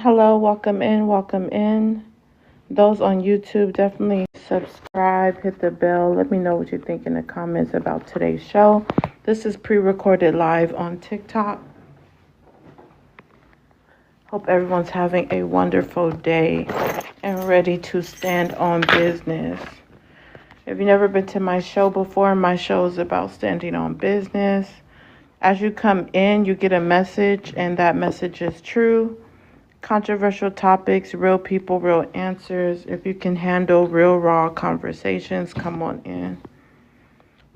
Hello, welcome in, welcome in. Those on YouTube, definitely subscribe, hit the bell. Let me know what you think in the comments about today's show. This is pre-recorded live on TikTok. Hope everyone's having a wonderful day and ready to stand on business. If you've never been to my show before, my show is about standing on business. As you come in, you get a message, and that message is true. Controversial topics, real people, real answers. If you can handle real, raw conversations, come on in.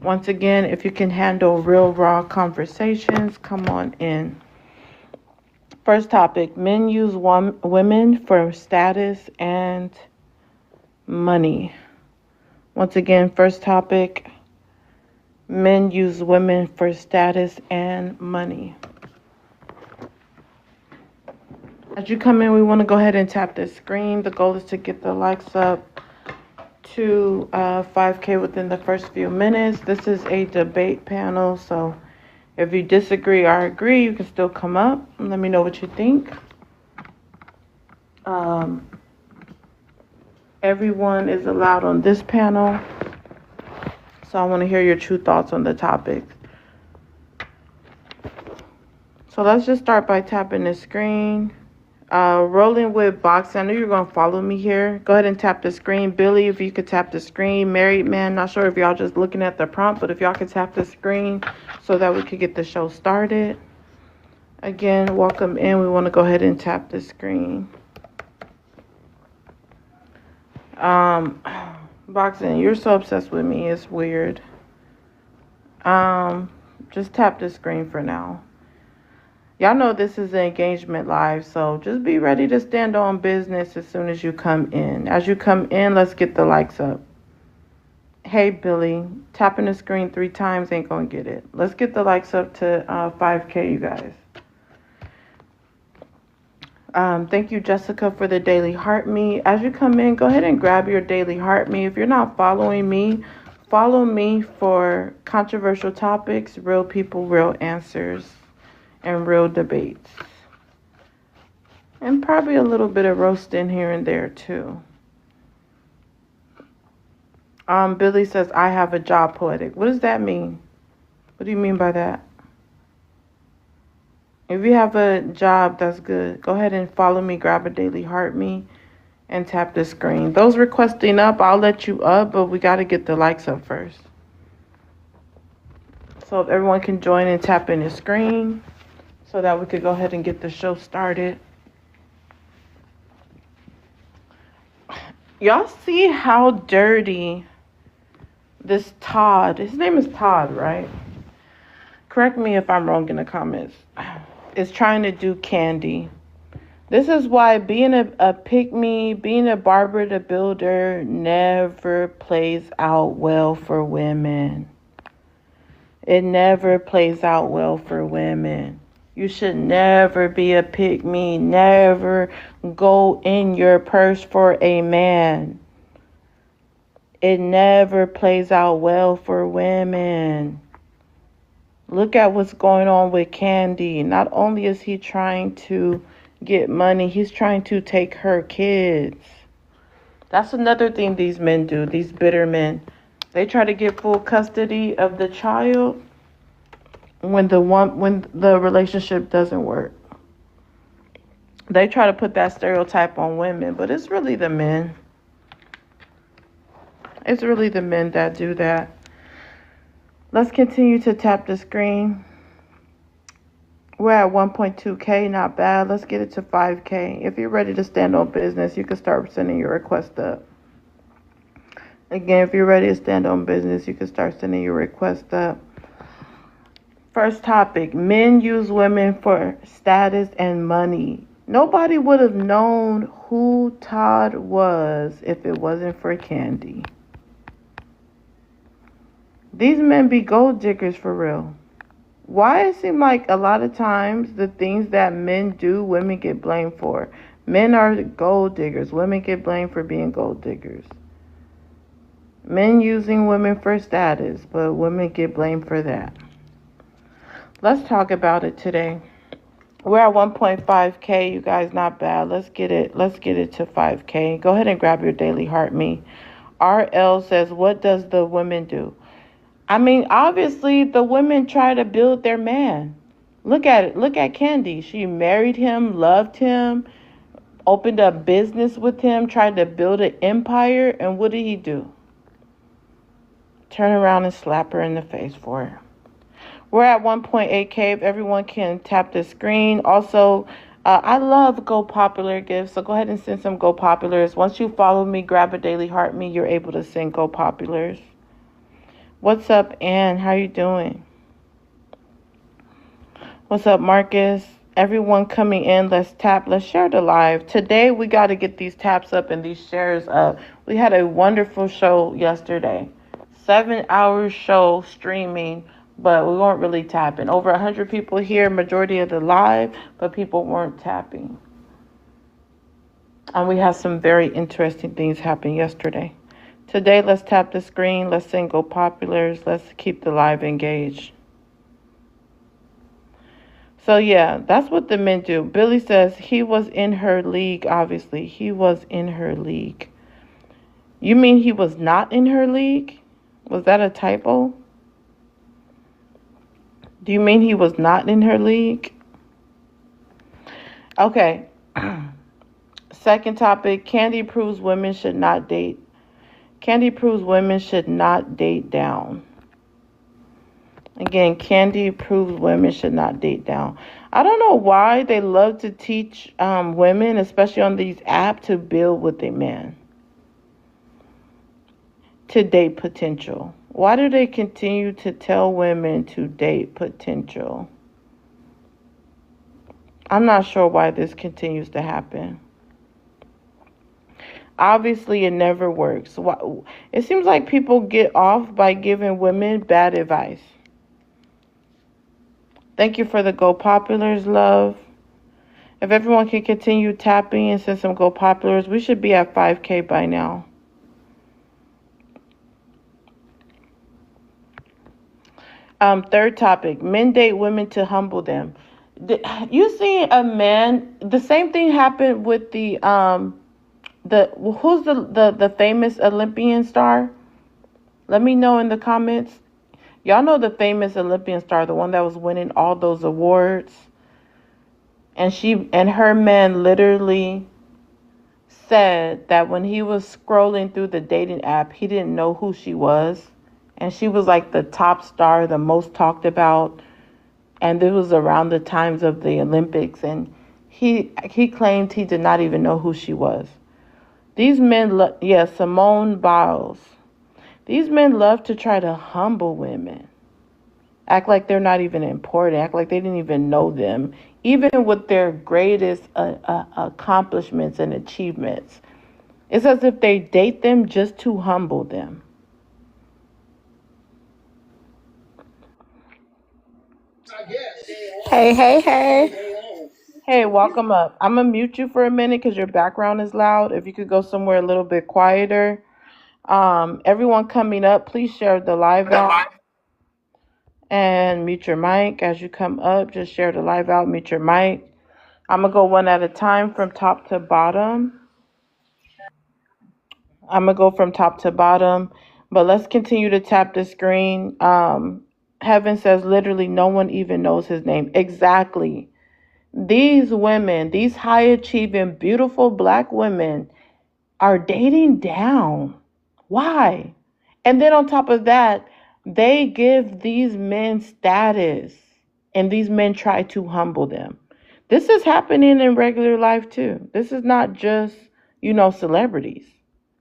Once again, if you can handle real, raw conversations, come on in. First topic, men use women for status and money. Once again, first topic, men use women for status and money. As you come in, we want to go ahead and tap the screen. The goal is to get the likes up to 5K within the first few minutes. This is a debate panel, so if you disagree or agree, you can still come up and let me know what you think. Everyone is allowed on this panel, so I want to hear your true thoughts on the topic. So let's just start by tapping the screen. Rolling with box. I know you're going to follow me here. Go ahead and tap the screen. Billy, if you could tap the screen. Married man, not sure if y'all just looking at the prompt, but if y'all could tap the screen so that we could get the show started. Again, welcome in. We want to go ahead and tap the screen. Boxing, you're so obsessed with me. It's weird. Just tap the screen for now. Y'all know this is an engagement live, so just be ready to stand on business as soon as you come in. As you come in, let's get the likes up. Hey, Billy, tapping the screen 3 times ain't going to get it. Let's get the likes up to 5K, you guys. Thank you, Jessica, for the daily heart me. As you come in, go ahead and grab your daily heart me. If you're not following me, follow me for controversial topics, real people, real answers, and real debates. And probably a little bit of roasting here and there too. Billy says, I have a job, Poetic. What does that mean? What do you mean by that? If you have a job, that's good. Go ahead and follow me, grab a daily heart me, and tap the screen. Those requesting up, I'll let you up, but we got to get the likes up first. So if everyone can join and tap in the screen, so that we could go ahead and get the show started. Y'all see how dirty this Todd, his name is Todd, right? Correct me if I'm wrong in the comments. Is trying to do Kandi. This is why being a pick-me, being a barber the builder never plays out well for women. It never plays out well for women. You should never be a pick-me. Never go in your purse for a man. It never plays out well for women. Look at what's going on with Kandi. Not only is he trying to get money, he's trying to take her kids. That's another thing these men do, these bitter men. They try to get full custody of the child when the relationship doesn't work. They try to put that stereotype on women, but it's really the men. It's really the men that do that. Let's continue to tap the screen. We're at 1.2K, not bad. Let's get it to 5K. If you're ready to stand on business, you can start sending your request up. Again, if you're ready to stand on business, you can start sending your request up. First topic, men use women for status and money. Nobody would have known who Todd was if it wasn't for Kandi. These men be gold diggers for real. Why it seems like a lot of times the things that men do, women get blamed for. Men are gold diggers. Women get blamed for being gold diggers. Men using women for status, but women get blamed for that. Let's talk about it today. We're at 1.5K, you guys, not bad. Let's get it. Let's get it to 5K. Go ahead and grab your daily heart me. RL says, what does the women do? I mean, obviously the women try to build their man. Look at it. Look at Kandi. She married him, loved him, opened a business with him, tried to build an empire, and what did he do? Turn around and slap her in the face for it. We're at 1.8K. If everyone can tap the screen. Also, I love Go Popular gifts, so go ahead and send some Go Populars. Once you follow me, grab a daily heart me, you're able to send Go Populars. What's up, Ann? How you doing? What's up, Marcus? Everyone coming in, let's tap. Let's share the live. Today, we got to get these taps up and these shares up. We had a wonderful show yesterday. 7-hour show streaming, but we weren't really tapping. Over 100 people here, majority of the live, but people weren't tapping. And we had some very interesting things happen yesterday. Today, let's tap the screen. Let's send Go Populars. Let's keep the live engaged. So, yeah, that's what the men do. Billy says he was in her league, obviously. He was in her league. You mean he was not in her league? Was that a typo? Do you mean he was not in her league? Okay. Second topic, Kandi proves women should not date. Kandi proves women should not date down. Again, Kandi proves women should not date down. I don't know why they love to teach women, especially on these apps, to build with a man. To date potential. Why do they continue to tell women to date potential? I'm not sure why this continues to happen. Obviously, it never works. It seems like people get off by giving women bad advice. Thank you for the Go Populars, love. If everyone can continue tapping and send some Go Populars, we should be at 5K by now. Third topic, men date women to humble them. You see a man, the same thing happened with the who's the famous Olympian star? Let me know in the comments. Y'all know the famous Olympian star, the one that was winning all those awards. And her man literally said that when he was scrolling through the dating app, he didn't know who she was. And she was like the top star, the most talked about. And it was around the times of the Olympics. And he claimed he did not even know who she was. These men, Simone Biles. These men love to try to humble women. Act like they're not even important. Act like they didn't even know them. Even with their greatest accomplishments and achievements. It's as if they date them just to humble them. Hey. Hey, welcome up. I'm going to mute you for a minute because your background is loud. If you could go somewhere a little bit quieter. Everyone coming up, please share the live out and mute your mic as you come up. Just share the live out, mute your mic. I'm going to go one at a time from top to bottom. But let's continue to tap the screen. Heaven says literally no one even knows his name. Exactly. These women, these high achieving, beautiful black women are dating down. Why? And then on top of that, they give these men status and these men try to humble them. This is happening in regular life too. This is not just, celebrities.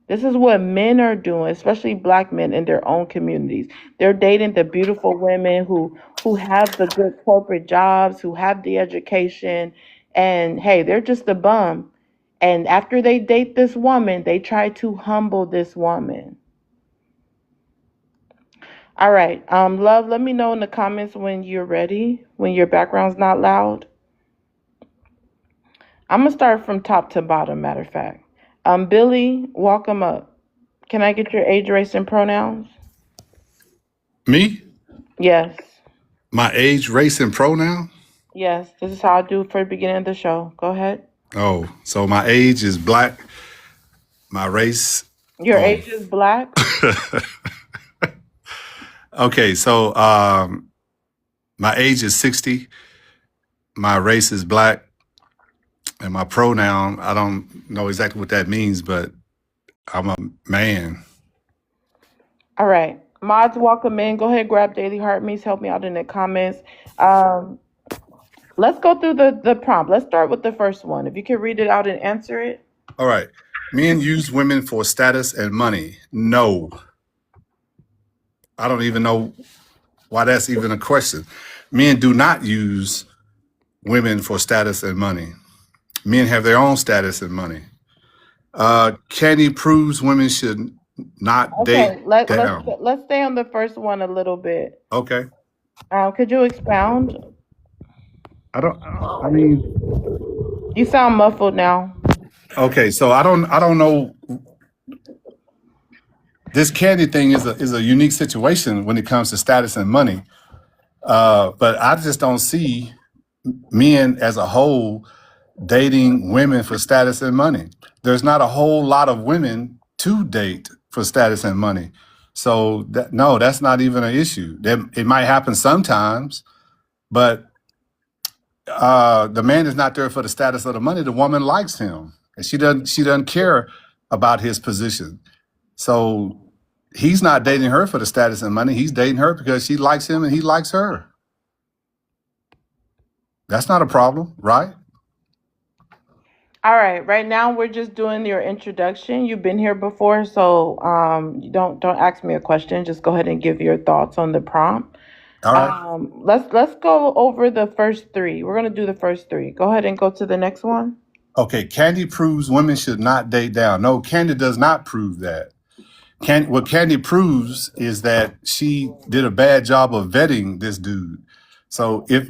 This is what men are doing, especially black men in their own communities. They're dating the beautiful women who have the good corporate jobs, who have the education, and hey, they're just a bum. And after they date this woman, they try to humble this woman. All right, love, let me know in the comments when you're ready, when your background's not loud. I'm going to start from top to bottom, matter of fact. Billy, welcome up. Can I get your age, race, and pronouns? Me? Yes. My age, race, and pronoun? Yes, this is how I do for the beginning of the show. Go ahead. Oh, so my age is black. My race. Your Oh, age is black. okay. So my age is 60. My race is black, and my pronoun. I don't know exactly what that means, but I'm a man. All right. Mods, welcome in. Go ahead, grab Daily Heart Meets. Help me out in the comments. Um, let's go through the prompt. Let's start with the first one. If you can read it out and answer it. All right. Men use women for status and money. No, I don't even know why that's even a question. Men do not use women for status and money. Men have their own status and money. Kandi proves women should not date Okay, let's down. let's stay on the first one a little bit. Okay. Could you expound? I don't. I mean, You sound muffled now. okay. So I don't know. This Kandi thing is a unique situation when it comes to status and money. But I just don't see men as a whole dating women for status and money. There's not a whole lot of women to date for status and money. So no, that's not even an issue. It might happen sometimes, but the man is not there for the status of the money. The woman likes him, and she doesn't care about his position. So he's not dating her for the status and money. He's dating her because she likes him and he likes her. That's not a problem, right? All right. Right now we're just doing your introduction. You've been here before, so you don't ask me a question. Just go ahead and give your thoughts on the prompt. All right. Let's go over the first three. We're gonna do the first three. Go ahead and go to the next one. Okay. Kandi proves women should not date down. No, Kandi does not prove that. What Kandi proves is that she did a bad job of vetting this dude. So if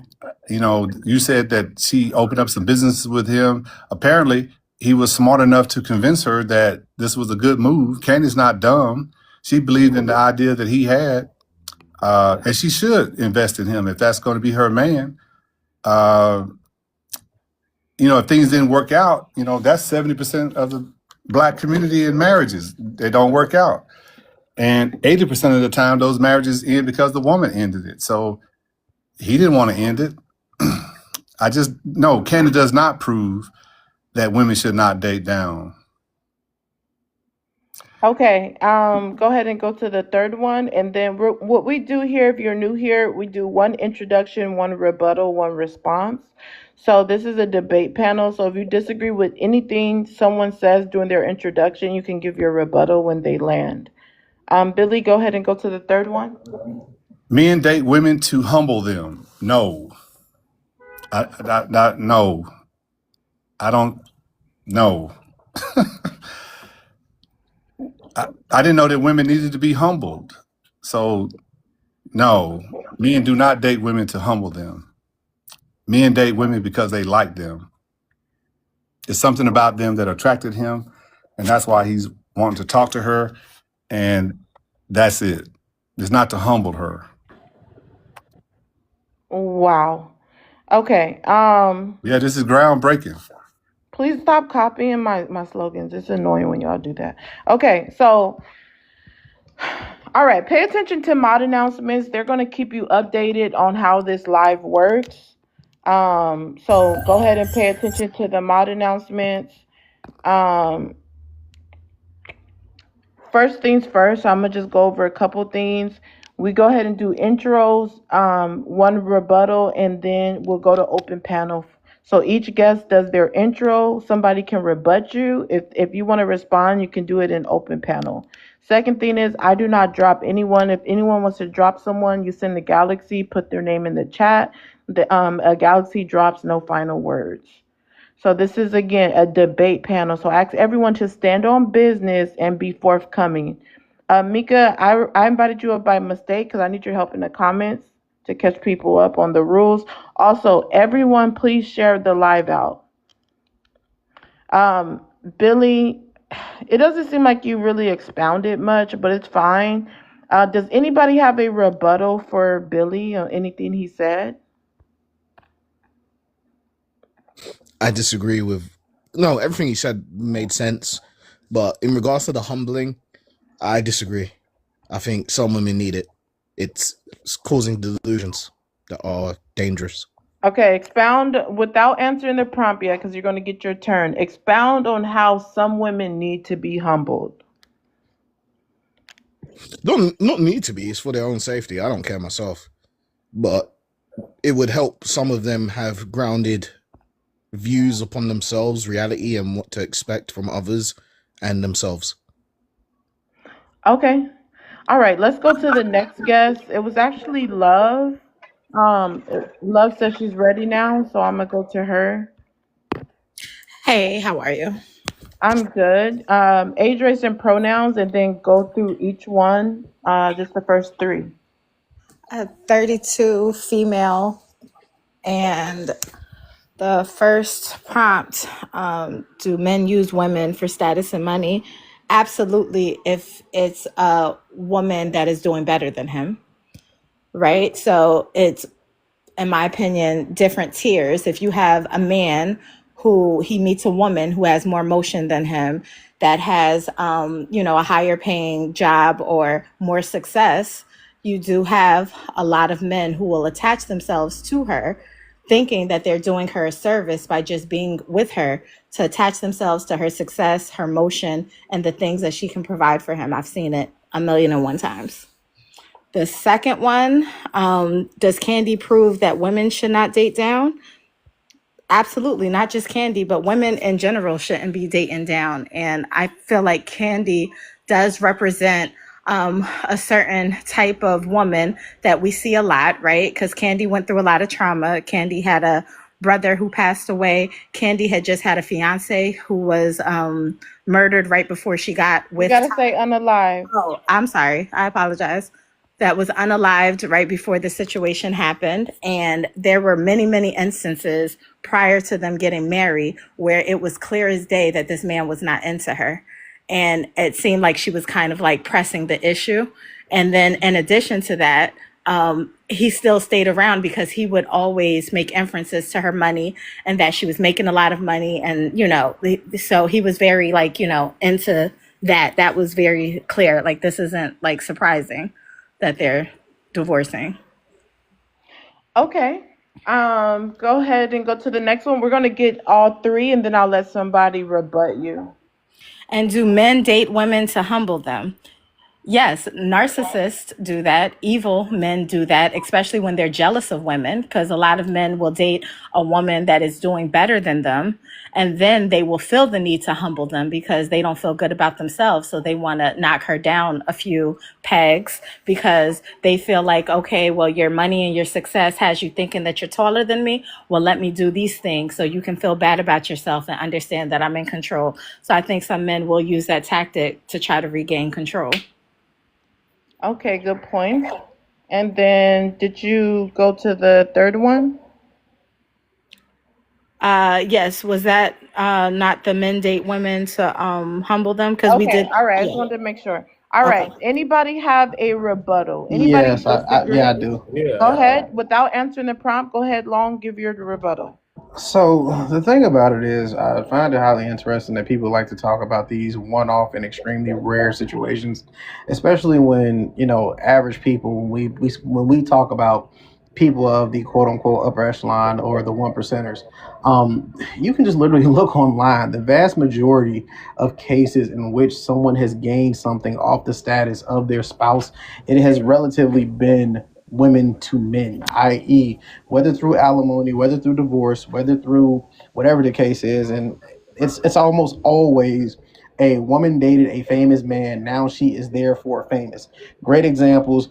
you said that she opened up some businesses with him, apparently he was smart enough to convince her that this was a good move. Candy's not dumb. She believed in the idea that he had, and she should invest in him if that's going to be her man. Uh, if things didn't work out, that's 70% of the black community in marriages. They don't work out. And 80% of the time, those marriages end because the woman ended it. So he didn't want to end it. No, Kandi does not prove that women should not date down. Okay. Go ahead and go to the third one, and then what we do here, if you're new here, we do one introduction, one rebuttal, one response. So this is a debate panel. So if you disagree with anything someone says during their introduction, you can give your rebuttal when they land. Billy, go ahead and go to the third one. Men date women to humble them. No. No. I don't. No. I didn't know that women needed to be humbled. So, no. Men do not date women to humble them. Men date women because they like them. It's something about them that attracted him, and that's why he's wanting to talk to her, and that's it. It's not to humble her. Wow. Okay. Yeah, this is groundbreaking. Please stop copying my slogans. It's annoying when y'all do that. Okay, so all right, pay attention to mod announcements. They're gonna keep you updated on how this live works. So go ahead and pay attention to the mod announcements. Um, First things first, I'm gonna just go over a couple things. We go ahead and do intros, one rebuttal, and then we'll go to open panel. So each guest does their intro. Somebody can rebut you. If you want to respond, you can do it in open panel. Second thing is I do not drop anyone. If anyone wants to drop someone, you send the Galaxy, put their name in the chat. A Galaxy drops no final words. So this is again a debate panel. So I ask everyone to stand on business and be forthcoming. Mika, I invited you up by mistake because I need your help in the comments to catch people up on the rules. Also, everyone, please share the live out. Billy, it doesn't seem like you really expounded much, but it's fine. Does anybody have a rebuttal for Billy or anything he said? I disagree with. No, everything he said made sense, but in regards to the humbling, I disagree. I think some women need it. It's causing delusions that are dangerous. Okay, expound without answering the prompt yet, because you're going to get your turn. Expound on how some women need to be humbled. Don't not need to be. It's for their own safety. I don't care myself, but it would help some of them have grounded views upon themselves, reality, and what to expect from others and themselves. Okay. All right, let's go to the next guest. It was actually Love. Um, Love says she's ready now, so I'm gonna go to her. Hey, how are you? I'm good. Age, race, and pronouns, and then go through each one. Just the first three. 32, female, and the first prompt, do men use women for status and money? Absolutely, if it's a woman that is doing better than him, right? So it's, in my opinion, different tiers. If you have a man who he meets a woman who has more motion than him, that has, a higher paying job or more success, you do have a lot of men who will attach themselves to her, thinking that they're doing her a service by just being with her, to attach themselves to her success, her motion, and the things that she can provide for him. I've seen it a million and one times. The second one, does Kandi prove that women should not date down? Absolutely, not just Kandi, but women in general shouldn't be dating down. And I feel like Kandi does represent a certain type of woman that we see a lot, right? Because Kandi went through a lot of trauma. Kandi had a brother who passed away. Kandi had just had a fiance who was murdered right before she got You with. gotta say unalive. Oh, I'm sorry. I apologize. That was unalived right before the situation happened. And there were many, many instances prior to them getting married where it was clear as day that this man was not into her. And it seemed like she was kind of like pressing the issue. And then in addition to that, he still stayed around because he would always make inferences to her money and that she was making a lot of money. And, so he was very like, into that. That was very clear. Like, this isn't like surprising that they're divorcing. Okay. Go ahead and go to the next one. We're gonna get all three, and then I'll let somebody rebut you. And do men date women to humble them? Yes, narcissists do that. Evil men do that, especially when they're jealous of women, because a lot of men will date a woman that is doing better than them. And then they will feel the need to humble them because they don't feel good about themselves. So they want to knock her down a few pegs because they feel like, okay, well, your money and your success has you thinking that you're taller than me. Well, let me do these things so you can feel bad about yourself and understand that I'm in control. So I think some men will use that tactic to try to regain control. Okay, good point. And then did you go to the third one? Yes, was that not the men date women to humble them? Because we Okay, did. all right. I just Yeah. wanted to make sure. All Okay. right. Anybody have a rebuttal? Anybody Yes, yeah, I disagree? do. Go ahead. Without answering the prompt, go ahead, Long, give your rebuttal. So the thing about it is, I find it highly interesting that people like to talk about these one-off and extremely rare situations, especially when average people. When we talk about people of the quote-unquote upper echelon or the one percenters, you can just literally look online. The vast majority of cases in which someone has gained something off the status of their spouse, it has relatively been women to men, i.e., whether through alimony, whether through divorce, whether through whatever the case is, and it's almost always a woman dated a famous man. Now she is therefore famous. Great examples: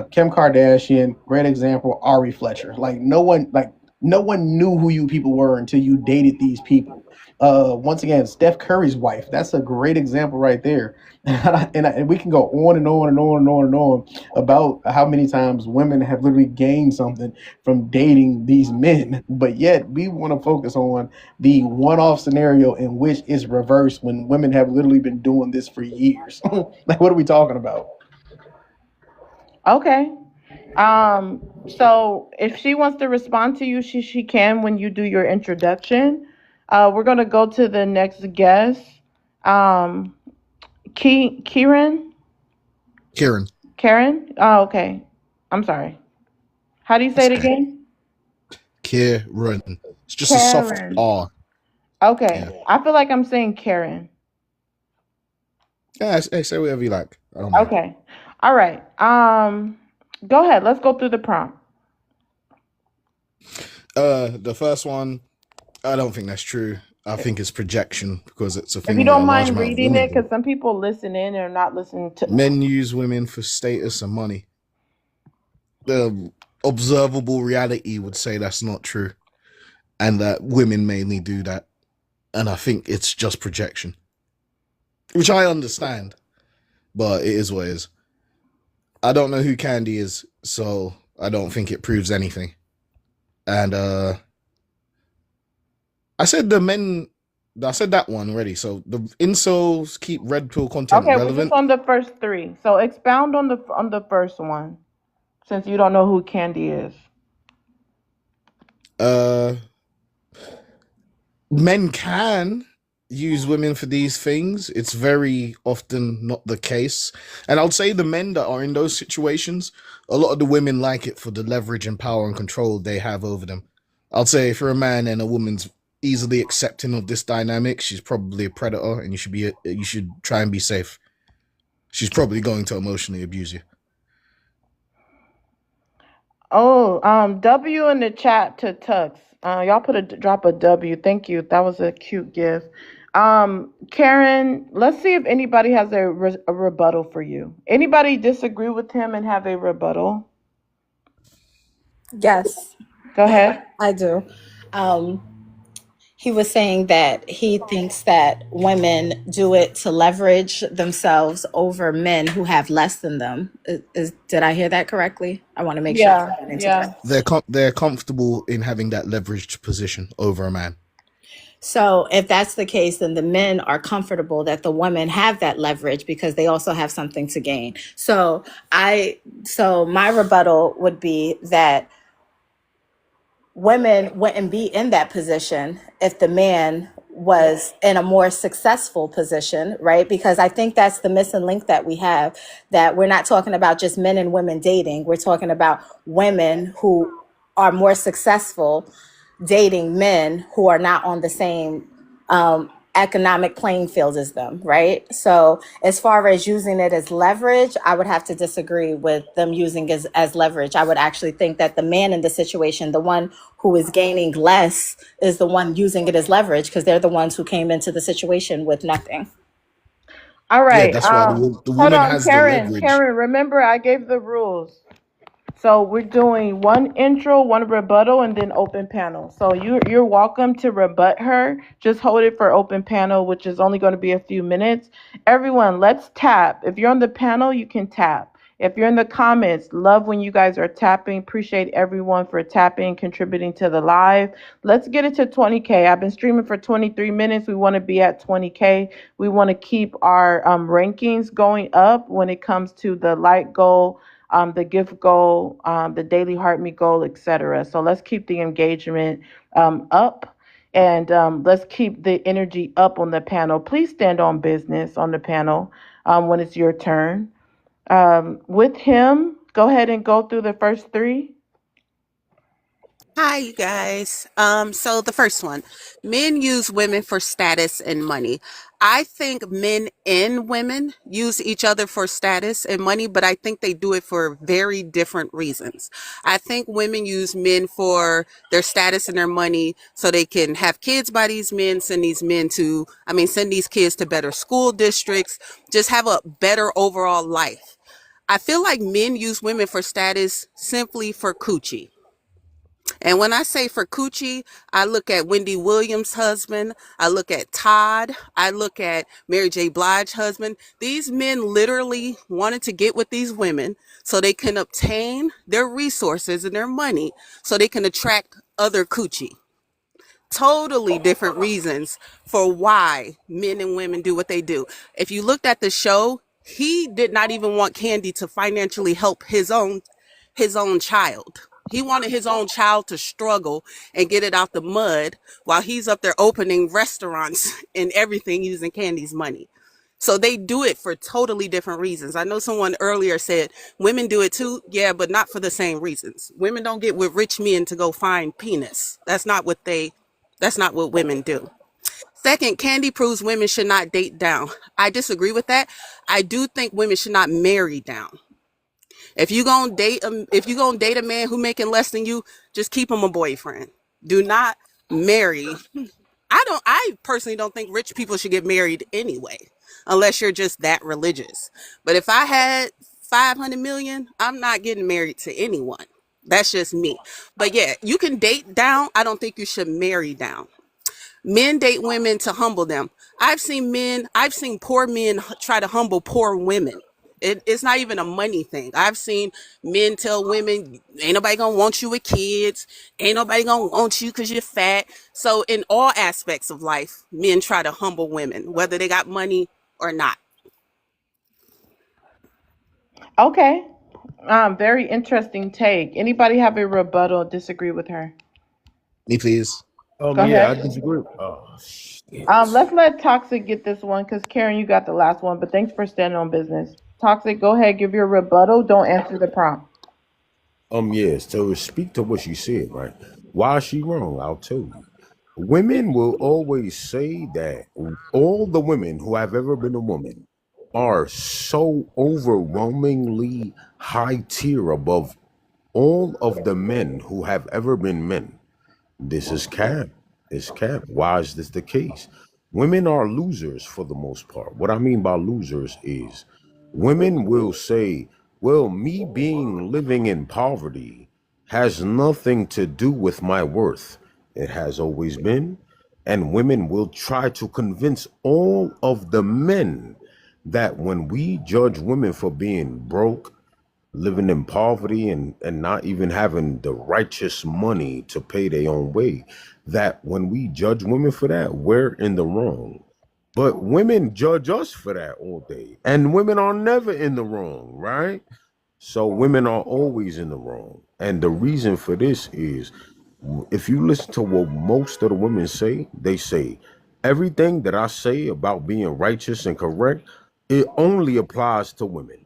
Kim Kardashian. Great example: Ari Fletcher. Like no one knew who you people were until you dated these people. Once again, Steph Curry's wife. That's a great example right there. And we can go on and on and on and on and on about how many times women have literally gained something from dating these men, but yet we want to focus on the one-off scenario in which it's reversed when women have literally been doing this for years. Like, what are we talking about? Okay. So if she wants to respond to you, she can when you do your introduction. We're gonna go to the next guest. Um, Kieran, Kieran. Karen. Oh, okay. I'm sorry. How do you say It's it okay. again? Kieran. It's just a soft Karen. R. Yeah. Okay. I feel like I'm saying Karen. Yeah, say whatever you like. I don't mind. Okay. All right. Go ahead. Let's go through the prompt. The first one, I don't think that's true. I think it's projection because it's a If you thing that a don't large mind amount of reading women it, do. because some people listen in and are not listening to. Men use women for status and money. The observable reality would say that's not true, and that women mainly do that. And I think it's just projection, which I understand, but it is what it is. I don't know who Kandi is, so I don't think it proves anything. And I said that one already. So the incels keep red pill content Okay, we're just relevant. on the first three. So expound on the first one, since you don't know who Candy is. Men can use women for these things. It's very often not the case. And I'll say the men that are in those situations, a lot of the women like it for the leverage and power and control they have over them. I'll say if you're a man and a woman's easily accepting of this dynamic, she's probably a predator and you should try and be safe. She's probably going to emotionally abuse you. Oh, W in the chat to Tux. Y'all put a drop a W. Thank you. That was a cute gift. Karen, let's see if anybody has a rebuttal for you. Anybody disagree with him and have a rebuttal? Yes, Go ahead. I do. Um, he was saying that he thinks that women do it to leverage themselves over men who have less than them. Did I hear that correctly? I want to make sure Yeah, I went into yeah. that. They're comfortable in having that leveraged position over a man. So if that's the case, then the men are comfortable that the women have that leverage because they also have something to gain. So my rebuttal would be that women wouldn't be in that position if the man was in a more successful position, right? Because I think that's the missing link that we have, that we're not talking about just men and women dating. We're talking about women who are more successful dating men who are not on the same economic playing field as them, right? So as far as using it as leverage, I would have to disagree with them using as leverage. I would actually think that the man in the situation, the one who is gaining less, is the one using it as leverage because they're the ones who came into the situation with nothing. All Yeah, right. that's why the Hold woman on, has the Karen. leverage. Karen, remember I gave the rules. So we're doing one intro, one rebuttal, and then open panel. So you're welcome to rebut her. Just hold it for open panel, which is only going to be a few minutes. Everyone, let's tap. If you're on the panel, you can tap. If you're in the comments, love when you guys are tapping. Appreciate everyone for tapping, contributing to the live. Let's get it to 20K. I've been streaming for 23 minutes. We want to be at 20K. We want to keep our rankings going up when it comes to the like goal, the gift goal, the daily heart me goal, etc. So let's keep the engagement up, and let's keep the energy up on the panel. Please stand on business on the panel when it's your turn. With him, go ahead and go through the first three. Hi, you guys. So the first one, men use women for status and money. I think men and women use each other for status and money, but I think they do it for very different reasons. I think women use men for their status and their money so they can have kids by these men, send these kids to better school districts, just have a better overall life. I feel like men use women for status simply for coochie. And when I say for coochie, I look at Wendy Williams' husband. I look at Todd. I look at Mary J. Blige's husband. These men literally wanted to get with these women so they can obtain their resources and their money so they can attract other coochie. Totally different reasons for why men and women do what they do. If you looked at the show, he did not even want Kandi to financially help his own child. He wanted his own child to struggle and get it out the mud while he's up there opening restaurants and everything using Kandi's money. So they do it for totally different reasons. I know someone earlier said women do it too. Yeah, but not for the same reasons. Women don't get with rich men to go find penis. That's not what women do. Second, Kandi proves women should not date down. I disagree with that. I do think women should not marry down. If you gonna date a man who making less than you, just keep him a boyfriend. Do not marry. I personally don't think rich people should get married anyway, unless you're just that religious. But if I had 500 million, I'm not getting married to anyone. That's just me. But yeah, you can date down. I don't think you should marry down. Men date women to humble them. I've seen poor men try to humble poor women. It's not even a money thing. I've seen men tell women, ain't nobody gonna want you with kids, ain't nobody gonna want you because you're fat. So, in all aspects of life, men try to humble women, whether they got money or not. Okay. Very interesting take. Anybody have a rebuttal? Disagree with her? Me, please. Go Yeah, I ahead. disagree. Oh shit. Let's let Toxic get this one because Karen, you got the last one. But thanks for standing on business. Toxic, go ahead, give your rebuttal. Don't answer the prompt. Yes, to speak to what she said, right? Why is she wrong? I'll tell you. Women will always say that all the women who have ever been a woman are so overwhelmingly high tier above all of the men who have ever been men. This is cap. It's cap. Why is this the case? Women are losers for the most part. What I mean by losers is women will say, well, me being living in poverty has nothing to do with my worth. It has always been. And women will try to convince all of the men that when we judge women for being broke, living in poverty and not even having the righteous money to pay their own way, that when we judge women for that, we're in the wrong. But women judge us for that all day. And women are never in the wrong, right? So women are always in the wrong. And the reason for this is if you listen to what most of the women say, they say, everything that I say about being righteous and correct, it only applies to women.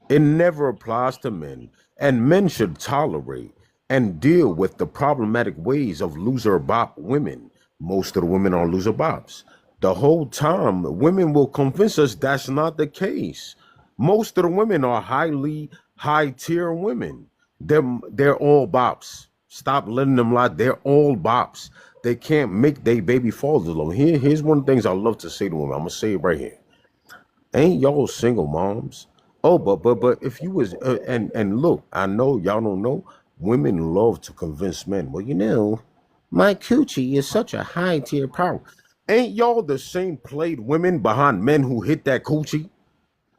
It never applies to men, and men should tolerate and deal with the problematic ways of loser bop women. Most of the women are loser bops. The whole time, women will convince us that's not the case. Most of the women are highly high tier women. They're all bops. Stop letting them lie. They're all bops. They can't make their baby fathers alone. Here's one of the things I love to say to women. I'm gonna say it right here. Ain't y'all single moms? Oh, but if you was and look, I know y'all don't know. Women love to convince men. Well, my coochie is such a high tier power. Ain't y'all the same played women behind men who hit that coochie?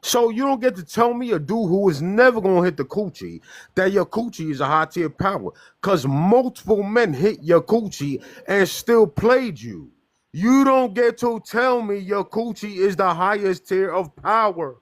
So you don't get to tell me a dude who is never gonna hit the coochie that your coochie is a high tier power. Cause multiple men hit your coochie and still played you. You don't get to tell me your coochie is the highest tier of power.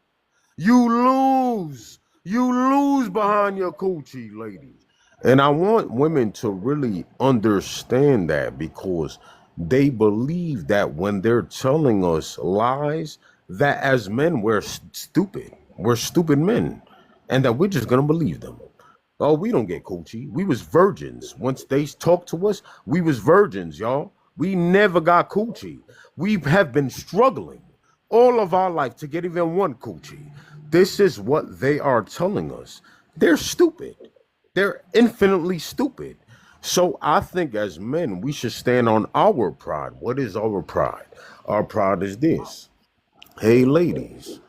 You lose. You lose behind your coochie, ladies. And I want women to really understand that because they believe that when they're telling us lies, that as men, we're stupid. We're stupid men. And that we're just going to believe them. Oh, we don't get coochie. We was virgins. Once they talked to us, we was virgins, y'all. We never got coochie. We have been struggling all of our life to get even one coochie. This is what they are telling us. They're stupid. They're infinitely stupid. So I think as men, we should stand on our pride. What is our pride? Our pride is this. Hey, ladies,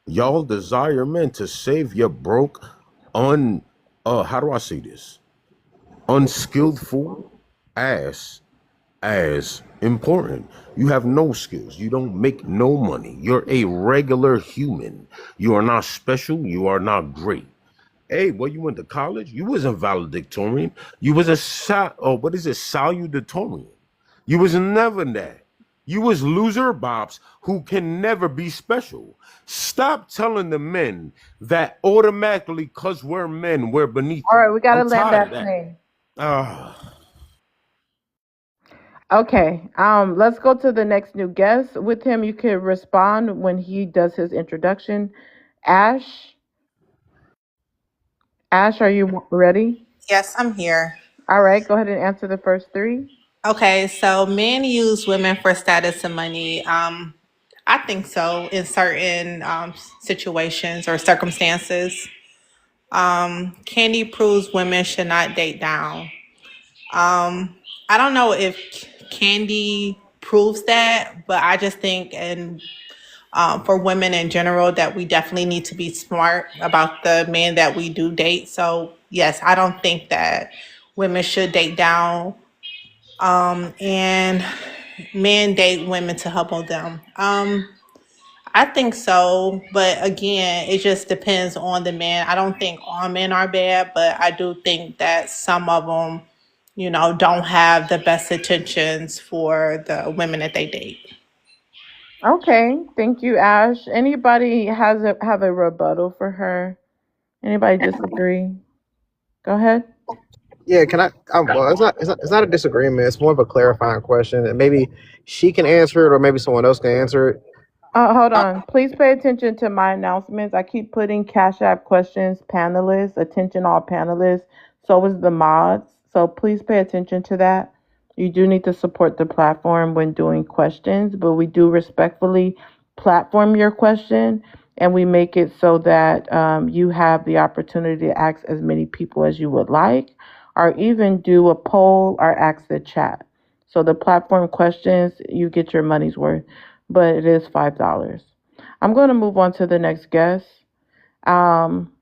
y'all desire men to save your broke, how do I say this? Unskillful ass as important. You have no skills. You don't make no money. You're a regular human. You are not special. You are not great. Hey, well, you went to college? You wasn't valedictorian. You was a what is it? Salutatorian. You was never that. You as loser bops who can never be special. Stop telling the men that automatically, because we're men, we're beneath All you. right, we got to I'm land tired of that that. plane. Ah. Okay, let's go to the next new guest. With him, you can respond when he does his introduction. Ash, Ash, are you ready? Yes, I'm here. All right, go ahead and answer the first three. Okay, so men use women for status and money. I think so in certain situations or circumstances. Candy proves women should not date down. I don't know if Candy proves that, but I just think, and for women in general, that we definitely need to be smart about the men that we do date. So, yes, I don't think that women should date down, and men date women to help on them. I think so, but again, it just depends on the man. I don't think all men are bad, but I do think that some of them, don't have the best intentions for the women that they date. Okay, thank you, Ash. Anybody have a rebuttal for her? Anybody disagree? Go ahead. Yeah, can I? Well, it's not a disagreement. It's more of a clarifying question, and maybe she can answer it, or maybe someone else can answer it. Hold on. Please pay attention to my announcements. I keep putting Cash App questions, panelists, attention all panelists. So is the mods. So please pay attention to that. You do need to support the platform when doing questions, but we do respectfully platform your question and we make it so that you have the opportunity to ask as many people as you would like, or even do a poll or ask the chat. So the platform questions, you get your money's worth, but it is $5. I'm going to move on to the next guest. Um,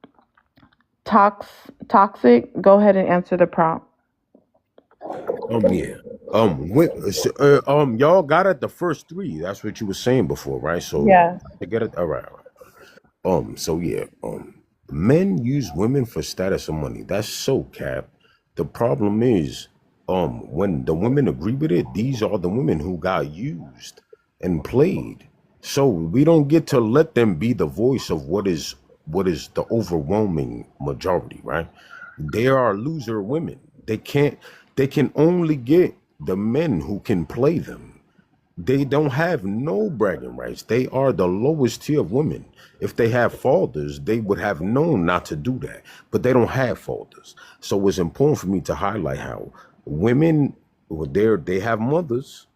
Toxic, go ahead and answer the prompt. Yeah. Y'all got it the first three. That's what you were saying before, right? So Yeah. to get it, all right, all right. So yeah, men use women for status and money. That's so cap. The problem is, when the women agree with it, these are the women who got used and played. So we don't get to let them be the voice of what is the overwhelming majority, right? They are loser women. They can only get the men who can play them. They don't have no bragging rights. They are the lowest tier of women. If they have fathers, they would have known not to do that. But they don't have fathers. So it's important for me to highlight how women, well, they have mothers,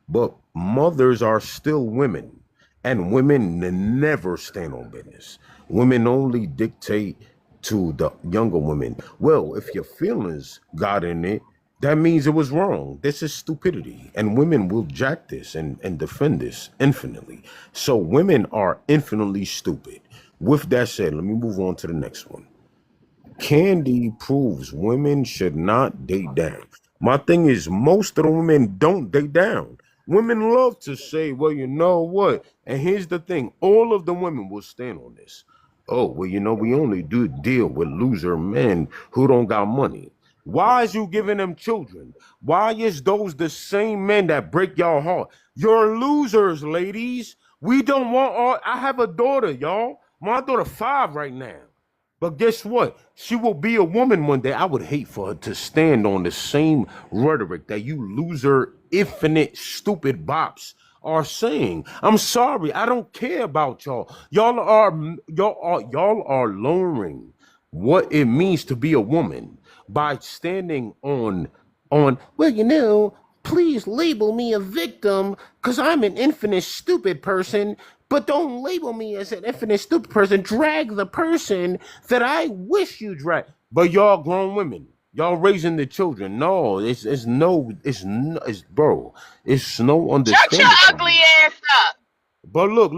but mothers are still women. And women never stand on business. Women only dictate to the younger women. Well, if your feelings got in it, that means it was wrong. This is stupidity. And women will jack this and defend this infinitely. So women are infinitely stupid. With that said, let me move on to the next one. Candy proves women should not date down. My thing is, most of the women don't date down. Women love to say, well, you know what? And here's the thing, all of the women will stand on this. Oh, well, we only do deal with loser men who don't got money. Why is you giving them children? Why is those the same men that break y'all heart? You're losers, ladies. We don't want all. I have a daughter, y'all. My daughter 5 right now. But guess what? She will be a woman one day. I would hate for her to stand on the same rhetoric that you loser, infinite, stupid bops are saying. I'm sorry. I don't care about y'all. Y'all are lowering what it means to be a woman by standing on, well, please label me a victim because I'm an infinite stupid person, but don't label me as an infinite stupid person. Drag the person that I wish you drag. But y'all grown women, y'all raising the children. No, it's bro, it's no Shut your understanding for ugly you. ass up. But look,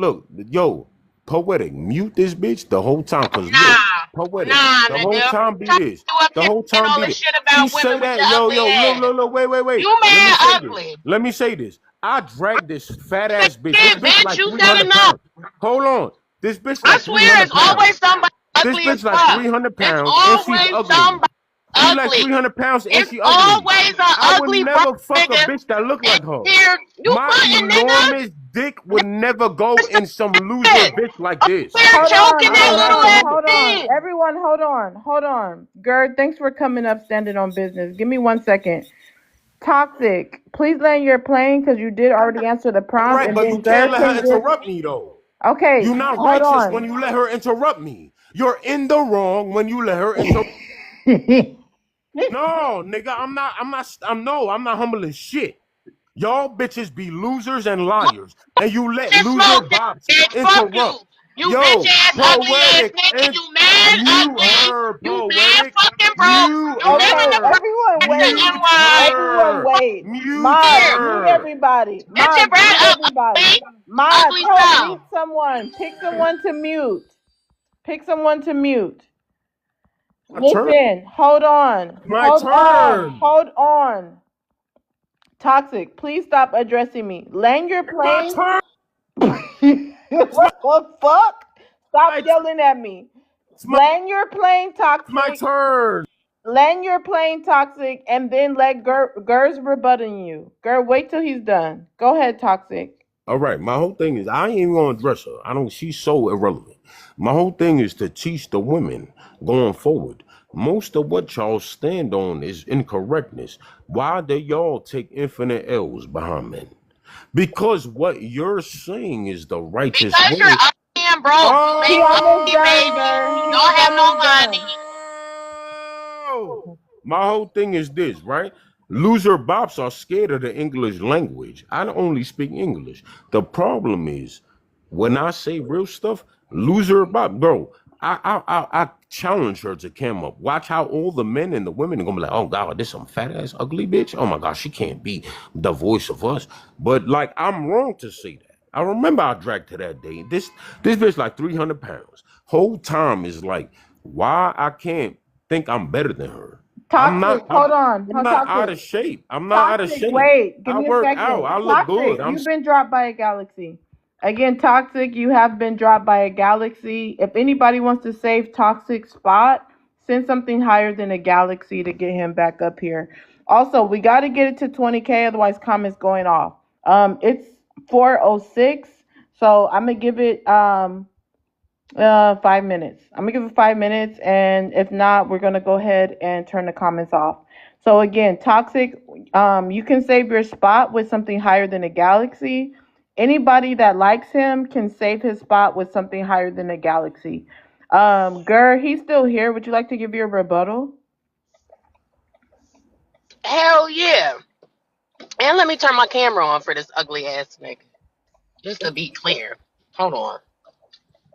yo, Poetic, mute this bitch the whole time. Cause look, Poetic, Nah, the whole nigga. time be Talk this. you up The here whole saying time all be this this. shit She about say women with that, your ugly yo, ass. look, wait. You Let me mad say this. ugly. Let me say this. I dragged this fat ass bitch. This Yeah, bitch bitch, like you said 300 enough. pounds. Hold on. This bitch I like swear 300 it's always pounds. somebody This ugly as bitch like fuck. 300 It's pounds and she's always ugly. somebody. She like ugly. 300 pounds and It's she ugly. always an I would ugly broke never fuck a nigga. bitch that look And like her. here, you My fronting, nigga. enormous dick would never go in some loser Shit. bitch like this. We're Hold on, choking I that don't have little to everyone. ass look. Hold on. thing. Everyone, hold on. Hold on. Gerd, thanks for coming up, standing on business. Give me 1 second. Toxic, please land your plane because you did already answer the All prompt, right, and but you then can't Gerd let her can just. interrupt me though. Okay, You're not hold righteous when on. you let her interrupt me. You're in the wrong when you let her interrupt. No, nigga, I'm not humble as shit. Y'all bitches be losers and liars, and you let Just loser smoke, bops bitch. Fuck you. interrupt. You bitch Yo, ass, ugly ass poetic, nigga. and You mad, mute ugly. her, You mad, poetic, fucking broke. mute You live in the her, Everyone projects wait. and mute why? Everyone her, Fuck wait. mute Mods, here. mute her. everybody. Get your Mods, bread mute up, everybody. ugly. Mods, Ugly help self. mute someone. Pick someone to mute. Pick someone to mute. My turn. Listen, hold on. My Hold on. turn. Hold on. Toxic, please stop addressing me. Land your My plane. turn. It's my, What the fuck? Stop my, yelling at me. it's my, Land your plane, my Toxic. turn. Land your plane, Toxic, and then let Gur's rebutting you. Gur, wait till he's done. Go ahead, Toxic. All right, my whole thing is I ain't even gonna address her. I don't. She's so irrelevant. My whole thing is to teach the women going forward. Most of what y'all stand on is incorrectness. Why do y'all take infinite L's behind men? Because what you're saying is the righteous Because you're way. ugly and broke. You He make almost money, done, baby. Gur. You He's don't have no almost done. money. My whole thing is this, right? Loser bops are scared of the English language. I don't only speak English. The problem is when I say real stuff, loser bop, bro. I challenge her to come up. Watch how all the men and the women are gonna be like, oh God, this some fat ass ugly bitch. Oh my God, she can't be the voice of us. But like, I'm wrong to say that. I remember I dragged to that day. This bitch like 300 pounds. Whole time is like, why I can't think I'm better than her. I'm not. Toxic, hold on. I'm Hold not out Toxic. of shape. I'm not out of Toxic, shape. wait. Give I me a work out. second. I look Toxic, good. you've been dropped by a galaxy. Again, Toxic, you have been dropped by a galaxy. If anybody wants to save Toxic spot, send something higher than a galaxy to get him back up here. Also, we got to get it to 20K, otherwise comments going off. It's 4:06, so I'm gonna give it 5 minutes. I'm gonna give it 5 minutes, and if not, we're gonna go ahead and turn the comments off. So again, Toxic, you can save your spot with something higher than a galaxy. Anybody that likes him can save his spot with something higher than a galaxy. Gur, he's still here. Would you like to give your rebuttal? Hell yeah. And let me turn my camera on for this ugly ass nigga. Just to be clear. Hold on.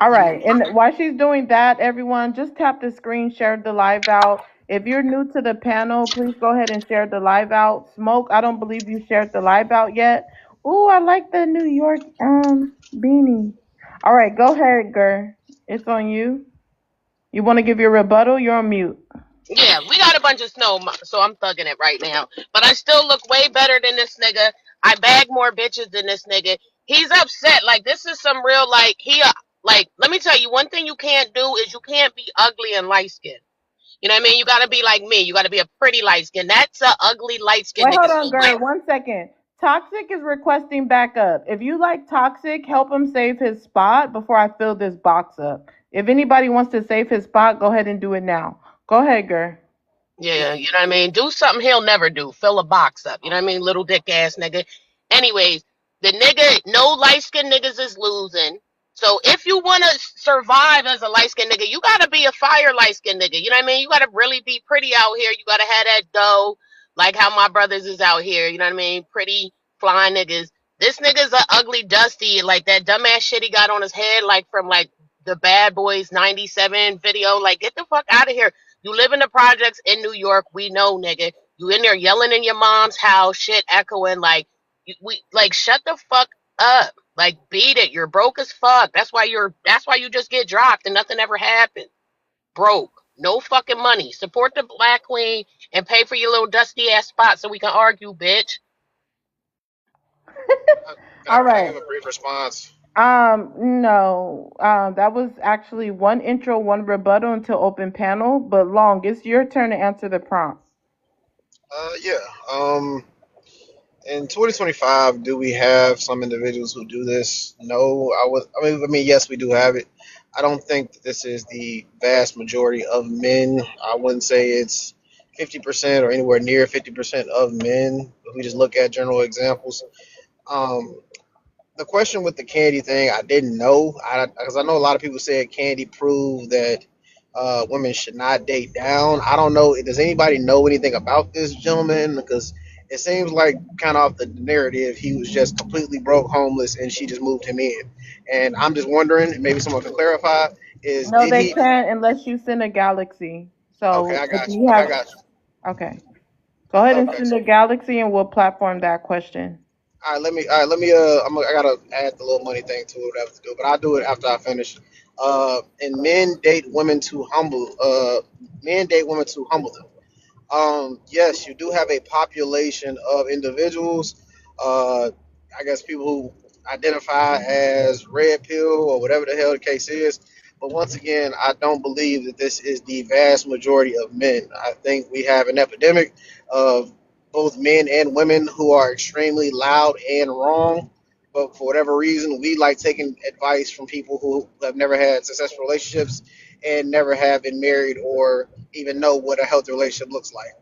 All right. And while she's doing that, everyone, just tap the screen, share the live out. If you're new to the panel, please go ahead and share the live out. Smoke, I don't believe you shared the live out yet. Ooh, I like the New York beanie. All right, go ahead, Gur. It's on you. You want to give your rebuttal? You're on mute. Yeah, we got a bunch of snow, so I'm thugging it right now. But I still look way better than this nigga. I bag more bitches than this nigga. He's upset. Like, this is some real, like, like, let me tell you, one thing you can't do is you can't be ugly and light skinned. You know what I mean? You gotta be like me. You gotta be a pretty light skin. That's a ugly light skinned Wait, nigga. hold So on, Gur. 1 second. Toxic is requesting backup. If you like Toxic, help him save his spot before I fill this box up. If anybody wants to save his spot, go ahead and do it now. Go ahead, Gur. yeah, you know what I mean? Do something he'll never do. Fill a box up. You know what I mean? Little dick ass nigga. Anyways, the nigga, no light skinned niggas is losing. So if you want to survive as a light skinned nigga, you got to be a fire light skinned nigga. You know what I mean? You got to really be pretty out here. You got to have that dough, like how my brothers is out here. You know what I mean? Pretty flying niggas. This nigga's a ugly dusty, like that dumbass shit he got on his head, like from like the Bad Boys '97 video. Like, get the fuck out of here. You live in the projects in New York. We know, nigga. You in there yelling in your mom's house, shit echoing. Like, we like shut the fuck up. Like, beat it. You're broke as fuck. That's why you're. That's why you just get dropped and nothing ever happened. Broke. No fucking money. Support the Black Queen and pay for your little dusty ass spot so we can argue, bitch. All Can I right. give a brief response? No. That was actually one intro, one rebuttal until open panel. But Long, it's your turn to answer the prompt. Yeah. In 2025, do we have some individuals who do this? No, I was. I mean, yes, we do have it. I don't think that this is the vast majority of men. I wouldn't say it's 50% or anywhere near 50% of men. If we just look at general examples, um, the question with the candy thing, I didn't know, because I know a lot of people said candy proved that women should not date down. I don't know. Does anybody know anything about this gentleman? Because it seems like kind of off the narrative, he was just completely broke, homeless, and she just moved him in. And I'm just wondering, and maybe someone can clarify, is No, did they he? can't unless you send a galaxy. Okay, So I if got you. you Okay, I have, got you. okay, go ahead and Okay, send so a galaxy, and we'll platform that question. all right, let me I gotta add the little money thing to it, whatever to do, but I'll do it after I finish. And men date women to humble them. Yes, you do have a population of individuals. Uh, I guess people who identify as red pill or whatever the hell the case is. But once again, I don't believe that this is the vast majority of men. I think we have an epidemic of both men and women who are extremely loud and wrong. But for whatever reason, we like taking advice from people who have never had successful relationships and never have been married or even know what a healthy relationship looks like.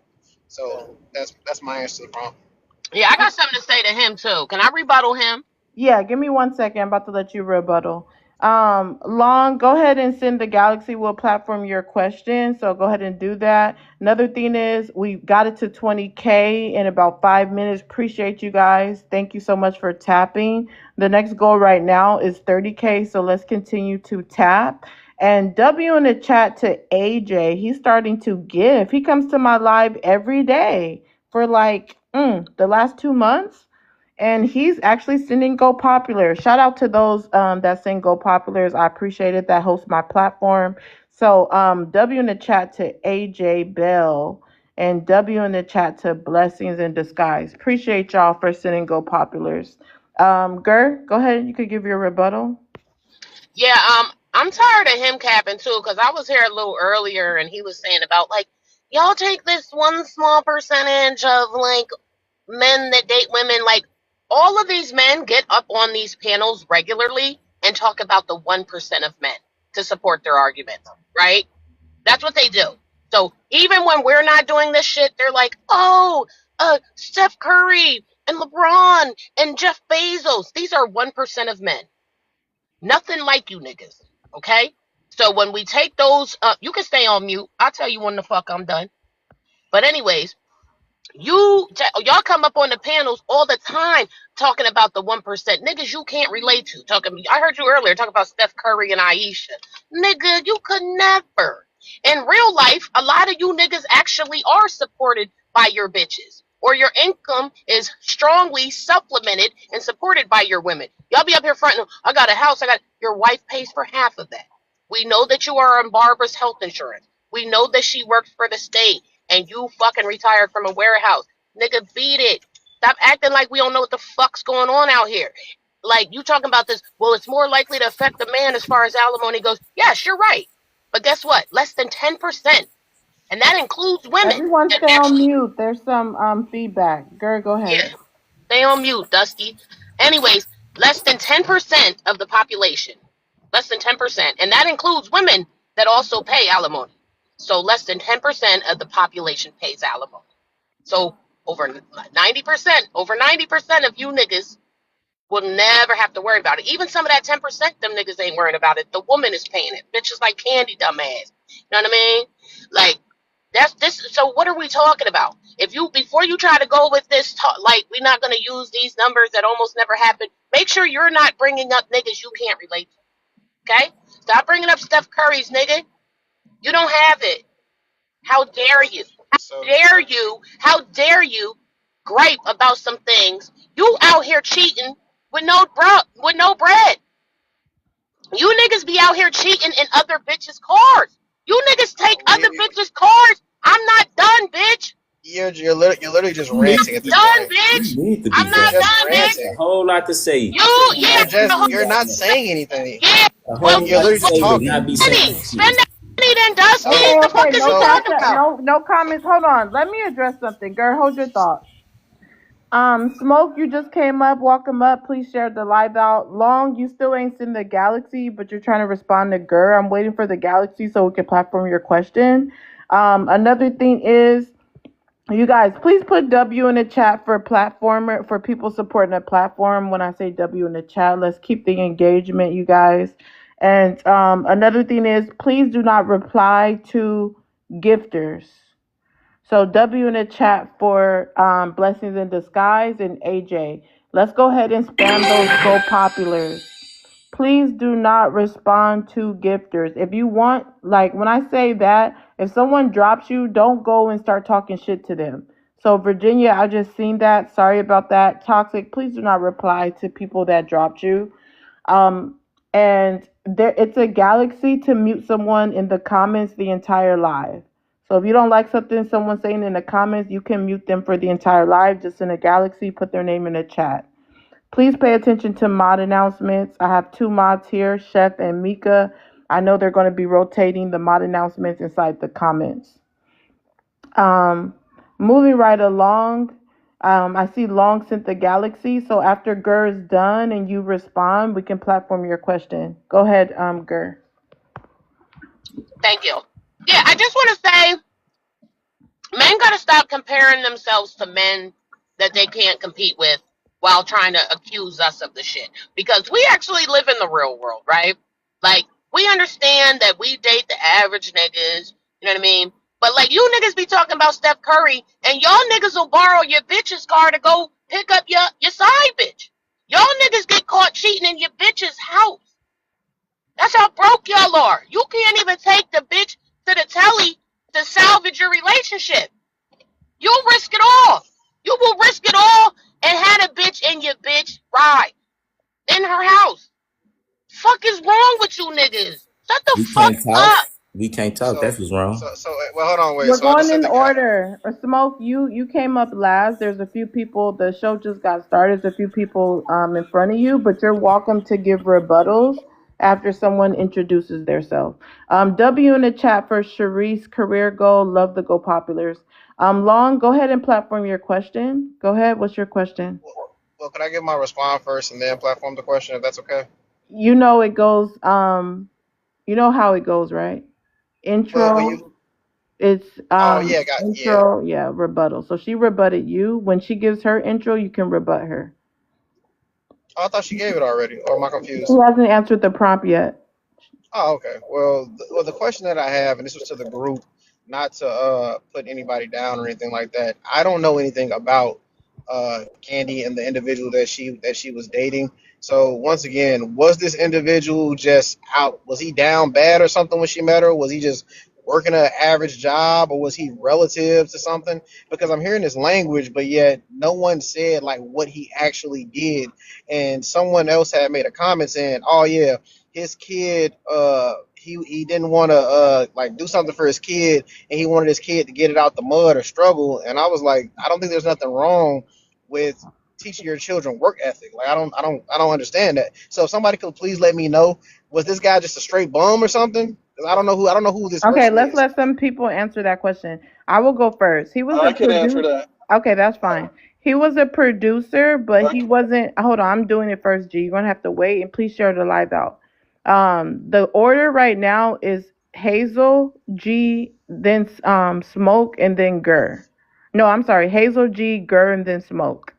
So that's my answer to the prompt. Yeah, I got something to say to him too. Can I rebuttal him? Yeah, give me 1 second. I'm about to let you rebuttal. Long, go ahead and send the Galaxy will platform your question. So go ahead and do that. Another thing is we got it to 20K in about 5 minutes. Appreciate you guys. Thank you so much for tapping. The next goal right now is 30K. So let's continue to tap. And W in the chat to AJ. He's starting to give. He comes to my live every day for like the last 2 months, and he's actually sending Go Popular. Shout out to those that send Go Populars. I appreciate it. That hosts my platform. So W in the chat to AJ Bell, and W in the chat to Blessings in Disguise. Appreciate y'all for sending Go Populars. Gur, go ahead. You could give your rebuttal. Yeah, I'm tired of him capping too, because I was here a little earlier and he was saying about like, y'all take this one small percentage of like men that date women. Like, all of these men get up on these panels regularly and talk about the 1% of men to support their arguments, right? That's what they do. So even when we're not doing this shit, they're like, oh, Steph Curry and LeBron and Jeff Bezos. These are 1% of men. Nothing like you niggas. Okay? So when we take those, you can stay on mute. I'll tell you when the fuck I'm done. But anyways, y'all come up on the panels all the time talking about the 1% niggas you can't relate to. I heard you earlier talking about Steph Curry and Aisha. Nigga, you could never. In real life, a lot of you niggas actually are supported by your bitches, or your income is strongly supplemented and supported by your women. Y'all be up here fronting, I got a house, your wife pays for half of that. We know that you are on Barbara's health insurance. We know that she works for the state and you fucking retired from a warehouse. Nigga, beat it. Stop acting like we don't know what the fuck's going on out here. Like, you talking about this, well, it's more likely to affect the man as far as alimony goes. Yes, you're right. But guess what? Less than 10%. And that includes women Everyone that stay on actually, mute. There's some feedback. Gur, go yeah, ahead. stay on mute, Dusty. Anyways, less than 10% of the population. Less than 10%. And that includes women that also pay alimony. So less than 10% of the population pays alimony. So over 90% of you niggas will never have to worry about it. Even some of that 10%, them niggas ain't worrying about it. The woman is paying it. Bitches like Candy, dumbass. You know what I mean? Like, that's this. So what are we talking about? If you before you try to go with this, like, we're not gonna use these numbers that almost never happen. Make sure you're not bringing up niggas you can't relate to. Okay? Stop bringing up Steph Curry's nigga. You don't have it. How dare you? So How dare you gripe about some things? You out here cheating with no bread. You niggas be out here cheating in other bitches' cars. You niggas take oh, other bitches' cars. I'm not done, bitch. you're literally just You need ranting to at be, this Done, point. bitch. you need to I'm be You're not done. just done, bitch. A ranting. whole lot to say. Yeah, You're not saying anything. yeah. A Well, whole You're lot to literally just say, but talking. not be saying spend shit. that money then, Dusty. So Okay, The okay, fuck is no you so cash talking up, about? no comments. Hold on, let me address something. Girl, hold your thought. Smoke, you just came up. Welcome up. Please share the live out. Long, you still ain't seen the galaxy, but you're trying to respond to Gur. I'm waiting for the galaxy so we can platform your question. Another thing is, you guys, please put W in the chat for platformer for people supporting the platform. When I say W in the chat, let's keep the engagement, you guys. And another thing is, please do not reply to gifters. So W in the chat for Blessings in Disguise and AJ. Let's go ahead and spam those Go Populars. Please do not respond to gifters. If you want, like when I say that, if someone drops you, don't go and start talking shit to them. So Virginia, I just seen that. Sorry about that. Toxic, please do not reply to people that dropped you. Um, and there, it's a galaxy to mute someone in the comments the entire live. So if you don't like something someone's saying in the comments, you can mute them for the entire live. Just in a galaxy, put their name in the chat. Please pay attention to mod announcements. I have two mods here, Chef and Mika. I know they're going to be rotating the mod announcements inside the comments. Um, moving right along, I see Long sent the galaxy. So after Gur is done and you respond, we can platform your question. Go ahead, Gur. Thank you. Yeah, I just want to say, men got to stop comparing themselves to men that they can't compete with while trying to accuse us of the shit. Because we actually live in the real world, right? Like, we understand that we date the average niggas, you know what I mean? But, like, you niggas be talking about Steph Curry, and y'all niggas will borrow your bitch's car to go pick up your side bitch. Y'all niggas get caught cheating in your bitch's house. That's how broke y'all are. You can't even take the bitch to the telly to salvage your relationship. You'll risk it all. You will risk it all and had a bitch in your bitch ride in her house. Fuck is wrong with you niggas? Shut the We fuck can't talk. up. We can't talk. so That's what's wrong. well, hold on, wait. We're So I going just sent in the gal. order. Smoke, you came up last. There's a few people. The show just got started. There's a few people in front of you, but you're welcome to give rebuttals after someone introduces themselves. W in the chat for Sharice career goal. Love the Go Populars. Long, go ahead and platform your question. Go ahead. What's your question? Well, can I give my response first and then platform the question if that's okay? You know it goes. You know how it goes, right? Well, Intro. you. It's Oh yeah, yeah. intro, yeah, rebuttal. So she rebutted you. When she gives her intro, you can rebut her. Oh, I thought she gave it already. Or am I She confused? hasn't answered the prompt yet. Oh, okay. Well, the question that I have, and this was to the group, not to put anybody down or anything like that. I don't know anything about Candy and the individual that she was dating. So once again, was this individual just out? Was he down bad or something when she met her? Was he just working an average job, or was he relative to something? Because I'm hearing this language, but yet no one said like what he actually did. And someone else had made a comment saying, "Oh yeah, his kid he didn't want to like do something for his kid, and he wanted his kid to get it out the mud or struggle." And I was like, I don't think there's nothing wrong with teaching your children work ethic. Like I don't understand that. So if somebody could please let me know, was this guy just a straight bum or something? 'Cause I don't know who this Okay, person let's is. let some people answer that question. I will go first. He was a I can answer producer. that. Okay, that's fine. He was a producer, but he wasn't. Hold on, I'm doing it first, G. You're gonna have to wait, and please share the live out. The order right now is Hazel G, then Smoke, and then Gur. No, I'm sorry, Hazel G, Gur, and then Smoke.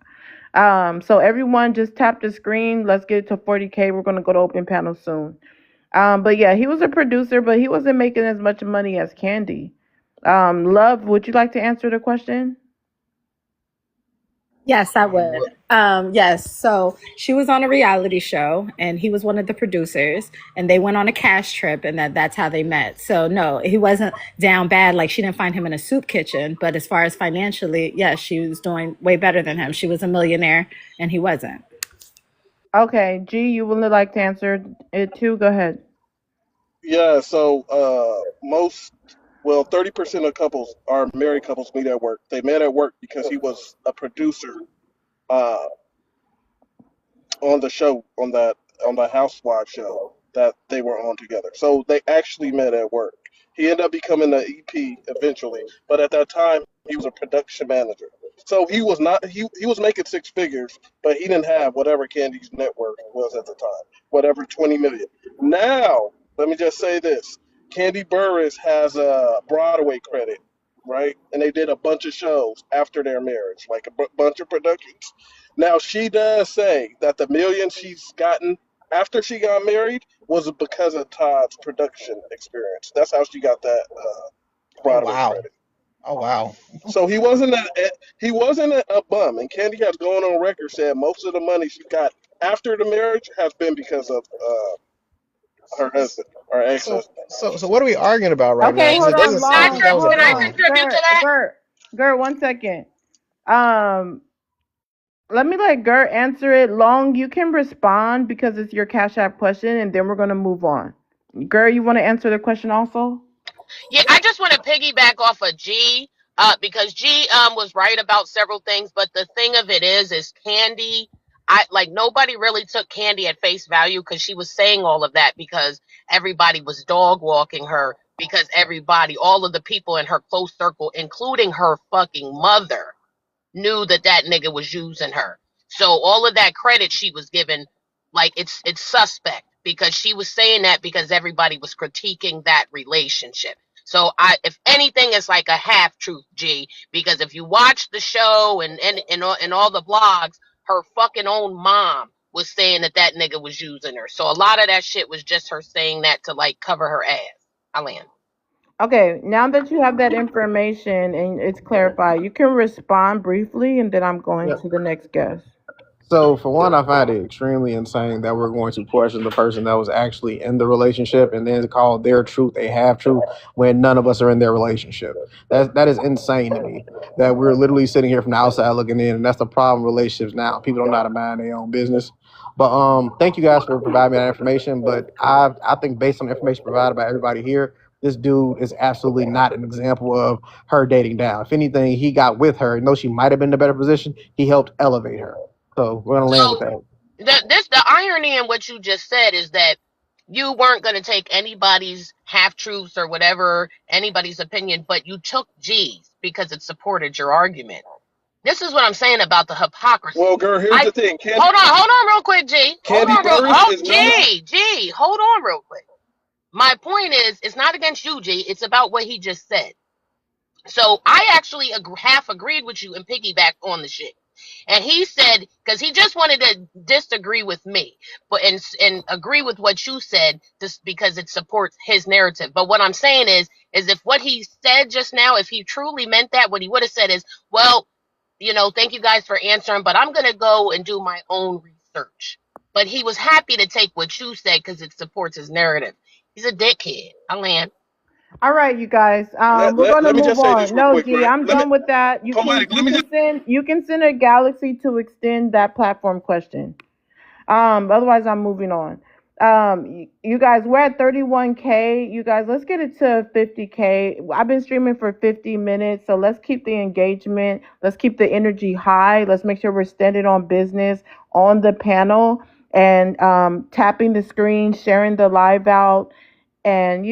So everyone just tap the screen. Let's get it to 40K. We're gonna go to open panel soon. But yeah, he was a producer, but he wasn't making as much money as Candy. Love, would you like to answer the question? Yes, I would. Yes. So she was on a reality show and he was one of the producers and they went on a cash trip and that's how they met. So no, he wasn't down bad. Like she didn't find him in a soup kitchen, but as far as financially, yes, she was doing way better than him. She was a millionaire and he wasn't. Okay, G, you would like to answer it too? Go ahead. Yeah, so most Well, 30% of couples are married couples meet at work. They met at work because he was a producer uh, on the show on the Housewives show that they were on together. So they actually met at work. He ended up becoming the EP eventually, but at that time he was a production manager. So he was not he was making six figures, but he didn't have whatever Candy's net worth was at the time, whatever 20 million. Now, let me just say this: Candy Burris has a Broadway credit, right? And they did a bunch of shows after their marriage, like a bunch of productions. Now she does say that the million she's gotten after she got married was because of Todd's production experience. That's how she got that Oh Broadway wow. credit. Oh wow. So he wasn't a bum, and Candy has gone on record said most of the money she got after the marriage has been because of her husband, her So ex-husband. so what are we arguing about right now? Okay, Because hold it Can on, doesn't seem I like long. that was a can Hold I on. problem. contribute to Gert, that? Gert, Gert, 1 second. Um, Let me let Gert answer it. Long, you can respond because it's your Cash App question, and then we're gonna move on. Gert, you want to answer the question also? Yeah, I just want to piggyback off of G, because G was right about several things, but the thing of it is Candy. I like nobody really took Candy at face value because she was saying all of that because everybody was dog walking her because everybody, all of the people in her close circle, including her fucking mother, knew that that nigga was using her. So all of that credit she was given, like it's suspect because she was saying that because everybody was critiquing that relationship. So if anything, it's like a half truth, G. Because if you watch the show and all the blogs, her fucking own mom was saying that that nigga was using her. So a lot of that shit was just her saying that to like cover her ass. I land. Okay, now that you have that information and it's clarified, you can respond briefly, and then I'm going Yeah. to the next guest. So for one, I find it extremely insane that we're going to question the person that was actually in the relationship and then call their truth a half truth when none of us are in their relationship. That is insane to me. That we're literally sitting here from the outside looking in, and that's the problem with relationships now. People don't know how to mind their own business. But thank you guys for providing me that information. But I think based on the information provided by everybody here, this dude is absolutely not an example of her dating down. If anything, he got with her, and though she might have been in a better position, he helped elevate her. So we're gonna land with So that. the irony in what you just said is that you weren't going to take anybody's half truths or whatever anybody's opinion, but you took G's because it supported your argument. This is what I'm saying about the Well, hypocrisy. girl, here's I the thing: hold on, real quick, G. Hold Candy on, Burris is known. Hold on, real quick. My point is, it's not against you, G. It's about what he just said. So I actually half agreed with you and piggybacked on the shit. And he said because he just wanted to disagree with me, but and agree with what you said just because it supports his narrative. But what I'm saying is if what he said just now, if he truly meant that, what he would have said is, well, thank you guys for answering, but I'm gonna go and do my own research. But he was happy to take what you said because it supports his narrative. He's a dickhead. I land. All right, you guys. Let, We're let, gonna let me move just say this on. real No, quick, G, right? I'm done with that. You can Poetic, let me just you can send a galaxy to extend that platform question. Otherwise I'm moving on. You guys, we're at 31K. You guys, let's get it to 50K. I've been streaming for 50 minutes, so let's keep the engagement. Let's keep the energy high. Let's make sure we're standing on business on the panel and tapping the screen, sharing the live out, and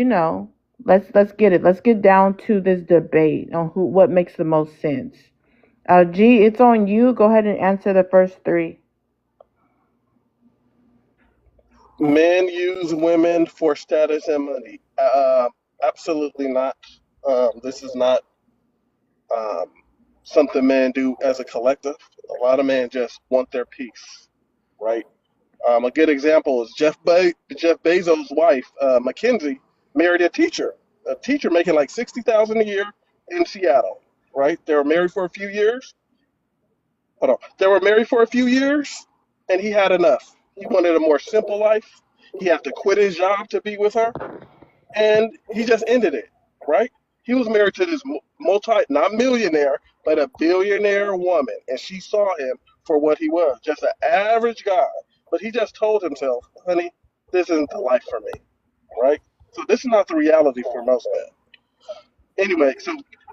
let's get it. Let's get down to this debate on what makes the most sense. G, it's on you. Go ahead and answer the first three. men use women for status and money. Absolutely not. This is not um, something men do as a collective. A lot of men just want their piece, right? A good example is Jeff Bezos' wife, Mackenzie, married a teacher making like 60,000 a year in Seattle, right? They were married for a few years. Hold on. They were married for a few years, and he had enough. He wanted a more simple life. He had to quit his job to be with her, and he just ended it, right? He was married to this not millionaire, but a billionaire woman, and she saw him for what he was, just an average guy. But he just told himself, honey, this isn't the life for me, right? So this is not the reality for most men. Anyway,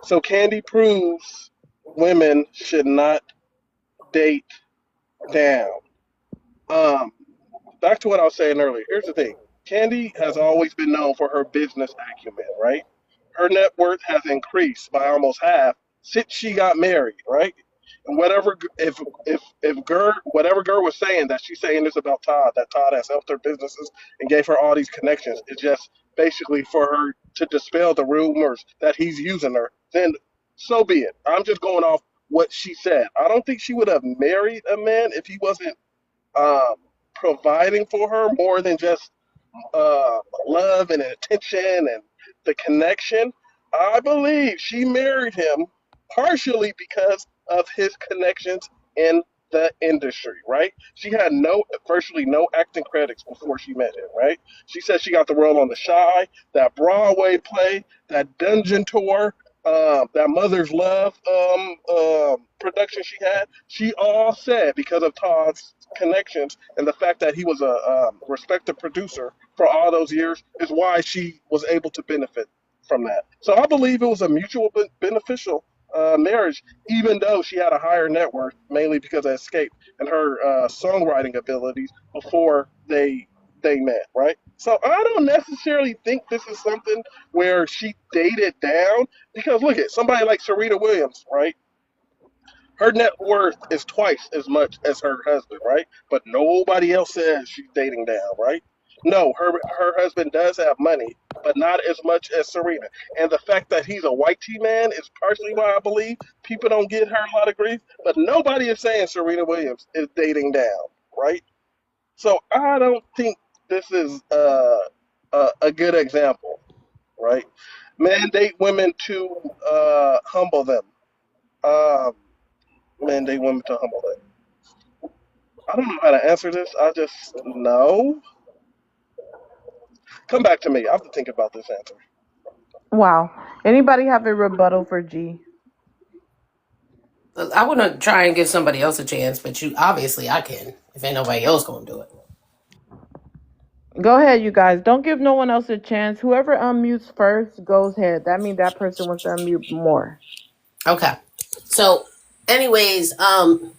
so Candy proves women should not date down. Um, Back to what I was saying earlier. Here's the thing: Candy has always been known for her business acumen, right? Her net worth has increased by almost half since she got married, right? And whatever, if Gert, whatever Gert was saying, that she's saying this about Todd, that Todd has helped her businesses and gave her all these connections, it's just basically for her to dispel the rumors that he's using her. Then so be it. I'm just going off what she said. I don't think she would have married a man if he wasn't um, providing for her more than just love and attention and the connection. I believe she married him partially because of his connections in the industry, right? She had virtually no acting credits before she met him, right? She said she got the role on The Shy, that Broadway play, that Dungeon tour, that Mother's Love production she had. She all said because of Todd's connections and the fact that he was a respected producer for all those years is why she was able to benefit from that. So I believe it was a mutual beneficial marriage, even though she had a higher net worth, mainly because of Escape and her songwriting abilities before they met, right? So I don't necessarily think this is something where she dated down because look at somebody like Serena Williams, right? Her net worth is twice as much as her husband, right? But nobody else says she's dating down, right? No, her husband does have money, but not as much as Serena. And the fact that he's a white tea man is partially why I believe people don't get her a lot of grief. But nobody is saying Serena Williams is dating down, right? So I don't think this is a good example, right? Men date women to humble them. Um, Men date women to humble them. I don't know how to answer this. I just know. Come back to me. I have to think about this answer. Wow. Anybody have a rebuttal for G? I want to try and give somebody else a chance, but you obviously I can. If ain't nobody else gonna do it. Go ahead, you guys. Don't give no one else a chance. Whoever unmutes first goes ahead. That means that person wants to unmute more. Okay. So, anyways,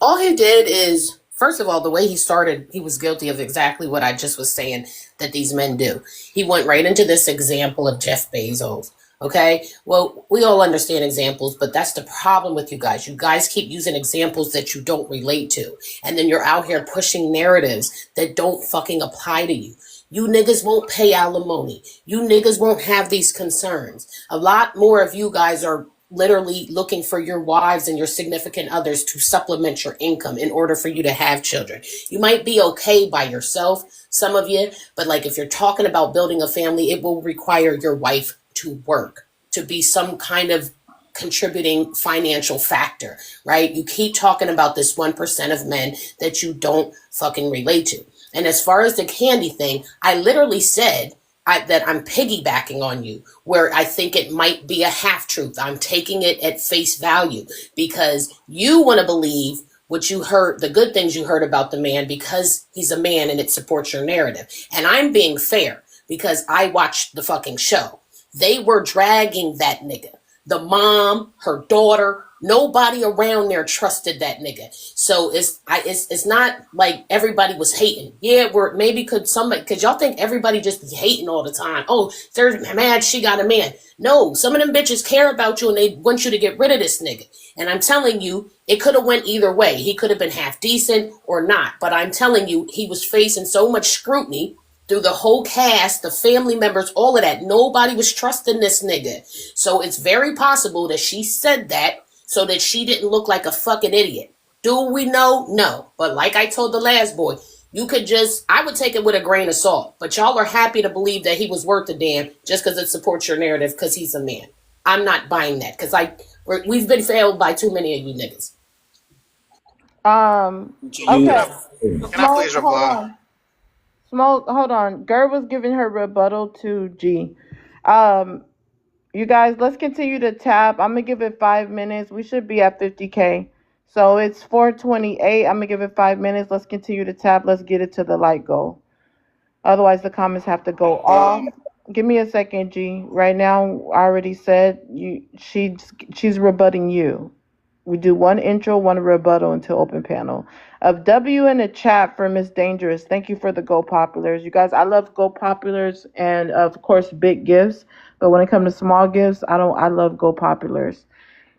all he did is, first of all, the way he started, he was guilty of exactly what I just was saying that these men do. He went right into this example of Jeff Bezos. Okay. Well, we all understand examples, but that's the problem with you guys. You guys keep using examples that you don't relate to. And then you're out here pushing narratives that don't fucking apply to you. You niggas won't pay alimony. You niggas won't have these concerns. A lot more of you guys are literally looking for your wives and your significant others to supplement your income in order for you to have children. You might be okay by yourself, some of you, but like if you're talking about building a family, it will require your wife to work, to be some kind of contributing financial factor, right? You keep talking about this 1% of men that you don't fucking relate to. And as far as the candy thing, I literally said that I'm piggybacking on you, where I think it might be a half truth. I'm taking it at face value because you want to believe what you heard, the good things you heard about the man because he's a man and it supports your narrative. And I'm being fair because I watched the fucking show. They were dragging that nigga. The mom, her daughter, nobody around there trusted that nigga. So it's not like everybody was hating. Yeah, we're maybe could y'all think everybody just be hating all the time. Oh, they're mad she got a man. No, some of them bitches care about you and they want you to get rid of this nigga. And I'm telling you, it could have went either way. He could have been half decent or not. But I'm telling you, he was facing so much scrutiny through the whole cast, the family members, all of that. Nobody was trusting this nigga. So it's very possible that she said that so that she didn't look like a fucking idiot. Do we know? No. But like I told the last boy, you could I would take it with a grain of salt. But y'all are happy to believe that he was worth a damn just because it supports your narrative because he's a man. I'm not buying that because we've been failed by too many of you niggas. Okay. Can I please Hold reply? on. Smoke, hold on. Ger was giving her rebuttal to G. You guys, let's continue to tap. I'm gonna give it 5 minutes. We should be at 50K. So it's 4:28. I'm gonna give it 5 minutes. Let's continue to tap. Let's get it to the light goal. Otherwise, the comments have to go off. Give me a second, G. Right now, I already said you. She's rebutting you. We do one intro, one rebuttal until open panel. Of W in the chat for Miss Dangerous. Thank you for the Go Populars. You guys, I love Go Populars and of course big gifts. But when it comes to small gifts, I don't. I love Go Populars.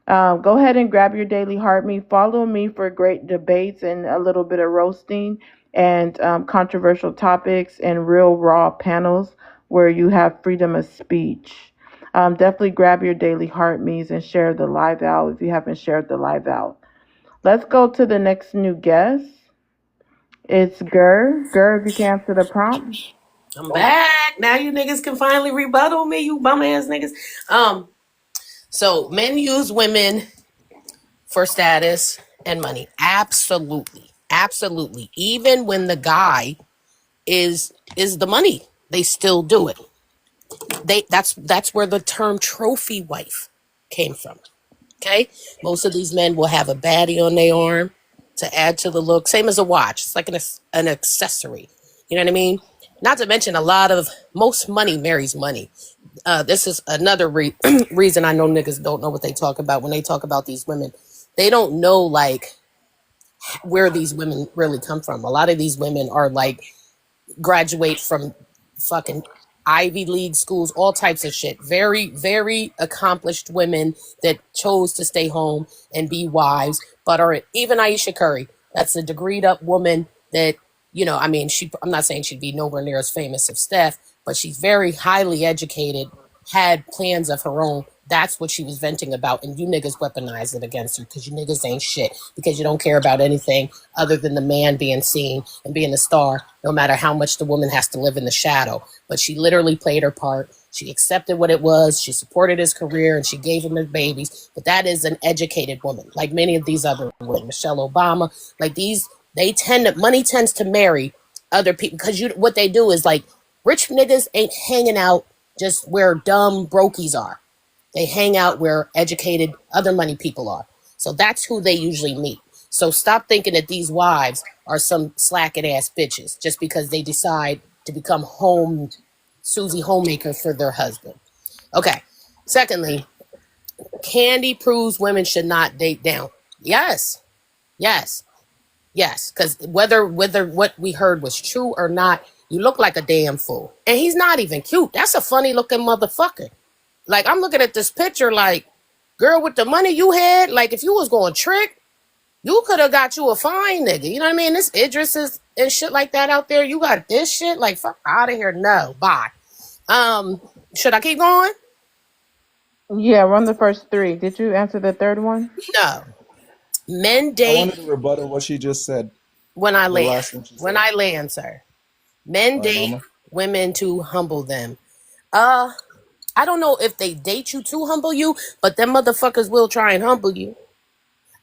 Go ahead and grab your daily heart meat. Follow me for great debates and a little bit of roasting and controversial topics and real raw panels where you have freedom of speech. Definitely grab your daily heart meats and share the live out if you haven't shared the live out. Let's go to the next new guest. It's Gur. Gur, if you can answer the prompt. I'm back. Now you niggas can finally rebuttal me, you bum ass niggas. So men use women for status and money. Absolutely. Absolutely. Even when the guy is the money, they still do it. That's where the term trophy wife came from. Okay? Most of these men will have a baddie on their arm to add to the look. Same as a watch. It's like an accessory. You know what I mean? Not to mention most money marries money. This is another reason I know niggas don't know what they talk about when they talk about these women. They don't know like where these women really come from. A lot of these women are like graduate from fucking Ivy League schools, all types of shit. Very, very accomplished women that chose to stay home and be wives, but are even Aisha Curry. That's a degreed up woman that, I mean, I'm not saying she'd be nowhere near as famous as Steph, but she's very highly educated, had plans of her own. That's what she was venting about, and you niggas weaponized it against her because you niggas ain't shit, because you don't care about anything other than the man being seen and being the star, no matter how much the woman has to live in the shadow. But she literally played her part. She accepted what it was. She supported his career, and she gave him his babies. But that is an educated woman, like many of these other women, Michelle Obama, like these. Money tends to marry other people because what they do is like rich niggas ain't hanging out just where dumb brokies are. They hang out where educated other money people are. So that's who they usually meet. So stop thinking that these wives are some slacking ass bitches just because they decide to become Susie homemaker for their husband. Okay. Secondly, Kandi proves women should not date down. Yes. Yes. Yes. Because whether what we heard was true or not, you look like a damn fool. And he's not even cute. That's a funny looking motherfucker. Like, I'm looking at this picture like, girl, with the money you had, like, if you was going trick, you could have got you a fine nigga. You know what I mean? This Idris is and shit like that out there. You got this shit? Like, fuck out of here. No, bye. Should I keep going? Yeah, run the first three. Did you answer the third one? No. Men I date wanted to rebuttal what she just said. when I The land. last thing she When said. I land, sir. Men All right, date mama. women to humble them. I don't know if they date you to humble you, but them motherfuckers will try and humble you.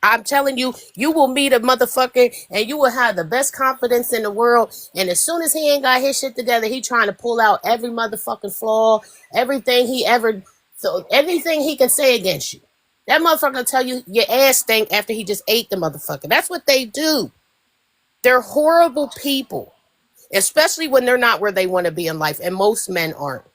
I'm telling you, you will meet a motherfucker and you will have the best confidence in the world. And as soon as he ain't got his shit together, he trying to pull out every motherfucking flaw, everything he can say against you. That motherfucker tell you your ass stink after he just ate the motherfucker. That's what they do. They're horrible people, especially when they're not where they want to be in life. And most men aren't.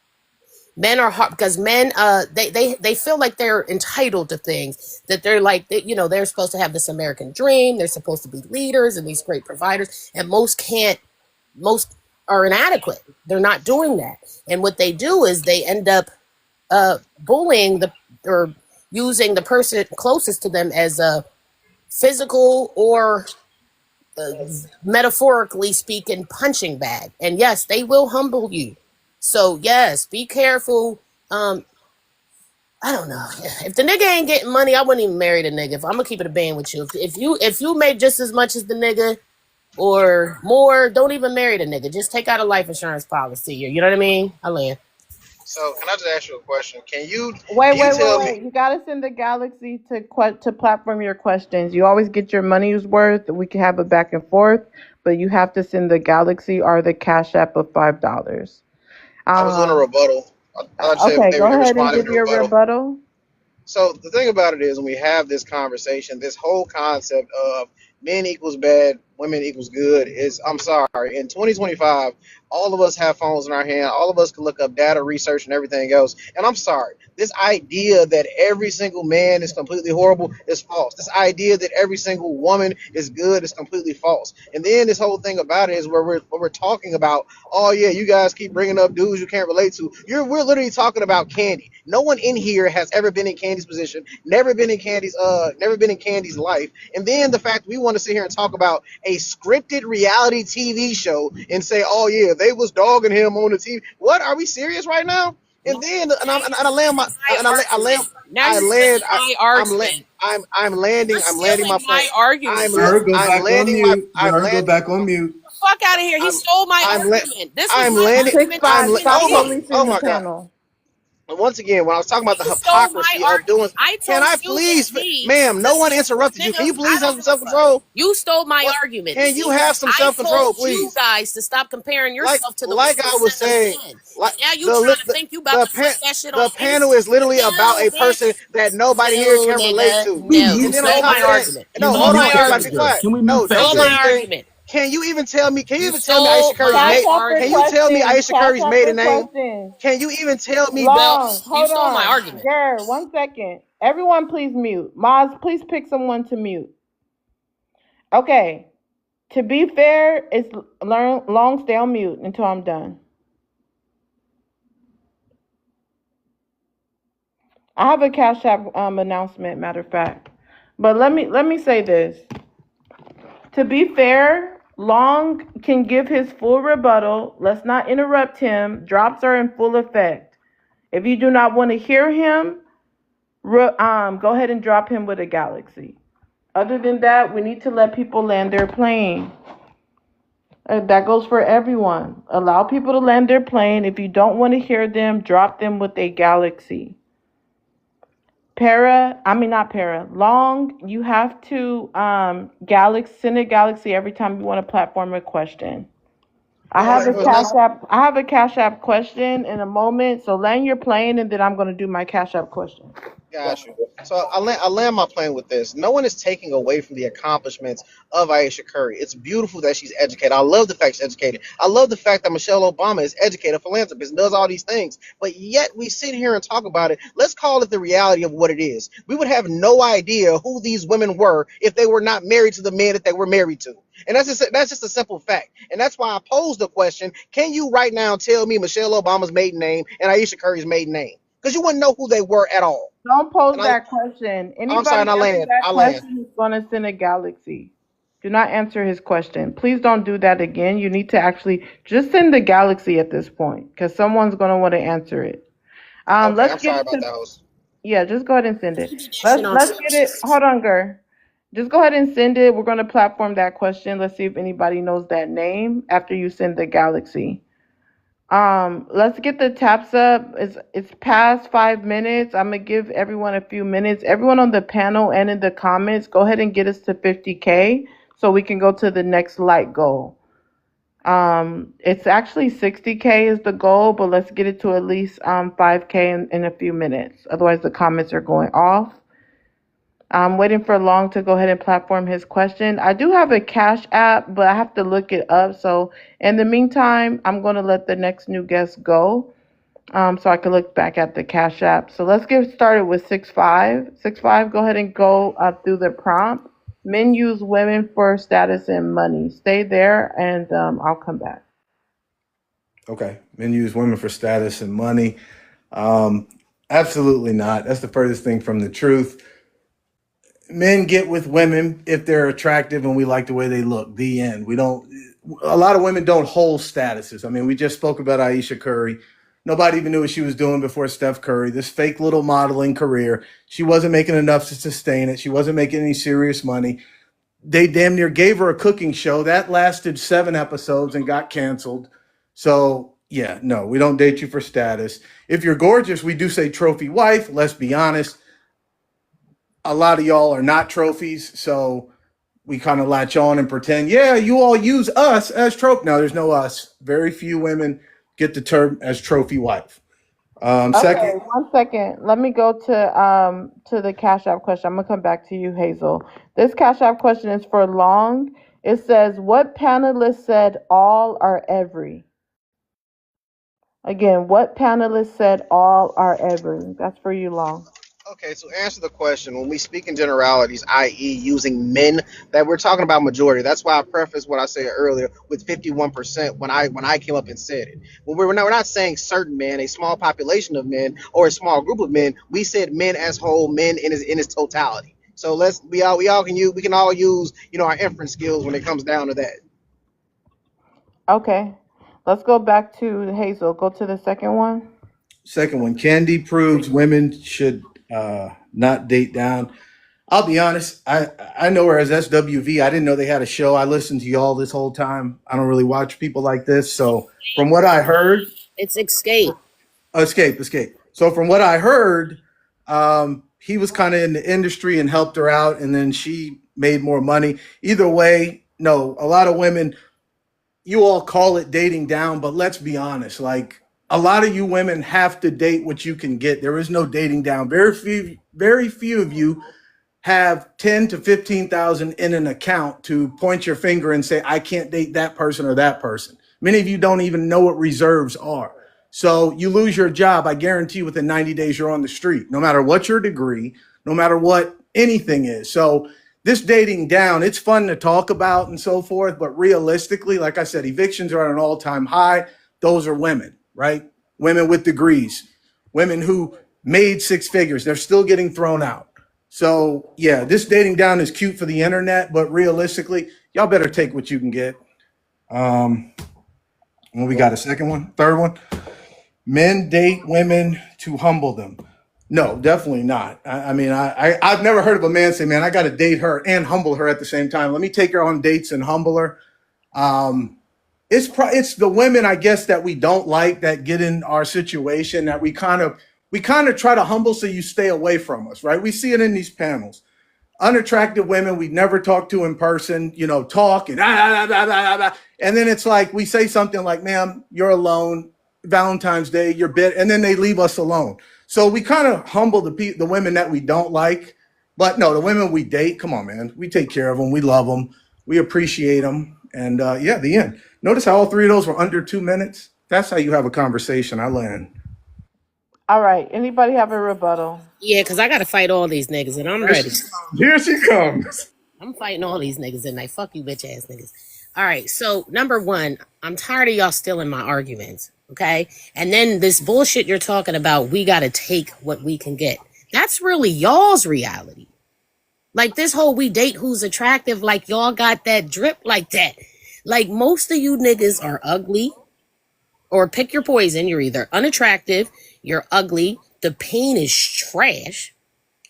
Men are hard because men they feel like they're entitled to things, that they're like they're supposed to have this American dream, they're supposed to be leaders and these great providers, and most are inadequate. They're not doing that, and what they do is they end up bullying or using the person closest to them as a physical or metaphorically speaking punching bag. And yes, they will humble you. So yes, be careful. I don't know. If the nigga ain't getting money, I wouldn't even marry the nigga. If I'm gonna keep it a band with you. If you make just as much as the nigga or more, don't even marry the nigga. Just take out a life insurance policy. You know what I mean? I land. So can I just ask you a question? Wait, Can you wait, wait, tell wait. me? You gotta send the Galaxy to platform your questions. You always get your money's worth. We can have a back and forth, but you have to send the Galaxy or the Cash App of $5. I was on a rebuttal. I just Okay, go maybe ahead and responded give to a your rebuttal. rebuttal. So the thing about it is, when we have this conversation, this whole concept of men equals bad, women equals good is, I'm sorry, in 2025, all of us have phones in our hand. All of us can look up data research and everything else. And I'm sorry, this idea that every single man is completely horrible is false. This idea that every single woman is good is completely false. And then this whole thing about it is where we're talking about, oh yeah, you guys keep bringing up dudes you can't relate to. We're literally talking about Kandi. No one in here has ever been in Candy's position, never been in Candy's life. And then the fact we want to sit here and talk about a scripted reality TV show and say, oh yeah, they was dogging him on the TV. What, are we serious right now? And then I land my and I land Now I you're land stealing my argument. I'm landing You're stealing my plane. my argument. I'm landing my I'm land back on mute. Fuck out of here. He I'm stole my I'm la- argument. This was I'm my landing argument to I'm 6-5. la- Stop oh my begin. policing oh the my god. panel. And once again, when I was talking about the You stole my hypocrisy of doing, argument. I can told I you to please, leave ma'am? No because one these interrupted you. Can you niggas, I please have don't some give a self fuck. control? You stole my What? argument. You Can you see, have some I self control, told you please? guys to stop comparing Like yourself to the like women I was instead of saying, men. like And now you the trying li- to think you about the to flip pan, that shit on the panel Facebook. is literally about No, a person bitch. that nobody here No, can relate nigga. to. No. And You then on stole top my of that, argument. You no, stole hold on, my everybody, be argument. quiet. You No, don't stole say my anything. argument. Can you even tell me? Can you You even tell me Aisha stole Curry's my Cash mate? out for Can you argument. tell me questions. Aisha Cash Curry's out for maiden name? questions. Can you even tell me? Well, Long. you Hold stole my on. argument. Gare, 1 second. Everyone, please mute. Maz, please pick someone to mute. Okay. To be fair, it's long. Stay on mute until I'm done. I have a Cash App announcement, matter of fact. But let me say this. To be fair, Long can give his full rebuttal. Let's not interrupt him. Drops are in full effect. If you do not want to hear him, go ahead and drop him with a galaxy. Other than that, we need to let people land their plane. That goes for everyone. Allow people to land their plane. If you don't want to hear them, drop them with a galaxy. Long, you have to send a galaxy every time you want to platform a question. I have a Cash App question in a moment, so land your plane and then I'm gonna do my Cash App question. Got you. So I land my plane with this. No one is taking away from the accomplishments of Aisha Curry. It's beautiful that she's educated. I love the fact she's educated. I love the fact that Michelle Obama is educated, philanthropist, and does all these things. But yet we sit here and talk about it. Let's call it the reality of what it is. We would have no idea who these women were if they were not married to the men that they were married to. And that's just a simple fact. And that's why I posed the question: can you right now tell me Michelle Obama's maiden name and Aisha Curry's maiden name? Because you wouldn't know who they were at all. Don't pose And that question. I'm sorry, Anybody and answer that I land. question is gonna send a galaxy. Do not answer his question. Please don't do that again. You need to actually just send the galaxy at this point, because someone's gonna want to answer it. Okay, Let's I'm get sorry about to that, host. yeah. Just go ahead and send it. Shit on Let's get it. Hold on, Gur. Just go ahead and send it. We're gonna platform that question. Let's see if anybody knows that name after you send the galaxy. Let's get the taps up. It's past 5 minutes. I'm gonna give everyone a few minutes. Everyone on the panel and in the comments, go ahead and get us to 50K so we can go to the next light goal. It's actually 60K is the goal, but let's get it to at least 5K in a few minutes. Otherwise, the comments are going off. I'm waiting for Long to go ahead and platform his question. I do have a Cash App, but I have to look it up. So in the meantime, I'm going to let the next new guest go so I can look back at the Cash App. So let's get started with 6-5. 6-5, go ahead and go through the prompt. Men use women for status and money. Stay there, and I'll come back. Okay. Men use women for status and money. Absolutely not. That's the furthest thing from the truth. Men get with women if they're attractive and we like the way they look. The end. A lot of women don't hold statuses. I mean, we just spoke about Aisha Curry. Nobody even knew what she was doing before Steph Curry, this fake little modeling career. She wasn't making enough to sustain it. She wasn't making any serious money. They damn near gave her a cooking show that lasted 7 episodes and got canceled. So yeah, no, we don't date you for status. If you're gorgeous, we do say trophy wife. Let's be honest. A lot of y'all are not trophies, so we kind of latch on and pretend, yeah, you all use us as trophy. No, there's no us. Very few women get the term as trophy wife. Okay, Second, 1 second. Let me go to the Cash App question. I'm gonna come back to you, Hazel. This Cash App question is for Long. It says, what panelist said all or every? Again, what panelist said all or every? That's for you, Long. Okay, so answer the question. When we speak in generalities, i.e., using men, that we're talking about majority. That's why I prefaced what I said earlier with 51% when I came up and said it. When we're not saying certain men, a small population of men or a small group of men. We said men as whole, men in its totality. So we can all use our inference skills when it comes down to that. Okay. Let's go back to Hazel. Go to the second one. Second one, Kandi proves women should not date down. I'll be honest, I know her as SWV. I didn't know they had a show. I listened to y'all this whole time. I don't really watch people like this. So from what I heard, It's Escape. escape. So from what I heard, he was kind of in the industry and helped her out, and then she made more money. Either way, no, a lot of women, you all call it dating down, but let's be honest, like a lot of you women have to date what you can get. There is no dating down. Very few of you have 10 to 15,000 in an account to point your finger and say, I can't date that person or that person. Many of you don't even know what reserves are. So you lose your job. I guarantee within 90 days, you're on the street, no matter what your degree, no matter what anything is. So this dating down, it's fun to talk about and so forth. But realistically, like I said, evictions are at an all-time high. Those are women, right? Women with degrees, women who made six figures. They're still getting thrown out. So yeah, this dating down is cute for the internet, but realistically, y'all better take what you can get. We got a second one, third one. Men date women to humble them. No, definitely not. I've never heard of a man say, man, I got to date her and humble her at the same time. Let me take her on dates and humble her. It's the women, I guess, that we don't like, that get in our situation, that we kind of try to humble so you stay away from us, right? We see it in these panels. Unattractive women we never talk to in person, talk and and then it's like we say something like, ma'am, you're alone, Valentine's Day, you're bit, and then they leave us alone. So we kind of humble the women that we don't like. But no, the women we date, come on, man, we take care of them, we love them, we appreciate them, and the end. Notice how all three of those were under 2 minutes. That's how you have a conversation. I land. All right. Anybody have a rebuttal? Yeah, because I got to fight all these niggas, and I'm ready. Here she comes. I'm fighting all these niggas tonight. Fuck you, bitch ass niggas. All right, so number one, I'm tired of y'all stealing my arguments, okay? And then this bullshit you're talking about, we got to take what we can get. That's really y'all's reality. Like this whole we date who's attractive, like y'all got that drip like that. Like most of you niggas are ugly, or pick your poison. You're either unattractive, you're ugly, the pain is trash.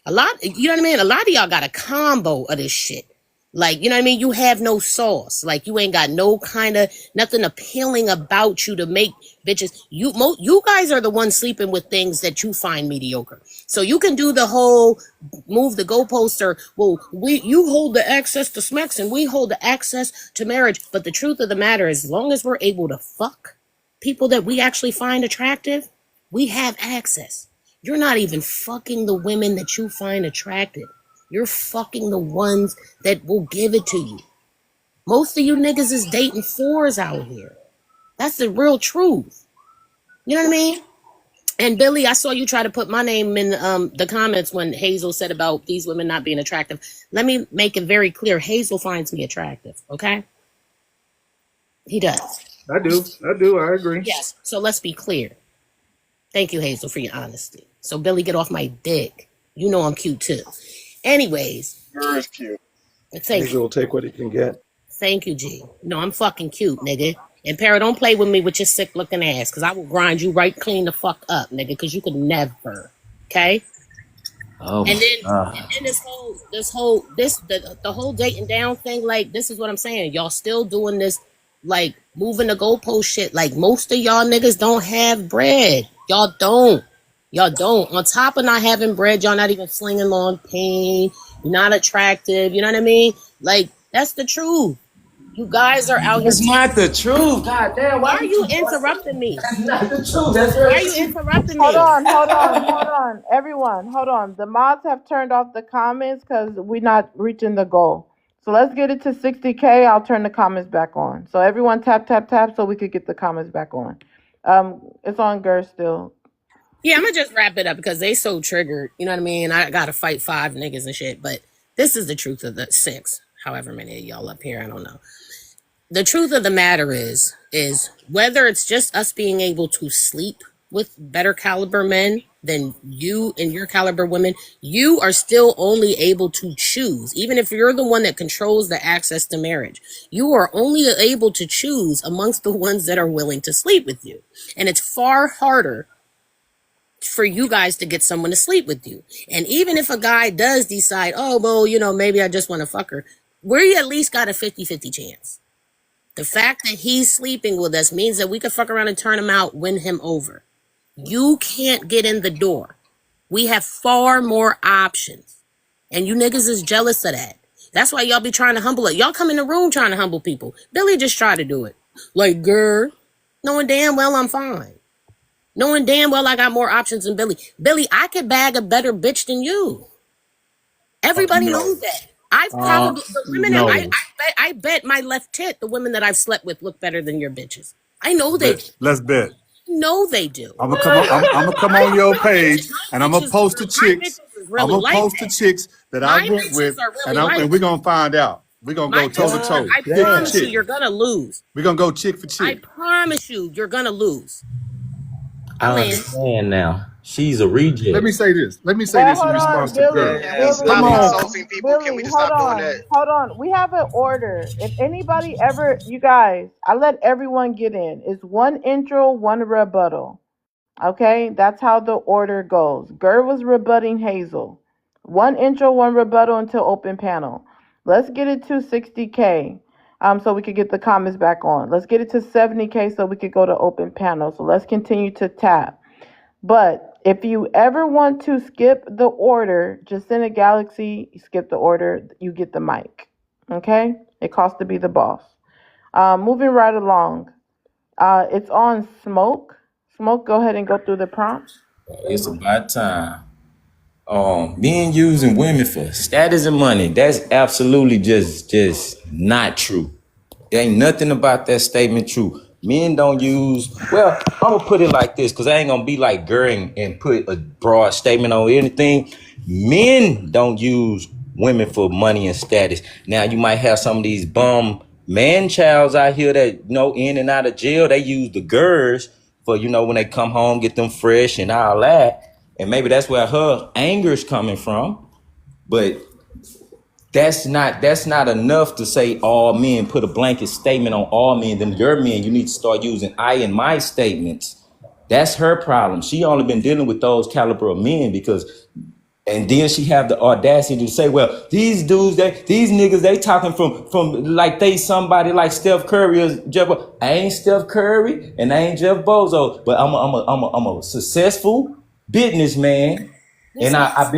You know what I mean? A lot of y'all got a combo of this shit. Like, you know what I mean? You have no sauce. Like, you ain't got no kind of nothing appealing about you to make bitches. You guys are the ones sleeping with things that you find mediocre. So you can do the whole move the goalposter. Well, you hold the access to smacks and we hold the access to marriage. But the truth of the matter is, as long as we're able to fuck people that we actually find attractive, we have access. You're not even fucking the women that you find attractive. You're fucking the ones that will give it to you. Most of you niggas is dating fours out here. That's the real truth. You know what I mean? And Billy, I saw you try to put my name in the comments when Hazel said about these women not being attractive. Let me make it very clear. Hazel finds me attractive, okay? He does. I do. I agree. Yes, so let's be clear. Thank you, Hazel, for your honesty. So, Billy, get off my dick. You know I'm cute, too. Anyways. You're as cute. Thank you. Will take what he can get. Thank you, G. No, I'm fucking cute, nigga. And Para, don't play with me with your sick looking ass, because I will grind you right clean the fuck up, nigga, because you could never. Okay? Oh, and then the whole dating down thing, like, this is what I'm saying. Y'all still doing this, like, moving the goalpost shit. Like, most of y'all niggas don't have bread. Y'all don't. On top of not having bread, y'all not even slinging long pain. You're not attractive. You know what I mean? Like, that's the truth. You guys are out here. That's not the truth. God damn. Why are you interrupting me? That's not the truth. Why are you interrupting me? Hold on. Everyone, hold on. The mods have turned off the comments because we're not reaching the goal. So let's get it to 60K. I'll turn the comments back on. So everyone tap, tap, tap so we could get the comments back on. It's on Ger still. Yeah, I'm gonna just wrap it up because they so triggered. You know what I mean? I gotta fight 5 niggas and shit. But this is the truth of the 6. However many of y'all up here, I don't know. The truth of the matter is whether it's just us being able to sleep with better caliber men than you and your caliber women, you are still only able to choose. Even if you're the one that controls the access to marriage, you are only able to choose amongst the ones that are willing to sleep with you. And it's far harder for you guys to get someone to sleep with you. And even if a guy does decide, oh, well, you know, maybe I just want to fuck her, we at least got a 50-50 chance. The fact that he's sleeping with us means that we could fuck around and turn him out, win him over. You can't get in the door. We have far more options. And you niggas is jealous of that. That's why y'all be trying to humble it. Y'all come in the room trying to humble people. Billy just tried to do it. Like, girl, knowing damn well I'm fine. Knowing damn well I got more options than Billy. Billy, I could bag a better bitch than you. Everybody knows that. I've probably the women No. that I bet my left tit the women that I've slept with look better than your bitches. I know they do. Let's bet. No, they do. I'm gonna come on your page and I'm gonna post the My chicks. bitches is really I'm gonna like post the that. chicks that My I went bitches with, are really like and we're gonna find out. We're gonna My go toe to bitches, toe. I promise you, you're gonna lose. We're gonna go chick for I chick. promise you, you're gonna lose. I understand now. She's a reject. Let me say this. Let me say Well, this in hold response on, to Girl. Billy. Yeah, Billy, Come stop on. insulting people. Can we Billy, just hold stop doing on. that? Hold on. We have an order. If anybody ever, you guys, I let everyone get in. It's one intro, one rebuttal. Okay? That's how the order goes. Ger was rebutting Hazel. One intro, one rebuttal until open panel. Let's get it to 60K. So we could get the comments back on. Let's get it to 70K so we could go to open panel. So let's continue to tap. But if you ever want to skip the order, just send a galaxy, you skip the order, you get the mic. Okay? It costs to be the boss. Moving right along. It's on Smoke. Smoke, go ahead and go through the prompts. It's about time. Men using women for status and money, that's absolutely just not true. There ain't nothing about that statement true. Men don't use, well, I'm gonna put it like this, because I ain't gonna be like Gering and put a broad statement on anything. Men don't use women for money and status. Now you might have some of these bum man-childs out here that, you know, in and out of jail, they use the girls for, you know, when they come home, get them fresh and all that. And maybe that's where her anger is coming from. But that's not enough to say all men, put a blanket statement on all men. Then your men, you need to start using I and my statements. That's her problem. She only been dealing with those caliber of men because, and then she have the audacity to say, well, these dudes, these niggas, they talking from like they somebody like Steph Curry or Jeff. I ain't Steph Curry and I ain't Jeff Bozo, but I'm a successful businessman, and I've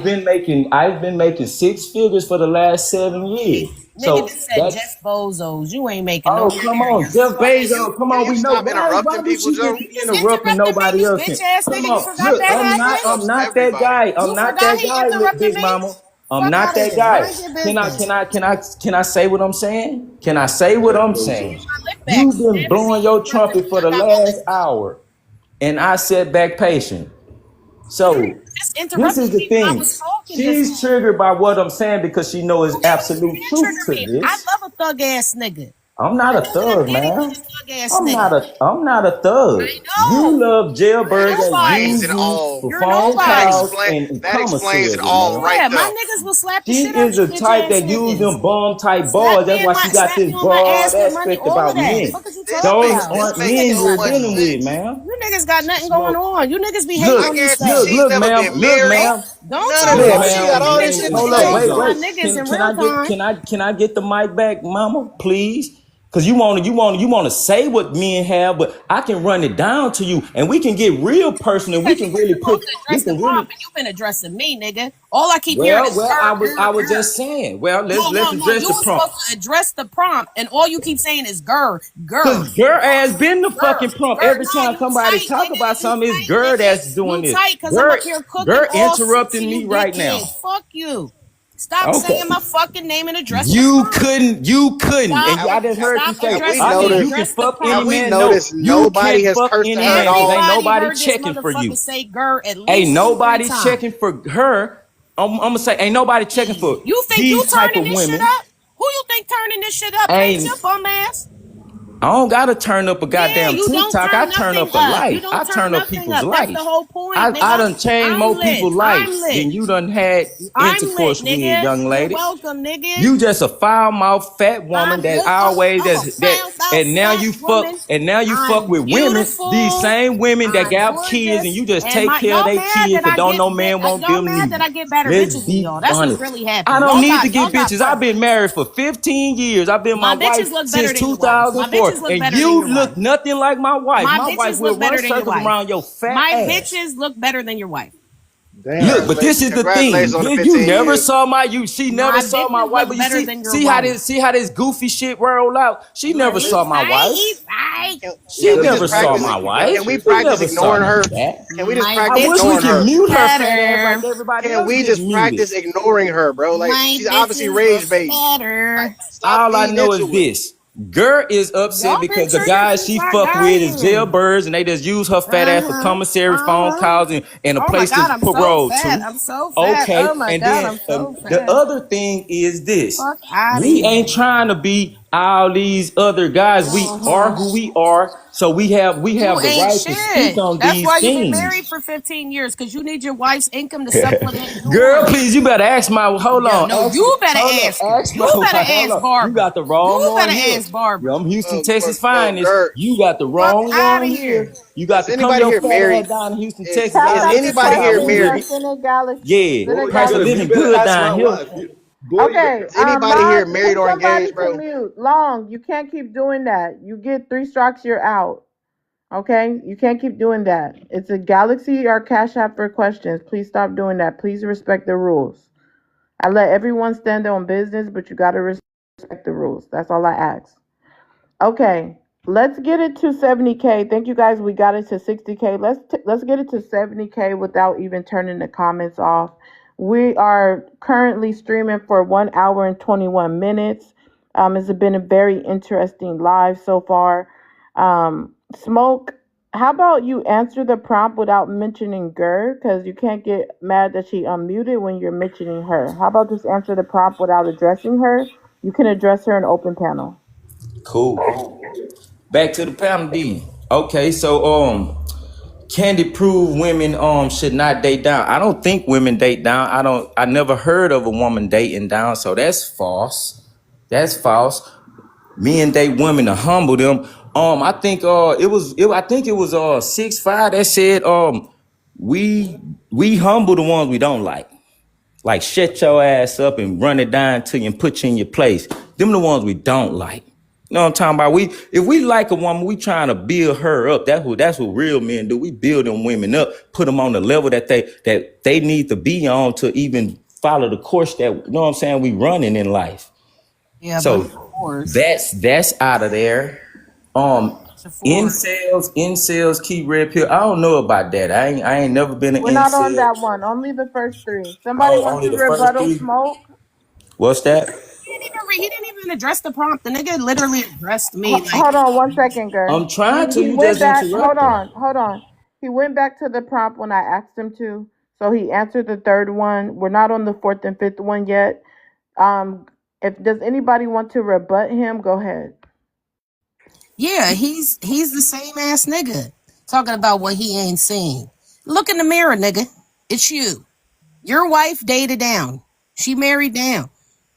been making 6 figures for the last 7 years. Nigga So just said that's, Jeff Bozos. You ain't making no oh, come on, serious. Jeff Bezos, come Can on, you we know. stop Why interrupting would people, she Joe? just You be just interrupting interrupted me, nobody you else? bitch ass Come nigga. You on, forgot look, that He happened? interrupts I'm not that everybody. guy. I'm You not forgot that he guy, interrupted Big me? Mama. I'm Fuck not out of that here. guy. Mind your Can I business. can I can I can I say what I'm saying? Can I say what I'm saying? My lick back. You've You been mad because blowing he your interrupted trumpet me? for I the got my lick last back. hour, and I sat back patient. You So just this interrupted is the me when I thing. was talking just She's now. triggered by what I'm saying because she knows Okay, you absolute can truth trigger to me. I this. love a thug ass nigga. I'm not A a nigga that thug, Diddy man. was a thug ass nigga. I'm not a thug. I You know. love You're jailbirds That that nobody. explains use it you all. for You're phone That nobody. calls explain and that explains it commissaries, all man. right Yeah, my there. niggas will slap the She shit out is you the bitch type ass that use niggas. them bomb type Slap bars. me That's in why my she got slap this me on my broad ass with money, aspect all of about that. men. Fuck is you talking Those about? This aren't You makes men niggas so we're got much dealing nothing. with, sense. man. You niggas got nothing going Smoke. on. You niggas be hating I Look, on guarantee yourself. she's never been look, married. ma'am. Don't None talk of Look, her. about She shit. got ma'am. You all ain't these shit niggas but Hold you up, cheating talking wait, to on my her. wait. niggas in Can real I get time. the mic back, mama, please? Cause you wanna say what men have, but I can run it down to you, and we can get real personal. We Because you can were really supposed put, to we address the can really. prompt and you've been addressing me, nigga. All I keep hearing is Well, I was grr. just saying. Well, let's No. address You the were supposed prompt. to address the prompt and all you keep saying is grr. Cause girl ass been the fucking prompt. Every No, time you somebody tight, talk nigga. about You something, it's tight, girl nigga. that's doing You this. tight because I'm Girl, up here cooking girl all 6 of interrupting you me right now. dickheads. Fuck you. Stop Okay. saying my fucking name and address the You prompt. couldn't. And Stop, I just heard you stop say, Have we addressing I me. said you noticed? can Address the fuck any Have prompt. we man. No, noticed you nobody can't has fuck cursed any to her at man because ain't all? Everybody nobody heard this checking for you. motherfucker say "ger" at Ain't least 2-3 nobody times. checking for her. I'm gonna say ain't nobody checking for You think you these type turning of this shit women. up? Who you think turning this shit up? It ain't Ain't your bum ass. I don't gotta turn up a Yeah, goddamn you don't TikTok. I turn turn nothing up a up. You life. don't I turn turn up nothing people's up. That's the life. whole point, I nigga. done changed I'm more lit. people's I'm lives lit. than you done had I'm lit, intercourse with, nigga. young You're lady. welcome, nigga. You just a foul mouth fat woman I'm that lit. always I'm a that found out and now fat you woman. fuck I'm with women, these beautiful. same women that I'm got kids and gorgeous. you just And take my care of y'all their mad kids that because I don't get no man want y'all them mad that neither. I get better Let's bitches than be y'all. That's what's honest. really I happening. don't need to Y'all get got bitches. I've been preference. married for 15 years. I've been my My wife bitches look better since than your wife. My bitches 2004. look And better than you your wife. look nothing like my wife. My My wife bitches will look run better than your circles wife. around your fat My ass. bitches look better than your wife. Look, Damn. but this is the Congratulations thing. on the You 15 never years. saw she never My saw my bitches wife. look But you better see, than your wife. see how this goofy shit roll out. She never He saw my wife. fight. Can, She can we never just saw practice? my wife. Can we She practice never saw ignoring none her? of that. Can we just My practice I wish bitches we ignoring could her? look mute her fat ass like better. everybody Can else we gets just muted. practice ignoring her, bro? Like My she's obviously bitches look rage bait. Like better. stop All I feeding know is into it. this. Girl is upset Y'all been because the triggered guys since she I fuck got with is here. jailbirds and they just use her fat ass for Uh-huh. commissary phone Uh-huh. calls and a Oh my place to God, I'm so parole fat. to. I'm so fat. Okay, Oh my and God, then I'm so the fat. other thing is this. Fuck out of We here. ain't trying to be all these other guys. We are Uh-huh. who we are. So we have You the ain't right to speak shit. on That's these why you've been married things. for 15 years, because you need your wife's income to supplement Girl, yours. please, you better ask my hold No, on. no, you better Hold ask on, her. ask my You better wife. Hold ask on. You Barbara. got the wrong You one better here. ask Barbara. I'm Houston, Texas Well, finest. Gert, You got the Fuck wrong out of one here. here. You got is to come anybody your here fat married? ass down in Houston, Texas. Is Tap, I'll tap let the you see anybody how question. here we It's do a married? it. Senate Galaxy. Yeah, Senate Boy, you price of better living Galaxy. good ask down my here. wife. Boy, you Okay, Is anybody here Mod, married put or somebody engaged, to bro? mute. Long, you can't keep doing that. You get 3 strikes, you're out. Okay? You can't keep doing that. It's a Galaxy or Cash App for questions. Please stop doing that. Please respect the rules. I let everyone stand their own business, but you gotta respect the rules. That's all I ask. Okay, let's get it to 70K. Thank you guys. We got it to 60K. Let's get it to 70K without even turning the comments off. We are currently streaming for 1 hour and 21 minutes. It's been a very interesting live so far. Smoke, how about you answer the prompt without mentioning Gur? Because you can't get mad that she unmuted when you're mentioning her. How about just answer the prompt without addressing her? You can address her in open panel. Cool. Back to the panel D. Okay, so Kandi prove women should not date down. I don't think women date down. I never heard of a woman dating down, so that's false. That's false. Men date women to humble them. I think I think it was 6'5" that said we humble the ones we don't like. Like shut your ass up and run it down to you and put you in your place. Them the ones we don't like. You know what I'm talking about? If we like a woman, we trying to build her up. That's what real men do. We build them women up, put them on the level that they need to be on to even follow the course that, you know what I'm saying, we running in life. Yeah, but of So course, that's out of there. Um, of course. incels keep red pill. I don't know about that. I ain't never been an We're not on incel. that one. Only the first 3. Somebody Oh, wants only to the first rebuttal three. Smoke? What's that? He didn't even address the prompt. The nigga literally addressed me. Like, Hold on 1 second, girl. I'm trying to. He You went just back. Hold interrupting. on, hold on. He went back to the prompt when I asked him to. So he answered the third one. We're not on the fourth and fifth one yet. If does anybody want to rebut him, go ahead. yeah, he's the same ass nigga talking about what he ain't seen. Look in the mirror, nigga. It's you. Your wife dated down. She married down.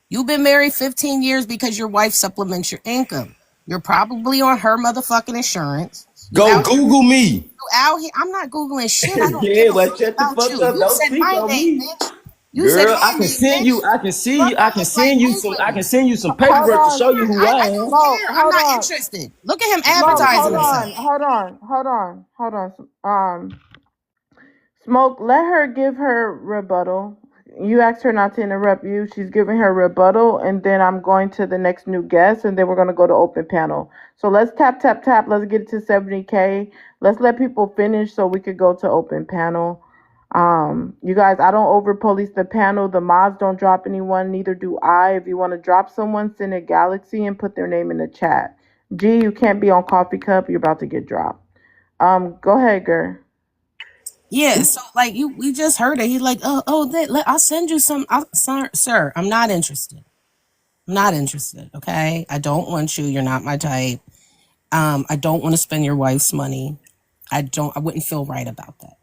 You've been married 15 years because your wife supplements your income. You're probably on her motherfucking insurance. You Go out here. Google me. You out here. I'm not Googling shit. I don't give Yeah, a but fuck shut the about fuck you. up. You Don't said speak my on name, me. bitch. You said Girl, I my can name, send you. bitch. I can send Fuck, you. I I can look like send you both some. of I you. can send you some Hold paperwork to on, show you who I I don't am. Smoke. care. I'm Hold not on, interested. Look at him Smoke. advertising Hold himself. on, hold on, hold on, hold on. Smoke. Let her give her rebuttal. You asked her not to interrupt you. She's giving her rebuttal, and then I'm going to the next new guest, and then we're gonna go to open panel. So let's tap, tap, tap. Let's get it to 70K. Let's let people finish so we could go to open panel. You guys, I don't over police the panel. The mods don't drop anyone, neither do I. If you want to drop someone, send a galaxy and put their name in the chat. G, you can't be on Coffee Cup. You're about to get dropped. Go ahead, girl. Yeah, so like we just heard it. He's like, I'll send you some. Sir, I'm not interested. I'm not interested. Okay, I don't want you. You're not my type. I don't want to spend your wife's money. I wouldn't feel right about that.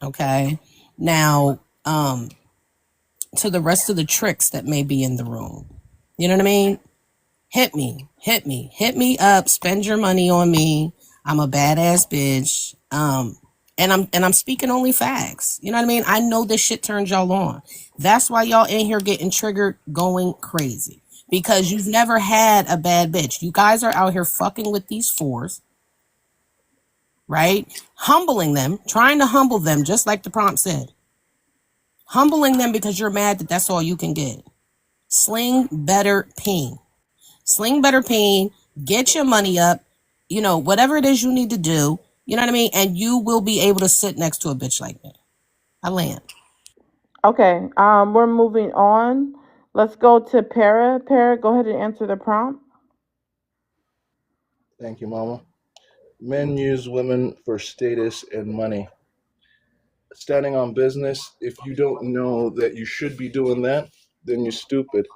Okay. Now, to the rest of the tricks that may be in the room, you know what I mean? Hit me up. Spend your money on me. I'm a badass bitch. And I'm speaking only facts. You know what I mean? I know this shit turns y'all on. That's why y'all in here getting triggered, going crazy. Because you've never had a bad bitch. You guys are out here fucking with these fours, right? Humbling them, trying to humble them, just like the prompt said. Humbling them because you're mad that that's all you can get. Sling better peen. Sling better peen. Get your money up. You know, whatever it is you need to do. You know what I mean? And you will be able to sit next to a bitch like me. I land. Okay, we're moving on. Let's go to Para. Para, go ahead and answer the prompt. Thank you, Mama. Men use women for status and money. Standing on business, if you don't know that you should be doing that, then you're stupid.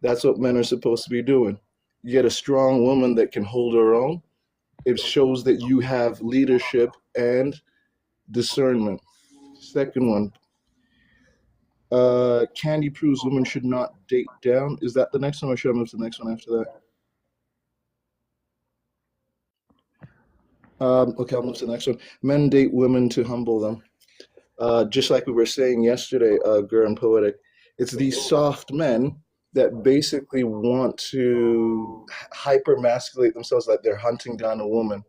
That's what men are supposed to be doing. You get a strong woman that can hold her own. It shows that you have leadership and discernment. Second one, Kandi proves women should not date down. Is that the next one, or should I move to the next one after that? Okay, I'll move to the next one. Men date women to humble them. Just like we were saying yesterday, Gur and Poetic, it's these soft men that basically want to hyper-masculate themselves like they're hunting down a woman.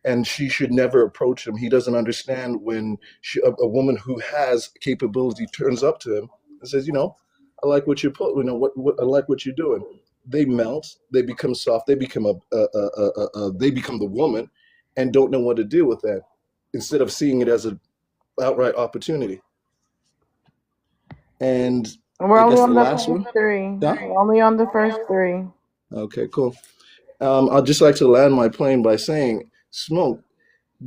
And she should never approach him. He doesn't understand when a woman who has capability turns up to him and says, I like what you put, what I like what you're doing. They melt, they become soft, they become they become the woman, and don't know what to do with that. Instead of seeing it as an outright opportunity. And We're I only guess the on the last first one. three. Yeah. We're only on the first three. Okay, cool. I'd just like to land my plane by saying, Smoke,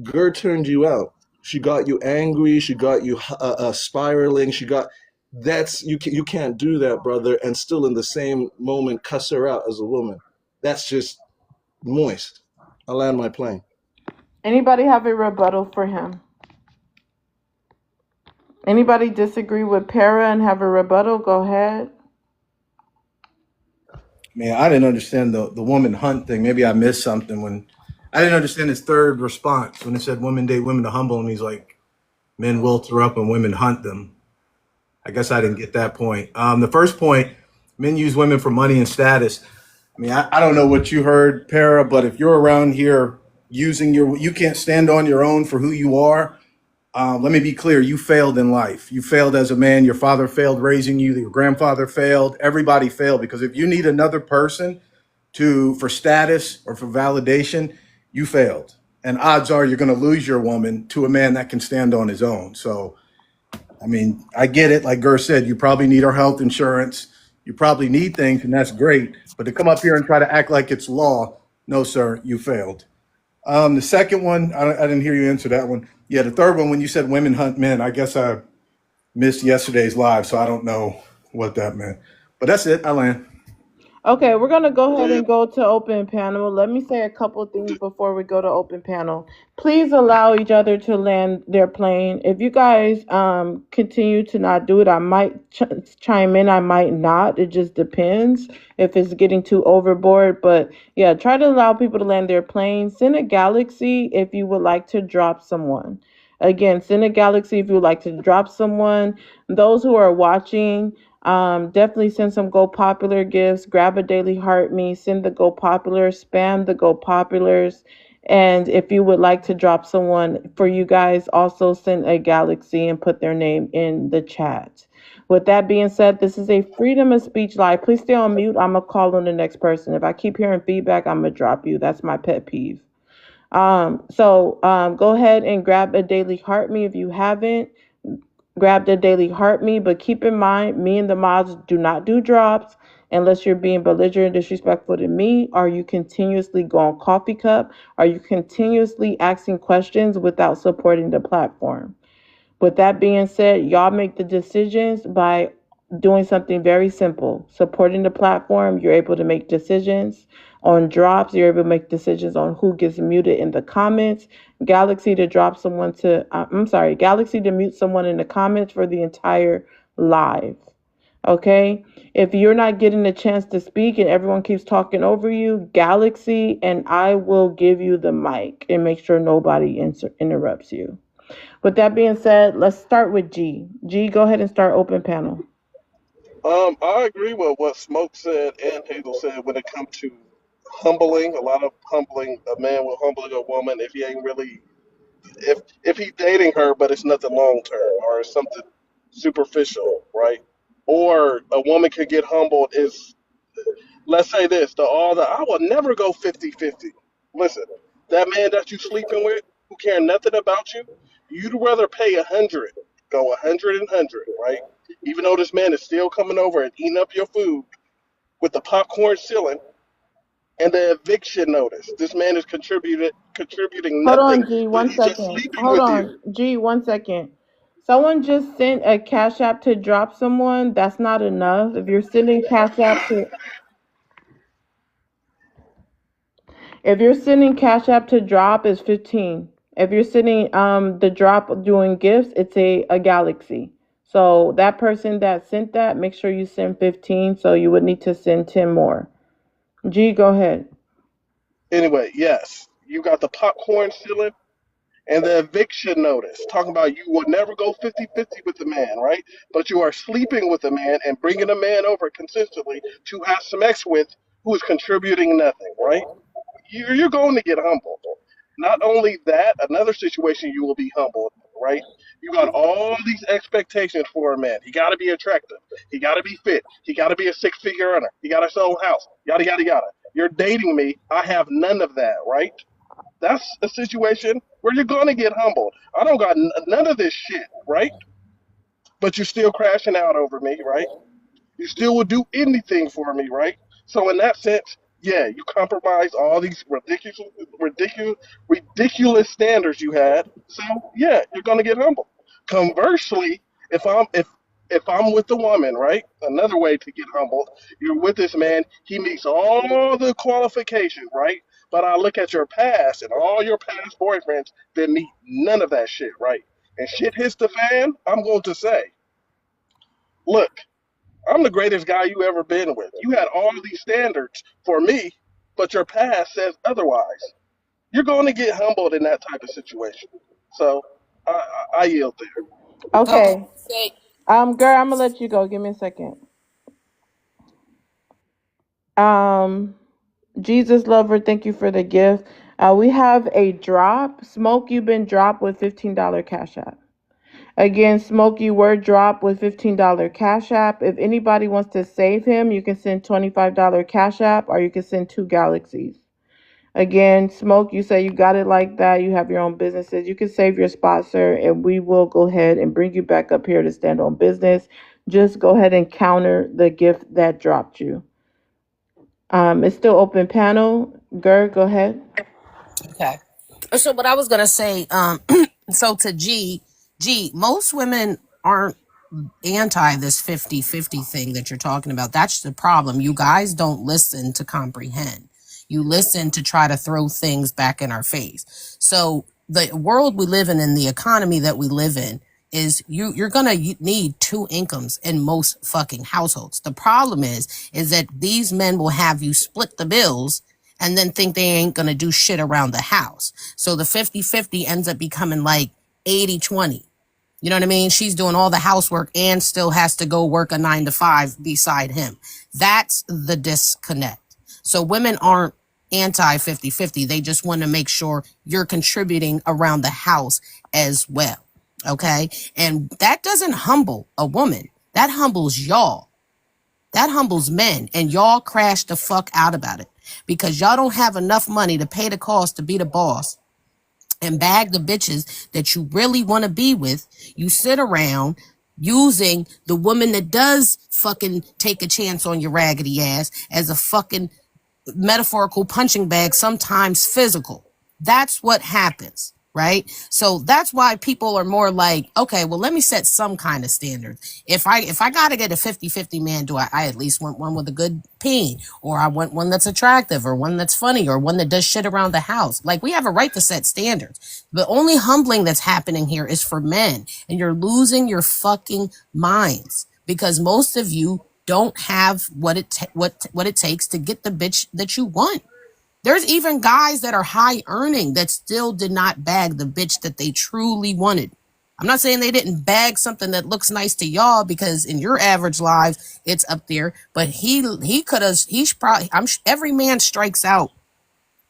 Gur turned you out. She got you angry. She got you spiraling. You can't do that, brother, and still in the same moment cuss her out as a woman. That's just moist. I'll land my plane. Anybody have a rebuttal for him? Anybody disagree with Para and have a rebuttal? Go ahead. Man, I didn't understand the woman hunt thing. Maybe I missed something when I didn't understand his third response when it said women date women to humble them. He's like, men welter up and women hunt them. I guess I didn't get that point. The first point, men use women for money and status. I mean, I don't know what you heard, Para, but if you're around here you can't stand on your own for who you are. Let me be clear. You failed in life. You failed as a man. Your father failed raising you. Your grandfather failed. Everybody failed, because if you need another person for status or for validation, you failed. And odds are you're going to lose your woman to a man that can stand on his own. So, I mean, I get it. Like Gur said, you probably need our health insurance. You probably need things, and that's great. But to come up here and try to act like it's law, no, sir, you failed. The second one, I didn't hear you answer that one. Yeah, the third one, when you said women hunt men, I guess I missed yesterday's live, so I don't know what that meant. But that's it. I land. Okay, we're gonna go ahead and go to open panel. Let me say a couple things before we go to open panel. Please allow each other to land their plane. If you guys continue to not do it, I might chime in. I might not. It just depends if it's getting too overboard. But yeah, try to allow people to land their plane. Send a galaxy if you would like to drop someone. Again, send a galaxy if you would like to drop someone. Those who are watching, definitely send some Go Popular gifts. Grab a daily heart me. Send the Go Popular. Spam the Go Populars. And if you would like to drop someone, for you guys, also send a galaxy and put their name in the chat. With that being said, this is a freedom of speech live. Please stay on mute. I'm going to call on the next person. If I keep hearing feedback, I'm going to drop you. That's my pet peeve. So go ahead and grab a daily heart me if you haven't. grab their daily heart me. But keep in mind, me and the mods do not do drops unless you're being belligerent, disrespectful to me. Are you continuously going coffee cup? Are you continuously asking questions without supporting the platform? With that being said, y'all make the decisions by doing something very simple. Supporting the platform, you're able to make decisions on drops. You're able to make decisions on who gets muted in the comments. Galaxy to mute someone in the comments for the entire live. Okay? If you're not getting a chance to speak and everyone keeps talking over you, Galaxy and I will give you the mic and make sure nobody interrupts you. With that being said, let's start with G. G, go ahead and start open panel. I agree with what Smoke said and Hazel said when it comes to humbling. A lot of humbling. A man will humble a woman if he ain't really, if he's dating her, but it's nothing long term or it's something superficial, right? Or a woman could get humbled is, let's say this, I will never go 50-50. Listen, that man that you sleeping with who care nothing about you, you'd rather pay 100, go 100 and 100, right? Even though this man is still coming over and eating up your food with the popcorn ceiling and the eviction notice. This man is contributing Hold nothing, on, G, but one he's just second. sleeping Hold with you. on, G, 1 second. Someone just sent a cash app to drop someone. That's not enough. If you're sending cash app to drop, it's 15. If you're sending the drop doing gifts, it's a galaxy. So that person that sent that, make sure you send 15. So you would need to send 10 more. G, go ahead. Anyway, yes, you got the popcorn ceiling and the eviction notice talking about you will never go 50-50 with the man, right? But you are sleeping with the man and bringing a man over consistently to have sex with who is contributing nothing, right? You're going to get humbled. Not only that, another situation you will be humbled, right? You got all these expectations for a man. He got to be attractive. He got to be fit. He got to be a six-figure earner. He got his own house. Yada yada yada. You're dating me. I have none of that, right? That's a situation where you're going to get humbled. I don't got none of this shit, right? But you're still crashing out over me, right? You still would do anything for me, right? So in that sense, yeah, you compromise all these ridiculous standards you had. So yeah, you're gonna get humbled. Conversely, if I'm with the woman, right? Another way to get humbled, you're with this man. He meets all the qualifications, right? But I look at your past and all your past boyfriends that meet none of that shit, right? And shit hits the fan. I'm going to say, look, I'm the greatest guy you ever been with. You had all these standards for me, but your past says otherwise. You're going to get humbled in that type of situation. So I yield there. Okay. Okay. Girl, I'm gonna let you go. Give me a second. Um, Jesus lover, thank you for the gift. We have a drop. Smoke, you've been dropped with $15 cash app. Again, Smoke, you were dropped with $15 cash app. If anybody wants to save him, you can send $25 cash app or you can send 2 galaxies. Again, Smoke, you say you got it like that. You have your own businesses. You can save your spot, sir, and we will go ahead and bring you back up here to stand on business. Just go ahead and counter the gift that dropped you. It's still open panel. Gur, go ahead. Okay. So what I was gonna say, so to G, most women aren't anti this 50-50 thing that you're talking about. That's the problem. You guys don't listen to comprehend. You listen to try to throw things back in our face. So the world we live in and the economy that we live in is you're gonna need 2 incomes in most fucking households. The problem is that these men will have you split the bills and then think they ain't gonna do shit around the house. So the 50-50 ends up becoming like 80-20. You know what I mean? She's doing all the housework and still has to go work a 9 to 5 beside him. That's the disconnect. So women aren't anti 50-50. They just want to make sure you're contributing around the house as well. Okay. And that doesn't humble a woman. That humbles y'all. That humbles men. And y'all crash the fuck out about it because y'all don't have enough money to pay the cost to be the boss and bag the bitches that you really want to be with. You sit around using the woman that does fucking take a chance on your raggedy ass as a fucking metaphorical punching bag, sometimes physical. That's what happens, right? So that's why people are more like, okay, well, let me set some kind of standard. If I gotta get a 50-50 man, do I at least want one with a good peen, or I want one that's attractive, or one that's funny, or one that does shit around the house. Like, we have a right to set standards. The only humbling that's happening here is for men, and you're losing your fucking minds because most of you don't have what it takes to get the bitch that you want. There's even guys that are high earning that still did not bag the bitch that they truly wanted. I'm not saying they didn't bag something that looks nice to y'all, because in your average lives it's up there, but he could have, he's probably, every man strikes out.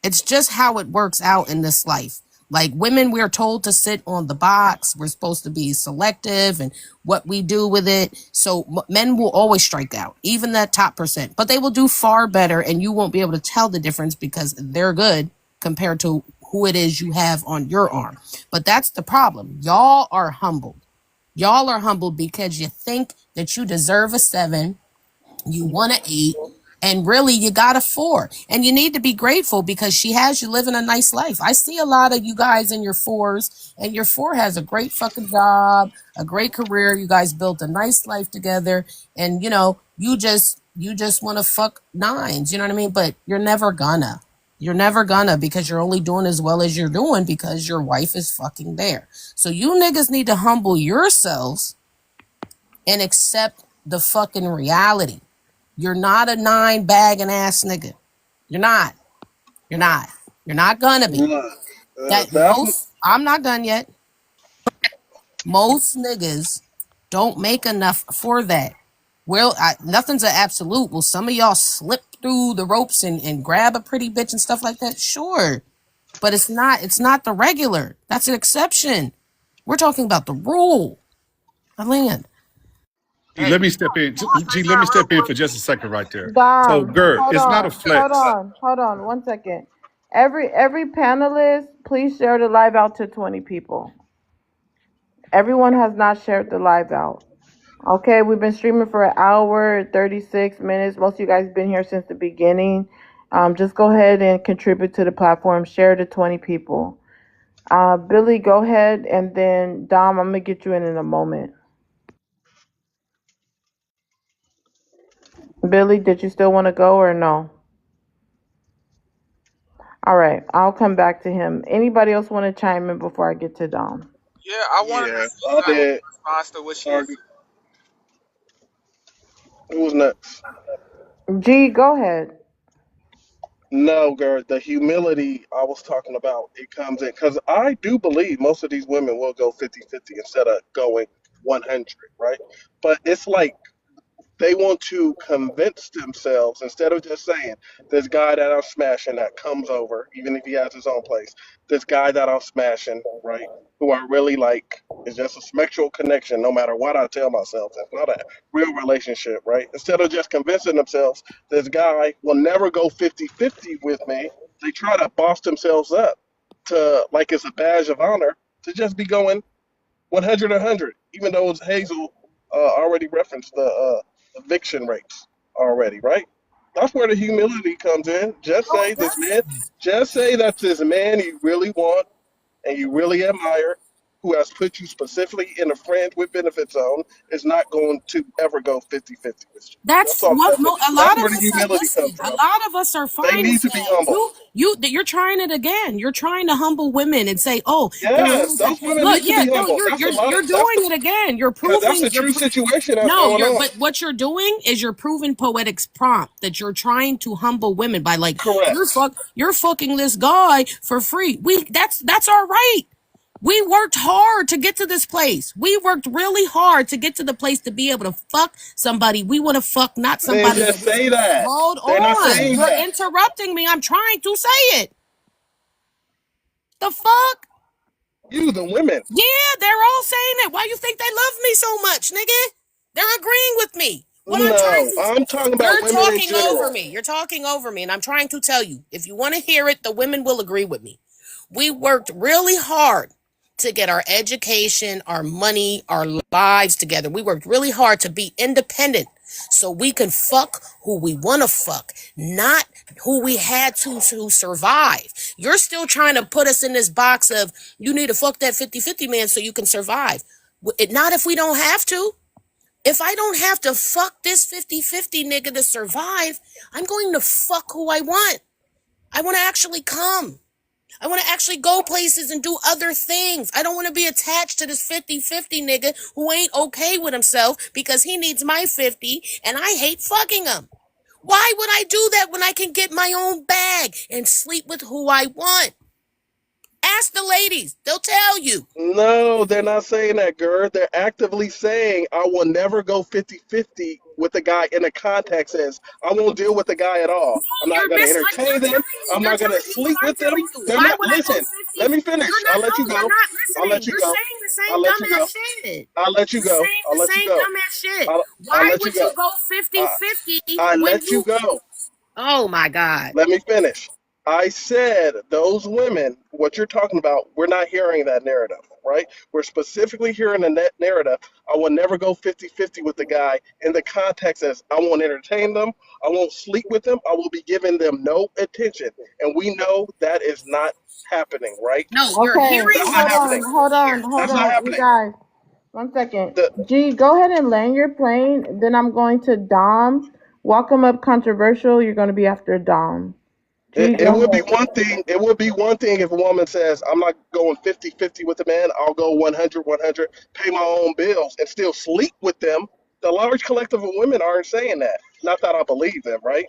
It's just how it works out in this life. Like, women, we're told to sit on the box. We're supposed to be selective and what we do with it. So men will always strike out, even that top percent. But they will do far better, and you won't be able to tell the difference because they're good compared to who it is you have on your arm. But that's the problem. Y'all are humbled. Y'all are humbled because you think that you deserve a 7, you want to 8, and really you got a 4. And you need to be grateful because she has you living a nice life. I see a lot of you guys in your 4s, and your 4 has a great fucking job, a great career. You guys built a nice life together, and you just want to fuck 9s, you know what I mean? But you're never gonna. You're never gonna, because you're only doing as well as you're doing because your wife is fucking there. So you niggas need to humble yourselves and accept the fucking reality. You're not a 9 bagging ass nigga. You're not. You're not. You're not gonna be. Look, That that's most, I'm not done yet. Most niggas don't make enough for that. Well, nothing's an absolute. Will some of y'all slip through the ropes and grab a pretty bitch and stuff like that? Sure. But it's not the regular. That's an exception. We're talking about the rule. I land. G, let me step in. G, let me step in for just a second right there. So, Dom, Gert, hold it's not a on, hold flex. on, hold on, 1 second. Every panelist, please share the live out to 20 people. Everyone has not shared the live out. Okay, we've been streaming for an hour, 36 minutes. Most of you guys have been here since the beginning. Just go ahead and contribute to the platform. Share to 20 people. Billy, go ahead, and then Dom, I'm gonna get you in a moment. Billy, did you still want to go or no? All right, I'll come back to him. Anybody else want to chime in before I get to Dom? Yeah, I wanted to yeah. say I like in did. response to what she was. Sorry. Who was next? G, go ahead. No, Gerd, the humility I was talking about, it comes in because I do believe most of these women will go 50-50 instead of going 100, right? But it's like they want to convince themselves instead of just saying, this guy that I'm smashing that comes over, even if he has his own place, this guy that I'm smashing, right? Who I really like is just a sexual connection, no matter what I tell myself. It's not a real relationship, right? Instead of just convincing themselves, this guy will never go 50-50 with me, they try to boss themselves up to, like it's a badge of honor, to just be going 100 100, even though it's Hazel already referenced the eviction rates already, right? That's where the humility comes in. Just say that this man you really want and you really admire, who has put you specifically in a friend with benefit zone, is not going to ever go 50-50 with you. That's That's all. what a That's lot of where the us are. humility Listen, comes a from. lot of us are They fine need with to be that. humble. You're trying it again. You're trying to humble women and say, "Oh, there are Yes, women that those women look." need to Yeah, be no, humble. That's a lot of you're doing it again. You're that's proving the true situation that's no. going You're on. but what you're doing is you're proving Poetic's prompt that you're trying to humble women by like Correct. you're fucking this guy for free. That's our right. We worked hard to get to this place. We worked really hard to get to the place to be able to fuck somebody. We want to fuck, not Then somebody just that was. say that. Hold They're not on. saying You're that. interrupting me. I'm trying to say it. The fuck? You, the women. Yeah, they're all saying it. Why you think they love me so much, nigga? They're agreeing with me. What I'm trying No, to. I'm talking about You're women in talking over general. me. You're talking over me. And I'm trying to tell you, if you want to hear it, the women will agree with me. We worked really hard to get our education, our money, our lives together. We worked really hard to be independent so we can fuck who we want to fuck, not who we had to survive. You're still trying to put us in this box of you need to fuck that 50-50 man so you can survive. Not if we don't have to. If I don't have to fuck this 50-50 nigga to survive, I'm going to fuck who I want. I want to actually come. I want to actually go places and do other things. I don't want to be attached to this 50-50 nigga who ain't okay with himself because he needs my 50 and I hate fucking him. Why would I do that when I can get my own bag and sleep with who I want? Ask the ladies. They'll tell you. No, they're not saying that, girl. They're actively saying, I will never go 50-50 with the guy in the context as I won't deal with the guy at all. I'm not going to entertain them. I'm You're not going to telling me what sleep I'm with them. telling you. They're Why not, would I go listen, 50? let me finish. You're I'll not, let you no, you're go. not I'll listening. let you You're go. saying the I'll same let you go. dumbass shit. I'll let you You're go. saying I'll the let you same go. dumbass shit. I'll Why let you would you go. go I, 50-50 I when let you you, go. oh my God. Let me finish. I said those women, what you're talking about, we're not hearing that narrative, right? We're specifically hearing the net narrative. I will never go 50-50 with the guy in the context as I won't entertain them. I won't sleep with them. I will be giving them no attention. And we know that is not happening, right? No, you're Okay, hearing That's what not hold you on, happening. want hold to on, hear. hold That's not on, you happening. guys. 1 second. The, G, go ahead and land your plane. Then I'm going to Dom. Welcome up, controversial. You're going to be after Dom. it, G, go it would be ahead. one thing. It would be one thing if a woman says, I'm not going 50-50 with a man. I'll go 100-100, pay my own bills, and still sleep with them. The large collective of women aren't saying that. Not that I believe them, right?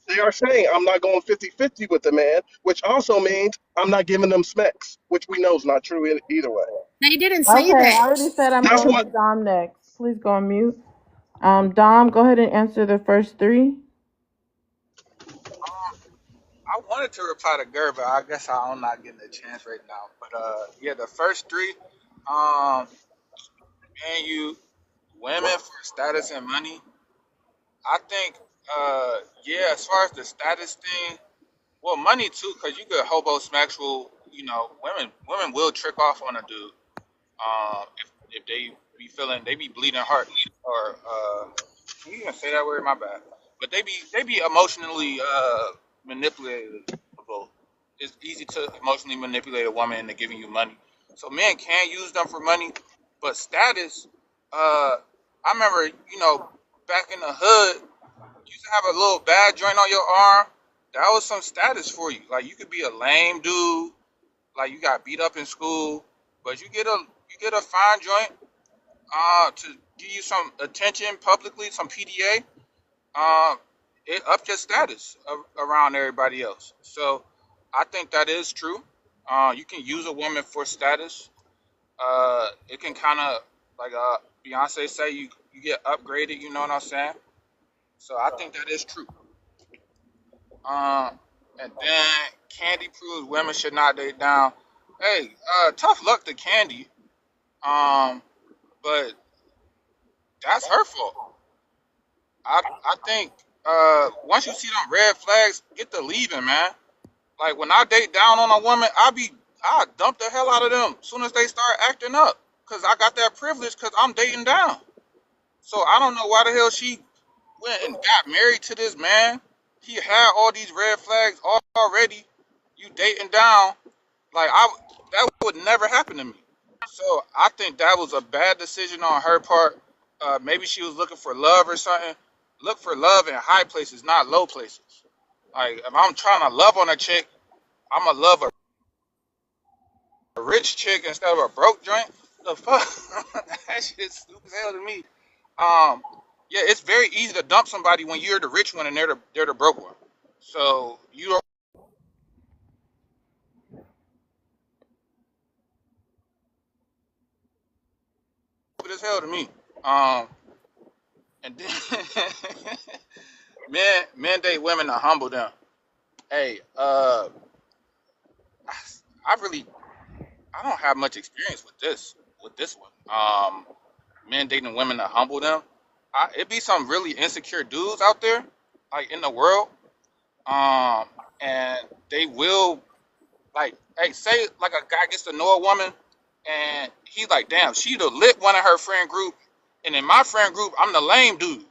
They are saying, I'm not going 50-50 with the man, which also means I'm not giving them smecks, which we know is not true either way. They didn't say Okay, I that. already said I'm That's going what to Dom next. Please go on mute. Dom, go ahead and answer the first three. Um, I wanted to reply to Gert, but I guess I'm not getting a chance right now. But yeah, the first three, um, and you women for status and money. I think, yeah, as far as the status thing, well, money too, because you could homosexual, women will trick off on a dude. If they be feeling, they be bleeding heart, or can you even say that word? My bad. But they be emotionally manipulatable. It's easy to emotionally manipulate a woman into giving you money. So men can use them for money, but status. I remember, back in the hood, you used to have a little bad joint on your arm. That was some status for you. Like you could be a lame dude, like you got beat up in school, but you get a fine joint to give you some attention publicly, some PDA, it upped your status around everybody else. So I think that is true. You can use a woman for status. It can kind of like Beyonce say you get upgraded. You know what I'm saying? So I think that is true. And then Candy proves women should not date down. Hey, tough luck to Candy. Um, but that's her fault. I think once you see them red flags, get the leaving, man. Like when I date down on a woman, I dump the hell out of them as soon as they start acting up, cause I got that privilege, cause I'm dating down. So I don't know why the hell she went and got married to this man. He had all these red flags already. You dating down, like that would never happen to me. So I think that was a bad decision on her part. Maybe she was looking for love or something. Look for love in high places, not low places. Like if I'm trying to love on a chick, I'm gonna love a rich chick instead of a broke joint. The fuck, that shit's stupid as hell to me. Um, yeah, it's very easy to dump somebody when you're the rich one and they're the broke one. So you are stupid as hell to me. And then men date women to humble them. Hey, I really I don't have much experience with this one. Men dating women to humble them. It be some really insecure dudes out there, like in the world, um, and they will Like, hey, say like a guy gets to know a woman, and he's like, damn, she'd have lit one of her friend group, and in my friend group, I'm the lame dude.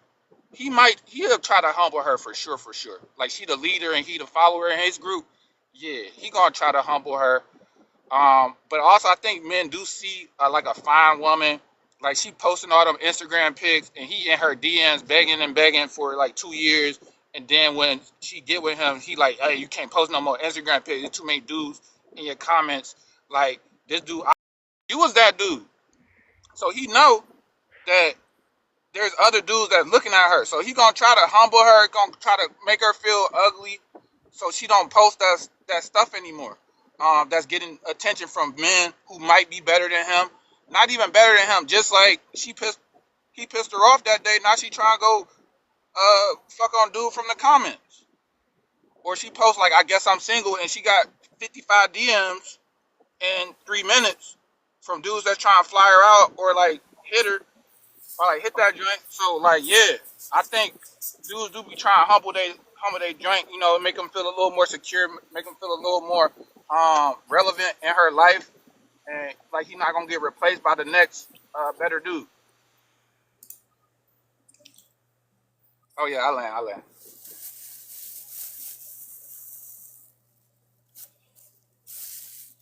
He'll try to humble her for sure, for sure. Like she the leader and he the follower in his group. Yeah, he gonna try to humble her. But also I think men do see like a fine woman, like she posting all them Instagram pics, and he in her DMs begging and begging for like 2 years, and then when she get with him, he like, hey, you can't post no more Instagram pics. There's too many dudes in your comments. Like this dude, you was that dude, so he know that there's other dudes that's looking at her. So he gonna try to humble her, gonna try to make her feel ugly, so she don't post that stuff anymore. That's getting attention from men who might be better than him, not even better than him. Just like he pissed her off that day. Now she trying to go fuck on dude from the comments, or she posts like, I guess I'm single, and she got 55 DMs in 3 minutes from dudes that's trying to fly her out or like hit her. Or like hit that joint. So like yeah, I think dudes do be trying to humble they joint, make them feel a little more secure, make them feel a little more relevant in her life, and like he's not gonna get replaced by the next better dude. Oh yeah, I land.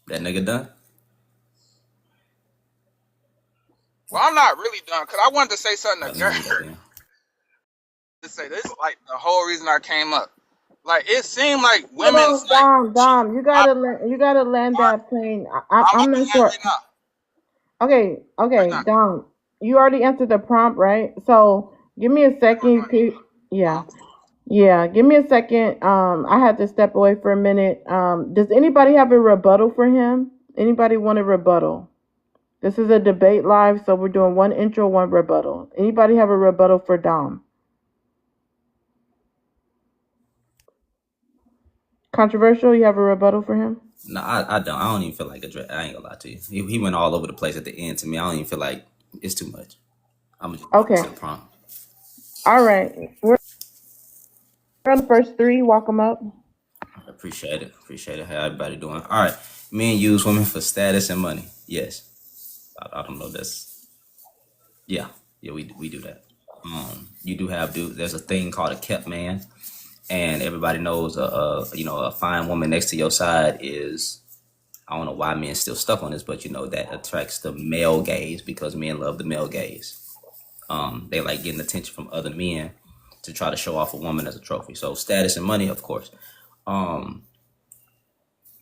That nigga done? Well, I'm not really done because I wanted to say something Let to me read that Gert. then. To say this is like the whole reason I came up. Like it seemed like Hold women's on, like Dom. You gotta land that plane. I'm I'm about to not land sure. right now. Right Okay, now. Dom. You already answered the prompt, right? So give me a second. Yeah, yeah. Give me a second. I had to step away for a minute. Does anybody have a rebuttal for him? Anybody want a rebuttal? This is a debate live, so we're doing one intro, one rebuttal. Anybody have a rebuttal for Dom? Controversial. You have a rebuttal for him? No, I don't. I don't even feel like I ain't gonna lie to you. He went all over the place at the end to me. I don't even feel like it's too much. I'm gonna just Okay. to the prompt. All right. We're on the first three. Walk them up. Appreciate it. Appreciate it. How everybody doing? All right. Men use women for status and money. Yes. I don't know. Yeah. We do that. You do have there's a thing called a kept man, and everybody knows a fine woman next to your side is, I don't know why men still stuck on this, but that attracts the male gaze because men love the male gaze. They like getting attention from other men to try to show off a woman as a trophy. So status and money, of course.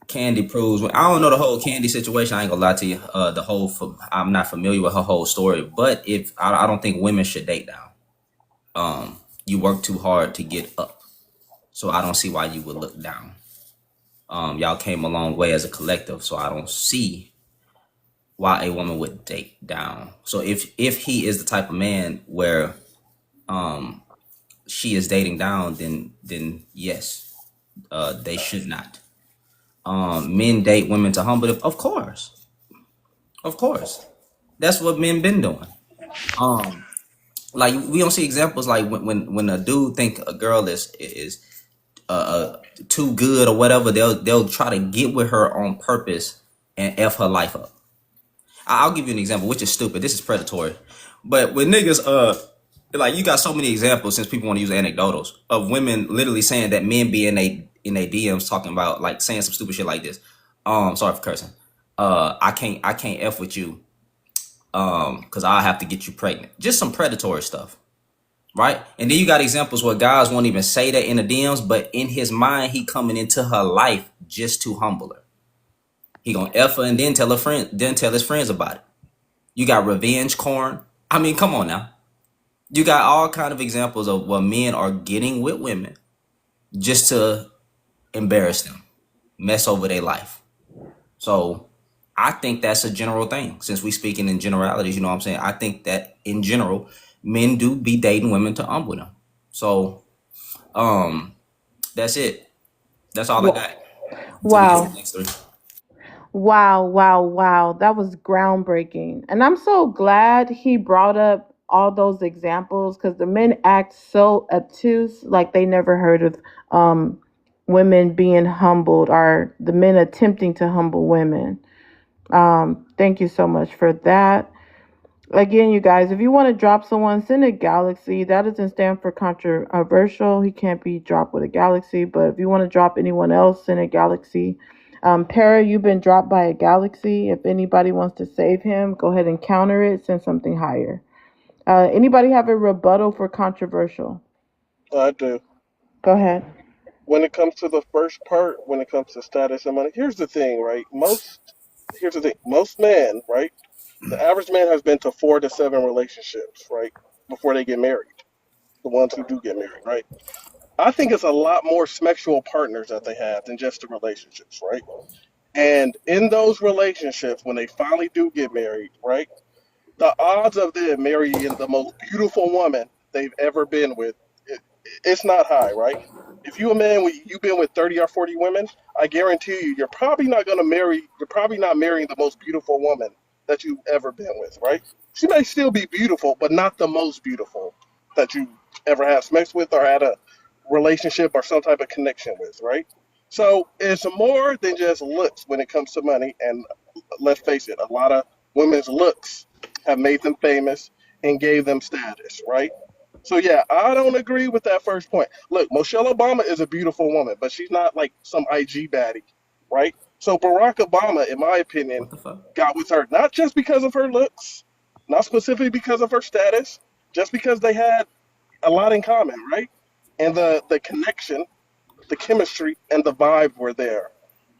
Kandi proves. I don't know the whole Kandi situation. I ain't gonna lie to you. I'm not familiar with her whole story. But if I don't think women should date down. You work too hard to get up, so I don't see why you would look down. Y'all came a long way as a collective, so I don't see why a woman would date down. So if he is the type of man where she is dating down, then yes, they should not. Men date women to humble them, of course. That's what men been doing. Like we don't see examples like when a dude think a girl is too good or whatever, they'll try to get with her on purpose and f her life up. I'll give you an example, which is stupid. This is predatory, but when niggas like you got so many examples since people want to use anecdotals of women literally saying that men be in a DMs talking about like saying some stupid shit like this. Sorry for cursing. I can't f with you because I'll have to get you pregnant. Just some predatory stuff. Right? And then you got examples where guys won't even say that in the DMs, but in his mind, he coming into her life just to humble her. He gonna F her and then tell his friends about it. You got revenge corn. I mean, come on now. You got all kind of examples of where men are getting with women just to embarrass them, mess over their life. So I think that's a general thing. Since we speaking in generalities, you know what I'm saying? I think that in general, men do be dating women to humble them. So that's it. That's all I got. Until we get to Wow. the next three. Wow. That was groundbreaking. And I'm so glad he brought up all those examples because the men act so obtuse, like they never heard of women being humbled or the men attempting to humble women. Thank you so much for that. Again, you guys, if you want to drop someone, send a galaxy. That doesn't stand for controversial. He can't be dropped with a galaxy. But if you want to drop anyone else, send a galaxy. Para, you've been dropped by a galaxy. If anybody wants to save him, go ahead and counter it. Send something higher. Anybody have a rebuttal for controversial? I do. Go ahead. When it comes to the first part, when it comes to status and money, here's the thing, right? Here's the thing. Most men, right? The average man has been to 4 to 7 relationships, right? Before they get married. The ones who do get married, right? I think it's a lot more sexual partners that they have than just the relationships, right? And in those relationships, when they finally do get married, right? The odds of them marrying the most beautiful woman they've ever been with, it's not high, right? If you a man you've been with 30 or 40 women, I guarantee you, you're probably not going to marry. You're probably not marrying the most beautiful woman that you've ever been with, right? She may still be beautiful, but not the most beautiful that you ever had sex with or had a relationship or some type of connection with, right? So it's more than just looks when it comes to money. And let's face it, a lot of women's looks have made them famous and gave them status, right? So yeah, I don't agree with that first point. Look, Michelle Obama is a beautiful woman, but she's not like some IG baddie, right? So Barack Obama, in my opinion, What the fuck? got with her not just because of her looks, not specifically because of her status, just because they had a lot in common, right? And the connection, the chemistry, and the vibe were there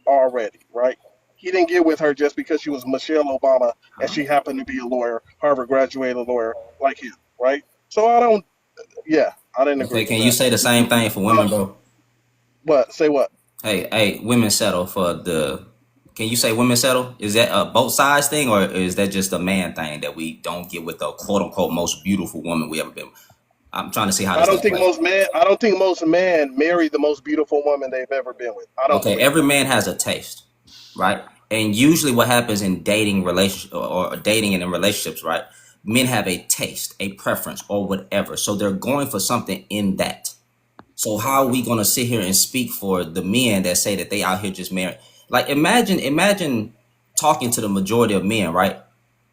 already, right? He didn't get with her just because she was Michelle Obama and Huh? she happened to be a lawyer, Harvard graduated lawyer like him, right? So I don't, yeah, I didn't agree Okay, with can you that. say the same thing for women, bro? What? Say what? Hey, women settle for the. Can you say women settle? Is that a both sides thing, or is that just a man thing that we don't get with the quote unquote most beautiful woman we ever been? I'm trying to see how I does don't that think play. most men. I don't think most men marry the most beautiful woman they've ever been with. I don't Okay, believe every that. man has a taste, right? And usually, what happens in dating relationship or dating and in relationships, right? Men have a taste, a preference, or whatever. So they're going for something in that. So how are we gonna sit here and speak for the men that say that they out here just married? Like imagine talking to the majority of men, right?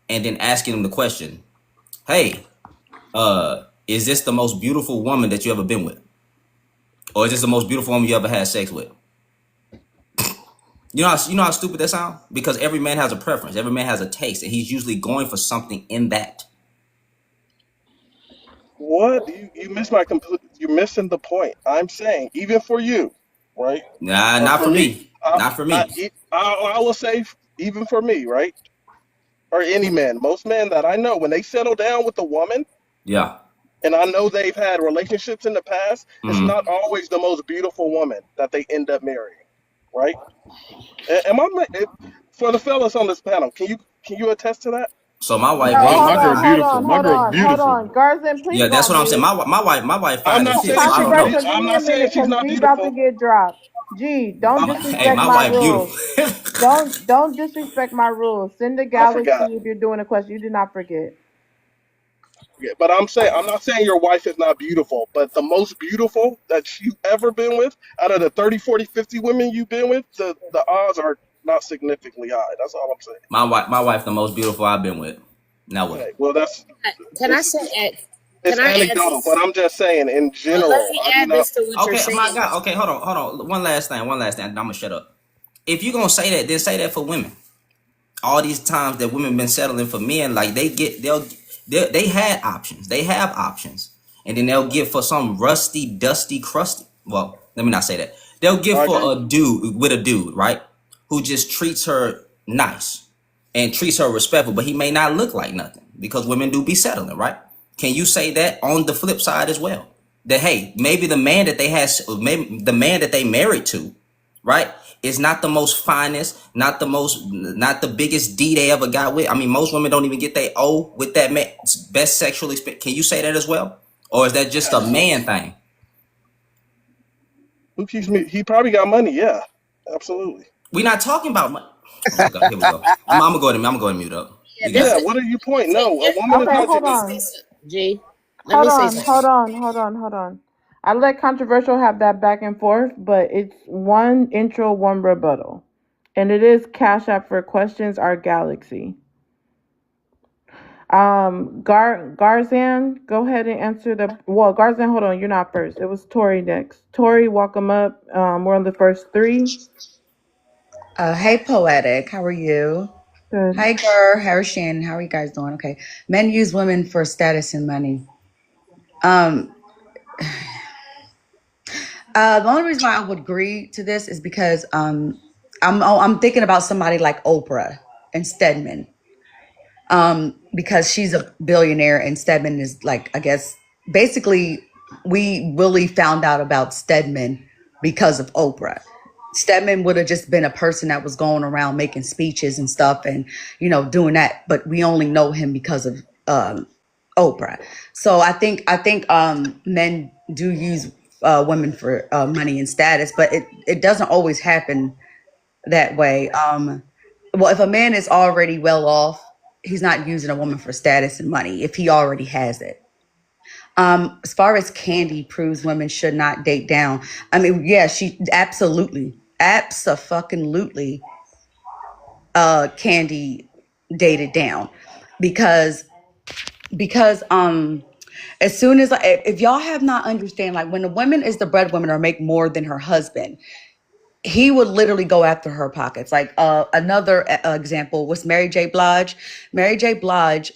And then asking them the question, hey, is this the most beautiful woman that you ever been with? Or is this the most beautiful woman you ever had sex with? You know how stupid that sounds? Because every man has a preference, every man has a taste, and he's usually going for something in that. What? You miss my complete. You're missing the point. I'm saying even for you, right? Nah, Or not for for me, me. Not for me. I will say even for me, right? Or any man, most men that I know, when they settle down with a woman, Yeah. and I know they've had relationships in the past, it's Hmm. not always the most beautiful woman that they end up marrying, right? Am I for the fellas on this panel? Can you attest to that? So my wife No, My date. hold my girl on, hold beautiful. on, My hold girl on, hold beautiful. on. Garzin, please Yeah, go that's on what I'm saying. mute. My wife I'm fine as not Be shit. saying So I she's don't know. controversial. Give I'm me a not saying minute she's because not G about to beautiful. get dropped. G, don't I'm, Hey, disrespect my my wife rules. beautiful. Don't disrespect my rules. Send the I galaxy forgot. if you're doing a question. You did not forget. Yeah, but I'm not saying your wife is not beautiful, but the most beautiful that you've ever been with, out of the 30, 40, 50 women you've been with, the odds are not significantly high. That's all I'm saying. My wife the most beautiful I've been with. Now what? Okay, well Can I it's say? it's Can I add anecdotal, but this? I'm just saying in Let general. me I do add not. this to what you're Okay, my saying. God. Okay, hold on. One last thing. I'm gonna shut up. If you're gonna say that, then say that for women. All these times that women been settling for men, like they had options. They have options, and then they'll get for some rusty, dusty, crusty. Well, let me not say that. They'll get I for agree. a dude, right? Who just treats her nice and treats her respectful, but he may not look like nothing because women do be settling, right? Can you say that on the flip side as well? That hey, maybe the man that maybe the man that they married to, right, is not the most finest, not the biggest D they ever got with. I mean, most women don't even get their O with that man, best sexual experience. Can you say that as well, or is that just a Yes. man thing? Who keeps me? He probably got money. Yeah, absolutely. We're not talking about money. Oh my God, here we go. I'm gonna go to mute up. Yeah, You got this Yeah. it. is. What are you pointing? So No, a woman is Okay, not let just. hold me say on. something, G. Let Hold me say on, something. hold on, hold on, hold on. I let controversial have that back and forth, but it's one intro, one rebuttal. And it is Cash App for questions, our galaxy. Garzan, go ahead and answer Garzan, hold on, you're not first. It was Tori next. Tori, welcome up. We're on the first three. Hey, Poetic. How are you? Good. Hi, Gurr. How are Shannon? How are you guys doing? Okay. Men use women for status and money. Um, the only reason why I would agree to this is because I'm thinking about somebody like Oprah and Stedman. Because she's a billionaire and Stedman is like, I guess, basically, we really found out about Stedman because of Oprah. Stedman would have just been a person that was going around making speeches and stuff and, doing that. But we only know him because of Oprah. So I think men do use women for money and status, but it doesn't always happen that way. Well, if a man is already well off, he's not using a woman for status and money if he already has it. As far as Kandi proves women should not date down, I mean, yeah, she absolutely Kandi dated down because as soon as if y'all have not understand, like when a woman is the breadwinner or make more than her husband, he would literally go after her pockets. Like another example was Mary J. Blige. Mary J. Blige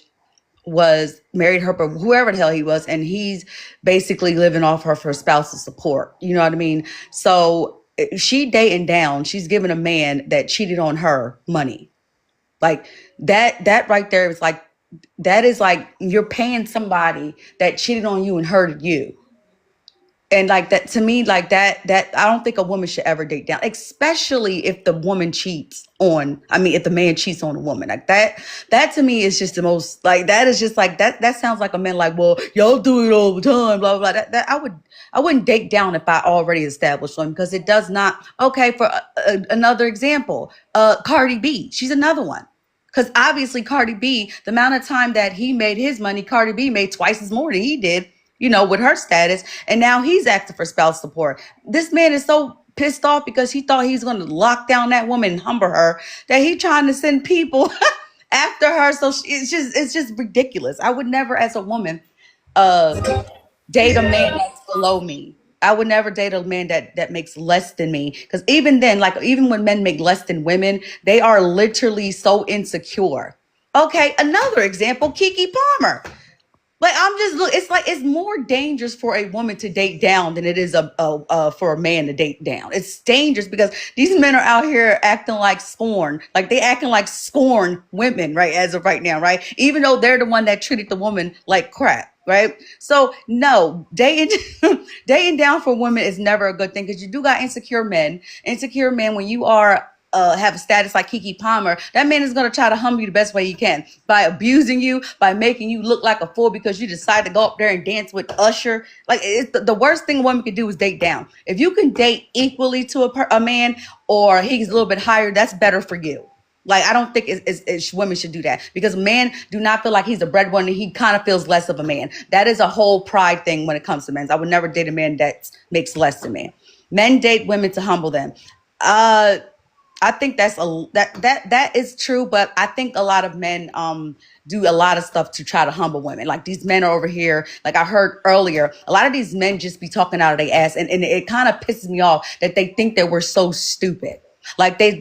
was married her, but whoever the hell he was, and he's basically living off her spousal support. You know what I mean? So she dating down. She's giving a man that cheated on her money. Like that right there is like, that is like you're paying somebody that cheated on you and hurted you. And like that, to me, like that I don't think a woman should ever date down, especially if the woman cheats on, if the man cheats on a woman. Like that to me is just the most, like, that is just like, that sounds like a man like, well, y'all do it all the time, blah, blah, blah. That I wouldn't date down if I already established one, because it does not. Okay, for another example, Cardi B, she's another one. Because obviously Cardi B, the amount of time that he made his money, Cardi B made twice as more than he did, with her status. And now he's asking for spouse support. This man is so pissed off because he thought he's going to lock down that woman and humble her that he trying to send people after her. So it's just ridiculous. I would never, as a woman, date a man that's below me. I would never date a man that makes less than me. Because even then, like even when men make less than women, they are literally so insecure. Okay, another example, Keke Palmer. Like it's like it's more dangerous for a woman to date down than it is for a man to date down. It's dangerous because these men are out here acting like scorn, like they acting like scorn women, right? As of right now, right? Even though they're the one that treated the woman like crap, right? So no, dating dating down for women is never a good thing because you do got insecure men. Insecure men, when you are have a status like Keke Palmer, that man is going to try to humble you the best way he can by abusing you, by making you look like a fool because you decide to go up there and dance with Usher. Like it's the worst thing a woman can do is date down. If you can date equally to a man or he's a little bit higher, that's better for you. Like, I don't think women should do that because men do not feel like he's a breadwinner. He kind of feels less of a man. That is a whole pride thing when it comes to men. I would never date a man that makes less than me. Men date women to humble them. I think that is true, but I think a lot of men do a lot of stuff to try to humble women. Like these men are over here, like I heard earlier, a lot of these men just be talking out of their ass, and it kind of pisses me off that they think that we're so stupid. Like they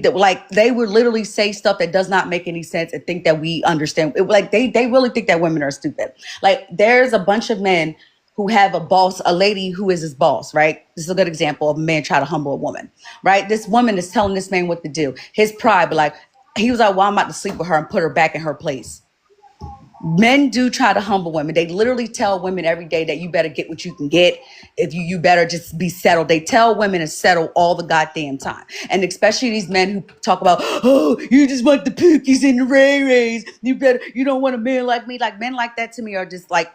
would literally say stuff that does not make any sense and think that we understand. Like they really think that women are stupid. Like there's a bunch of men who have a boss, a lady who is his boss, right? This is a good example of a man trying to humble a woman, right? This woman is telling this man what to do. His pride, but like, he was like, well, I'm about to sleep with her and put her back in her place. Men do try to humble women. They literally tell women every day that you better get what you can get. If you better just be settled. They tell women to settle all the goddamn time. And especially these men who talk about, oh, you just want the pookies and the ray-rays. You don't want a man like me. Like men like that to me are just like,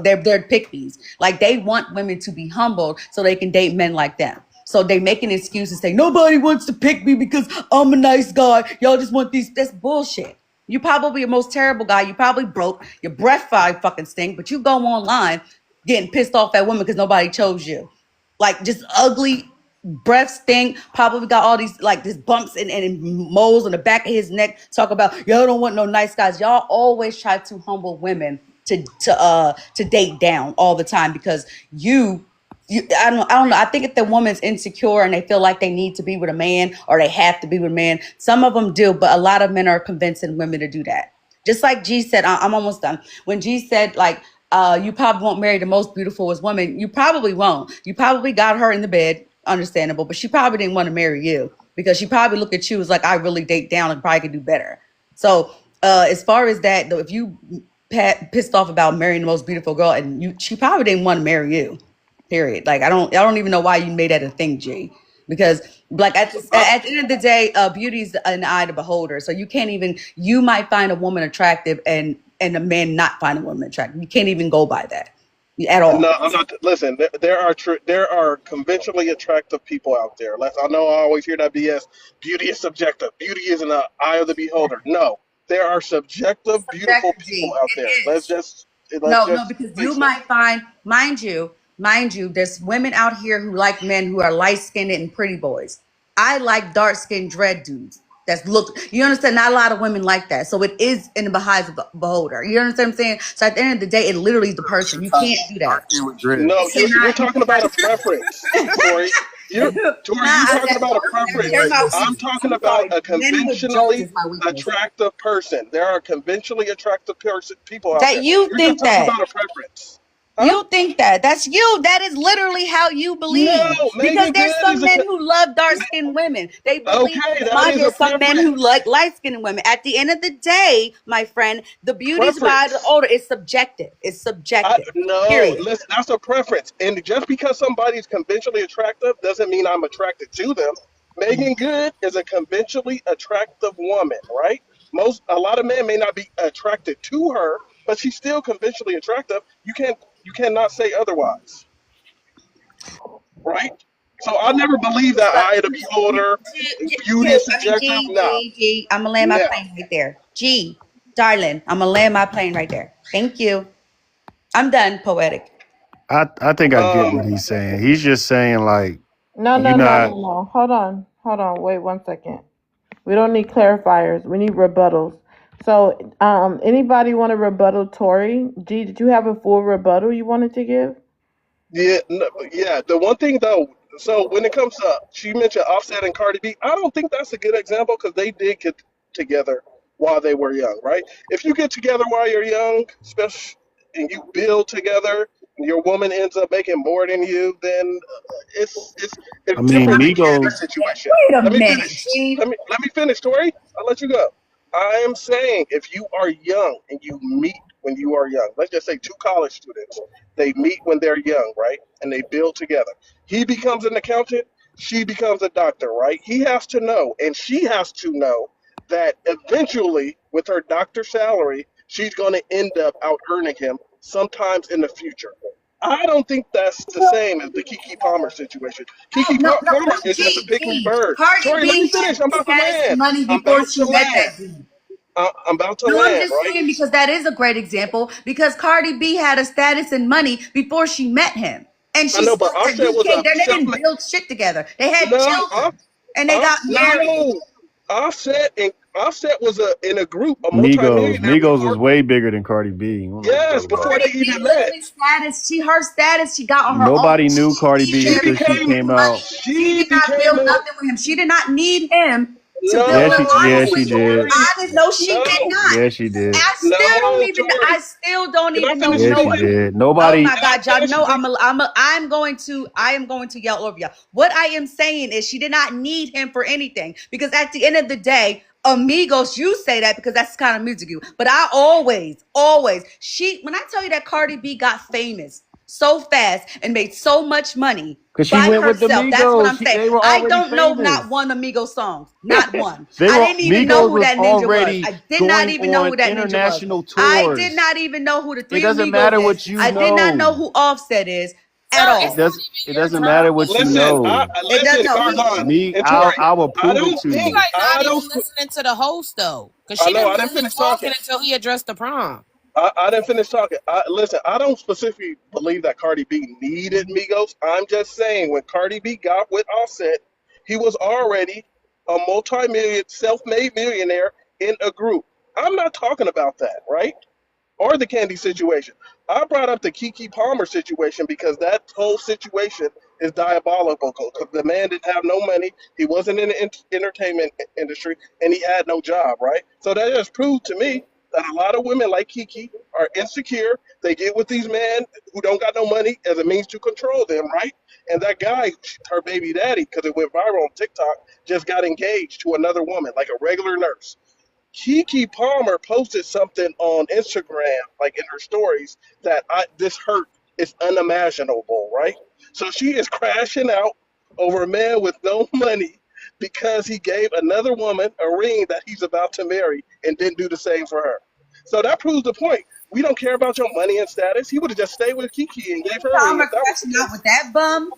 they're pick-me's. Like they want women to be humbled so they can date men like them. So they make an excuse and say, nobody wants to pick me because I'm a nice guy. Y'all just want these. That's bullshit. You probably the most terrible guy. You probably broke. Your breath fucking stink. But you go online getting pissed off at women because nobody chose you. like just ugly, breath stink, probably got all these like this bumps and moles on the back of his neck. Talk about y'all don't want no nice guys. Y'all always try to humble women to date down all the time because I don't know. I think if the woman's insecure and they feel like they need to be with a man or they have to be with a man, some of them do, but a lot of men are convincing women to do that. Just like G said, I'm almost done. When G said like you probably won't marry the most beautifulest woman, you probably won't. You probably got her in the bed, understandable, but she probably didn't want to marry you because she probably looked at you as like, I really date down and probably could do better. So as far as that, though, if you pissed off about marrying the most beautiful girl and she probably didn't want to marry you. Period. Like I don't even know why you made that a thing, G. Because like at the end of the day, beauty's in the eye of the beholder. So you might find a woman attractive and a man not find a woman attractive. You can't even go by that at all. No, I'm not. Listen, there are conventionally attractive people out there. I know I always hear that BS. Beauty is subjective. Beauty is in the eye of the beholder. No, there are subjective, beautiful Subjective, people G. out It there. is. Let's No, just because you face it. might find, mind you, there's women out here who like men who are light skinned and pretty boys. I like dark skinned dread dudes. You understand? Not a lot of women like that. So it is in the eyes of the beholder. You understand what I'm saying? So at the end of the day, it literally is the person. You can't do that. Dark skin with dreads. No, you're talking about a preference, Tori. You're talking about a preference. I'm talking I'm about sorry. a Men with judge conventionally is my weakness. attractive person. There are conventionally attractive people out That there. you You're just think talking that. about a preference, huh? You think that. That's you. That is literally how you No, believe. Because Megan there's Good some is men who love dark skinned women. They believe okay. just That like is a there's some men who preference. like light skinned women. At the end of the day, my friend, the beauty's by the Preference. older. It's subjective. It's subjective. No, Period. listen, that's a preference. And just because somebody's conventionally attractive doesn't mean I'm attracted to them. Megan Good is a conventionally attractive woman, right? A lot of men may not be attracted to her, but she's still conventionally attractive. You cannot say otherwise, right? So I never believe that eye of the beholder, beauty is subjective. No, I'm gonna land my no. plane right there. G, darling, I'm gonna land my plane right there. Thank you. I'm done, poetic. I think I get what Um, he's saying. He's just saying like No, you're no, no, no, not. no. Hold on. Wait 1 second. We don't need clarifiers. We need rebuttals. So, anybody want to rebuttal Tori? G, did you have a full rebuttal you wanted to give? Yeah, no, yeah. The one thing though, so when it comes to, she mentioned Offset and Cardi B. I don't think that's a good example because they did get together while they were young, right? If you get together while you're young, especially and you build together, and your woman ends up making more than you, then I it's mean, different than Candy's Migos. situation. Wait a Let me minute, finish. G. Let me finish, Tori. I'll let you go. I am saying if you are young and you meet when you are young, let's just say two college students, they meet when they're young, right? And they build together. He becomes an accountant, she becomes a doctor, right? He has to know, and she has to know that eventually, with her doctor salary, she's going to end up out earning him sometimes in the future. I don't think that's the same as the Kiki Palmer situation. Palmer is just a pick me bird. Cardi Tori, let me B finish. had I'm the about to status and land. money I'm before about she to met land. that dude. I'm about to No, I'm land, just right? saying because that is a great example because Cardi B had a status and money before she met him. And I she know, still but Offset was a they didn't self-made. build shit together. They had No, children and they got married. no. Offset was in a group, a Migos. multimillionaire Migos was before. way bigger than Cardi B. I don't know what you're Yes, talking before about. they Cardi B even literally met. her status she got on her own. Nobody knew She didn't Cardi need B She him until to she became. build came money. out. She She did not became build a. nothing with him. She did not need him to build Yeah, No, she an yeah alliance she with him. did. Tori. She did No, not. Yeah, she did. no, Tori. I still don't Can I even know finish Yeah, no she speaking? did. Oh Nobody. my Can I God, y'all finish know speaking? I am going to yell over y'all. What I am saying is she did not need him for anything because at the end of the day, amigos, you say that because that's the kind of music you, but I always, when I tell you that Cardi B got famous so fast and made so much money Cause she by went with the herself, that's what I'm Migos. saying. They were I already don't know not famous. one Amigo song, not one. They I were didn't even know Migos who was that ninja was. already I did not going even know on who that ninja was. international I did tours. not even know who the It Three doesn't Amigos matter is. what you I did not know know. who Offset is at Sir, It it's all. not does. It even your doesn't turn. matter what you Listen, know. It does listen, no. Cardon Me, and Tori. I will I prove it don't to You think you. guys not I even don't. listening to the host though, because I she know. didn't I let didn't him finish talking talking. until he addressed the prompt. I didn't finish talking. Listen, I don't specifically believe that Cardi B needed Migos. I'm just saying when Cardi B got with Offset, he was already a multi-million, self-made millionaire in a group. I'm not talking about that, right? Or the Candy situation. I brought up the Kiki Palmer situation because that whole situation is diabolical. Because the man didn't have no money, he wasn't in the entertainment industry, and he had no job, right? So that just proved to me that a lot of women like Kiki are insecure. They get with these men who don't got no money as a means to control them, right? And that guy, her baby daddy, because it went viral on TikTok, just got engaged to another woman, like a regular nurse. Kiki Palmer posted something on Instagram, like in her stories, that this hurt is unimaginable, right? So she is crashing out over a man with no money because he gave another woman a ring that he's about to marry and didn't do the same for her. So that proves the point. We don't care about your money and status. He would have just stayed with Kiki and gave her a ring Palmer if that was the crashing out case. with that bum.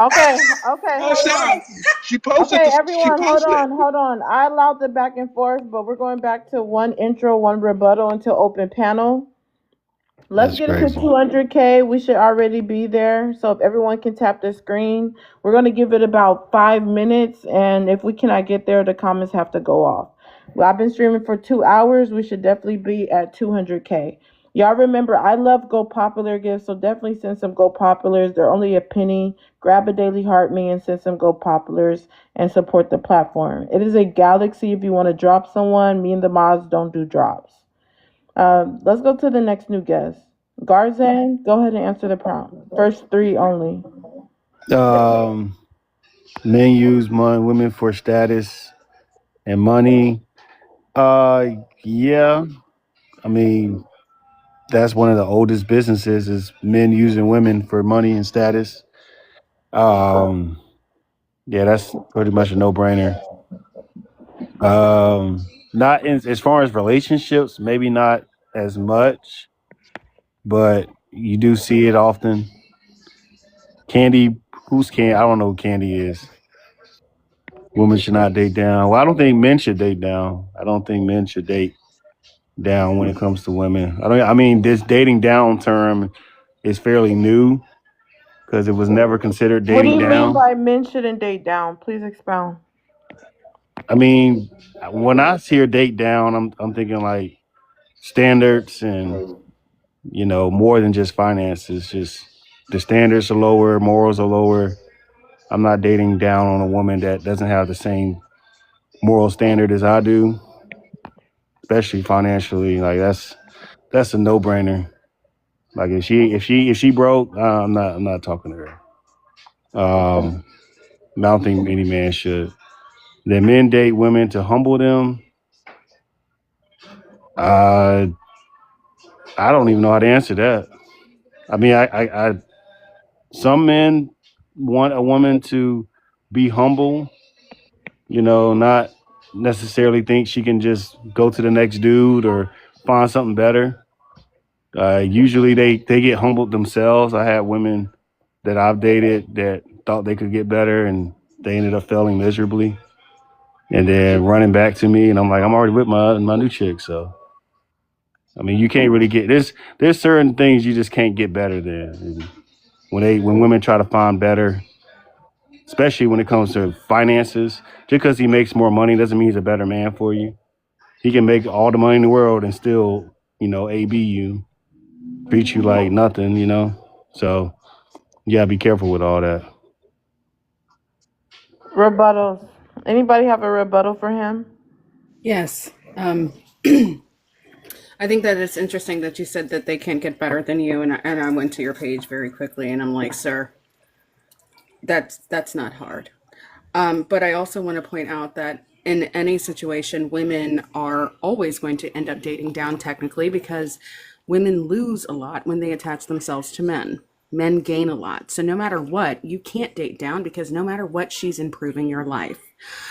Okay, okay, Crashed hold out. on. She posted Okay, this. She everyone, hold posted it. on, hold on. I allowed the back and forth, but we're going back to one intro, one rebuttal until open panel. Let's That's get it to crazy. 200K. We should already be there. So if everyone can tap the screen, we're going to give it about 5 minutes. And if we cannot get there, the comments have to go off. Well, I've been streaming for 2 hours. We should definitely be at 200K. Y'all remember, I love Go Popular gifts. So definitely send some Go Populars. They're only a penny. Grab a daily heart me and send some Go Populars and support the platform. It is a galaxy if you want to drop someone. Me and the mods don't do drops. Let's go to the next new guest. Garzan, go ahead and answer the prompt. First three only. Um, Men use women for status and money. Yeah. I mean, that's one of the oldest businesses is men using women for money and status. Um, yeah, that's pretty much a no-brainer. Not as far as relationships, maybe not as much, but you do see it often. Candy, who's Candy? I don't know who Candy is. Women should not date down. Well, I don't think men should date down. I don't think men should date down when it comes to women. I don't. I mean, this dating down term is fairly new because it was never considered What do dating you mean down. by men shouldn't date down? Please expound. I mean, when I hear date down, I'm thinking like standards and more than just finances. Just the standards are lower, morals are lower. I'm not dating down on a woman that doesn't have the same moral standard as I do, especially financially. Like that's a no brainer. Like if she broke, I'm not talking to her. I don't think any man should. That men date women to humble them. Uh, I don't even know how to answer that. I mean, I some men want a woman to be humble. Not necessarily think she can just go to the next dude or find something better. Usually they get humbled themselves. I had women that I've dated that thought they could get better and they ended up failing miserably and then running back to me and I'm like, I'm already with my new chick. So I mean you can't really get there's certain things you just can't get better than. And when women try to find better, especially when it comes to finances, just because he makes more money doesn't mean he's a better man for you. He can make all the money in the world and still, AB you, treat you like nothing. So you gotta be careful with all that. Rebuttals. Anybody have a rebuttal for him? Yes. I think that it's interesting that you said that they can't get better than you, and I went to your page very quickly, and I'm like, sir, that's not hard. But I also want to point out that in any situation, women are always going to end up dating down technically because women lose a lot when they attach themselves to men. Men gain a lot. So no matter what, you can't date down because no matter what, she's improving your life.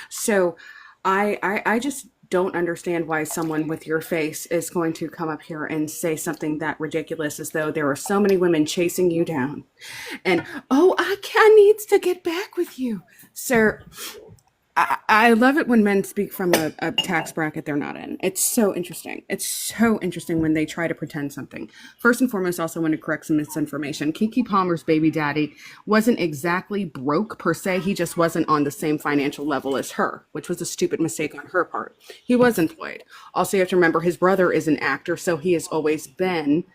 So I just don't understand why someone with your face is going to come up here and say something that ridiculous as though there are so many women chasing you down and, oh, I needs to get back with you. Sir, I love it when men speak from a tax bracket they're not in. It's so interesting. It's so interesting when they try to pretend something. First and foremost, also want to correct some misinformation. Keke Palmer's baby daddy wasn't exactly broke per se. He just wasn't on the same financial level as her, which was a stupid mistake on her part. He was employed. Also, you have to remember his brother is an actor, so he has always been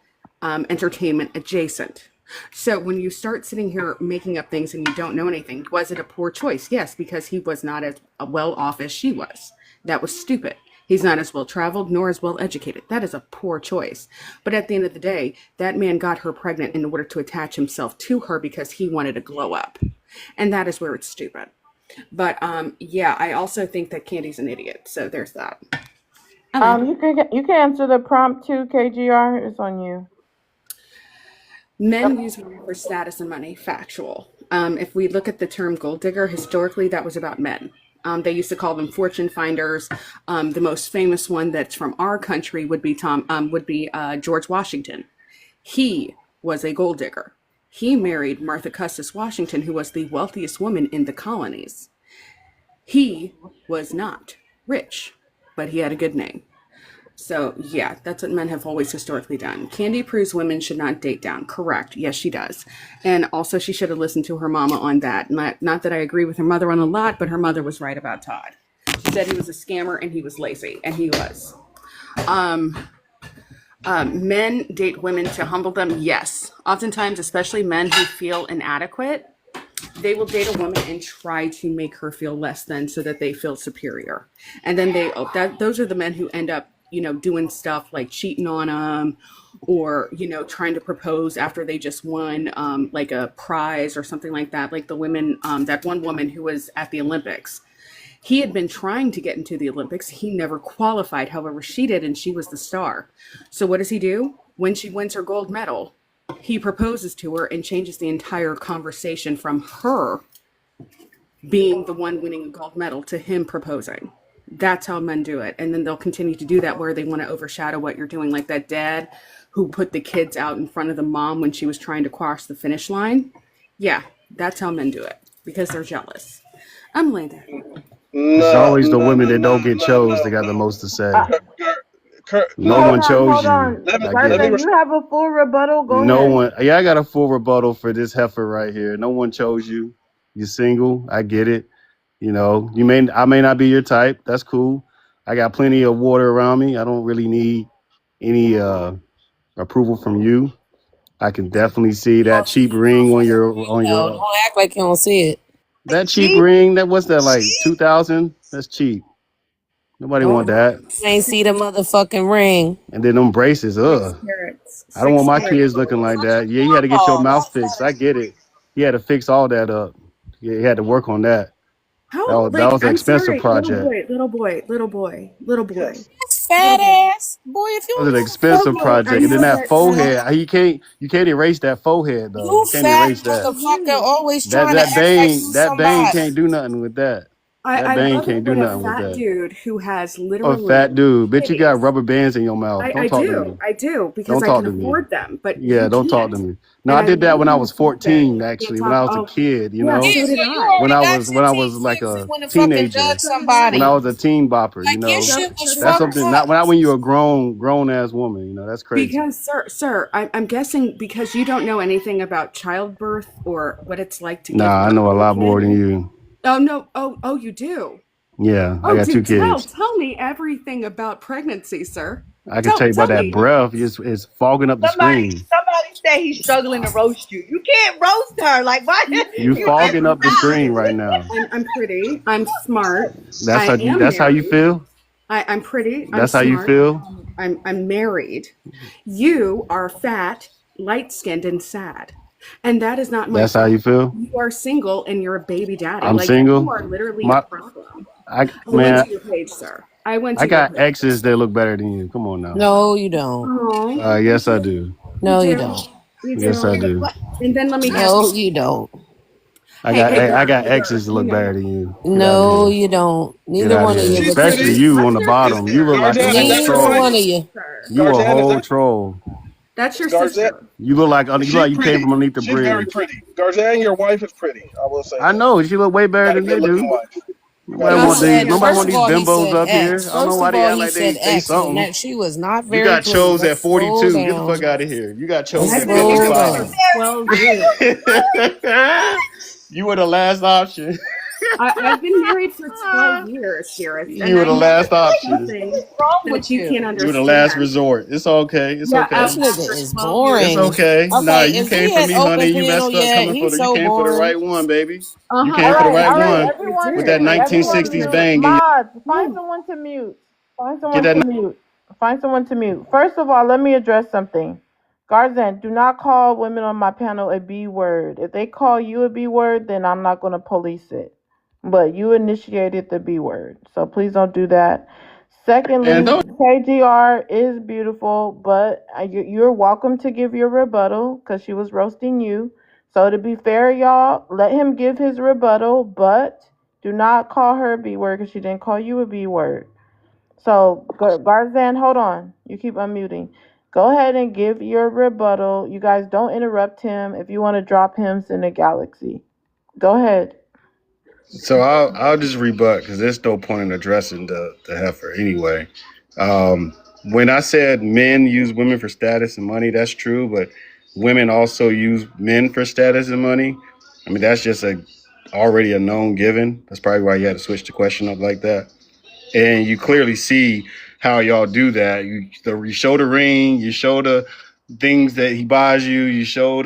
entertainment adjacent. So when you start sitting here making up things and you don't know anything, was it a poor choice? Yes, because he was not as well off as she was. That was stupid. He's not as well traveled nor as well educated. That is a poor choice. But at the end of the day, that man got her pregnant in order to attach himself to her because he wanted to glow up. And that is where it's stupid. But yeah, I also think that Candy's an idiot. So there's that. You can answer the prompt too, KGR. It's on you. Men use women for status and money. Factual. If we look at the term gold digger, historically that was about men. They used to call them fortune finders. The most famous one that's from our country would be George Washington. He was a gold digger. He married Martha Custis Washington, who was the wealthiest woman in the colonies. He was not rich, but he had a good name. So, yeah, that's what men have always historically done. Kandi proves women should not date down. Correct. Yes, she does. And also, she should have listened to her mama on that. Not that I agree with her mother on a lot, but her mother was right about Todd. She said he was a scammer and he was lazy, and he was. Men date women to humble them. Yes. Oftentimes, especially men who feel inadequate, they will date a woman and try to make her feel less than so that they feel superior. And then those are the men who end up doing stuff like cheating on them or, trying to propose after they just won like a prize or something like that. Like the women, that one woman who was at the Olympics, he had been trying to get into the Olympics. He never qualified. However, she did, and she was the star. So what does he do? When she wins her gold medal, he proposes to her and changes the entire conversation from her being the one winning a gold medal to him proposing. That's how men do it. And then they'll continue to do that where they want to overshadow what you're doing. Like that dad who put the kids out in front of the mom when she was trying to cross the finish line. Yeah, that's how men do it because they're jealous. I'm laying there. It's always the women that don't get chose that got the most to say. No one chose you. Bertha, you have a full rebuttal. Go No ahead. one. Yeah, I got a full rebuttal for this heifer right here. No one chose you. You're single. I get it. I may not be your type. That's cool. I got plenty of water around me. I don't really need any approval from you. I can definitely see that cheap ring on your. Don't act like you don't see it. That cheap ring. What's that like? 2,000. That's cheap. Nobody want that. You ain't see the motherfucking ring. And then them braces. Ugh. I don't want my kids looking like that. Yeah, you had to get your mouth fixed. I get it. You had to fix all that up. Yeah, you had to work on that. That was an expensive project. Little boy. That's fat ass. Boy, if you It was an expensive project. And then that forehead, you can't erase that forehead though. You can't fat erase that. motherfucker always trying That to act like you that bang somebody. can't do nothing with that. That bang can't do nothing with that. Dude who has Oh, literally fat dude. Bitch, you got rubber bands in your mouth. Don't talk to me. I do because Don't I talk can to me. afford them. But Yeah, you don't talk to can't. me. No, I And did that when I really was hope that 14, you actually, can't when I was talk. a kid, Yeah, so Yeah, did you I. when already I got was your when I teeth was like fixed a when to fucking teenager, judge So did somebody. when I was a teen bopper, Like your shit was That's fucked something up. not when you're a grown ass woman, that's crazy. Because, sir, I'm guessing because you don't know anything about childbirth or what it's like to give Nah, I birth know a to a lot more kid. than you. Oh no! Oh, you do. Yeah, I Oh, got 2 dude, kids. tell me everything about pregnancy, sir. I can tell you about that Me. breath. It's fogging up the screen. Somebody say he's struggling to roast you. You can't roast her. Like, why? You fogging up the screen right now. I'm pretty. I'm smart. That's I am how you married. feel? I'm pretty. I'm That's how you smart. feel? I'm married. You are fat, light-skinned, and sad. And that is not my That's how fault. you feel? You are single and you're a baby daddy. I'm like single. you are literally My a problem. I I went man, to your page, sir. I went to I your got page. exes that look better than you. Come on now. No, you don't. Oh, Yes, I do. No, you don't. you do. Yes, I do. And then let me No, ask you. you don't. I got exes that look better than you. Get out of No, here. you don't. Get Neither out one of of here. you. She's But Especially pretty. you on the What's bottom. You look like Garzette, a is whole that your neither troll. wife? one of you. You a Garzette, is whole that troll. That's your Garzette? sister. You look like you Pretty. came from underneath the She's very bridge. pretty. Garzette, your wife is pretty. I will say I that. know she look way better Got a than good they looking do. wife. You gotta He go to the said, Nobody first want of these all, he bimbos said up here. X. I don't know First why of they all, act he like said they X. And something. that she was not You very got clean. chose at Let's slow 42. Get the fuck down. out of here. You got chose Let's at I've been slow married for fifty-five. down. 12 years. You were the last option. I've been married for 12 years, dearest, You and were I the know last that there's option. something Wrong that with you can't you? You were the last understand. resort. It's okay. It's Yeah, This okay. nigga after is 12 years It's of boring. okay. Nah, Okay, you is came we for at me, honey. open You panel messed up yet? coming for He's the. You so came for the boring. right one, baby. You uh-huh. came for the right All right, one I everyone with did. that mute. I did. Everyone 1960s mute. bang in Mods, find Yeah. someone to mute. Find Get someone that. to mute. Find someone to mute. First of all, let me address something. Garzan, do not call women on my panel a B word. If they call you a B word, then I'm not going to police it. But you initiated the B word, so please don't do that. And Secondly, don't. KGR is beautiful, but you're welcome to give your rebuttal because she was roasting you. So to be fair, y'all, let him give his rebuttal, but do not call her a B word because she didn't call you a B word. So Garzan, hold on. You keep unmuting. Go ahead and give your rebuttal. You guys don't interrupt him. If you want to drop him, send a galaxy. Go ahead. So I'll just rebut because there's no point in addressing the heifer anyway. When I said men use women for status and money, that's true, but women also use men for status and money. I mean, that's just already a known given. That's probably why you had to switch the question up like that. And you clearly see how y'all do that. You show the ring, you show the things that he buys you, you show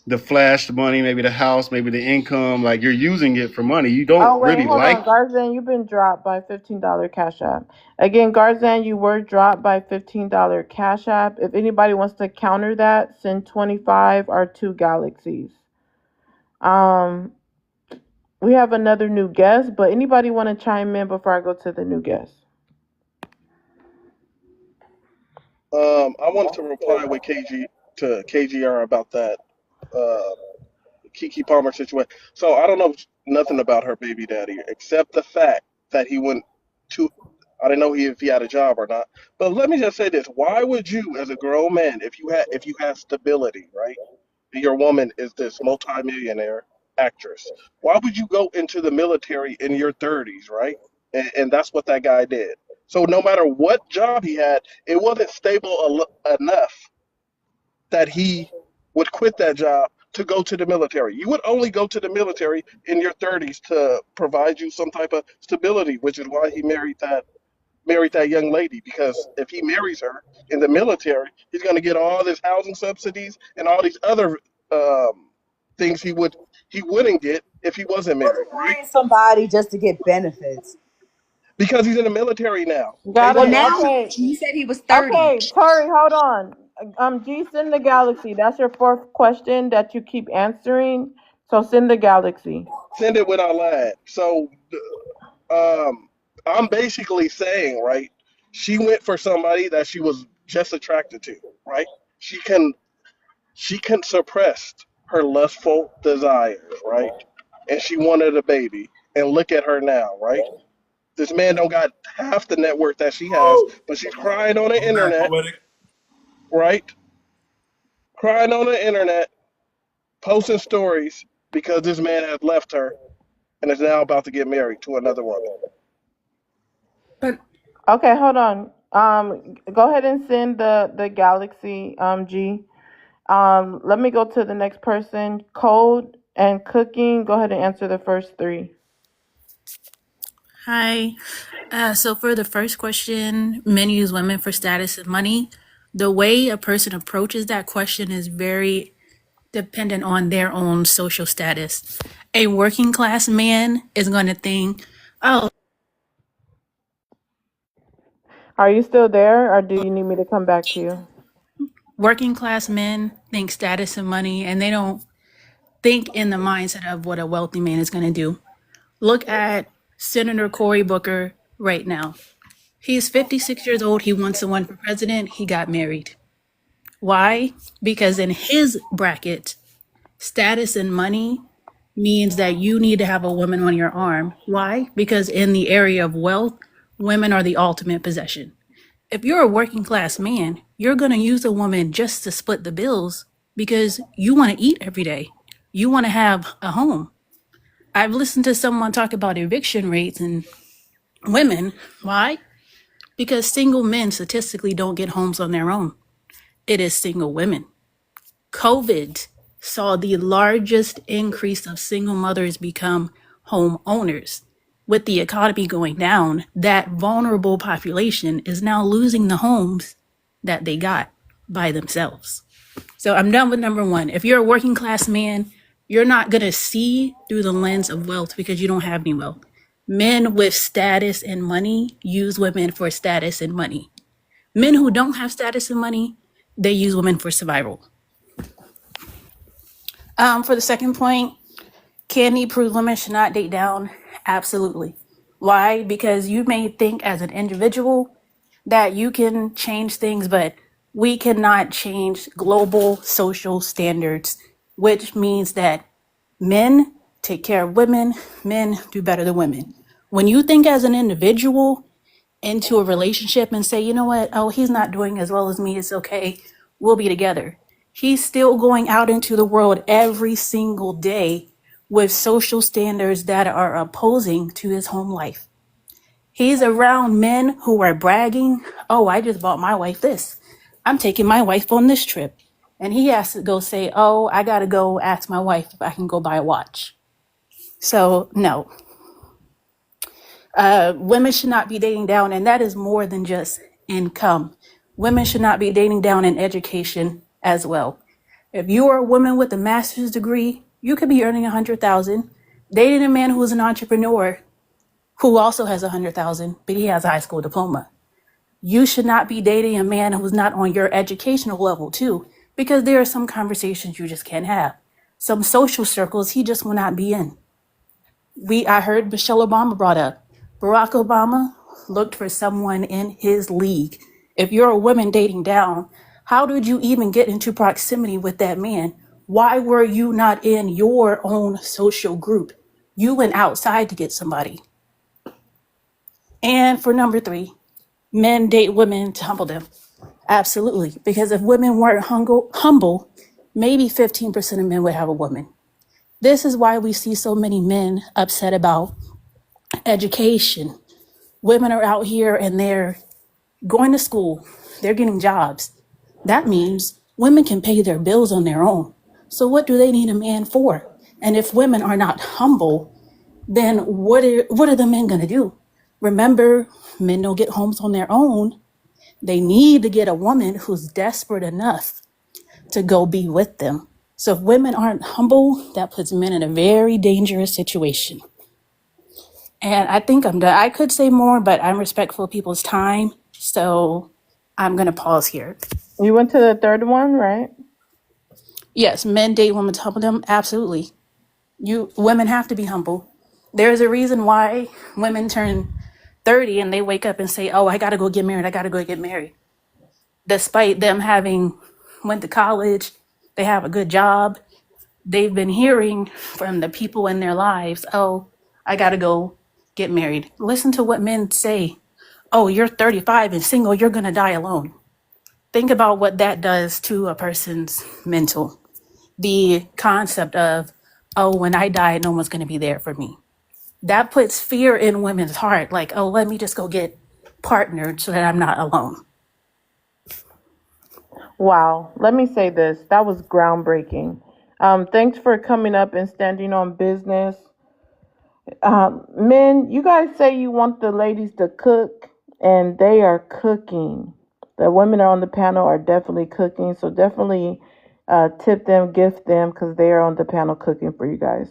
the flash, the money, maybe the house, maybe the income. Like you're using it for money. You Oh, don't wait, really hold like. on. Garzan, you've been dropped by $15 Cash App. Again, Garzan, you were dropped by $15 Cash App. If anybody wants to counter that, send 25 or 2 galaxies. Um, we have another new guest, but anybody want to chime in before I go to the new guest? I wanted to reply with KGR about that uh, Kiki Palmer situation. So I don't know nothing about her baby daddy except the fact that he went to. I didn't know if he had a job or not. But let me just say this: why would you, as a grown man, if you have stability, right? Your woman is this multimillionaire actress. Why would you go into the military in your 30s, right? And that's what that guy did. So no matter what job he had, it wasn't stable enough that he would quit that job to go to the military. You would only go to the military in your 30s to provide you some type of stability, which is why he married that young lady, because if he marries her in the military, he's going to get all this housing subsidies and all these other um, things he wouldn't get if he wasn't married, right? Marrying somebody just to get benefits. Because he's in the military now. Got Well, it. now KGR is Okay. you said he was 30. Okay, Tori, hold on. G, send the galaxy. That's your fourth question that you keep answering. So send the galaxy. send it without lag. So um, I'm basically saying, right? She went for somebody that she was just attracted to, right? She can she can suppress her lustful desires, right? And she wanted a baby. And look at her now, right? This man don't got half the net worth that she has, but she's crying on the Okay, internet, Poetic. right? Crying on the internet, posting stories because this man has left her and is now about to get married to another woman. But Okay, hold on. Go ahead and send the galaxy. G. Let me go to the next person. Code and cooking. Go ahead and answer the first three. Hi. So for the first question, men use women for status and money. The way a person approaches that question is very dependent on their own social status. A working class man is going to think, oh, Are you still there, or do you need me to come back to you? working class men think status and money, and they don't think in the mindset of what a wealthy man is going to do. Look at Senator Cory Booker right now. He's 56 years old. He wants to run for president. He got married. Why? Because in his bracket, status and money means that you need to have a woman on your arm. Why? Because in the area of wealth, women are the ultimate possession. If you're a working class man, you're going to use a woman just to split the bills because you want to eat every day. You want to have a home. I've listened to someone talk about eviction rates and women. Why? Because single men statistically don't get homes on their own. It is single women. COVID saw the largest increase of single mothers become homeowners. With the economy going down, that vulnerable population is now losing the homes that they got by themselves. So I'm done with number one. If you're a working class man, you're not going to see through the lens of wealth because you don't have any wealth. Men with status and money use women for status and money. Men who don't have status and money, they use women for survival. For the second point, can he prove women should not date down? Absolutely. Why? Because you may think as an individual that you can change things, but we cannot change global social standards, which means that men take care of women, men do better than women. When you think as an individual into a relationship and say, you know what, oh, he's not doing as well as me, it's okay, we'll be together. He's still going out into the world every single day with social standards that are opposing to his home life. He's around men who are bragging, oh, I just bought my wife this. I'm taking my wife on this trip. And he has to go say, oh, I got to go ask my wife if I can go buy a watch. So, no. Women should not be dating down, and that is more than just income. Women should not be dating down in education as well. If you are a woman with a master's degree, you could be earning 100,000, dating a man who is an entrepreneur who also has 100,000, but he has a high school diploma. You should not be dating a man who's not on your educational level too, because there are some conversations you just can't have. Some social circles he just will not be in. I heard Michelle Obama brought up. Barack Obama looked for someone in his league. If you're a woman dating down, how did you even get into proximity with that man? Why were you not in your own social group? You went outside to get somebody. And for number three, men date women to humble them. Absolutely. Because if women weren't humble, maybe 15% of men would have a woman. This is why we see so many men upset about education. Women are out here and they're going to school, they're getting jobs. That means women can pay their bills on their own. So what do they need a man for? And if women are not humble, then what are the men going to do? Remember, men don't get homes on their own. They need to get a woman who's desperate enough to go be with them. So if women aren't humble, that puts men in a very dangerous situation. And I think I'm done. I could say more, but I'm respectful of people's time. So I'm going to pause here. You went to the third one, right? Yes, men date women to humble them. Absolutely. Women have to be humble. There's a reason why women turn 30 and they wake up and say, oh, I got to go get married. I got to go get married. Despite them having went to college, they have a good job. They've been hearing from the people in their lives, oh, I got to go get married. Listen to what men say. Oh, you're 35 and single, you're going to die alone. Think about what that does to a person's mental. The concept of, oh, when I die, no one's going to be there for me. That puts fear in women's heart. Like, oh, let me just go get partnered so that I'm not alone. Wow. Let me say this. That was groundbreaking. Thanks for coming up and standing on business. Men, you guys say you want the ladies to cook, and they are cooking. The women are on the panel are definitely cooking, so definitely tip them, gift them, because they are on the panel cooking for you guys.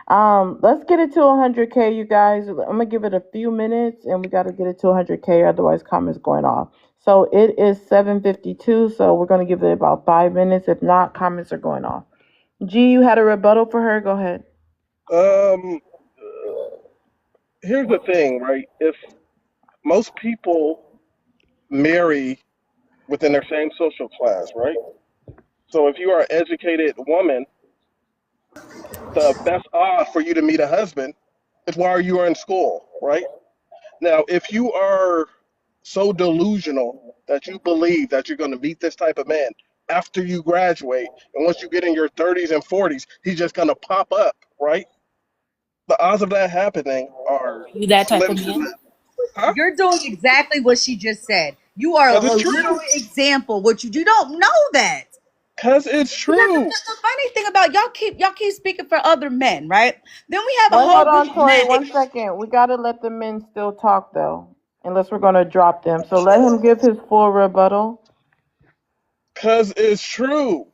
Let's get it to 100K, you guys. I'm gonna give it a few minutes, and we got to get it to 100K, otherwise comments going off. So it is 7:52, so we're gonna give it about 5 minutes. If not, comments are going off. G, you had a rebuttal for her. Go ahead. Um, Here's the thing, right? If most people marry within their same social class, right? So if you are an educated woman, the best odds for you to meet a husband is while you are in school, right? Now, if you are so delusional that you believe that you're going to meet this type of man after you graduate, and once you get in your 30s and 40s, he's just going to pop up, right? The odds of that happening are You that type slim of to man? none. Huh? You're doing exactly what she just said. You are a Because it's literal true. example. What you don't know that. Because it's Because true. the funny thing about y'all keep speaking for other men, right? Then we have a Wait, whole hold group on, of Tori. men that 1 second. We gotta let the men still talk though, unless we're gonna drop them. So let him give his full rebuttal. Because it's true.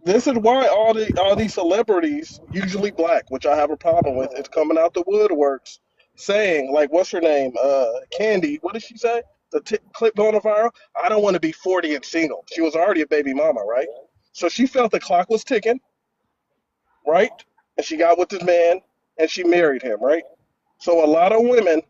This is why all these celebrities, usually black, which I have a problem with, is coming out the woodworks saying, like, what's her name? Candy. What did she say? The clip going viral. I don't want to be 40 and single. She was already a baby mama, right? So she felt the clock was ticking, right? And she got with this man and she married him, right? So a lot of women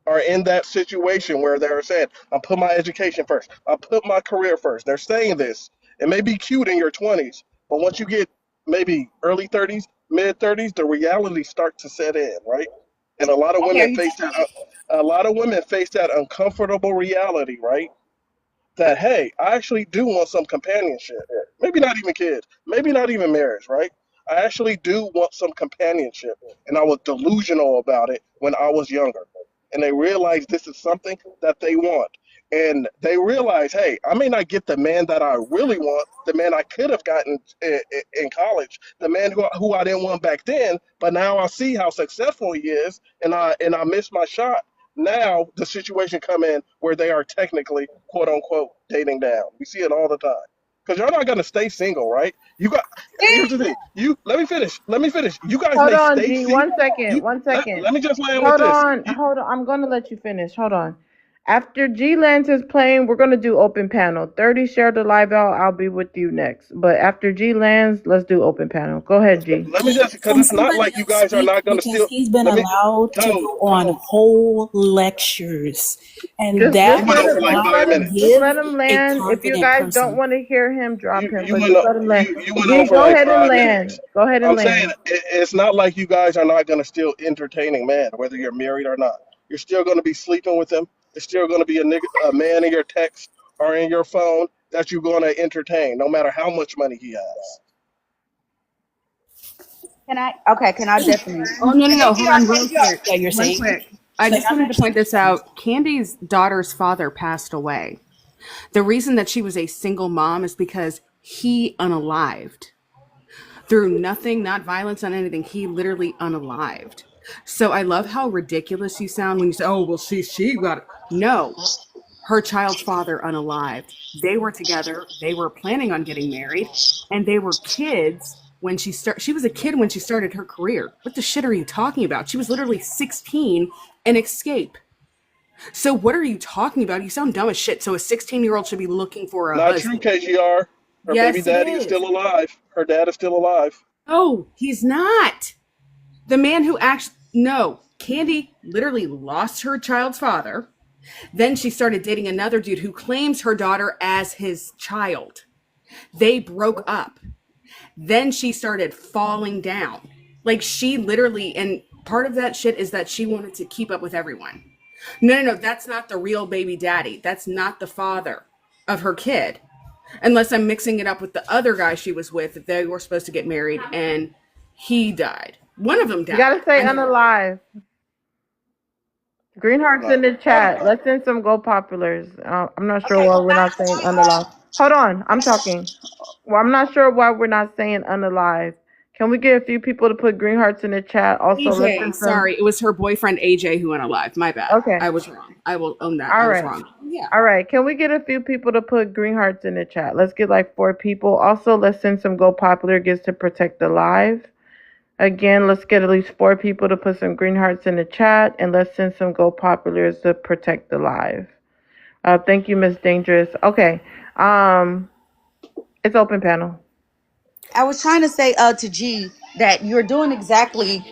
are in that situation where they're saying, I'll put my education first. I'll put my career first. They're saying this. It may be cute in your 20s, but once you get maybe early 30s, mid 30s, the reality starts to set in, right? And I hear you. a lot of women face that uncomfortable reality, right? That hey, I actually do want some companionship. Maybe not even kids, maybe not even marriage, right? I actually do want some companionship, and I was delusional about it when I was younger. And they realize this is something that they want, and they realize, hey, I may not get the man that I really want, the man I could have gotten in college, the man who I didn't want back then, but now I see how successful he is, and I missed my shot. Now the situation come in where they are technically quote unquote dating down. We see it all the time. Because you're not gonna stay single, right? You got here's the thing. You let me finish. Let me finish. You guys Hold may on, stay G. single. 1 second. You One second. let me just land with Hold this. on. Hold on. I'm gonna let you finish. Hold on. After G Lance is playing, we're gonna do open panel. 30 share the live out. I'll be with you next. But after G lands, let's do open panel. Go ahead, G. Let me just because Can it's not somebody like you else guys are speak? not gonna Because steal. he's been Let me allowed to Toad, go on whole lectures. And Just you that went does over like not 5 minutes. give let him a land. If you confident guys don't person. want to hear him, drop him. But just let him land. You went G, over go like ahead and five land. minutes. Go ahead and I'm saying land. it's not like you guys are not going to still entertaining man, whether you're married or not. You're still going to be sleeping with him. There's still going to be a man in your text or in your phone that you're going to entertain, no matter how much money he has. Can I? Okay, can I definitely? Oh, no, no, no. Hold on, real ATR. quick. Yeah, you're Real saying? quick. I Like, just I'm wanted to actually point this confused. out. Candy's daughter's father passed away. The reason that she was a single mom is because he unalived. Through nothing, not violence, not anything. He literally unalived. So I love how ridiculous you sound when you say, "Oh, well, she got it." No, her child's father unalived. They were together. They were planning on getting married, and they were kids when she was a kid when she started her career. What the shit are you talking about? She was literally 16 and escape. So what are you talking about? You sound dumb as shit. So a 16-year-old should be looking for a Not true, husband. KGR. Her baby Yes, it daddy is is. still alive. Her dad is still alive. No, he's not. The man who actually, no, Candy literally lost her child's father. Then she started dating another dude who claims her daughter as his child. They broke up. Then she started falling down. Like she literally, and part of that shit is that she wanted to keep up with everyone. No, no, no, that's not the real baby daddy. That's not the father of her kid. Unless I'm mixing it up with the other guy she was with. They were supposed to get married and he died. One of them You gotta died. say I know. unalive. Green hearts in No. the chat. Let's send some go populars. I'm not sure why we're not saying unalive. Hold on, I'm talking. Well, I'm not sure why we're not saying unalive. Can we get a few people to put green hearts in the chat? Also, let's AJ, send some. sorry, it was her boyfriend AJ who went alive. My bad. Okay. I was wrong. I will own that. I All was right. wrong. Yeah. All right. Can we get a few people to put green hearts in the chat? Let's get like 4 people. Also, let's send some go popular gifts to protect the live. Again, let's get at least 4 people to put some green hearts in the chat, and let's send some go populars to protect the live. Thank you, Miss Dangerous. Okay. It's open panel. I was trying to say to G that you're doing exactly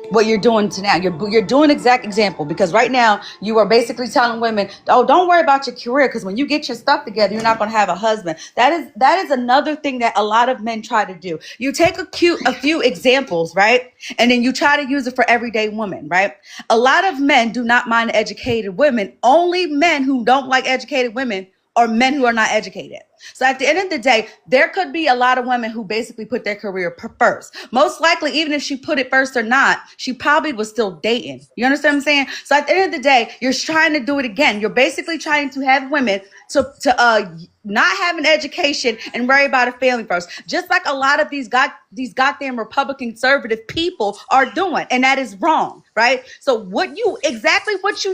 what you're doing to now. You're doing exact example because right now you are basically telling women, oh, don't worry about your career because when you get your stuff together, you're not going to have a husband. That is another thing that a lot of men try to do. You take a few examples, right, and then you try to use it for everyday women, right? A lot of men do not mind educated women. Only men who don't like educated women or men who are not educated. So at the end of the day, there could be a lot of women who basically put their career first. Most likely, even if she put it first or not, she probably was still dating. You understand what I'm saying? So at the end of the day, you're trying to do it again. You're basically trying to have women to not have an education and worry about a family first, just like a lot of these goddamn Republican conservative people are doing, and that is wrong, right? So what you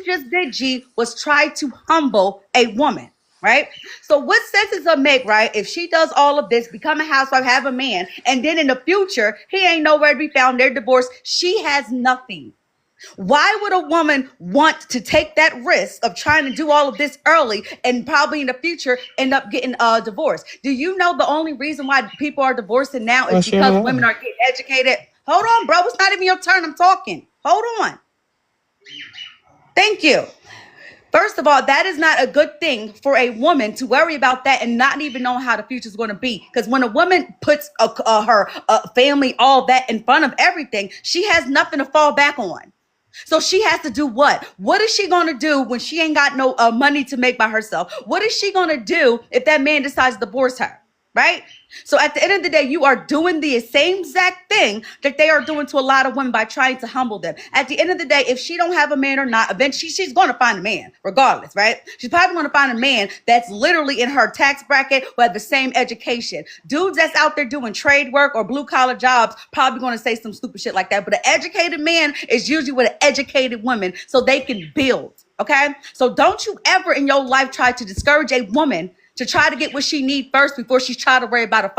just did, G, was try to humble a woman. Right? So what sense does it make, right? If she does all of this, become a housewife, have a man, and then in the future, he ain't nowhere to be found, they're divorced, she has nothing. Why would a woman want to take that risk of trying to do all of this early and probably in the future end up getting divorced? Do you know the only reason why people are divorcing now is because women are getting educated? Hold on, bro. It's not even your turn. I'm talking. Hold on. Thank you. First of all, that is not a good thing for a woman to worry about that and not even know how the future is going to be. Because when a woman puts her family, all that in front of everything, she has nothing to fall back on. So she has to do what? What is she going to do when she ain't got no money to make by herself? What is she going to do if that man decides to divorce her? Right? So at the end of the day, you are doing the same exact thing that they are doing to a lot of women by trying to humble them. At the end of the day, if she don't have a man or not, eventually she's going to find a man regardless, right? She's probably going to find a man that's literally in her tax bracket who has the same education. Dudes that's out there doing trade work or blue collar jobs probably going to say some stupid shit like that. But an educated man is usually with an educated woman so they can build. Okay? So don't you ever in your life try to discourage a woman to try to get what she needs first before she's trying to worry about a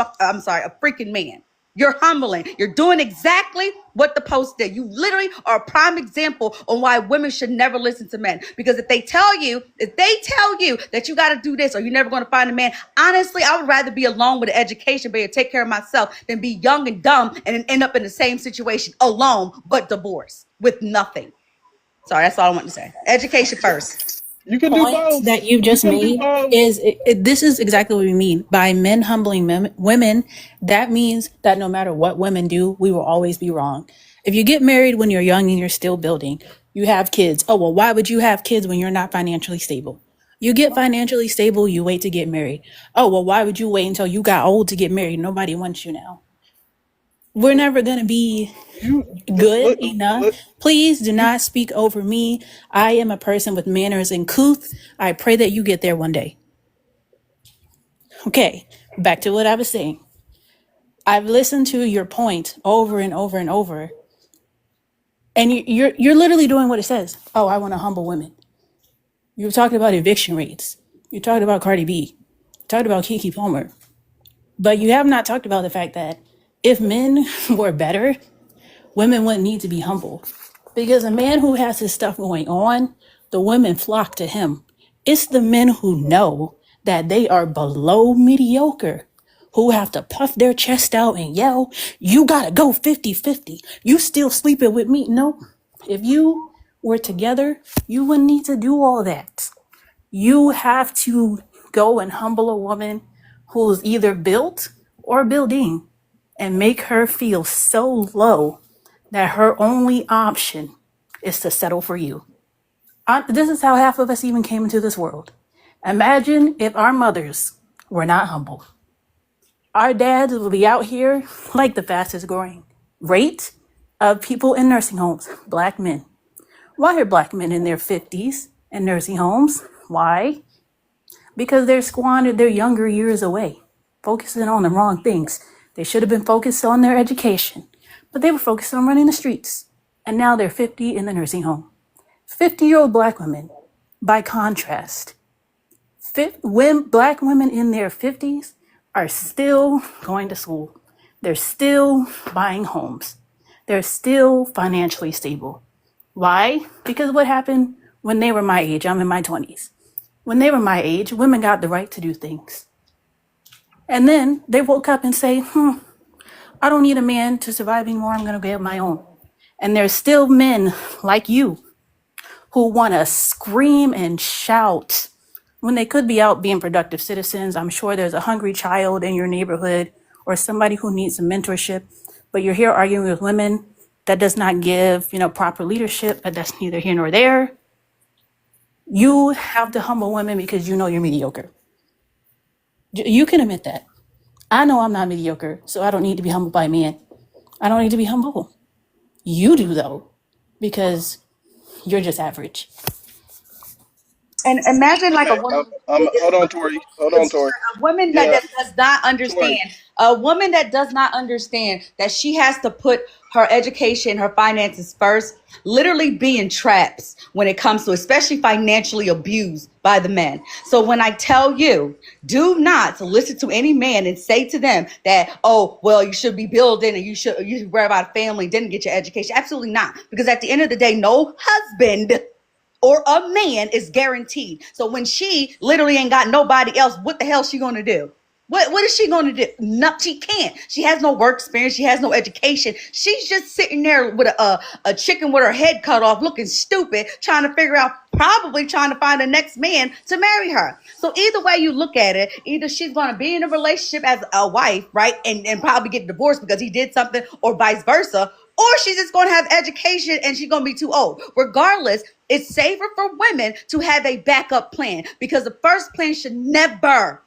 freaking man. You're humbling. You're doing exactly what the post did. You literally are a prime example on why women should never listen to men. Because if they tell you that you got to do this or you're never going to find a man, honestly, I would rather be alone with an education, be able to take care of myself than be young and dumb and end up in the same situation alone, but divorced with nothing. Sorry, that's all I want to say. Education first. You can do Point both. that you You just can do made both. is this is exactly what we mean by men humbling women. That means that no matter what women do, we will always be wrong. If you get married when you're young and you're still building, you have kids. Oh, well, why would you have kids when you're not financially stable? You get financially stable, you wait to get married. Oh, well, why would you wait until you got old to get married? Nobody wants you now. We're never going to be You good look, enough. look, Please do you not speak over me. I am a person with manners and couth. I pray that you get there one day. Okay, back to what I was saying. I've listened to your point over and over and over, and you're literally doing what it says. Oh, I want to humble women. You were talking about eviction rates. You talked about Cardi B. You talked about Keke Palmer. But you have not talked about the fact that if men were better, women wouldn't need to be humble. Because a man who has his stuff going on, the women flock to him. It's the men who know that they are below mediocre, who have to puff their chest out and yell, you gotta go 50-50. You still sleeping with me? No. If you were together, you wouldn't need to do all that. You have to go and humble a woman who's either built or building and make her feel so low that her only option is to settle for you. This is how half of us even came into this world. Imagine if our mothers were not humble. Our dads would be out here like the fastest growing rate of people in nursing homes, black men. Why are black men in their 50s in nursing homes? Why? Because they're squandered their younger years away, focusing on the wrong things. They should have been focused on their education, but they were focused on running the streets. And now they're 50 in the nursing home. 50-year-old black women, by contrast, black women in their 50s are still going to school. They're still buying homes. They're still financially stable. Why? Because what happened when they were my age? I'm in my 20s. When they were my age, women got the right to do things. And then they woke up and say, I don't need a man to survive anymore. I'm going to get my own. And there's still men like you who want to scream and shout when they could be out being productive citizens. I'm sure there's a hungry child in your neighborhood or somebody who needs some mentorship, but you're here arguing with women. That does not give, proper leadership, but that's neither here nor there. You have to humble women because you know you're mediocre. You can admit that. I know I'm not mediocre, so I don't need to be humbled by men. I don't need to be humble. You do though, because you're just average. And imagine like a Okay, woman. hold on, Tori. Hold on, Tori. A woman Yeah, that does not Tori. understand. A woman that does not understand that she has to put her education, her finances first, literally be in traps when it comes to, especially financially abused by the men. So when I tell you, do not listen to any man and say to them that, oh, well, you should be building and you should worry about a family, didn't get your education. Absolutely not. Because at the end of the day, no husband or a man is guaranteed. So when she literally ain't got nobody else, what the hell is she gonna do? What is she gonna do? No, she can't. She has no work experience. She has no education. She's just sitting there with a chicken with her head cut off, looking stupid, trying to figure out, probably trying to find the next man to marry her. So either way you look at it, either she's gonna be in a relationship as a wife, right, and probably get divorced because he did something, or vice versa, or she's just going to have education and she's going to be too old. Regardless, it's safer for women to have a backup plan, because the first plan should never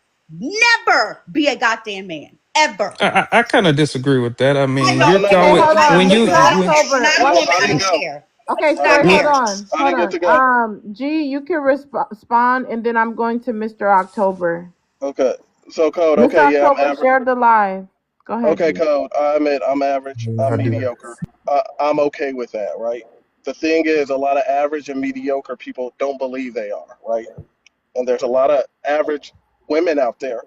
be a goddamn man. Ever. I kind of disagree with that. I I mean, know, you're No, no, Okay, throwing no. hold on, when Mr. you I don't when care. And October. I don't One No, care. I I didn't second. don't go. care. Okay, I didn't Tori, go. hold I on, I hold didn't get to go. on. G, you can respond, and then I'm going to Mr. October. Okay. So code. Mr. Okay, yeah, I'm October, average. share the live. Go ahead, Okay, G. code. I admit I'm average. I'm I do. mediocre. I'm okay with that, right? The thing is, a lot of average and mediocre people don't believe they are, right? And there's a lot of average women out there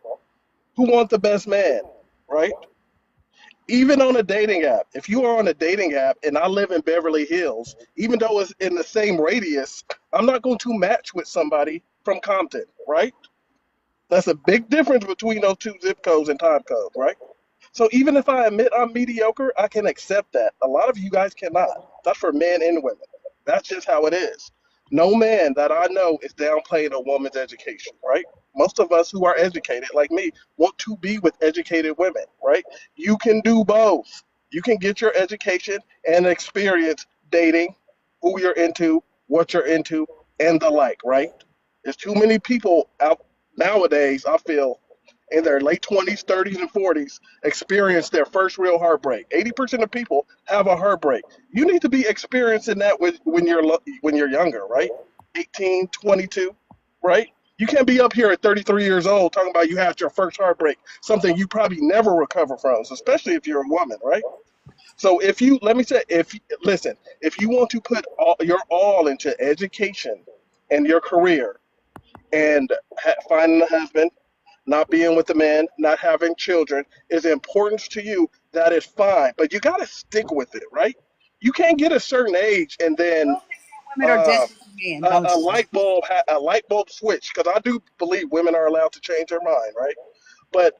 who want the best man, right? Even on a dating app, if you are on a dating app and I live in Beverly Hills, even though it's in the same radius, I'm not going to match with somebody from Compton, right? That's a big difference between those two zip codes and time codes, right? So even if I admit I'm mediocre, I can accept that. A lot of you guys cannot. That's for men and women. That's just how it is. No man that I know is downplaying a woman's education, right? Most of us who are educated, like me, want to be with educated women, right? You can do both. You can get your education and experience dating, who you're into, what you're into, and the like, right? There's too many people out nowadays, I feel, in their late 20s, 30s, and 40s experience their first real heartbreak. 80% of people have a heartbreak. You need to be experiencing that when you're younger, right? 18, 22, right? You can't be up here at 33 years old talking about you had your first heartbreak, something you probably never recover from, especially if you're a woman, right? So if you let me say, if listen, if you want to put your all into education and your career and finding a husband, not being with a man, not having children is important to you, that is fine. But you got to stick with it, right? You can't get a certain age and then women are uh, desperate for men, don't you? a light bulb switch. Because I do believe women are allowed to change their mind, right? But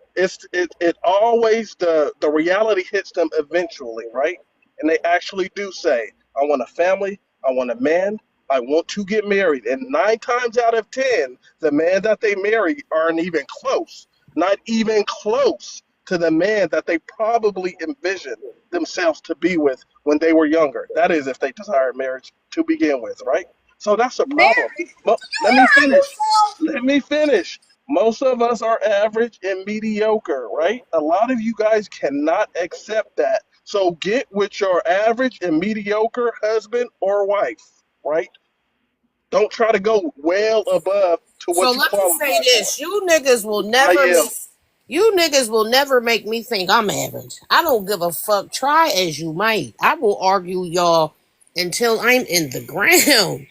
it always the reality hits them eventually, right? And they actually do say, I want a family, I want a man, I want to get married. And 9 times out of 10, the man that they marry aren't even close, not even close to the man that they probably envisioned themselves to be with when they were younger. That is, if they desired marriage to begin with, right? So that's a problem. Married? But Do you let me hear her finish. herself? Let me finish. Most of us are average and mediocre, right? A lot of you guys cannot accept that. So get with your average and mediocre husband or wife, right? Don't try to go well above to So what you let me say qualify for. this: I am. you niggas will never make me think I'm average. I don't give a fuck. Try as you might. I will argue y'all until I'm in the ground.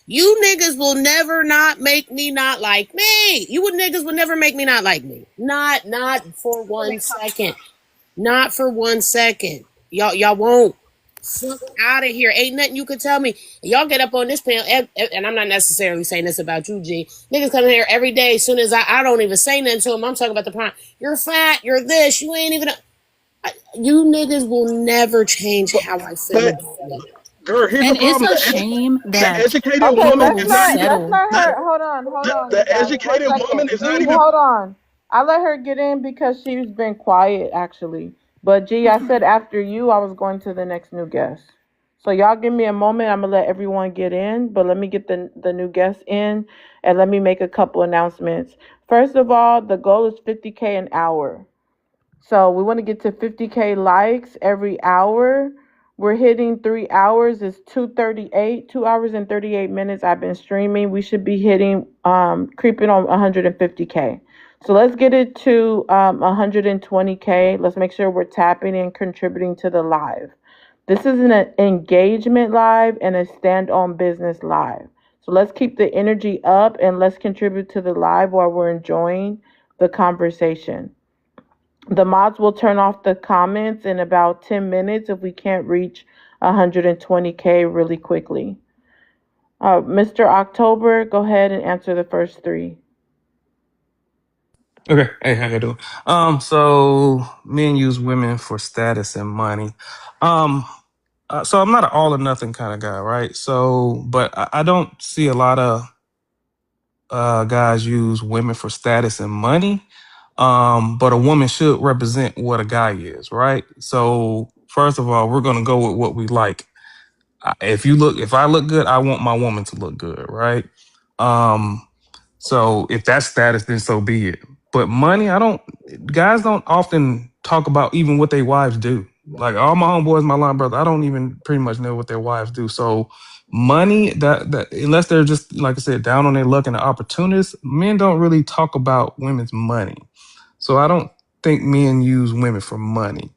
You niggas will never not make me not like me. You would niggas would never make me not like me. Not for Really one come second. Not for one second. Y'all won't. Fuck out of here. Ain't nothing you could tell me. Y'all get up on this panel, and I'm not necessarily saying this about you, G. Niggas come here every day. As soon as I don't even say nothing to them, I'm talking about the prime. You're fat. You're this. You ain't even. You niggas will never change But, how I feel but about me. girl, here's the And it's problem. a shame The that educated Okay, woman people let's is will not let even let's settle. let the, her. Hold on, you the guys. One educated woman second, is not G. even. Hold on. I let her get in because she's been quiet, actually. But G, I said after you, I was going to the next new guest. So y'all give me a moment. I'm gonna let everyone get in, but let me get the new guests in, and let me make a couple announcements. First of all, the goal is 50K an hour. So we want to get to 50K likes every hour. We're hitting 3 hours. It's 2:38, 2 hours and 38 minutes. I've been streaming. We should be hitting creeping on 150K. So let's get it to 120K. Let's make sure we're tapping and contributing to the live. This is an engagement live and a stand on business live. So let's keep the energy up and let's contribute to the live while we're enjoying the conversation. The mods will turn off the comments in about 10 minutes if we can't reach 120K really quickly. Mr. October, go ahead and answer the first three. Okay, hey, how you doing? So men use women for status and money. Um, so I'm not an all or nothing kind of guy, right? So, but I don't see a lot of guys use women for status and money. But a woman should represent what a guy is, right? So first of all, we're gonna go with what we like. If I look good, I want my woman to look good, right? Um, so if that's status, then so be it. But money, guys don't often talk about even what their wives do. Like all my homeboys, my line brother, I don't even pretty much know what their wives do. So money, that unless they're just like I said, down on their luck and the opportunists, men don't really talk about women's money. So I don't think men use women for money.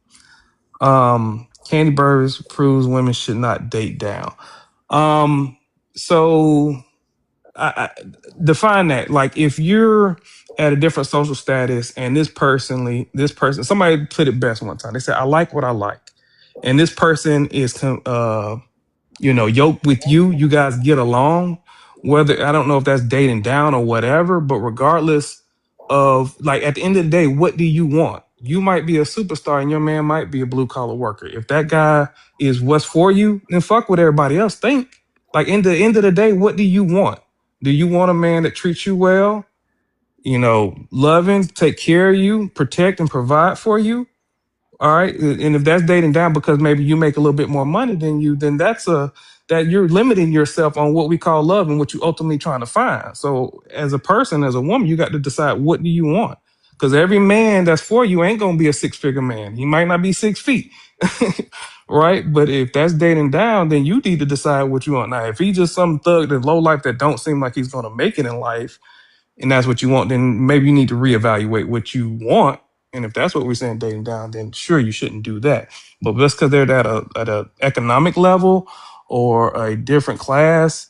Candy Burris proves women should not date down. So I define that. Like if you're at a different social status and this person, somebody put it best one time. They said, I like what I like. And this person is, yoked with you. You guys get along. Whether, I don't know if that's dating down or whatever, but regardless of, like, at the end of the day, what do you want? You might be a superstar and your man might be a blue collar worker. If that guy is what's for you, then fuck what everybody else think. Like, in the end of the day, what do you want? Do you want a man that treats you well, loving, take care of you, protect and provide for you? All right. And if that's dating down because maybe you make a little bit more money than you, then that you're limiting yourself on what we call love and what you ultimately trying to find. So as a person, as a woman, you got to decide, what do you want? Because every man that's for you ain't gonna be a 6-figure man. He might not be 6 feet. Right. But if that's dating down, then you need to decide what you want. Now, if he's just some thug that's low life that don't seem like he's gonna make it in life, and that's what you want, then maybe you need to reevaluate what you want. And if that's what we're saying, dating down, then sure, you shouldn't do that. But just because they're at a economic level or a different class,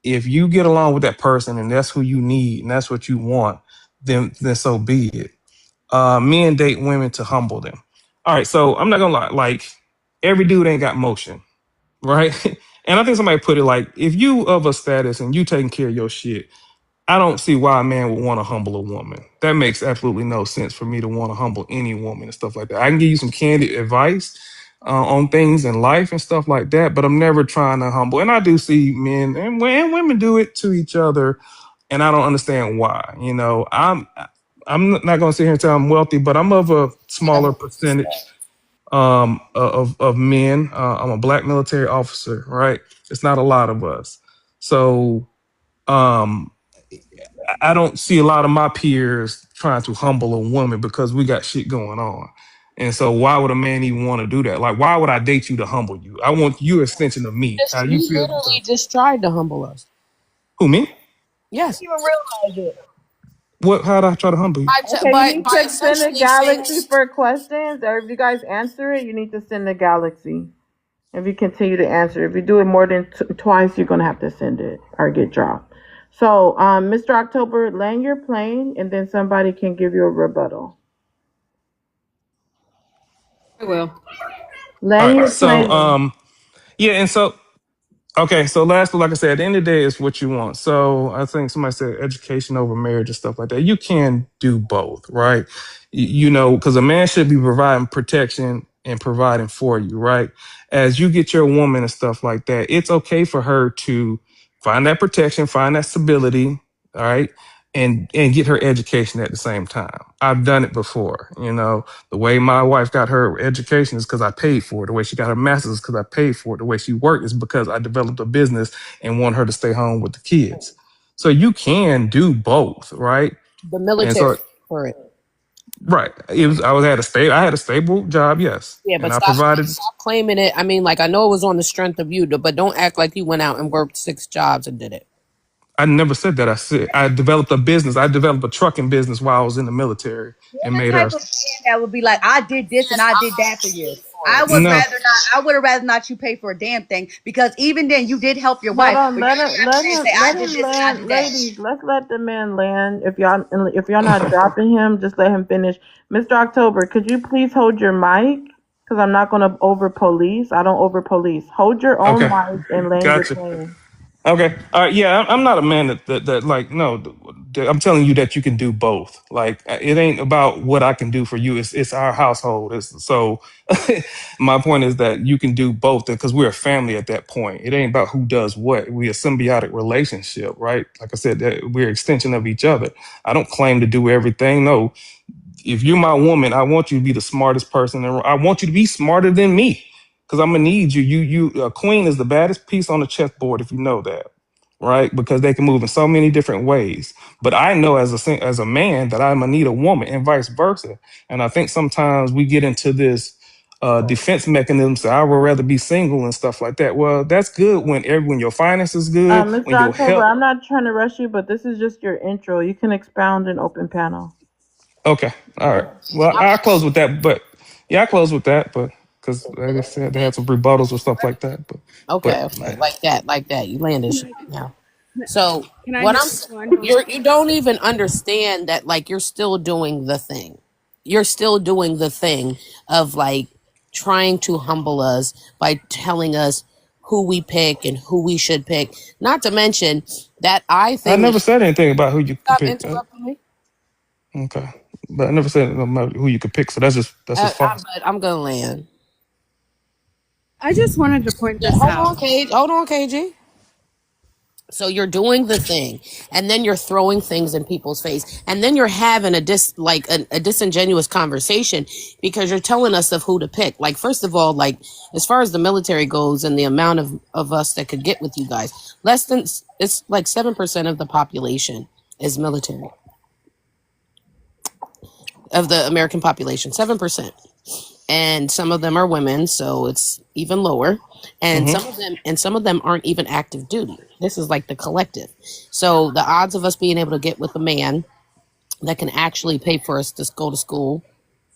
if you get along with that person and that's who you need and that's what you want, then so be it. Men date women to humble them. All right, so I'm not gonna lie, like every dude ain't got motion, right? And I think somebody put it like, if you of a status and you taking care of your shit, I don't see why a man would want to humble a woman. That makes absolutely no sense for me to want to humble any woman and stuff like that. I can give you some candid advice on things in life and stuff like that, but I'm never trying to humble. And I do see men and women do it to each other, and I don't understand why. I'm not going to sit here and say I'm wealthy, but I'm of a smaller percentage of men. I'm a black military officer, right? It's not a lot of us, so. Um, I don't see a lot of my peers trying to humble a woman because we got shit going on. And so why would a man even want to do that? Like, why would I date you to humble you? I want you an extension of me. How you You feel? literally just tried to humble us. Who, me? Yes. Even realize it. What? How did I try to humble you? Okay, you need By to send a essentially saying, galaxy for questions, or if you guys answer it, you need to send a galaxy. If you continue to answer, if you do it more than twice, you're gonna have to send it or get dropped. So, Mr. October, land your plane, and then somebody can give you a rebuttal. I will. All Land right. your So, plane. yeah. And so, okay, so lastly, like I said, at the end of the day, it's what you want. So I think somebody said education over marriage and stuff like that. You can do both, right? Because a man should be providing protection and providing for you, right? As you get your woman and stuff like that, it's okay for her to find that protection, find that stability, all right? and get her education at the same time. I've done it before. The way my wife got her education is because I paid for it. The way she got her master's is because I paid for it. The way she worked is because I developed a business and want her to stay home with the kids. So you can do both, right? The And military so, for it. right, I had a stable job, yes, Yeah, and but I provided. stop claiming it. I mean, like, I know it was on the strength of you, but don't act like you went out and worked 6 jobs and did it. I never said that. I said I developed a business. I developed a trucking business while I was in the military and The made type her. of man that would be like, I did this and Yes, I I did that for paid you. for it. No, I would have rather not you pay for a damn thing, because even then you did help your Hold wife, on, but you ain't got to say let I did him this and I land, did that. ladies. Let's let the man land. If y'all not dropping him, just let him finish. Mr. October, could you please hold your mic? Because I'm not gonna over police. I don't over police. Hold your own okay, mic and land your gotcha. plane. Okay. Yeah, I'm not a man that like, no, I'm telling you that you can do both. Like, it ain't about what I can do for you. It's our household. So my point is that you can do both because we're a family at that point. It ain't about who does what. We're a symbiotic relationship, right? Like I said, that we're an extension of each other. I don't claim to do everything. No, if you're my woman, I want you to be the smartest person. And I want you to be smarter than me because I'm gonna need you. A queen is the baddest piece on the chessboard if you know that, right? Because they can move in so many different ways. But I know as a man that I'm gonna need a woman and vice versa. And I think sometimes we get into this defense mechanism. So I would rather be single and stuff like that. Well, that's good when your finances good, Mr. when your October, health. I'm not trying to rush you, but this is just your intro. You can expound in open panel. Okay. All right. Well, I'll close with that. But yeah, I close with that. But because like I said, they had some rebuttals or stuff like that. Okay, like that. You landed shit now. So Can I what just I'm respond? you don't even understand that, like, you're still doing the thing. You're still doing the thing of, like, trying to humble us by telling us who we pick and who we should pick. Not to mention that I I think that never said anything about who you could stop pick. interrupting me. Okay, but I never said about who you could pick. So that's just false. I'm gonna land. I just wanted to point Yeah, this out. Hold on, KG. So you're doing the thing, and then you're throwing things in people's face, and then you're having a disingenuous conversation because you're telling us of who to pick. Like, first of all, like, as far as the military goes and the amount of us that could get with you guys, it's like 7% of the population is military of the American population, 7%. And some of them are women, so it's even lower. And Hmm. some of them aren't even active duty. This is like the collective. So the odds of us being able to get with a man that can actually pay for us to go to school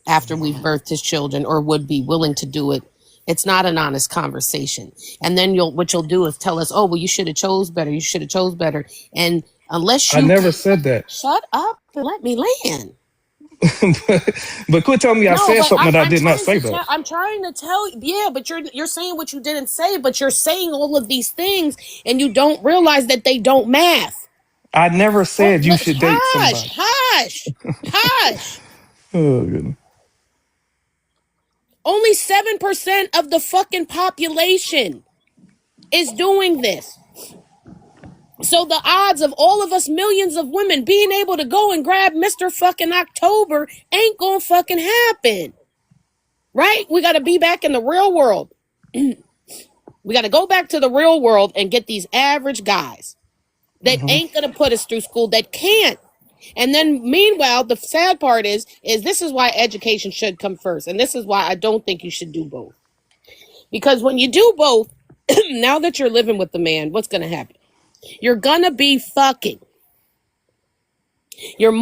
after we've birthed his children, or would be willing to do it, it's not an honest conversation. And then what you'll do is tell us, oh, well, you should have chose better, and unless I you never said that. shut up and let me land. But quit telling me I No, said but something that I did not say though. I'm trying to tell you. Yeah, but you're saying what you didn't say, but you're saying all of these things, and you don't realize that they don't math. I never said you should date somebody. Hush. Oh goodness. Only 7% of the fucking population is doing this. So the odds of all of us millions of women being able to go and grab Mr. fucking October ain't gonna fucking happen. Right? We gotta be back in the real world. We got to go back to the real world and get these average guys that Hmm. ain't going to put us through school, that can't. And then meanwhile, the sad part is this is why education should come first. And this is why I don't think you should do both. Because when you do both, now that you're living with the man, what's going to happen? You're going to be fucking. You're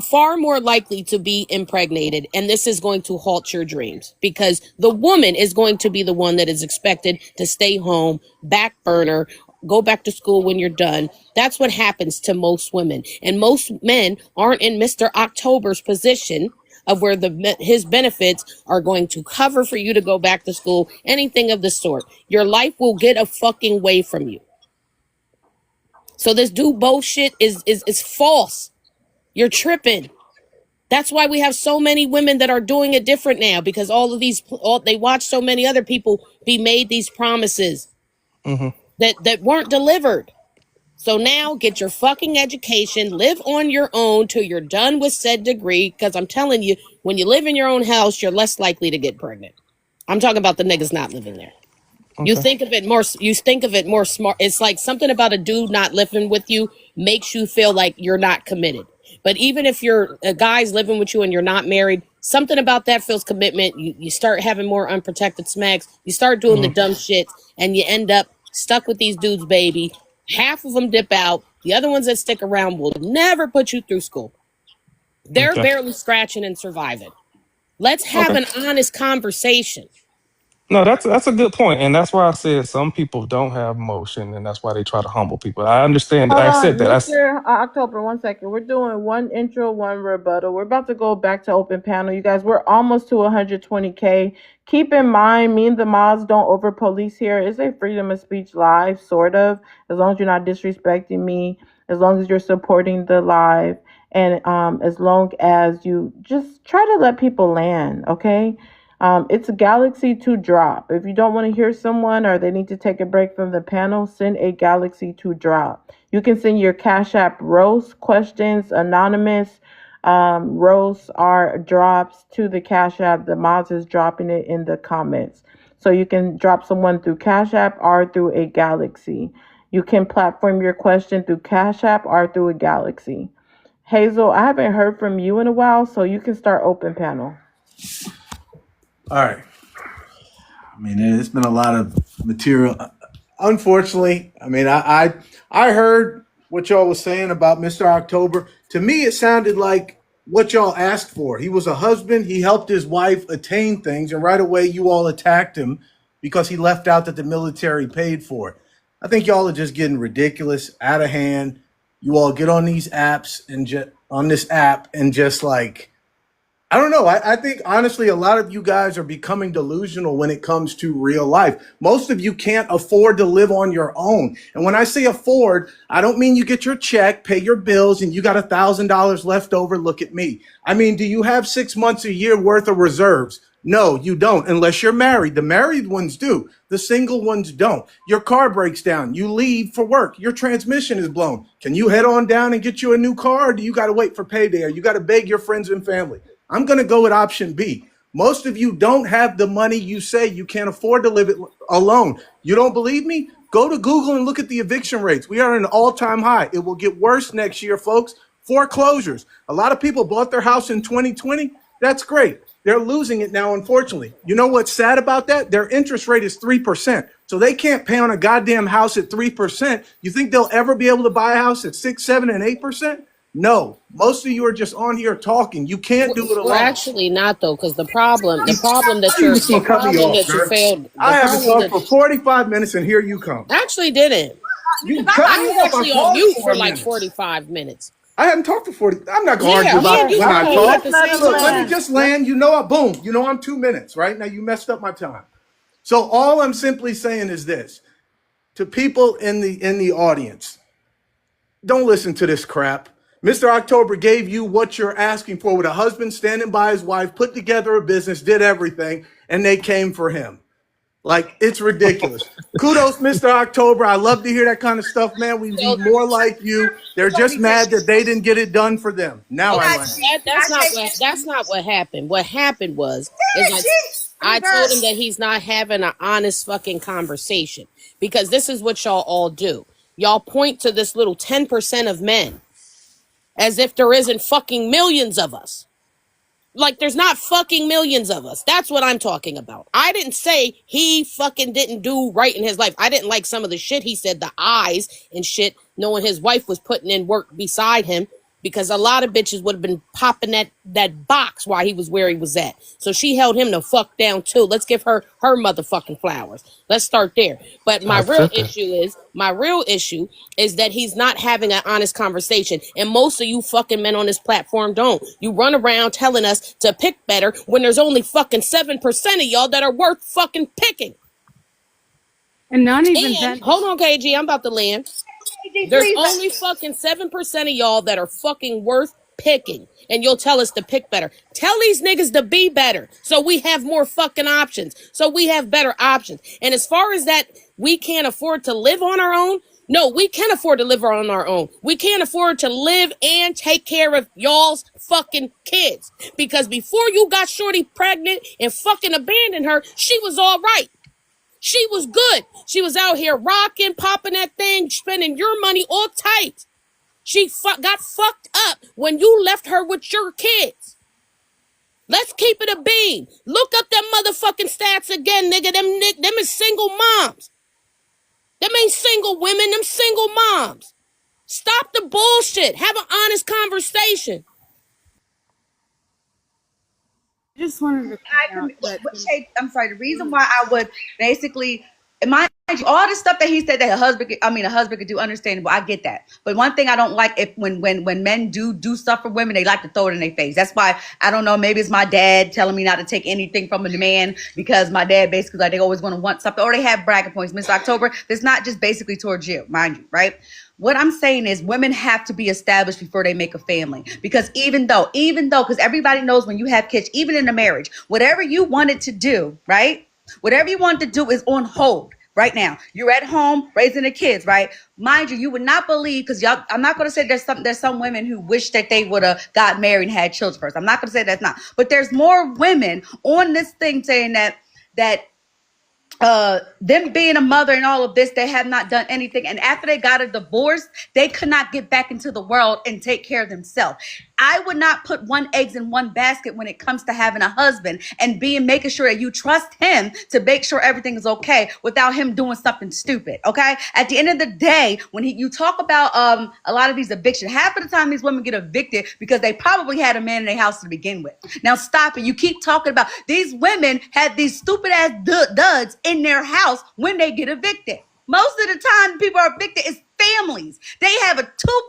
far more likely to be impregnated, and this is going to halt your dreams because the woman is going to be the one that is expected to stay home, back burner, go back to school when you're done. That's what happens to most women, and most men aren't in Mr. October's position of where his benefits are going to cover for you to go back to school, anything of the sort. Your life will get a fucking way from you. So this do bullshit is false. You're tripping. That's why we have so many women that are doing it different now, because they watch so many other people be made these promises Hmm. that weren't delivered. So now get your fucking education, live on your own till you're done with said degree. Because I'm telling you, when you live in your own house, you're less likely to get pregnant. I'm talking about the niggas not living there. You Okay. think of it more. You think of it more smart. It's like something about a dude not living with you makes you feel like you're not committed. But even if you're a guy's living with you and you're not married, something about that feels commitment. You start having more unprotected smacks. You start doing the Mm, dumb shit, and you end up stuck with these dudes, baby. Half of them dip out. The other ones that stick around will never put you through school. They're okay. barely scratching and surviving. Let's have Okay. an honest conversation. No, that's a good point, and that's why I said some people don't have motion, and that's why they try to humble people. I understand. Hold I said on, that. Mr. October, 1 second. We're doing one intro, one rebuttal. We're about to go back to open panel. You guys, we're almost to 120K. Keep in mind, me and the mods don't over police here. It's a freedom of speech live, sort of, as long as you're not disrespecting me, as long as you're supporting the live, and as long as you just try to let people land, okay? It's a Galaxy to drop. If you don't want to hear someone or they need to take a break from the panel, send a Galaxy to drop. You can send your Cash App roast questions, anonymous. Roasts are drops to the Cash App. The mods is dropping it in the comments. So you can drop someone through Cash App or through a Galaxy. You can platform your question through Cash App or through a Galaxy. Hazel, I haven't heard from you in a while, so you can start open panel. All right. I mean, it's been a lot of material. Unfortunately, I mean, I heard what y'all was saying about Mr. October. To me, it sounded like what y'all asked for. He was a husband. He helped his wife attain things, and right away you all attacked him because he left out that the military paid for it. I think y'all are just getting ridiculous, out of hand. You all get on these apps and on this app and just like I don't know. I think honestly, a lot of you guys are becoming delusional when it comes to real life. Most of you can't afford to live on your own. And when I say afford, I don't mean you get your check, pay your bills, and you got $1,000 left over. Look at me. I mean, do you have 6 months a year worth of reserves? No, you don't, unless you're married. The married ones do. The single ones don't. Your car breaks down. You leave for work. Your transmission is blown. Can you head on down and get you a new car, or do you got to wait for payday, or you got to beg your friends and family? I'm going to go with option B. Most of you don't have the money. You say you can't afford to live it alone. You don't believe me? Go to Google and look at the eviction rates. We are at an all-time high. It will get worse next year, folks. Foreclosures. A lot of people bought their house in 2020. That's great. They're losing it now, unfortunately. You know what's sad about that? Their interest rate is 3%. So they can't pay on a goddamn house at 3%. You think they'll ever be able to buy a house at 6, 7, and 8%? No, most of you are just on here talking. You can't do it We're alone. actually not though, because the How you just the gonna cut me problem off, that you sir? failed, the I haven't problem talked that for 45 minutes, and here you come. actually didn't. You cut me I was off. I actually on paused mute for 4 like minutes. 45 minutes. I hadn't talked for 40. I'm not gonna argue Yeah, me and about you when were I Okay, talking at talk. let's the let same him Look, let me time. land. just land. You know, boom. You know, I'm 2 minutes, right? Now you messed up my time. So all I'm simply saying is this to people in the audience: don't listen to this crap. Mr. October gave you what you're asking for with a husband standing by his wife, put together a business, did everything, and they came for him. Like, it's ridiculous. Kudos, Mr. October. I love to hear that kind of stuff, man. We So need more like you. They're just mad that they didn't get it done for them. Now I okay, land. that's not what happened. What happened was is I told him that he's not having an honest fucking conversation because this is what y'all all do. Y'all point to this little 10% of men as if there isn't fucking millions of us. Like, there's not fucking millions of us. That's what I'm talking about. I didn't say he fucking didn't do right in his life. I didn't like some of the shit he said, the eyes and shit, knowing his wife was putting in work beside him because a lot of bitches would have been popping that box while he was where he was at. So she held him the fuck down too. Let's give her motherfucking flowers. Let's start there. But I accept that. my real issue is that he's not having an honest conversation. And most of you fucking men on this platform don't. You run around telling us to pick better when there's only fucking 7% of y'all that are worth fucking picking. And not even And that. hold on, KG, I'm about to land. There's only fucking 7% of y'all that are fucking worth picking. And you'll tell us to pick better. Tell these niggas to be better so we have more fucking options. So we have better options. And as far as that, we can't afford to live on our own. No, we can afford to live on our own. We can't afford to live and take care of y'all's fucking kids. Because before you got Shorty pregnant and fucking abandoned her, she was all right. She was good. She was out here rocking, popping that thing, spending your money all tight. She got fucked up when you left her with your kids. Let's keep it a bean. Look up them motherfucking stats again, nigga. Them is single moms. Them ain't single women, them single moms. Stop the bullshit. Have an honest conversation. I just wanted to I point out that I'm sorry. The reason why I would basically, mind you, all the stuff that he said that a husband could do, understandable. I get that. But one thing I don't like, if when men do stuff for women, they like to throw it in their face. That's why I don't know. Maybe it's my dad telling me not to take anything from a man, because my dad basically, like, they always going to want something, or they have bragging points. Mr. October, that's not just basically towards you, mind you, right? What I'm saying is women have to be established before they make a family. Because even though, because everybody knows when you have kids, even in a marriage, whatever you wanted to do, right? Whatever you want to do is on hold right now. You're at home raising the kids, right? Mind you, you would not believe, because y'all, I'm not going to say there's some women who wish that they would have got married and had children first. I'm not going to say that's not. But there's more women on this thing saying that them being a mother and all of this, they have not done anything, and after they got a divorce, they could not get back into the world and take care of themselves. I would not put one eggs in one basket when it comes to having a husband and making sure that you trust him to make sure everything is okay without him doing something stupid. Okay, at the end of the day, when you talk about a lot of these evictions, half of the time these women get evicted because they probably had a man in their house to begin with. Now stop it. You keep talking about these women had these stupid ass duds in their house when they get evicted. Most of the time people are evicted is families. They have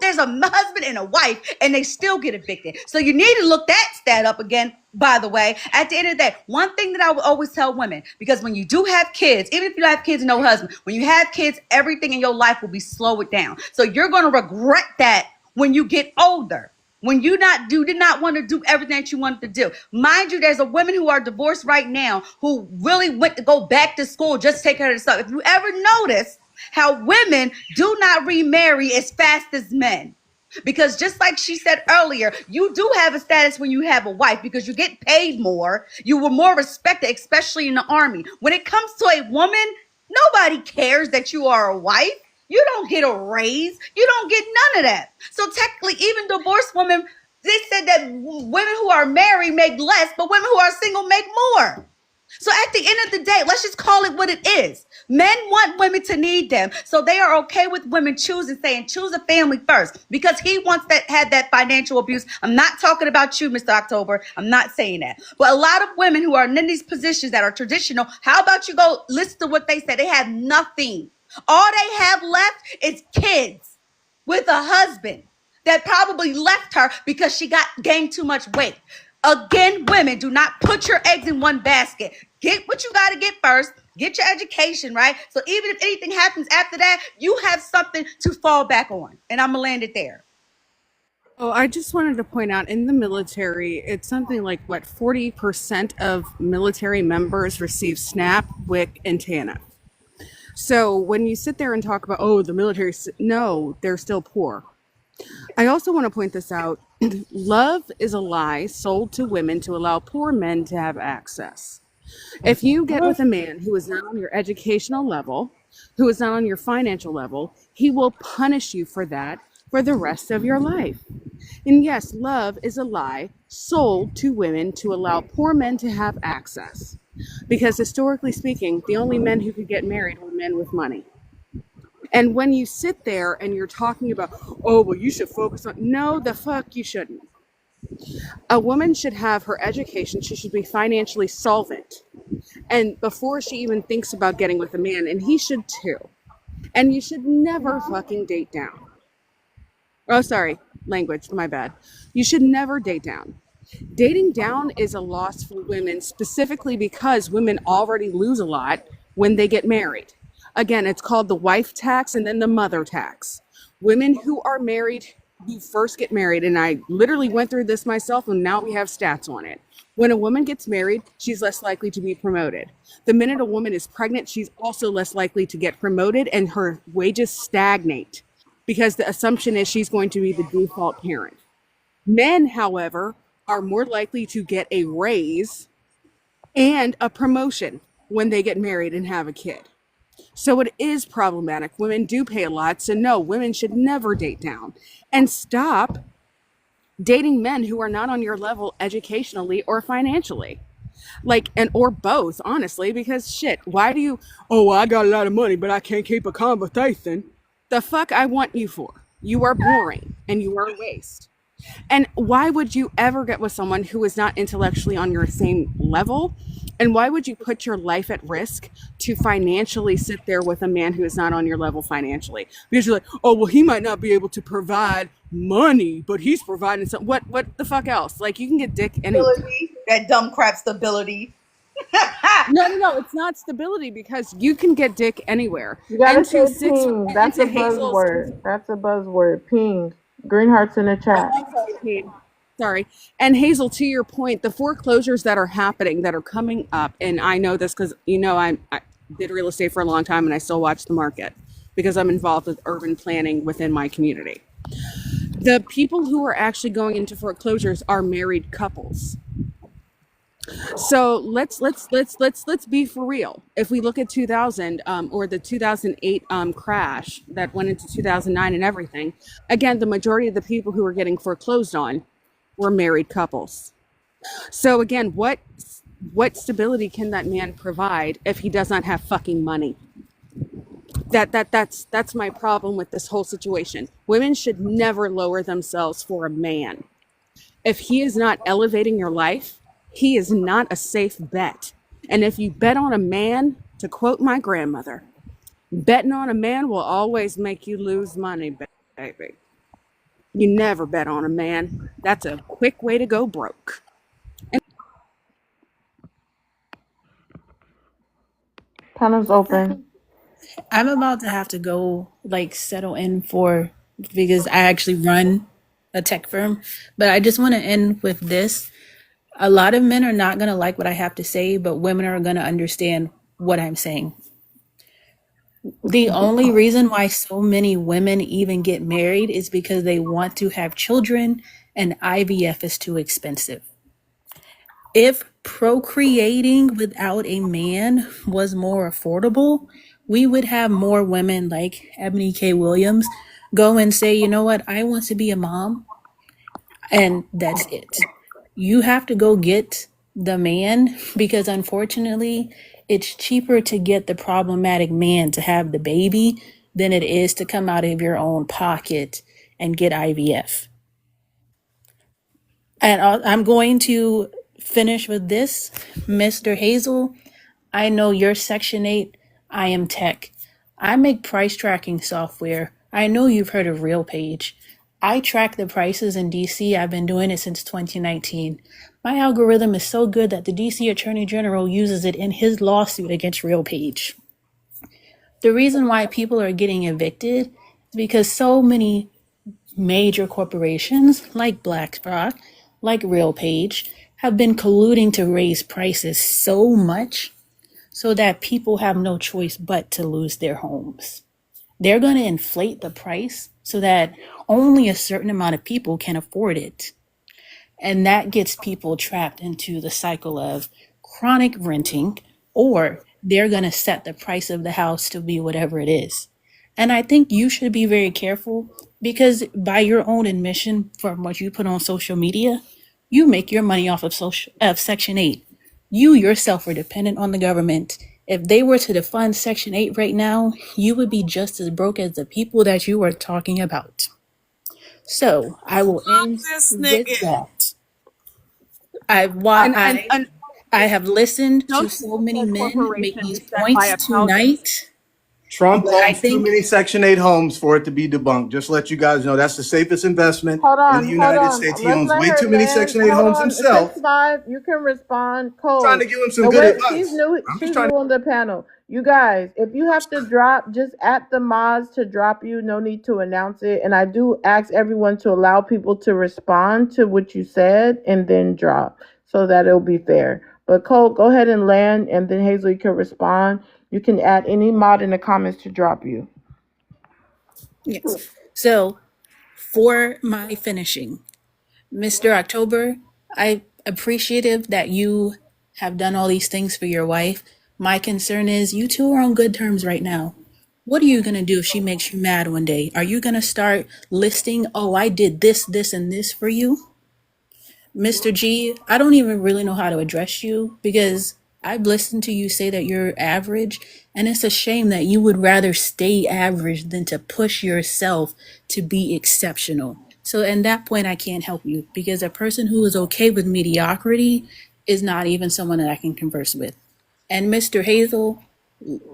there's a husband and a wife, and they still get evicted. So you need to look that stat up again, by the way. At the end of the day, one thing that I would always tell women, because when you do have kids, even if you don't have kids and no husband, when you have kids, everything in your life will be slowed down. So you're going to regret that when you get older. When you did not want to do everything that you wanted to do. Mind you, there's a women who are divorced right now who really went to go back to school just to take care of themselves. If you ever notice how women do not remarry as fast as men. Because just like she said earlier, you do have a status when you have a wife because you get paid more. You were more respected, especially in the army. When it comes to a woman, nobody cares that you are a wife. You don't get a raise. You don't get none of that. So technically, even divorced women, they said that women who are married make less, but women who are single make more. So at the end of the day, let's just call it what it is. Men want women to need them. So they are okay with women choose a family first, because he wants had that financial abuse. I'm not talking about you, Mr. October. I'm not saying that. But a lot of women who are in these positions that are traditional, how about you go listen to what they said? They have nothing. All they have left is kids with a husband that probably left her because she gained too much weight. Again, women, do not put your eggs in one basket. Get what you got to get first. Get your education, right? So even if anything happens after that, you have something to fall back on. And I'm going to land it there. Oh, I just wanted to point out, in the military, it's something like, 40% of military members receive SNAP, WIC, and TANF. So when you sit there and talk about, oh, the military, no, they're still poor. I also want to point this out. Love is a lie sold to women to allow poor men to have access. If you get with a man who is not on your educational level, who is not on your financial level, he will punish you for that for the rest of your life. And yes, love is a lie sold to women to allow poor men to have access. Because historically speaking, the only men who could get married were men with money. And when you sit there and you're talking about, oh, well, you should focus on, no, the fuck you shouldn't. A woman should have her education. She should be financially solvent. And before she even thinks about getting with a man, and he should too. And you should never fucking date down. Oh, sorry, language, my bad. You should never date down. Dating down is a loss for women, specifically because women already lose a lot when they get married. Again, it's called the wife tax and then the mother tax. Women who are married you first get married, and I literally went through this myself, and now we have stats on it. When a woman gets married, she's less likely to be promoted. The minute a woman is pregnant, she's also less likely to get promoted, and her wages stagnate because the assumption is she's going to be the default parent. Men, however, are more likely to get a raise and a promotion when they get married and have a kid. So it is problematic. Women do pay a lot. So no, women should never date down, and stop dating men who are not on your level educationally or financially. Like, and or both, honestly, because shit, why do you, oh, well, I got a lot of money, but I can't keep a conversation. The fuck I want you for? You are boring and you are a waste. And why would you ever get with someone who is not intellectually on your same level? And why would you put your life at risk to financially sit there with a man who is not on your level financially? Because you're like, oh, well, he might not be able to provide money, but he's providing some. What the fuck else? Like, you can get dick anywhere. Stability, that dumb crap stability. No, it's not stability, because you can get dick anywhere. You gotta And to say six, ping. and That's a to Hazel's, buzzword. That's a buzzword. Ping. Green hearts in the chat. I'm sorry, Kate. Sorry. And Hazel, to your point, the foreclosures that are happening, that are coming up, and I know this because, I did real estate for a long time and I still watch the market because I'm involved with urban planning within my community. The people who are actually going into foreclosures are married couples. So let's be for real. If we look at 2000 or the 2008 crash that went into 2009 and everything, again, the majority of the people who were getting foreclosed on were married couples. So again, what stability can that man provide if he does not have fucking money? That's my problem with this whole situation. Women should never lower themselves for a man. If he is not elevating your life, he is not a safe bet. And if you bet on a man, to quote my grandmother, betting on a man will always make you lose money, baby. You never bet on a man. That's a quick way to go broke. Panel's open. I'm about to have to go like settle in for because I actually run a tech firm. But I just want to end with this. A lot of men are not going to like what I have to say, but women are going to understand what I'm saying. The only reason why so many women even get married is because they want to have children and IVF is too expensive. If procreating without a man was more affordable, we would have more women like Ebony K. Williams go and say, you know what, I want to be a mom, and that's it. You have to go get the man because unfortunately, it's cheaper to get the problematic man to have the baby than it is to come out of your own pocket and get IVF. And I'm going to finish with this. Mr. Hazel, I know you're Section 8. I am tech. I make price tracking software. I know you've heard of RealPage. I track the prices in DC. I've been doing it since 2019. My algorithm is so good that the DC Attorney General uses it in his lawsuit against RealPage. The reason why people are getting evicted is because so many major corporations like BlackRock, like RealPage, have been colluding to raise prices so much so that people have no choice but to lose their homes. They're going to inflate the price so that only a certain amount of people can afford it. And that gets people trapped into the cycle of chronic renting, or they're going to set the price of the house to be whatever it is. And I think you should be very careful because by your own admission from what you put on social media, you make your money off of Section 8. You yourself are dependent on the government. If they were to defund Section 8 right now, you would be just as broke as the people that you are talking about. So I will end with that. I have listened to so many men make these points tonight. Trump I owns too think many Section 8 homes for it to be debunked. Just let you guys know that's the safest investment Hold in the on, hold United on. States. He Let's owns let way her too many land. Section 8 Hold homes on. himself. 6'5", you can respond. I'm trying Code. to give him some No, good wait, advice. I'm she's just new trying to. on the panel. You guys, if you have to drop, just at the mods to drop you. No need to announce it. And I do ask everyone to allow people to respond to what you said and then drop so that it'll be fair. But Cole, go ahead and land, and then Hazel, you can respond. You can add any mod in the comments to drop you. Yes. So for my finishing, Mr. October, I appreciative that you have done all these things for your wife. My concern is you two are on good terms right now. What are you going to do if she makes you mad one day? Are you going to start listing, oh, I did this, this, and this for you? Mr. G, I don't even really know how to address you because I've listened to you say that you're average, and it's a shame that you would rather stay average than to push yourself to be exceptional. So, at that point, I can't help you because a person who is okay with mediocrity is not even someone that I can converse with. And Mr. Hazel,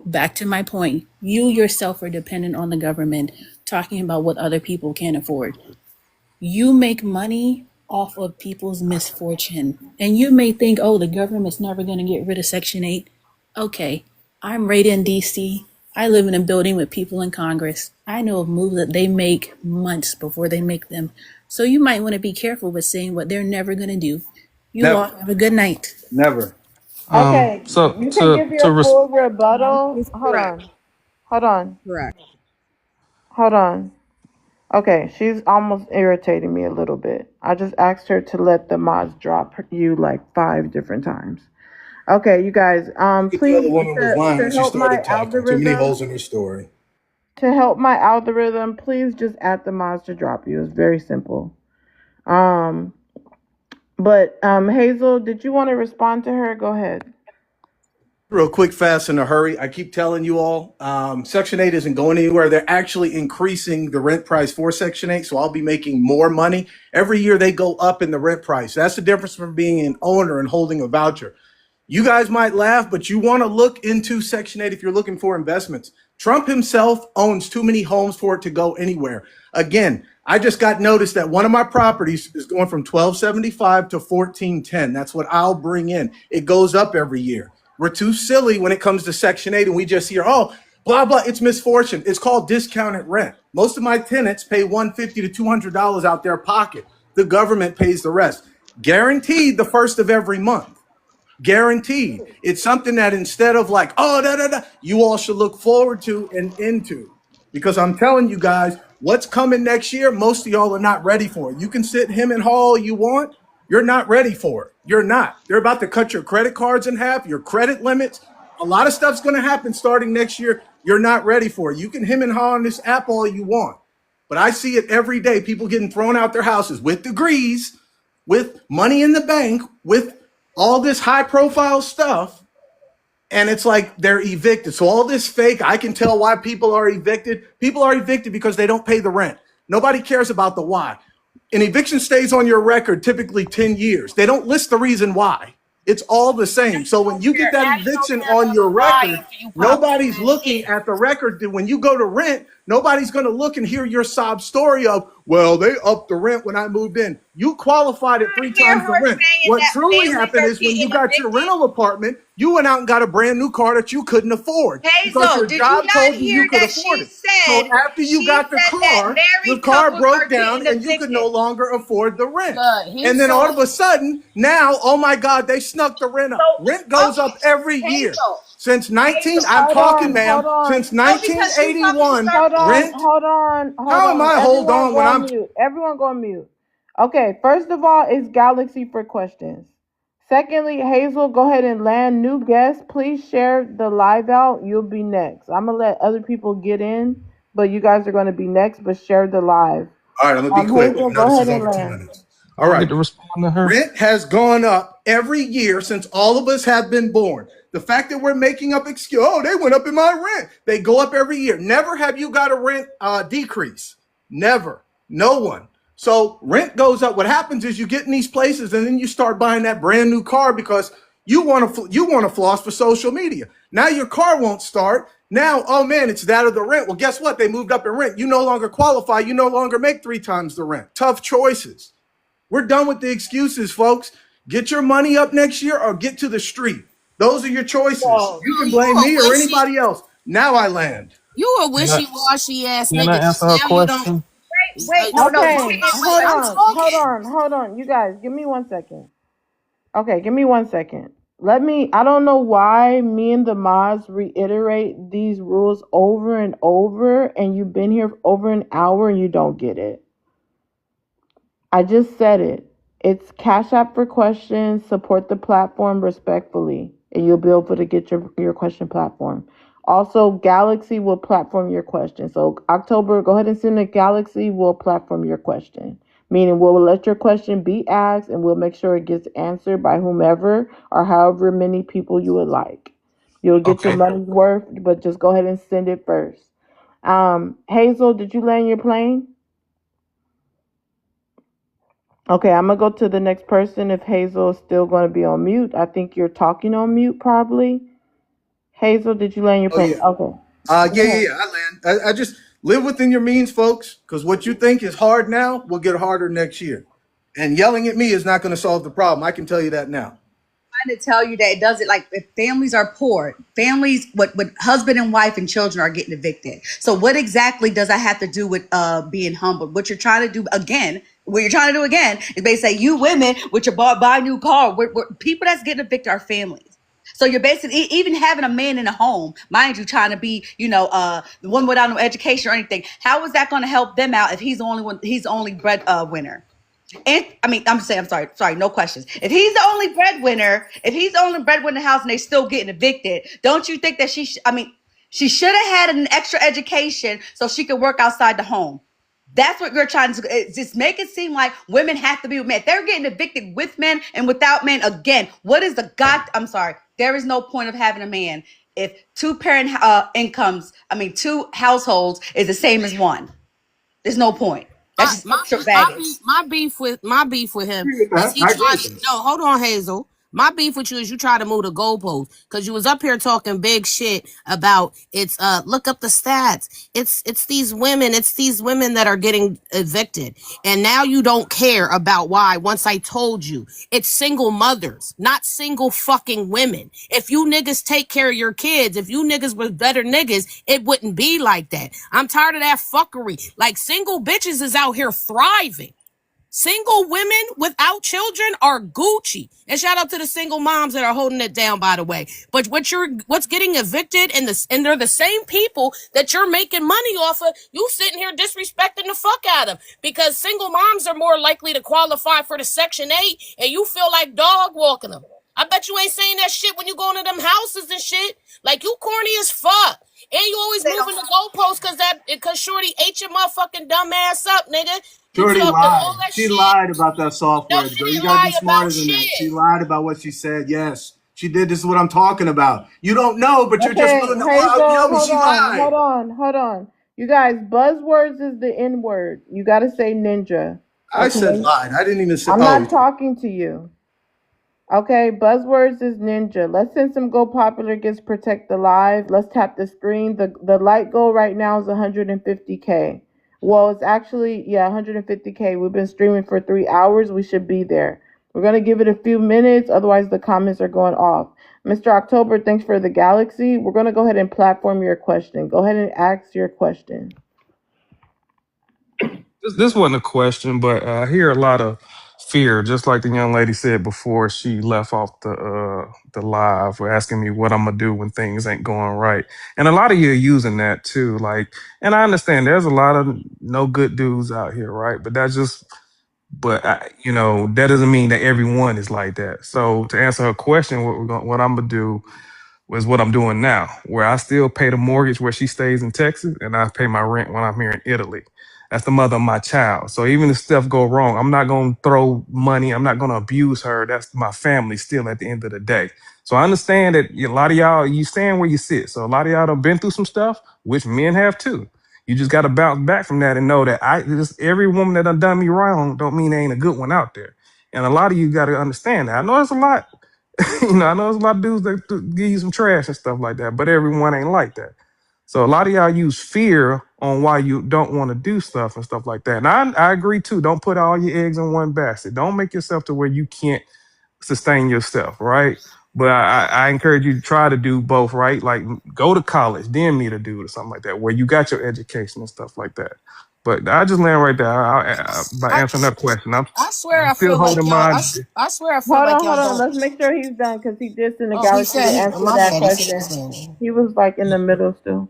back to my point, you yourself are dependent on the government talking about what other people can't afford. You make money off of people's misfortune. And you may think, oh, the government's never going to get rid of Section 8. Okay, I'm right in DC. I live in a building with people in Congress. I know of moves that they make months before they make them. So you might want to be careful with saying what they're never going to do. You all Never, have a good night. never. Okay, So you can give to your full rebuttal. He's Hold correct. on. Hold on. Correct. Hold on. Okay, she's almost irritating me a little bit. I just asked her to let the mods drop you like 5 different times. Okay, you guys, You could tell please the woman was lying to when she help my started talking. Too many algorithm, holes in her story. please just add the mods to drop you. It's very simple. Um, but Hazel, did you want to respond to her? Go ahead. Real quick, fast, in a hurry. I keep telling you all, Section 8 isn't going anywhere. They're actually increasing the rent price for Section 8, so I'll be making more money. Every year they go up in the rent price. That's the difference from being an owner and holding a voucher. You guys might laugh, but you want to look into Section 8 if you're looking for investments. Trump himself owns too many homes for it to go anywhere. Again, I just got notice that one of my properties is going from 1275 to 1410. That's what I'll bring in. It goes up every year. We're too silly when it comes to Section 8, and we just hear, oh, blah, blah, it's misfortune. It's called discounted rent. Most of my tenants pay $150 to $200 out their pocket. The government pays the rest. Guaranteed the first of every month. Guaranteed. It's something that instead of like, oh, da, da, da, you all should look forward to and into. Because I'm telling you guys, what's coming next year, most of y'all are not ready for it. You can sit him and haul all you want. You're not ready for it. You're not. They're about to cut your credit cards in half, your credit limits. A lot of stuff's going to happen starting next year. You're not ready for it. You can him and haw on this app all you want. But I see it every day. People getting thrown out their houses with degrees, with money in the bank, with all this high profile stuff. And it's like they're evicted. So all this fake, I can tell why people are evicted. People are evicted because they don't pay the rent. Nobody cares about the why. An eviction stays on your record typically 10 years. They don't list the reason why. It's all the same. So when you get that eviction on your record, nobody's looking at the record. When you go to rent, nobody's going to look and hear your sob story of, well, they upped the rent when I moved in. You qualified at 3 times the rent. What truly happened is when you got your rental apartment, you went out and got a brand new car that you couldn't afford because Hazel, your did you job not told you hear you could that afford she it. So said after you got the that car, the married car couples broke are down getting and you could evicted? no longer afford the rent. Look, And he's then all so of a sudden, now, oh my God, they snuck the rent up. Rent goes okay. up every year. Hazel, Since 19, Hazel, I'm talking, Hold ma'am, on. since no, because she's talking in 1981, circles. rent, Hold how am on. I hold Everyone on go when on I'm mute. Everyone go on mute. Okay, first of all, it's Galaxy for questions. Secondly, Hazel, go ahead and land new guests. Please share the live out. You'll be next. I'm gonna let other people get in, but you guys are gonna be next. But share the live. all right, I'm gonna be quick. Hazel, I know go this ahead is and over land. 2 minutes. All I get right. to respond to her. Rent has gone up every year since all of us have been born. The fact that we're making up excuse, oh, they went up in my rent. They go up every year. Never have you got a rent decrease. Never. No one. So rent goes up. What happens is you get in these places and then you start buying that brand new car because you want to floss for social media. Now your car won't start. Now, oh man, it's that of the rent. Well, guess what? They moved up in rent. You no longer qualify. You no longer make 3 times the rent. Tough choices. We're done with the excuses, folks. Get your money up next year or get to the street. Those are your choices. Whoa. You can You blame a me or wishy, anybody else. Now I land. you a Can I, wishy washy ass can I nigga. answer Just her now you don't. question? Wait, no, no, you Okay, can't. Wait, hold I'm on, hold talking. on, hold on. You guys, give me 1 second. Okay, give me 1 second. I don't know why me and the mods reiterate these rules over and over, and you've been here for over an hour and you don't get it. I just said it. It's Cash App for questions, support the platform respectfully, and you'll be able to get your question platform. Also, Galaxy will platform your question. So, October, go ahead and send a Galaxy, will platform your question. Meaning, we'll let your question be asked and we'll make sure it gets answered by whomever or however many people you would like. You'll get your Okay. money's worth, but just go ahead and send it first. Hazel, did you land your plane? Okay, I'm gonna go to the next person if Hazel is still gonna be on mute. I think you're talking on mute probably. Hazel, did you land your Oh plane? yeah. Okay. Yeah, Go yeah, ahead. yeah. I land. I just live within your means, folks. Because what you think is hard now will get harder next year. And yelling at me is not going to solve the problem. I can tell you that now. Trying to tell you that it doesn't, like, if families are poor, families with husband and wife and children are getting evicted. So what exactly does that have to do with being humbled? What you're trying to do again, what you're trying to do again is basically say you women with your buy a new car, people that's getting evicted are families. So you're basically even having a man in a home, mind you, trying to be, the one without no education or anything. How is that going to help them out if he's the only one? He's the only bread winner. And I mean, I'm saying, I'm sorry, no questions. If he's the only breadwinner, in the house and they still getting evicted, don't you think that she should have had an extra education so she could work outside the home? That's what you're trying to do. Just make it seem like women have to be with men. They're getting evicted with men and without men. Again, what is the God? I'm sorry. There is no point of having a man if two households is the same as one. There's no point. That's My just my extra my baggage. beef, with I him agree with is that. he I agree tried with to that. no, hold on, Hazel. My beef with you is you try to move the goalpost because you was up here talking big shit about it's look up the stats. It's these women that are getting evicted. And now you don't care about why once I told you it's single mothers, not single fucking women. If you niggas take care of your kids, if you niggas was better niggas, it wouldn't be like that. I'm tired of that fuckery. Like single bitches is out here thriving. Single women without children are Gucci. And shout out to the single moms that are holding it down, by the way. But what's getting evicted and they're the same people that you're making money off of, you sitting here disrespecting the fuck out of them. Because single moms are more likely to qualify for the Section 8 and you feel like dog walking them. I bet you ain't saying that shit when you go into them houses and shit. Like you corny as fuck. And you always moving the goalposts cause Shorty ate your motherfucking dumb ass up, nigga. You Shorty talking all lied. that She shit. lied about that No, software, she bro. You didn't got to be lie about smarter than that. She shit. lied about what she said. Yes, she did. This is what I'm talking about. You don't know, but you're just Okay, willing to Hazel, yell me. hold She on, lied. hold on, hold on. You guys, buzzwords is the N word. You gotta say ninja. I said Okay? lied. I didn't even say. I'm Oh, not talking to you. Okay, buzzwords is ninja. Let's send some Go Popular gets Protect the Live. Let's tap the screen. The light goal right now is 150K. Well, it's actually, yeah, 150K. We've been streaming for 3 hours. We should be there. We're going to give it a few minutes. Otherwise, the comments are going off. Mr. October, thanks for the galaxy. We're going to go ahead and platform your question. Go ahead and ask your question. This wasn't a question, but I hear a lot of fear, just like the young lady said before she left off the live, for asking me what I'm gonna do when things ain't going right. And a lot of you are using that too. Like, and I understand there's a lot of no good dudes out here, right? But that's just, that doesn't mean that everyone is like that. So to answer her question, what I'm gonna do was what I'm doing now, where I still pay the mortgage where she stays in Texas, and I pay my rent when I'm here in Italy. That's the mother of my child. So even if stuff go wrong, I'm not gonna throw money. I'm not gonna abuse her. That's my family still at the end of the day. So I understand that a lot of y'all, you stand where you sit. So a lot of y'all done been through some stuff, which men have too. You just got to bounce back from that and know that every woman that done me wrong don't mean there ain't a good one out there. And a lot of you got to understand that. I know it's a lot. I know there's a lot of dudes that give you some trash and stuff like that, but everyone ain't like that. So a lot of y'all use fear on why you don't want to do stuff and stuff like that. And I agree too. Don't put all your eggs in one basket. Don't make yourself to where you can't sustain yourself, right? But I encourage you to try to do both, right? Like go to college, then meet a dude or something like that, where you got your education and stuff like that. But I just land right there by I, answering that question. I swear I'm I still feel like holding y'all. mine. I swear I feel Hold like on, y'all hold on. don't. Let's make sure he's done because he did send a Oh, he galaxy said to he. answer My that bad. He said he's question. done. He was like in the middle still.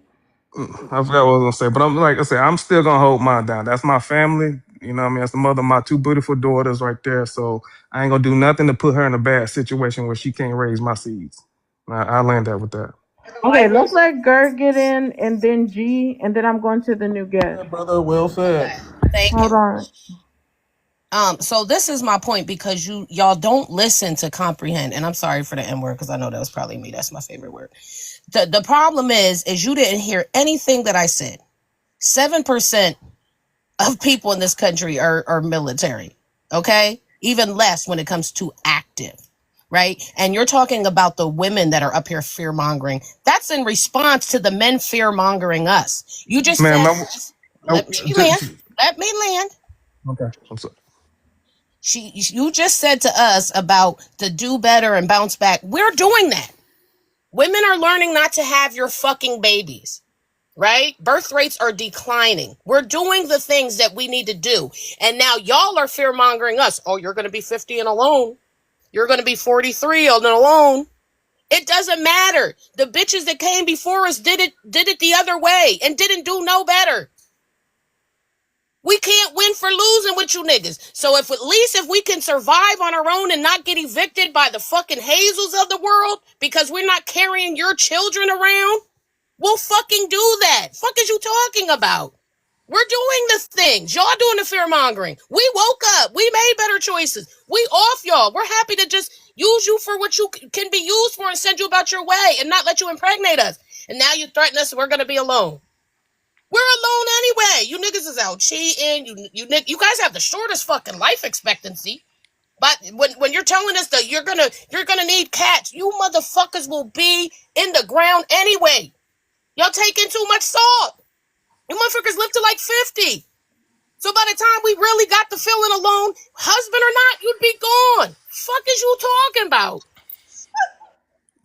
I forgot what I was gonna say, but I'm like I said, I'm still gonna hold mine down. That's my family. You know what I mean? That's the mother of my two beautiful daughters right there. So I ain't gonna do nothing to put her in a bad situation where she can't raise my seeds. I land that with that. Okay, let's let Gert get in and then G, and then I'm going to the new guest. Yeah, brother, well said. Okay. Thank Hold you. on. So this is my point because y'all don't listen to comprehend, and I'm sorry for the N word because I know that was probably me. That's my favorite word. The problem is you didn't hear anything that I said. 7% of people in this country are military. Okay, even less when it comes to active. Right, and you're talking about the women that are up here fear mongering. That's in response to the men fear mongering us. You just Man, said, oh, "Let me land. Let me land." okay. I'm sorry. You just said to us about to do better and bounce back. We're doing that. Women are learning not to have your fucking babies, right? Birth rates are declining. We're doing the things that we need to do. And now y'all are fear mongering us. Oh, you're going to be 50 and alone. You're going to be 43 and alone. It doesn't matter. The bitches that came before us did it the other way and didn't do no better. We can't win for losing with you niggas. So if at least if we can survive on our own and not get evicted by the fucking Hazels of the world because we're not carrying your children around, we'll fucking do that. Fuck is you talking about? We're doing the things. Y'all doing the fear mongering. We woke up. We made better choices. We off y'all. We're happy to just use you for what you can be used for and send you about your way and not let you impregnate us. And now you threaten us and we're going to be alone. We're alone anyway. You niggas is out cheating. You guys have the shortest fucking life expectancy. But when you're telling us that you're gonna need cats, you motherfuckers will be in the ground anyway. Y'all taking too much salt. You motherfuckers live to like 50. So by the time we really got the feeling alone, husband or not, you'd be gone. Fuck is you talking about?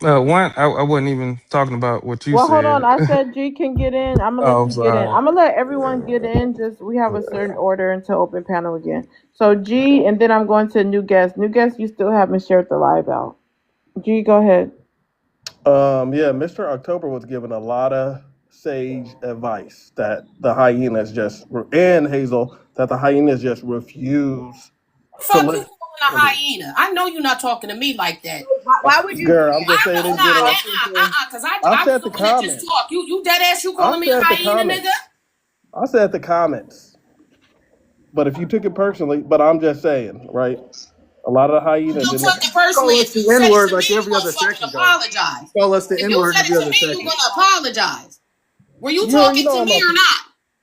One, I wasn't even talking about what you Well, hold on. said. I said G can get in. I'm gonna Oh, let I'm you get in. sorry. I'm gonna let everyone get in. Just we have a certain order until open panel again. So G, and then I'm going to new guest. New guest, you still haven't shared the live out. G, go ahead. Yeah, Mr. October was given a lot of sage advice that the hyenas just and Hazel that the hyenas just refuse to Fuck you listen. calling a hyena. I know you're not talking to me like that. Why would you do Girl, I'm that? just I saying know, in general. because I I was said the the one that just comments. talked. You dead ass, you I calling me a said the hyena, nigga? comments. I said the comments. But if you took it personally, but I'm just saying, right? A lot of the If hyenas you in took the it personally, Call us if the you said N it word to me, like you every gonna other fucking second, though. apologize. Call us the If N you word said every it to other me, you second. gonna apologize. Were you you talking know to I'm me not or not?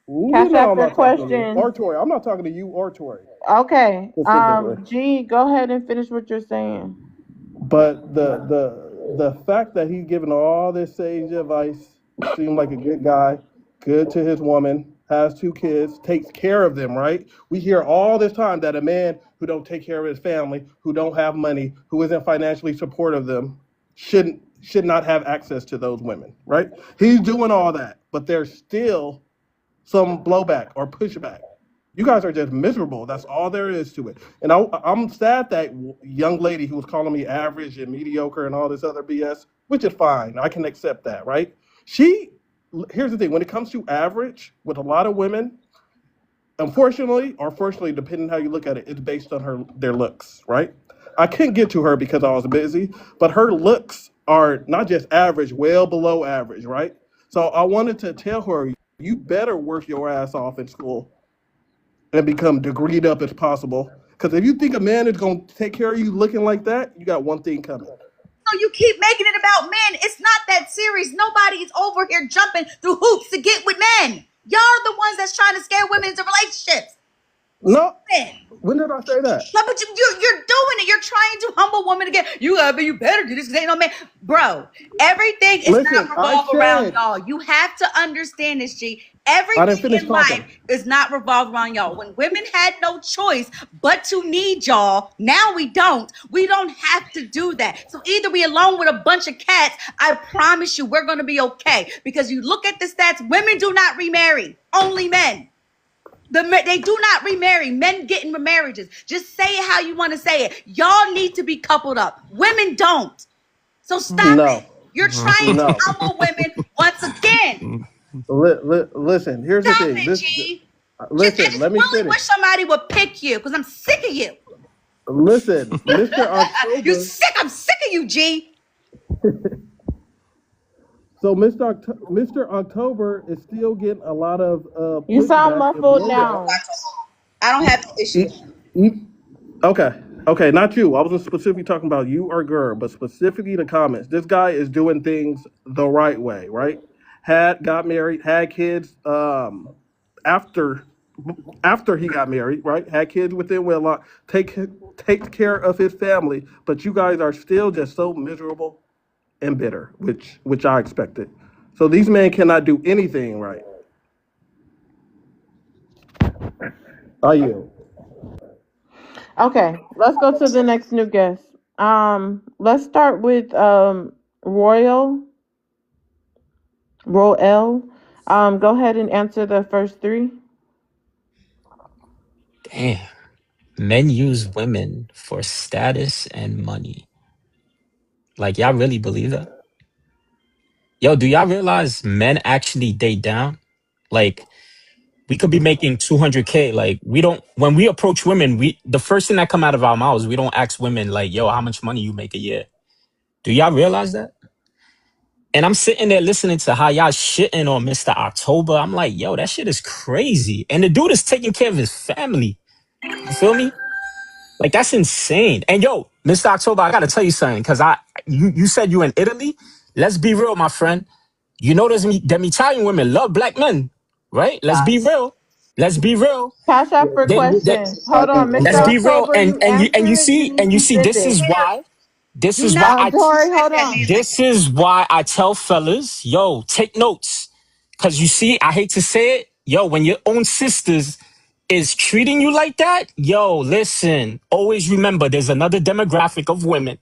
you Cash know I'm after not talking to you. question. Or Tori. I'm not talking to you or Tori Okay. specifically. G, go ahead and finish what you're saying. But the fact that he's giving all this sage advice, seemed like a good guy, good to his woman, has two kids, takes care of them, right? We hear all this time that a man who don't take care of his family, who don't have money, who isn't financially supportive of them, should not have access to those women, right? He's doing all that, but there's still some blowback or pushback. You guys are just miserable. That's all there is to it. And I'm sad that young lady who was calling me average and mediocre and all this other BS, which is fine. I can accept that, right? Here's the thing: when it comes to average, with a lot of women, unfortunately or fortunately, depending how you look at it, it's based on their looks, right? I couldn't get to her because I was busy, but her looks are not just average, well below average, right? So I wanted to tell her, you better work your ass off in school and become degreed up as possible. Because if you think a man is going to take care of you looking like that, you got one thing coming. No, you keep making it about men. It's not that serious. Nobody is over here jumping through hoops to get with men. Y'all are the ones that's trying to scare women into relationships. No, Men. when did I say that? No, but you're doing it. You're trying to humble women again. You better do this because ain't no man. Bro, everything is Listen, not I revolved around said y'all. You have to understand this, G. I didn't Everything finish in life talking. is not revolved around y'all. When women had no choice but to need y'all, now we don't. We don't have to do that. So either we alone with a bunch of cats, I promise you we're going to be okay. Because you look at the stats, women do not remarry. Only men. They do not remarry. Men get in remarriages. Just say it how you want to say it. Y'all need to be coupled up. Women don't. So stop it. No, You're trying to no. humble women once again. Listen, here's the Stop thing. it, G. I Listen, just let me really finish. wish somebody would pick you because I'm sick of you. Listen, Mr. You October. sick. I'm sick of you, G. So Mr. October is still getting a lot of You sound pushback and muffled blowback. now. I don't have the issue. E- e- okay, okay, not you. I wasn't specifically talking about you or Gurr, but specifically the comments. This guy is doing things the right way, right? Got married, had kids after after he got married, right? Had kids within wedlock, take care of his family, but you guys are still just so miserable and bitter, which I expected. So these men cannot do anything right. Are you? Okay, let's go to the next new guest. Let's start with Royal. Go ahead and answer the first three. Damn. Men use women for status and money. Like, y'all really believe that? Yo, do y'all realize men actually date down? Like, we could be making 200K. Like, we don't, when we approach women, the first thing that come out of our mouths, we don't ask women, like, yo, how much money you make a year? Do y'all realize that? And I'm sitting there listening to how y'all shitting on Mr. October. I'm like, yo, that shit is crazy. And the dude is taking care of his family. You feel me? Like, that's insane. And yo, Mr. October, I gotta tell you something, because you said you in Italy. Let's be real, my friend. You know them Italian women love black men, right? Let's be real. Let's be real. Cash out for They, question. Hold on, Mr. let's be real. October. You And you answered. see, You need to send this it. is why. This Do is not why I Tori, respect hold that on. man like this is why I tell fellas, yo, take notes. Cause you see, I hate to say it, yo, when your own sisters is treating you like that, yo, listen, always remember there's another demographic of women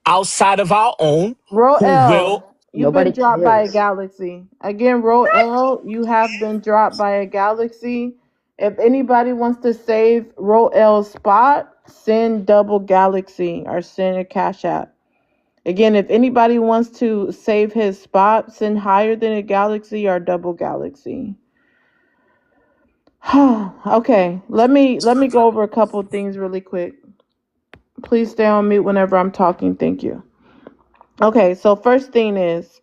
outside of our own who will. You've been dropped by a galaxy. Again, you have been dropped by a galaxy. If anybody wants to save L's spot, send double galaxy or send a cash app. Again, if anybody wants to save his spot, send higher than a galaxy or double galaxy. Okay, let me go over a couple things really quick. Please stay on mute whenever I'm talking. Thank you. Okay, so first thing is,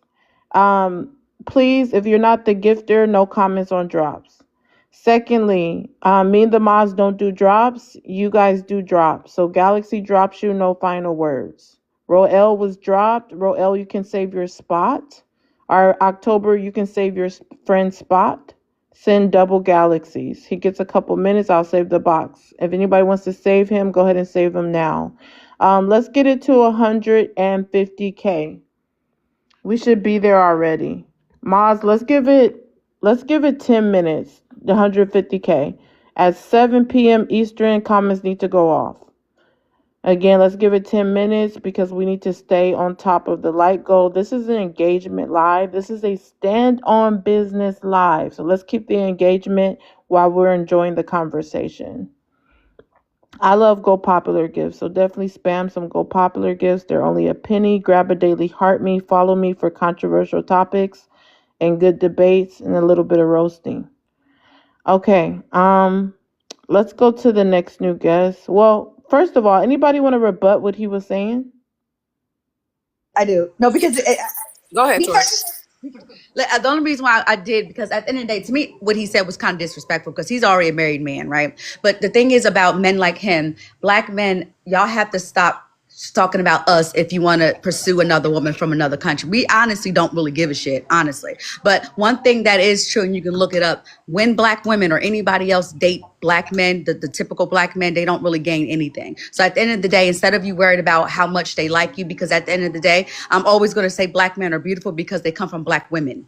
please, if you're not the gifter, no comments on drops. Secondly, me and the mods don't do drops. You guys do drops. So Galaxy drops you, no final words. Roel was dropped. Roel, you can save your spot. Or October, you can save your friend's spot. Send double galaxies. He gets a couple minutes. I'll save the box. If anybody wants to save him, go ahead and save him now. Let's get it to 150K. We should be there already. Maz, let's give it 10 minutes. 150K. At 7 p.m. Eastern, comments need to go off. Again, let's give it 10 minutes because we need to stay on top of the light goal. This is an engagement live. This is a stand on business live. So let's keep the engagement while we're enjoying the conversation. I love Go Popular gifts, so definitely spam some Go Popular gifts. They're only a penny. Grab a daily heart me. Follow me for controversial topics and good debates and a little bit of roasting. Okay, let's go to the next new guest. Well, first of all, anybody want to rebut what he was saying? I do. No, because Go ahead, Tori. the only reason why I did, because at the end of the day, to me, what he said was kind of disrespectful because he's already a married man, right? But the thing is about men like him, black men, y'all have to stop talking about us if you want to pursue another woman from another country. We honestly don't really give a shit, honestly. But one thing that is true, and you can look it up, when black women or anybody else date black men, the typical black men, they don't really gain anything. So at the end of the day, instead of you worried about how much they like you, because at the end of the day, I'm always going to say black men are beautiful because they come from black women.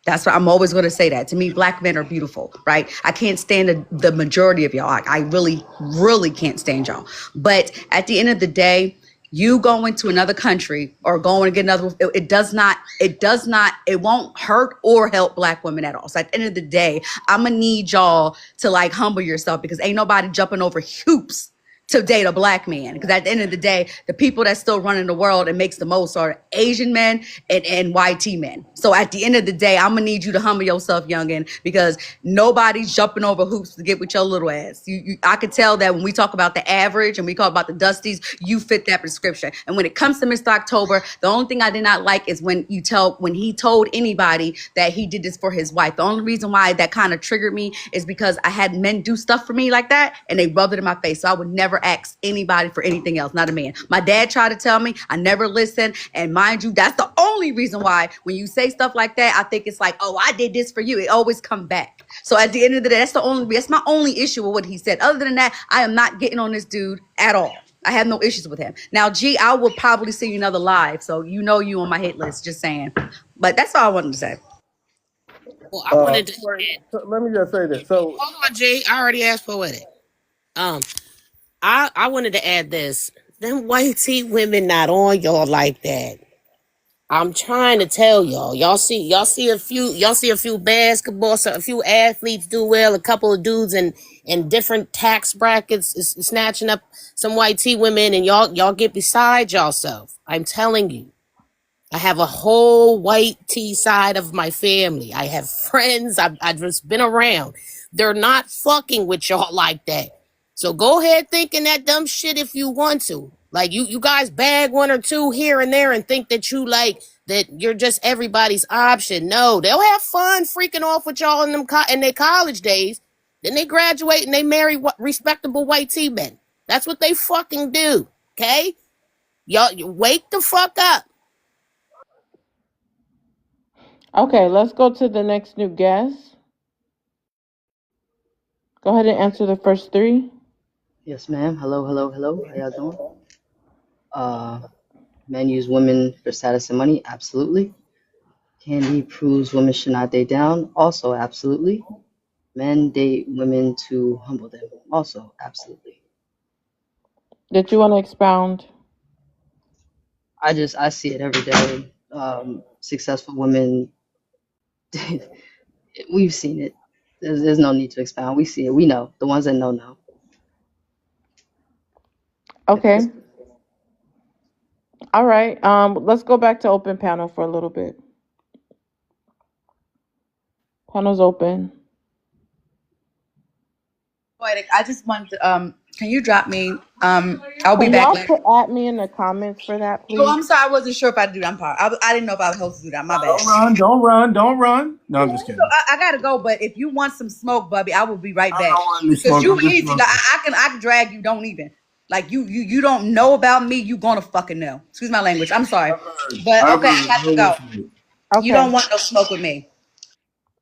That's what I'm always going to say. That to me, black men are beautiful, right? I can't stand the majority of y'all. I really, really can't stand y'all. But at the end of the day, you going to another country or going to get another, it won't hurt or help black women at all. So at the end of the day, I'm gonna need y'all to like humble yourself, because ain't nobody jumping over hoops to date a black man. Because at the end of the day, the people that still running the world and makes the most are Asian men and YT men. So at the end of the day, I'm gonna need you to humble yourself, youngin, because nobody's jumping over hoops to get with your little ass. I could tell that when we talk about the average and we talk about the Dusties, you fit that prescription. And when it comes to Mr. October, the only thing I did not like is when he told anybody that he did this for his wife. The only reason why that kind of triggered me is because I had men do stuff for me like that and they rubbed it in my face. So I would never ask anybody for anything else, not a man. My dad tried to tell me, I never listened. And mind you, that's the only reason why when you say stuff like that, I think it's like, oh, I did this for you. It always come back. So at the end of the day, that's my only issue with what he said. Other than that, I am not getting on this dude at all. I have no issues with him. Now, G, I will probably see you another live. So you know you on my hit list, just saying. But that's all I wanted to say. Well, I wanted to Wait, add. so let me just say this. So, Hold on, Jay. I already asked Poetic. I wanted to add this. Them white tea women not on y'all like that. I'm trying to tell y'all. Y'all see a few basketball, so a few athletes do well. A couple of dudes in different tax brackets is snatching up some white tea women, and y'all get beside yourself. I'm telling you. I have a whole white tea side of my family. I have friends. I've just been around. They're not fucking with y'all like that. So go ahead thinking that dumb shit if you want to. Like you guys bag one or two here and there and think that that you're just everybody's option. No, they'll have fun freaking off with y'all in their college days. Then they graduate and they marry respectable white tea men. That's what they fucking do. Okay? Y'all wake the fuck up. Okay, let's go to the next new guest. Go ahead and answer the first three. Yes, ma'am. Hello, hello, hello. How y'all doing? Men use women for status and money. Absolutely. Candy proves women should not date down. Also, absolutely. Men date women to humble them. Also, absolutely. Did you want to expound? I see it every day. Successful women, we've seen it. There's no need to expound. We see it. We know. The ones that know. Okay. All right. Let's go back to open panel for a little bit. Panel's open. Poetic, I just wanted to, can you drop me? I'll be Can back y'all later. put at me in the comments for that, please? Oh, I'm sorry. I wasn't sure if I do that. I didn't know if I was supposed to do that. My bad. Don't run. No, I'm just kidding. I gotta go, but if you want some smoke, Bubby, I will be right I back. don't want any Because smoke. you I'm just easy. smoking. Like, I can drag you. Don't even. Like you don't know about me. You gonna fucking know. Excuse my language. I'm sorry, but okay, I got to go. Okay. You don't want no smoke with me.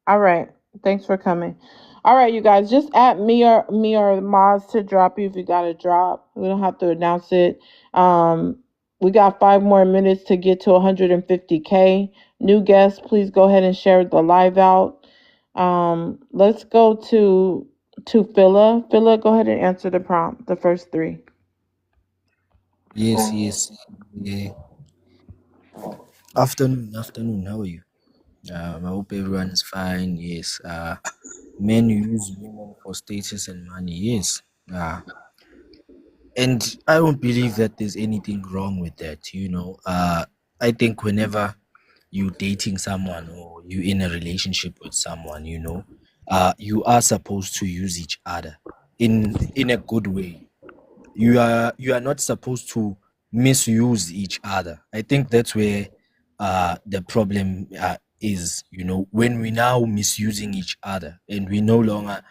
All right. Thanks for coming. All right, you guys, just add me or Moz to drop you if you got a drop. We don't have to announce it. We got 5 more minutes to get to 150K. New guests, please go ahead and share the live out. Let's go to Phila. Phila, go ahead and answer the prompt, the first 3. Yes. Yeah. Afternoon. How are you? I hope everyone is fine. Yes. Men use women for status and money. Yes. And I don't believe that there's anything wrong with that. I think whenever you dating someone or you in a relationship with someone, you are supposed to use each other in a good way. You are not supposed to misuse each other. I think that's where the problem is. When we now misusing each other and we no longer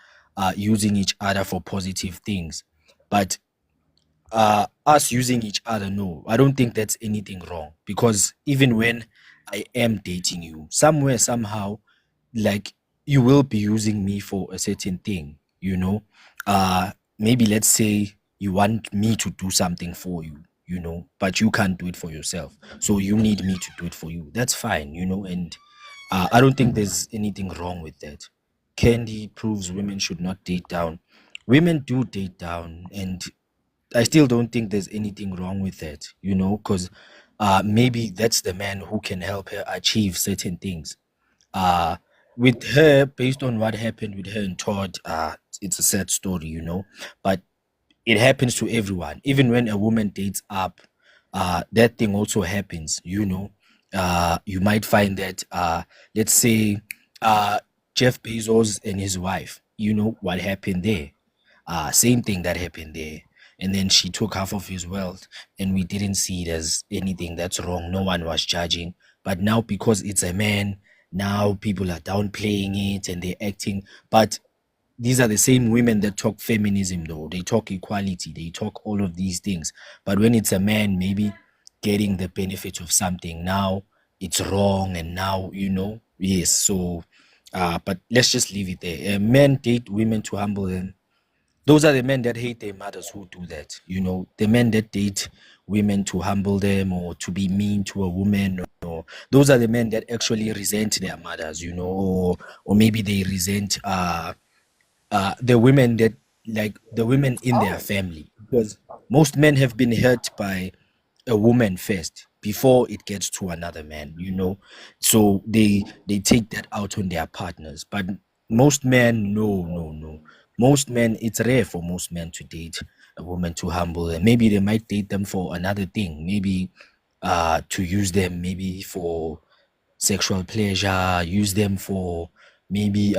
using each other for positive things, but us using each other, no, I don't think that's anything wrong, because even when I am dating you, somewhere, somehow, like, you will be using me for a certain thing, you know. Maybe let's say you want me to do something for you, you know, but you can't do it for yourself, so you need me to do it for you. That's fine, you know. And I don't think there's anything wrong with that. Candy proves women should not date down. Women do date down, and I still don't think there's anything wrong with that, you know, because maybe that's the man who can help her achieve certain things. Uh, with her, based on what happened with her and Todd, it's a sad story, you know, but it happens to everyone. Even when a woman dates up, that thing also happens, you know. You might find that, let's say, Jeff Bezos and his wife, you know what happened there. Same thing that happened there. And then she took half of his wealth, and we didn't see it as anything that's wrong. No one was judging. But now, because it's a man, now people are downplaying it and they're acting. But these are the same women that talk feminism, though. They talk equality, they talk all of these things. But when it's a man, maybe getting the benefit of something, now it's wrong. And now, you know, yes. So, but let's just leave it there. Men date women to humble them. Those are the men that hate their mothers who do that. You know, the men that date women to humble them or to be mean to a woman, or those are the men that actually resent their mothers, you know, or maybe they resent the women that, like, the women in their family, because most men have been hurt by a woman first before it gets to another man, you know. So they take that out on their partners. But most men, no, most men, it's rare for most men to date a woman to humble them. Maybe they might date them for another thing, maybe to use them, maybe for sexual pleasure, use them for maybe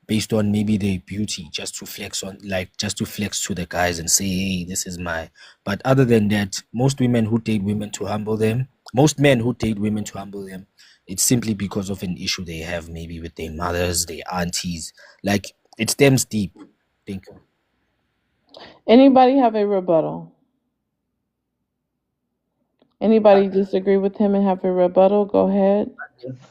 based on maybe their beauty, just to flex on, like, just to flex to the guys and say, hey, this is my. But other than that, most women who date women to humble them, most men who date women to humble them, it's simply because of an issue they have, maybe with their mothers, their aunties. Like, it stems deep. Thank you. Anybody have a rebuttal? Anybody disagree with him and have a rebuttal? Go ahead.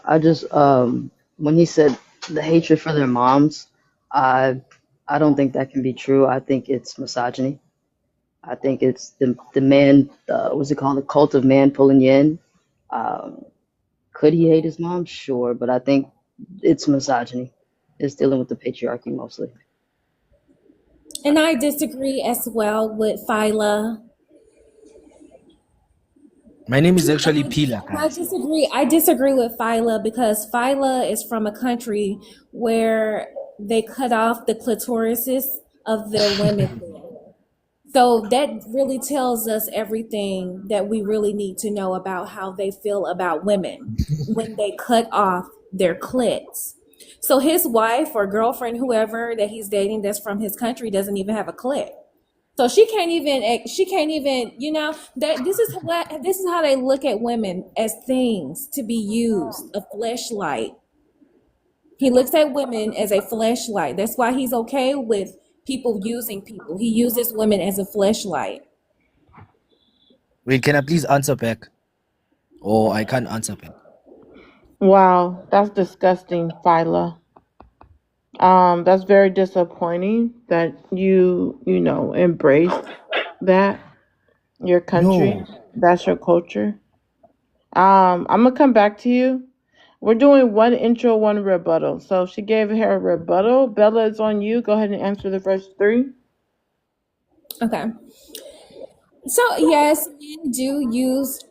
I just when he said the hatred for their moms, I I don't think that can be true. I think it's misogyny. I think it's the man, what's it called, the cult of man pulling you in. Um, could he hate his mom? Sure, but I think it's misogyny. It's dealing with the patriarchy mostly. And I disagree as well with Phyla. My name is actually Pila, I guys. disagree. I disagree with Phyla because Phyla is from a country where they cut off the clitorises of their women. So that really tells us everything that we really need to know about how they feel about women when they cut off their clits. So his wife or girlfriend, whoever that he's dating that's from his country, doesn't even have a clit. So she can't even, that this is how they look at women, as things to be used, a fleshlight. He looks at women as a fleshlight. That's why he's okay with people using people. He uses women as a fleshlight. Wait, can I please answer back? Or I can't answer back. Wow, that's disgusting, Phyla. That's very disappointing that you embrace that, your country, No. that's your culture. I'm gonna come back to you. We're doing one intro, one rebuttal. So she gave her a rebuttal. Bella, it's on you. Go ahead and answer the first three. Okay. So yes, men do use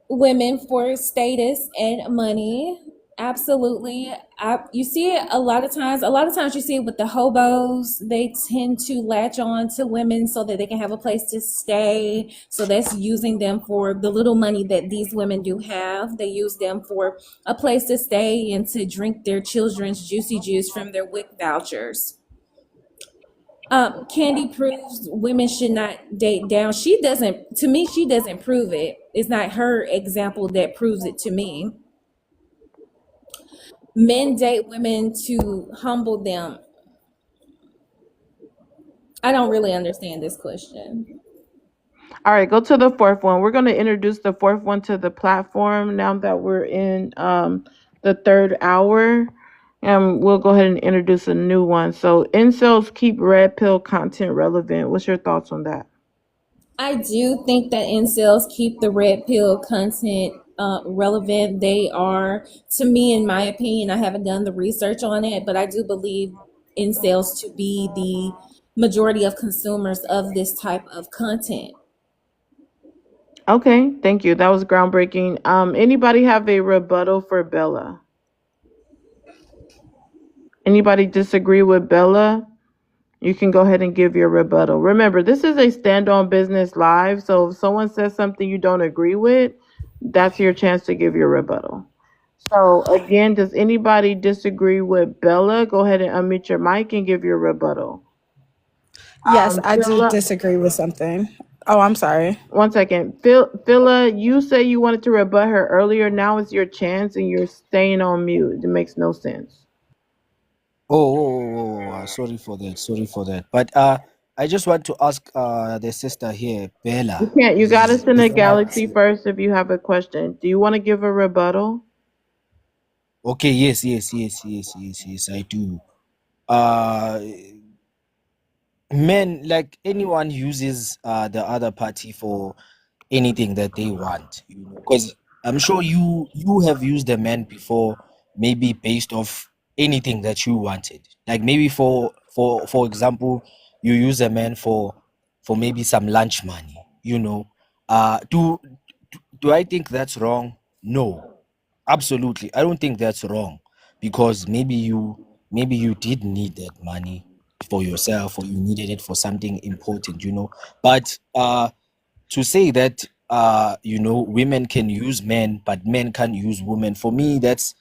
women for status and money. Absolutely. You see it a lot of times. A lot of times you see it with the hobos. They tend to latch on to women so that they can have a place to stay. So that's using them for the little money that these women do have. They use them for a place to stay and to drink their children's juicy juice from their WIC vouchers. Candy proves women should not date down. She doesn't, to me, she doesn't prove it. It's not her example that proves it to me. Men date women to humble them. I don't really understand this question. All right, go to the fourth one. We're going to introduce the fourth one to the platform now that we're in the third hour. And we'll go ahead and introduce a new one. So, incels keep red pill content relevant. What's your thoughts on that? I do think that incels keep the red pill content relevant. They are, to me, in my opinion, I haven't done the research on it, but I do believe incels to be the majority of consumers of this type of content. Okay, thank you. That was groundbreaking. Anybody have a rebuttal for Bella? Anybody disagree with Bella? You can go ahead and give your rebuttal. Remember, this is a stand on business live, so if someone says something you don't agree with, that's your chance to give your rebuttal. So, again, does anybody disagree with Bella? Go ahead and unmute your mic and give your rebuttal. Yes, I do Phila, disagree with something. Oh, I'm sorry. one second. Phila, you say you wanted to rebut her earlier. Now it's your chance and you're staying on mute. It makes no sense. Sorry for that. Sorry for that. But I just want to ask the sister here, You Bella. can't. You got to send a Before galaxy first if you have a question. Do you want to give a rebuttal? okay, yes, I do. Uh, men, like anyone uses the other party for anything that they want, you know, because I'm sure you have used a man before, maybe based off anything that you wanted. Like maybe for example, you use a man for maybe some lunch money, you know. Do I think that's wrong? No, absolutely. I don't think that's wrong because maybe you did need that money for yourself or you needed it for something important, you know. But to say that women can use men but men can't use women, for me that's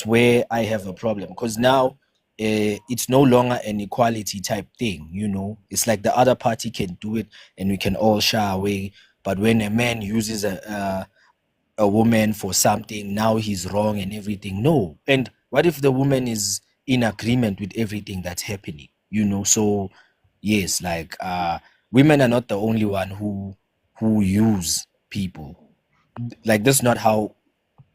where I have a problem, because now it's no longer an equality type thing, you know. It's like the other party can do it and we can all shy away, but when a man uses a woman for something, now he's wrong and everything. No. And what if the woman is in agreement with everything that's happening, you know? So yes, like women are not the only one who use people. Like that's not how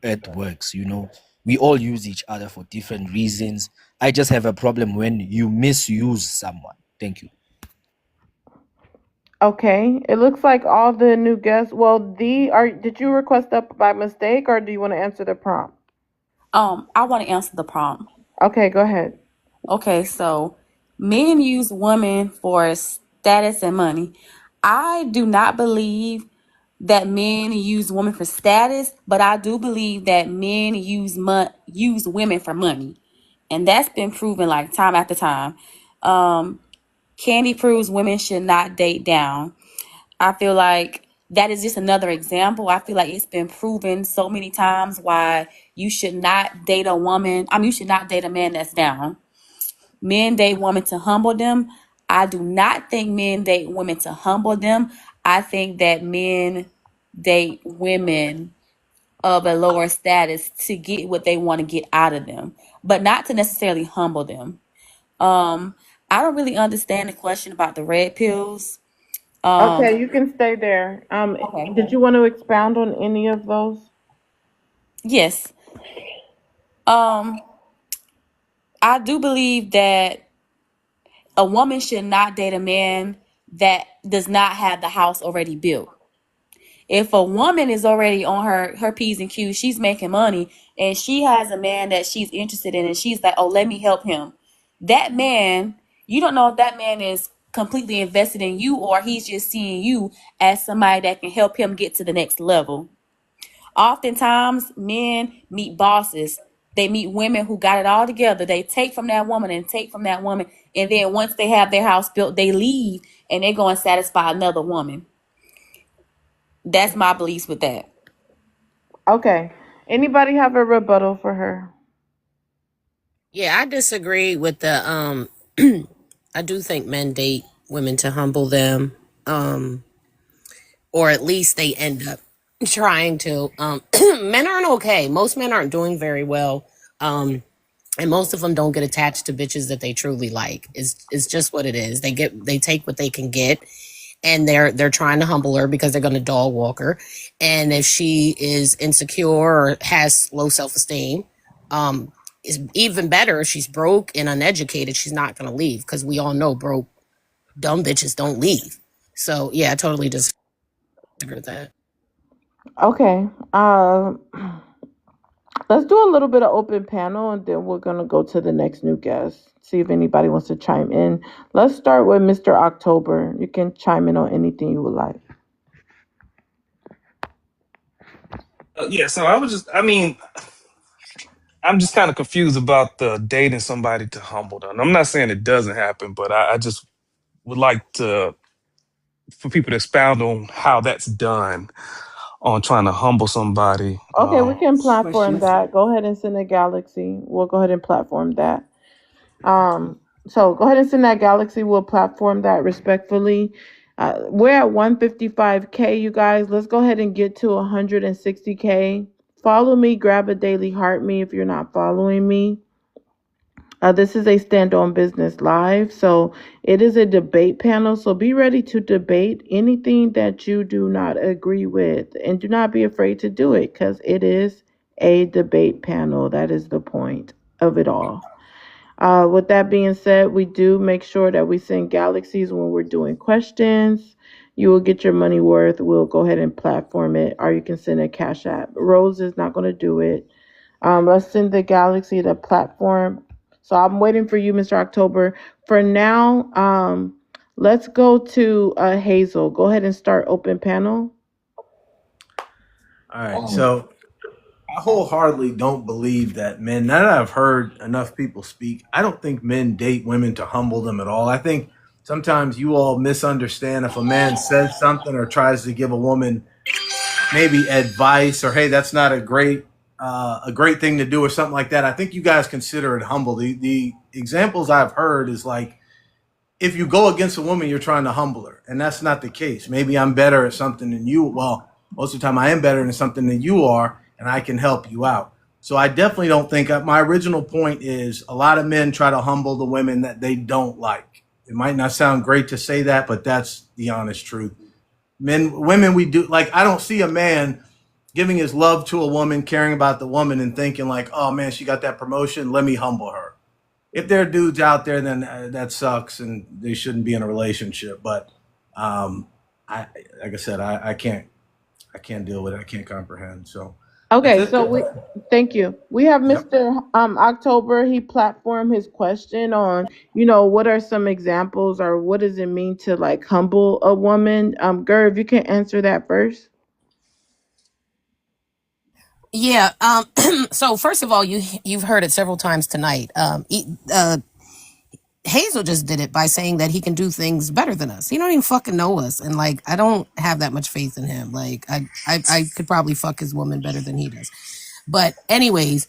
it works, you know. We all use each other for different reasons. I just have a problem when you misuse someone. Thank you. Okay. It looks like all the new guests. Well, did you request up by mistake or do you want to answer the prompt? I want to answer the prompt. Okay, go ahead. Okay, so men use women for status and money. I do not believe that men use women for status, but I do believe that men use women for money, and that's been proven like time after time. Candy proves women should not date down. I feel like that is just another example. I feel like it's been proven so many times why you should not date a woman. I mean, you should not date a man that's down. Men date women to humble them. I do not think men date women to humble them. I think that men date women of a lower status to get what they want to get out of them, but not to necessarily humble them. I don't really understand the question about the red pills. Okay, you can stay there. Okay. Did you want to expound on any of those? Yes. I do believe that a woman should not date a man that does not have the house already built. If a woman is already on her P's and Q's, she's making money and she has a man that she's interested in and she's like, oh, let me help him. That man, you don't know if that man is completely invested in you or he's just seeing you as somebody that can help him get to the next level. Oftentimes, men meet bosses. They meet women who got it all together. They take from that woman and take from that woman. And then once they have their house built, they leave and they go and satisfy another woman. That's my beliefs with that. Okay. Anybody have a rebuttal for her? Yeah, I disagree with the I do think men date women to humble them. Or at least they end up trying to. Men aren't okay. Most men aren't doing very well. And most of them don't get attached to bitches that they truly like. It's just what it is. They take what they can get. and they're trying to humble her because they're going to dog walk her. And if she is insecure or has low self-esteem, is even better if she's broke and uneducated, she's not going to leave, because we all know broke dumb bitches don't leave. So yeah, I totally disagree with that. Okay. Let's do a little bit of open panel and then we're going to go to the next new guest. See if anybody wants to chime in. Let's start with Mr. October. You can chime in on anything you would like. Yeah, so I'm just kind of confused about the dating somebody to humble them. I'm not saying it doesn't happen, but I just would like for people to expound on how that's done on trying to humble somebody. Okay, we can platform Questions. that. Go ahead and send a galaxy. We'll go ahead and platform that. So go ahead and send that galaxy. We'll platform that respectfully. We're at 155K, you guys. Let's go ahead and get to 160K. Follow me. Grab a daily heart me if you're not following me. This is a stand on business live. So it is a debate panel. So be ready to debate anything that you do not agree with. And do not be afraid to do it because it is a debate panel. That is the point of it all. With that being said, we do make sure that we send galaxies when we're doing questions. You will get your money worth. We'll go ahead and platform it, or you can send a cash app. Rose is not going to do it. Let's send the galaxy the platform. So I'm waiting for you, Mr. October. For now, let's go to Hazel. Go ahead and start open panel. All right. So I wholeheartedly don't believe that men, now that I've heard enough people speak, I don't think men date women to humble them at all. I think sometimes you all misunderstand if a man says something or tries to give a woman maybe advice or, hey, that's not a great thing to do or something like that. I think you guys consider it humble. The examples I've heard is like, if you go against a woman, you're trying to humble her. And that's not the case. Maybe I'm better at something than you. Well, most of the time I am better at something than you are, and I can help you out. So I definitely don't think my original point is a lot of men try to humble the women that they don't like. It might not sound great to say that, but that's the honest truth. Women, we do, like, I don't see a man giving his love to a woman, caring about the woman and thinking like, oh man, she got that promotion, let me humble her. If there are dudes out there, then that sucks, and they shouldn't be in a relationship. But I, like I said, I can't deal with it. I can't comprehend. So that's Okay, it. so thank you. We have Yep. Mr. October. He platformed his question on, what are some examples or what does it mean to like humble a woman? Gerv, you can answer that first. Yeah. So first of all, you've heard it several times tonight. Hazel just did it by saying that he can do things better than us. He don't even fucking know us, and like I don't have that much faith in him. Like I could probably fuck his woman better than he does. But anyways,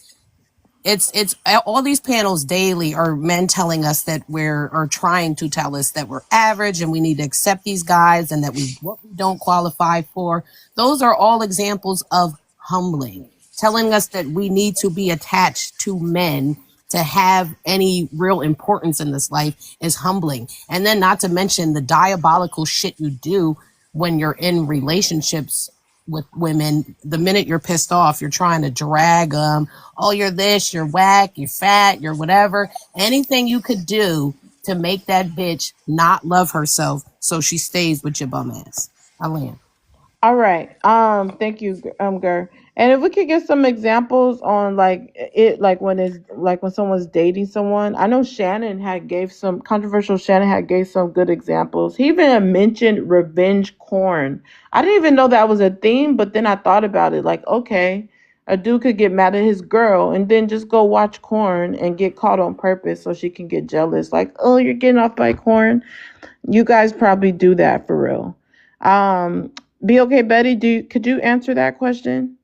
it's all these panels daily are men telling us that are trying to tell us that we're average and we need to accept these guys and that what we don't qualify for. Those are all examples of humbling, telling us that we need to be attached to men to have any real importance in this life is humbling. And then not to mention the diabolical shit you do when you're in relationships with women. The minute you're pissed off, you're trying to drag them. Oh, you're this, you're whack, you're fat, you're whatever. Anything you could do to make that bitch not love herself so she stays with your bum ass. I land. All right. Thank you, Ger. And if we could get some examples on like when someone's dating someone. I know Shannon had gave some good examples. He even mentioned revenge porn. I didn't even know that was a theme, but then I thought about it. Like, okay, a dude could get mad at his girl and then just go watch corn and get caught on purpose so she can get jealous. Like, oh, you're getting off by corn. You guys probably do that for real. Be okay, Betty. Could you answer that question?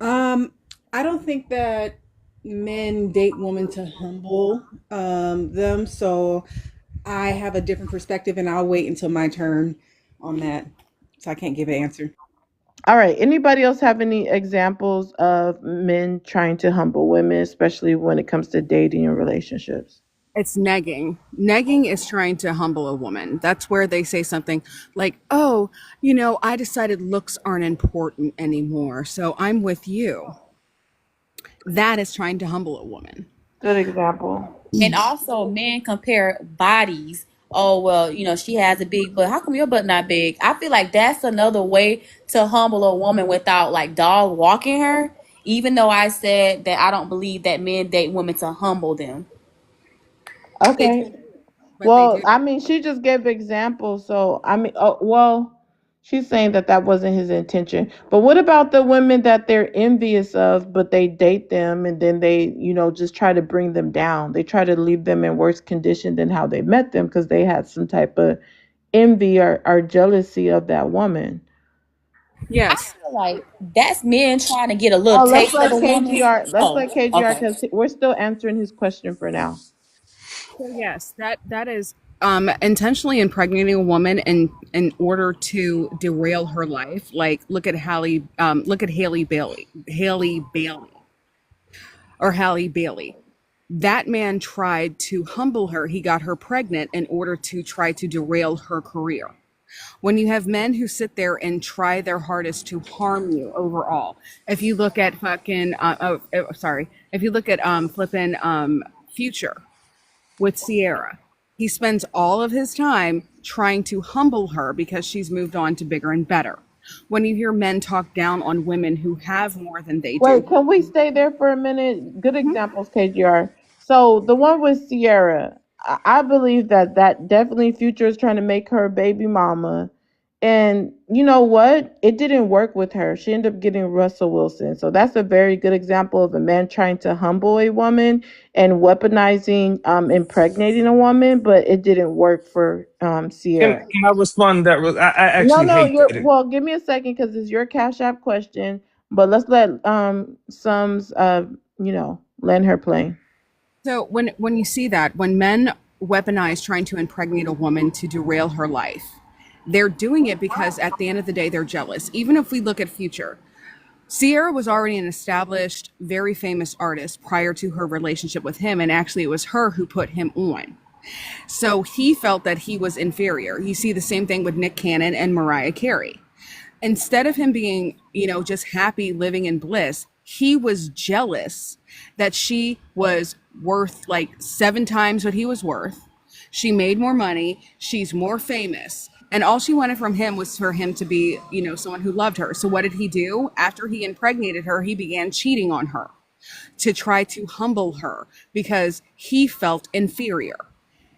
I don't think that men date women to humble them. So I have a different perspective, and I'll wait until my turn on that. So I can't give an answer. All right. Anybody else have any examples of men trying to humble women, especially when it comes to dating and relationships? It's negging. Negging is trying to humble a woman. That's where they say something like, "Oh, I decided looks aren't important anymore, so I'm with you." That is trying to humble a woman. Good example. And also, men compare bodies. Oh, well, she has a big butt. How come your butt not big? I feel like that's another way to humble a woman without like dog walking her. Even though I said that I don't believe that men date women to humble them. They Okay. do, but they Well, do. I mean, she just gave examples, so I mean, she's saying that that wasn't his intention. But what about the women that they're envious of, but they date them and then they, just try to bring them down. They try to leave them in worse condition than how they met them because they had some type of envy or jealousy of that woman. I Yes. feel like that's men trying to get a little Oh, let's taste of let a woman. KGR. Let's Oh, let KGR okay. because we're still answering his question for now. So yes, that is intentionally impregnating a woman in order to derail her life. Like look at Haley Bailey or Halle Bailey. That man tried to humble her. He got her pregnant in order to try to derail her career. When you have men who sit there and try their hardest to harm you overall, if you look at if you look at flipping Future with Sierra, he spends all of his time trying to humble her because she's moved on to bigger and better. When you hear men talk down on women who have more than they do, Wait, can we stay there for a minute? Good examples, KGR. So the one with Sierra, I believe that definitely Future is trying to make her a baby mama. And you know what? It didn't work with her. She ended up getting Russell Wilson. So that's a very good example of a man trying to humble a woman and weaponizing, impregnating a woman, but it didn't work for Can Sierra. can I respond to that? I No, actually no, hate you're that. well. Give me a second because it's your Cash App question. But let's let Sums lend her plane. so when you see that, when men weaponize trying to impregnate a woman to derail her life, they're doing it because at the end of the day they're jealous. Even if we look at Future, Sierra was already an established, very famous artist prior to her relationship with him, and actually it was her who put him on. So he felt that he was inferior. You see the same thing with Nick Cannon and Mariah Carey. Instead of him being, just happy living in bliss, he was jealous that she was worth like 7 times what he was worth. She made more money, she's more famous. And all she wanted from him was for him to be, someone who loved her. So what did he do? After he impregnated her, he began cheating on her to try to humble her because he felt inferior.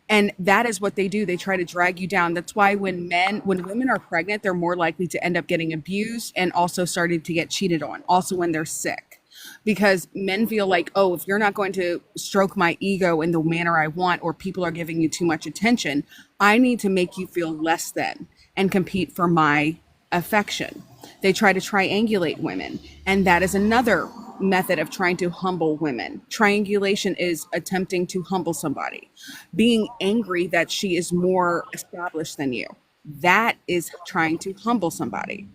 And that is what they do. They try to drag you down. That's why when women are pregnant, they're more likely to end up getting abused and also starting to get cheated on, also when they're sick. Because men feel like, oh, if you're not going to stroke my ego in the manner I want, or people are giving you too much attention, I need to make you feel less than and compete for my affection. They try to triangulate women, and that is another method of trying to humble women. Triangulation is attempting to humble somebody, being angry that she is more established than you. That is trying to humble somebody.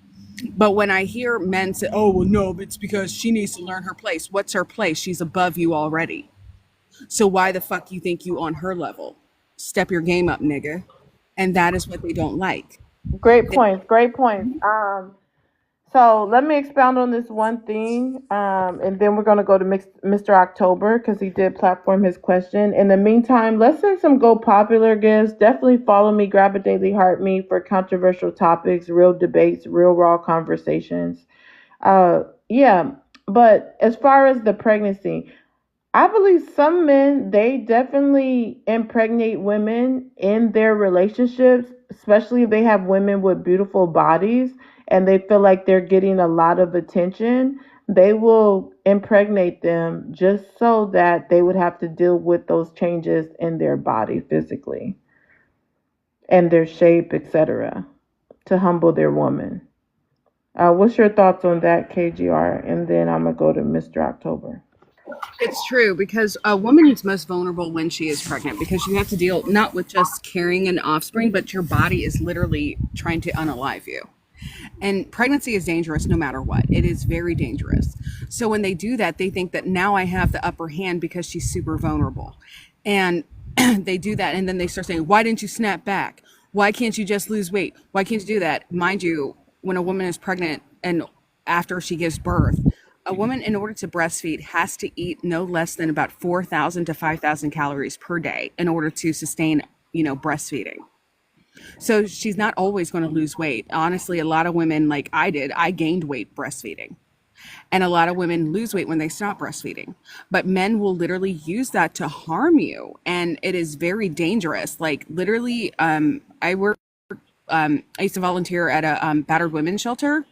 But when I hear men say, oh, well, no, it's because she needs to learn her place. What's her place? She's above you already. So why the fuck you think you on her level? Step your game up, nigga. And that is what they don't like. Great points. Great points. So let me expound on this one thing, and then we're gonna go to Mr. October because he did platform his question. In the meantime, let's send some Go Popular gifts. Definitely follow me, grab a daily heart me for controversial topics, real debates, real raw conversations. Yeah. But as far as the pregnancy, I believe some men they definitely impregnate women in their relationships, especially if they have women with beautiful bodies and they feel like they're getting a lot of attention. They will impregnate them just so that they would have to deal with those changes in their body physically and their shape, etc., to humble their woman. What's your thoughts on that, KGR? And then I'm gonna go to Mr. October. It's true because a woman is most vulnerable when she is pregnant because you have to deal not with just carrying an offspring, but your body is literally trying to unalive you. And pregnancy is dangerous no matter what. It is very dangerous. So when they do that, they think that now I have the upper hand because she's super vulnerable. And they do that, and then they start saying, why didn't you snap back? Why can't you just lose weight? Why can't you do that? Mind you, when a woman is pregnant and after she gives birth, a woman, in order to breastfeed, has to eat no less than about 4,000 to 5,000 calories per day in order to sustain, breastfeeding. So she's not always going to lose weight. Honestly, a lot of women, like I did, I gained weight breastfeeding. And a lot of women lose weight when they stop breastfeeding. But men will literally use that to harm you. And it is very dangerous. Like, literally, I used to volunteer at a battered women's shelter.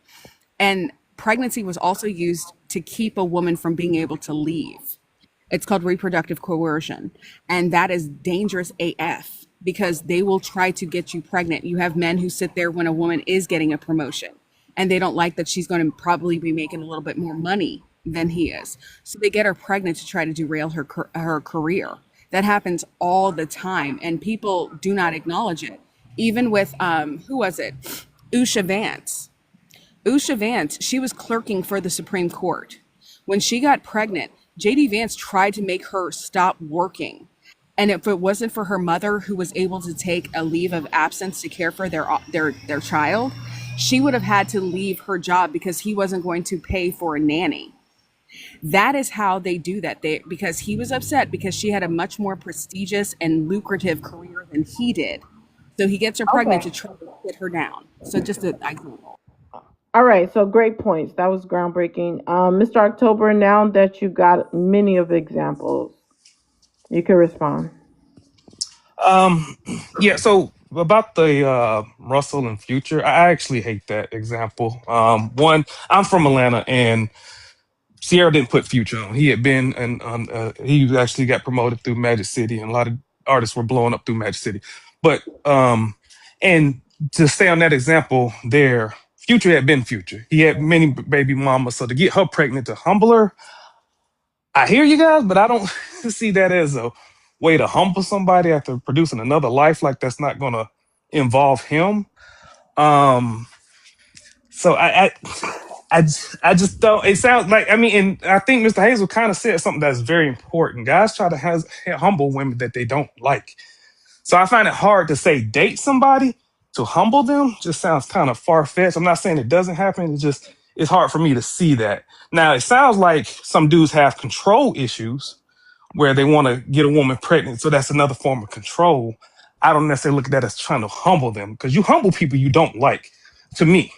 And pregnancy was also used to keep a woman from being able to leave. It's called reproductive coercion. And that is dangerous AF because they will try to get you pregnant. You have men who sit there when a woman is getting a promotion and they don't like that she's going to probably be making a little bit more money than he is. So they get her pregnant to try to derail her career. That happens all the time and people do not acknowledge it. Even with, who was it? Usha Vance. Usha Vance, she was clerking for the Supreme Court. When she got pregnant, JD Vance tried to make her stop working. And if it wasn't for her mother, who was able to take a leave of absence to care for their child, she would have had to leave her job because he wasn't going to pay for a nanny. That is how they do that. Because he was upset because she had a much more prestigious and lucrative career than he did. So he gets her pregnant to try to get her down. So just an example. All right, so great points. That was groundbreaking. Mr. October, now that you got many of the examples, you can respond. Yeah, so about the Russell and Future, I actually hate that example. One, I'm from Atlanta, and Sierra didn't put Future on. He had been, and he actually got promoted through Magic City, and a lot of artists were blowing up through Magic City. But and to stay on that example, there, Future had been Future. He had many baby mamas, so to get her pregnant to humble her, I hear you guys, but I don't see that as a way to humble somebody after producing another life. Like that's not gonna involve him. Um, so I just don't. It sounds like, I mean, and I think Mr. Hazel kind of said something that's very important. Guys try to humble women that they don't like. So I find it hard to say date somebody to humble them. Just sounds kind of far fetched. I'm not saying it doesn't happen. It's hard for me to see that. Now it sounds like some dudes have control issues where they want to get a woman pregnant. So that's another form of control. I don't necessarily look at that as trying to humble them because you humble people you don't like, to me.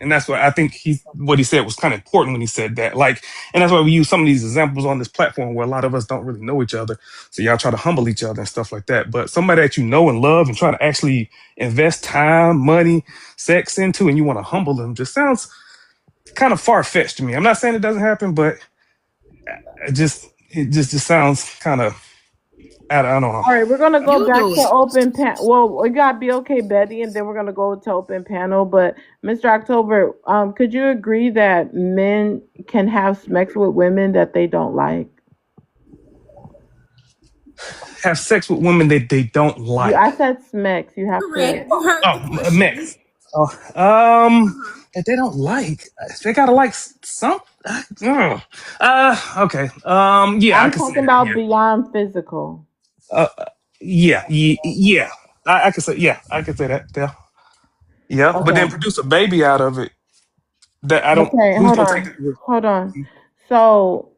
And that's why I think what he said was kind of important when he said that. Like, and that's why we use some of these examples on this platform where a lot of us don't really know each other. So y'all try to humble each other and stuff like that. But somebody that you know and love and try to actually invest time, money, sex into, and you want to humble them just sounds kind of far fetched to me. I'm not saying it doesn't happen, but it just sounds kind of, I don't know. All right, we're gonna go You back do to it. open panel. Well, we got Be Okay Betty, and then we're gonna go to open panel. But Mr. October, could you agree that men can have sex with women that they don't like? Have sex with women that they don't I like. said smex. You have Correct. to. You heard the question. Mix. Oh, that they don't like. They gotta like some. Okay. Yeah, I I'm can say talking that. about Yeah. beyond physical. Uh, yeah. I can say. Yeah, I can say that. Yeah. Yeah. But then Okay. produce a baby out of it. That I don't. Okay. Who's Hold gonna take on. that risk? Hold on. So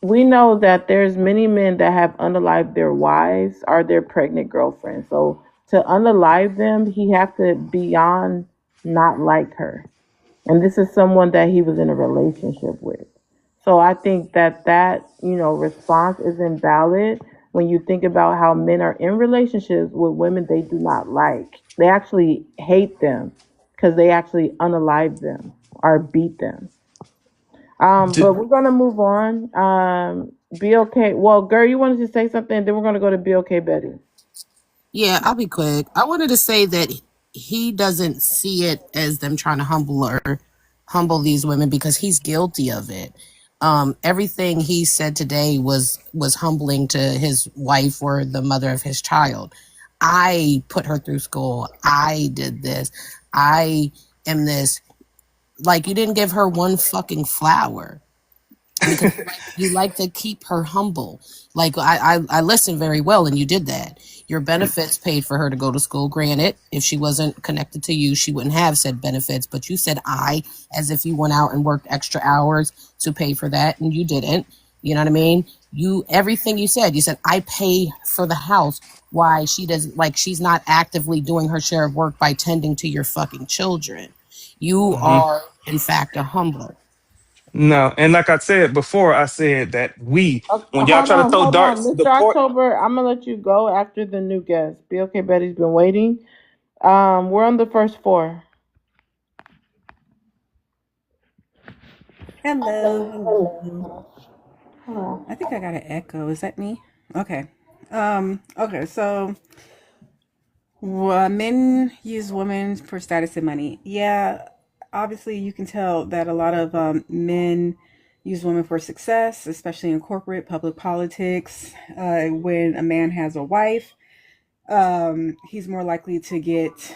we know that there's many men that have unalived their wives or their pregnant girlfriends. So to unalive them, he have to beyond not like her. And this is someone that he was in a relationship with. So I think that response is invalid when you think about how men are in relationships with women they do not like. They actually hate them because they actually unalive them or beat them. But we're gonna move on. Be okay. Well, girl, you wanted to say something, then we're gonna go to Be Okay Betty. Yeah, I'll be quick. I wanted to say that he doesn't see it as them trying to humble these women because he's guilty of it. Everything he said today was humbling to his wife or the mother of his child. I put her through school. I did this. I am this. Like, you didn't give her one fucking flower. because you like to keep her humble. Like I listened very well, and you did that. Your benefits paid for her to go to school. Granted, if she wasn't connected to you, she wouldn't have said benefits. But you said as if you went out and worked extra hours to pay for that, and you didn't. You know what I mean? Everything you said I pay for the house. Why she doesn't, like, she's not actively doing her share of work by tending to your fucking children. You Hmm. are, in fact, a humbler. No, and like I said before, I said that when y'all try to throw Hold on, darts, Mr. October. I'm gonna let you go after the new guest. Be okay, Betty's been waiting. We're on the first four. Hello, hello. I think I got an echo. Is that me? Okay. Okay, so men use women for status and money. Yeah, obviously you can tell that a lot of men use women for success, especially in corporate public politics. When a man has a wife, he's more likely to get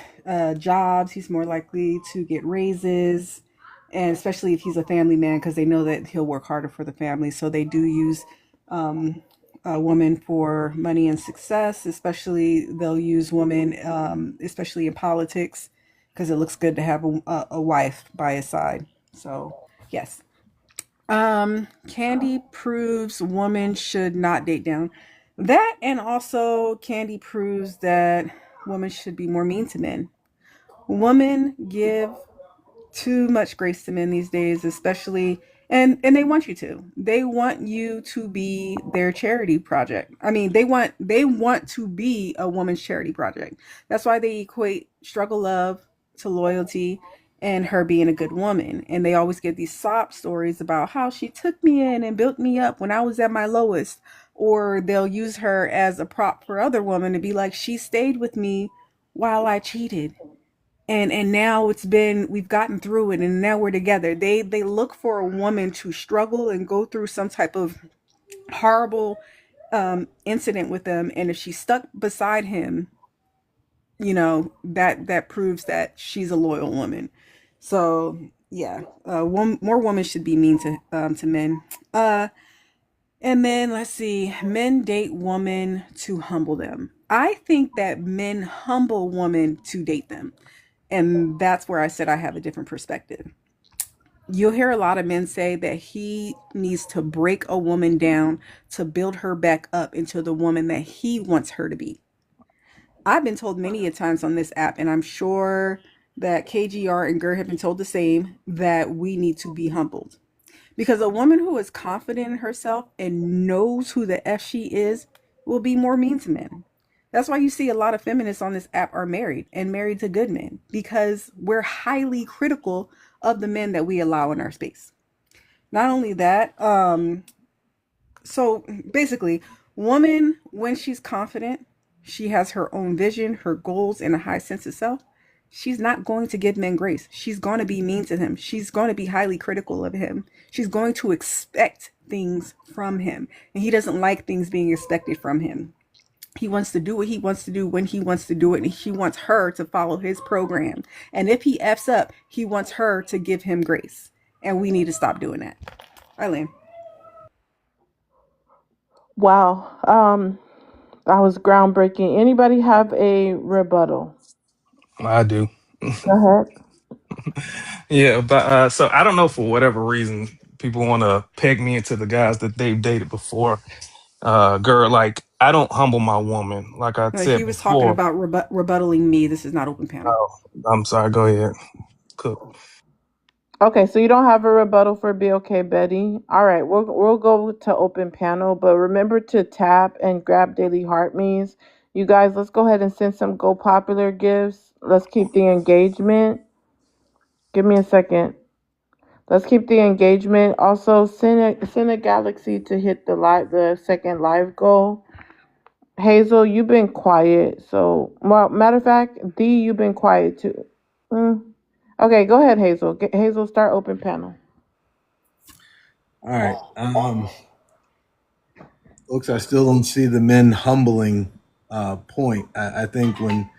jobs. He's more likely to get raises, and especially if he's a family man, because they know that he'll work harder for the family. So they do use a woman for money and success. Especially they'll use women, especially in politics, because it looks good to have a wife by his side. So yes. Candy proves woman should not date down. That, and also Candy proves that women should be more mean to men. Women give too much grace to men these days, especially, and they want you to. They want you to be their charity project. I mean, they want to be a woman's charity project. That's why they equate struggle love to loyalty and her being a good woman. And they always give these sob stories about how she took me in and built me up when I was at my lowest. Or they'll use her as a prop for other women to be like, she stayed with me while I cheated, and now we've gotten through it, and now we're together. They look for a woman to struggle and go through some type of horrible incident with them, and if she's stuck beside him, that proves that she's a loyal woman. So yeah, more women should be mean to men. And then let's see, men date women to humble them. I think that men humble women to date them. And that's where I said I have a different perspective. You'll hear a lot of men say that he needs to break a woman down to build her back up into the woman that he wants her to be. I've been told many a times on this app, and I'm sure that KGR and Gert have been told the same, that we need to be humbled. Because a woman who is confident in herself and knows who the F she is will be more mean to men. That's why you see a lot of feminists on this app are married, and married to good men, because we're highly critical of the men that we allow in our space. Not only that, so basically, woman, when she's confident, she has her own vision, her goals, and a high sense of self. She's not going to give men grace. She's going to be mean to him. She's going to be highly critical of him. She's going to expect things from him. And he doesn't like things being expected from him. He wants to do what he wants to do when he wants to do it. And he wants her to follow his program. And if he F's up, he wants her to give him grace. And we need to stop doing that. Eileen. Wow. That was groundbreaking. Anybody have a rebuttal? I do. Go ahead. Yeah, but so I don't know, for whatever reason people want to peg me into the guys that they've dated before. Girl, like, I don't humble my woman. Like I He said was talking before. about rebuttaling me. This is not open panel. Oh, I'm sorry. Go ahead. Cook. Okay, so you don't have a rebuttal for BOK Betty. All right, we'll go to open panel, but remember to tap and grab daily heart means. You guys, let's go ahead and send some Go Popular gifts. Let's keep the engagement. Give me a second. Let's keep the engagement. Also, send a galaxy to hit the second live goal. Hazel, you've been quiet. So, well, matter of fact, D, you've been quiet too. Mm. Okay, go ahead, Hazel. Hazel, start open panel. All right. Folks, I still don't see the men humbling point. I think when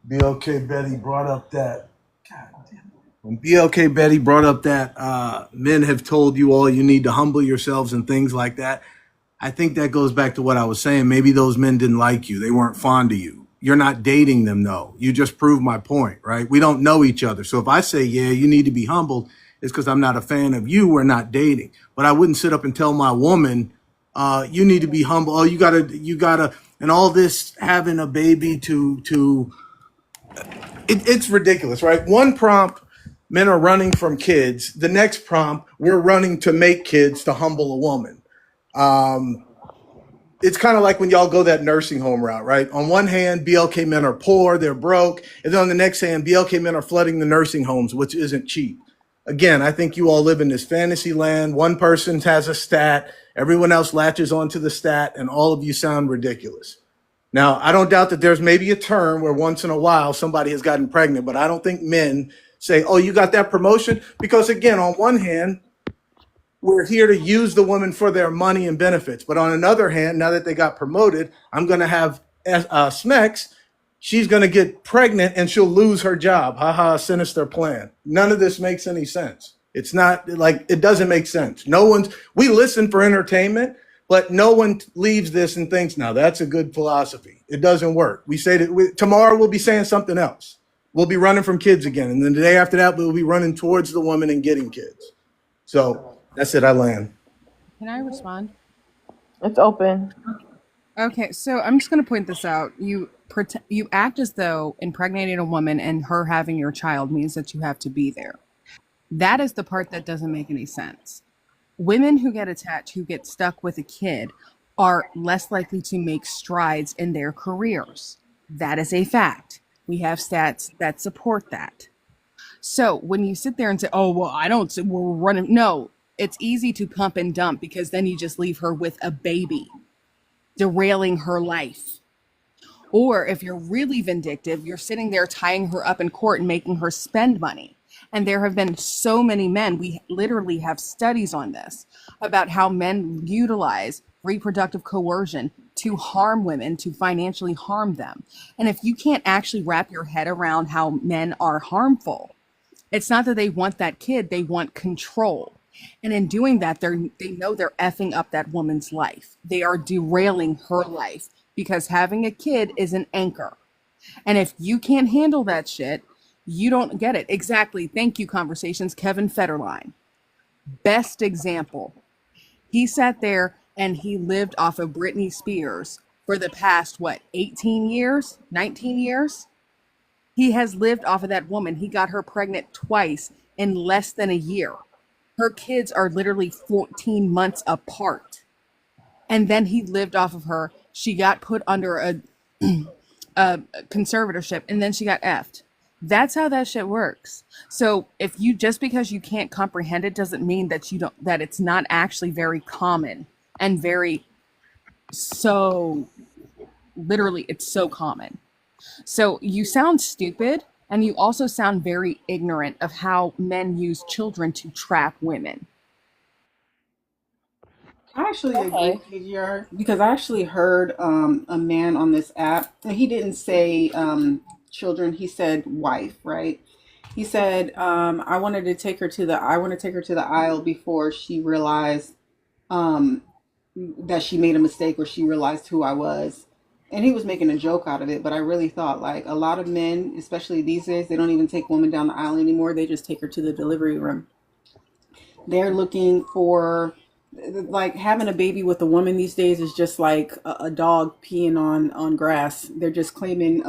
BLK Betty brought up that, God damn it, When BLK Betty brought up that men have told you all you need to humble yourselves and things like that, I think that goes back to what I was saying. Maybe those men didn't like you. They weren't fond of you. You're not dating them, though. You just proved my point, right? We don't know each other. So if I say, yeah, you need to be humbled, it's because I'm not a fan of you. We're not dating. But I wouldn't sit up and tell my woman, you need to be humble. Oh, you gotta, and all this having a baby it's ridiculous, right? One prompt, men are running from kids. The next prompt, we're running to make kids to humble a woman. It's kind of like when y'all go that nursing home route, right? On one hand, BLK men are poor, they're broke. And then on the next hand, BLK men are flooding the nursing homes, which isn't cheap. Again, I think you all live in this fantasy land. One person has a stat, everyone else latches onto the stat, and all of you sound ridiculous. Now, I don't doubt that there's maybe a term where once in a while somebody has gotten pregnant, but I don't think men say, oh, you got that promotion? Because again, on one hand, we're here to use the women for their money and benefits. But on another hand, now that they got promoted, I'm going to have Smex. She's going to get pregnant and she'll lose her job. Ha ha, sinister plan. None of this makes any sense. It's not like it doesn't make sense. We listen for entertainment, but no one leaves this and thinks, now that's a good philosophy. It doesn't work. We say that tomorrow we'll be saying something else. We'll be running from kids again. And then the day after that, we'll be running towards the woman and getting kids. So that's it. I land. Can I respond? It's open. Okay, so I'm just going to point this out. You act as though impregnating a woman and her having your child means that you have to be there. That is the part that doesn't make any sense. Women who get attached, who get stuck with a kid, are less likely to make strides in their careers. That is a fact. We have stats that support that. So when you sit there and say, oh, well, we're running. No, it's easy to pump and dump because then you just leave her with a baby, derailing her life. Or if you're really vindictive, you're sitting there tying her up in court and making her spend money. And there have been so many men, we literally have studies on this, about how men utilize reproductive coercion to harm women, to financially harm them. And if you can't actually wrap your head around how men are harmful, it's not that they want that kid, they want control. And in doing that, they know they're effing up that woman's life. They are derailing her life because having a kid is an anchor. And if you can't handle that shit, you don't get it. Exactly. Thank you, Conversations. Kevin Federline. Best example. He sat there and he lived off of Britney Spears for the past, 18 years, 19 years? He has lived off of that woman. He got her pregnant twice in less than a year. Her kids are literally 14 months apart. And then he lived off of her. She got put under a conservatorship and then she got effed. That's how that shit works. So if you, just because you can't comprehend it doesn't mean that that it's not actually very common and literally it's so common. So you sound stupid, and you also sound very ignorant of how men use children to trap women. I actually agree, Okay. KGR, because I actually heard a man on this app, and he didn't say children, he said wife, right? He said, I want to take her to the aisle before she realized that she made a mistake or she realized who I was. And he was making a joke out of it, but I really thought like a lot of men, especially these days, they don't even take women down the aisle anymore. They just take her to the delivery room. They're looking for, like, having a baby with a woman these days is just like a dog peeing on grass. They're just claiming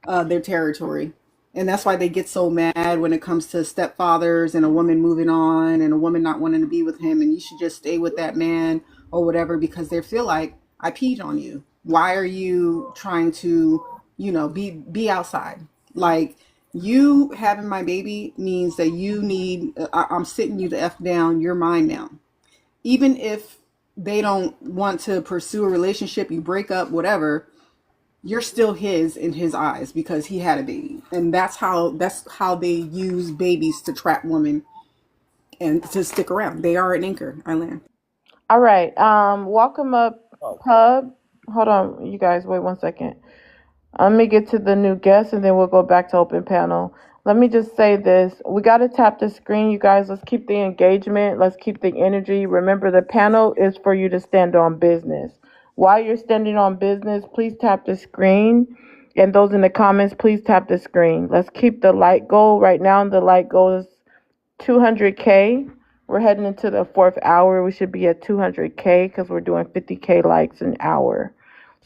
their territory. And that's why they get so mad when it comes to stepfathers and a woman moving on and a woman not wanting to be with him and you should just stay with that man or whatever, because they feel like, I peed on you. Why are you trying to, be outside? Like, you having my baby means that you need, I'm sitting you the F down, you're mine now. Even if they don't want to pursue a relationship, you break up, whatever, you're still his in his eyes because he had a baby. And that's how they use babies to trap women and to stick around. They are an anchor. I land. All right. Welcome up, Pub. Hold on, you guys. Wait 1 second. Let me get to the new guest, and then we'll go back to open panel. Let me just say this. We got to tap the screen, you guys. Let's keep the engagement. Let's keep the energy. Remember, the panel is for you to stand on business. While you're standing on business, please tap the screen. And those in the comments, please tap the screen. Let's keep the like goal. Right now, the like goal is 200K. We're heading into the fourth hour. We should be at 200K because we're doing 50K likes an hour.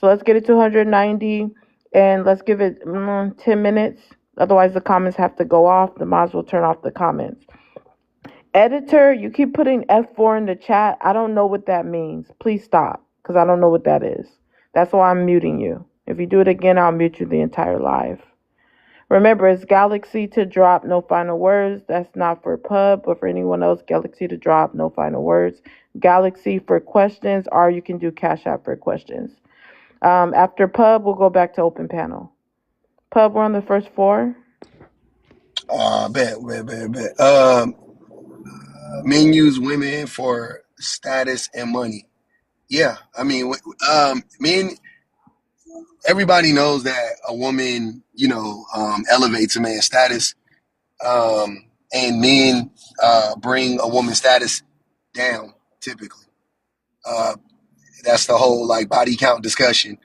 So let's get it to 190 and let's give it 10 minutes. Otherwise, the comments have to go off. The mods will turn off the comments. Editor, you keep putting F4 in the chat. I don't know what that means. Please stop because I don't know what that is. That's why I'm muting you. If you do it again, I'll mute you the entire live. Remember, it's Galaxy to drop, no final words. That's not for Pub, but for anyone else, Galaxy to drop, no final words. Galaxy for questions, or you can do Cash App for questions. After Pub, we'll go back to open panel. Pub, we're on the first four. Bet. Men use women for status and money. Yeah, I mean, men. Everybody knows that a woman, elevates a man's status, and men bring a woman's status down. Typically, uh, that's the whole like body count discussion.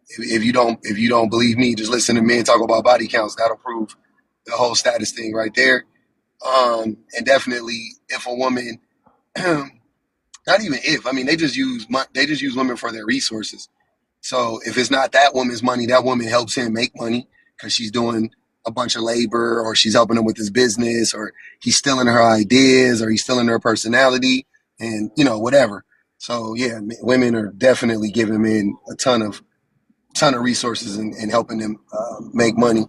If you don't believe me, just listen to men talk about body counts. That'll prove the whole status thing right there. And definitely, if a woman, not even if, I mean, they just use women for their resources. So if it's not that woman's money, that woman helps him make money because she's doing a bunch of labor, or she's helping him with his business, or he's stealing her ideas, or he's stealing her personality, and whatever. So yeah, women are definitely giving men a ton of resources and helping them make money.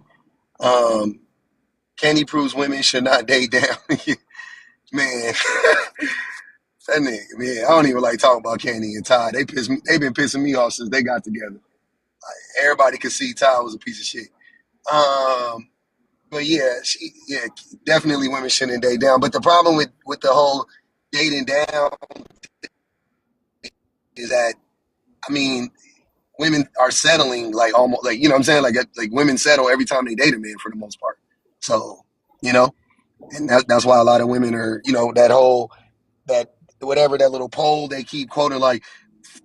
Kandi proves women should not date down. Man, that nigga, man, I don't even like talking about Kandi and Todd. They've been pissing me off since they got together. Everybody could see Todd was a piece of shit. But yeah, definitely women shouldn't date down. But the problem with the whole dating down is that, I mean, women are settling like almost like, what I'm saying, like women settle every time they date a man for the most part. So, and that's why a lot of women are, that whatever that little poll they keep quoting, like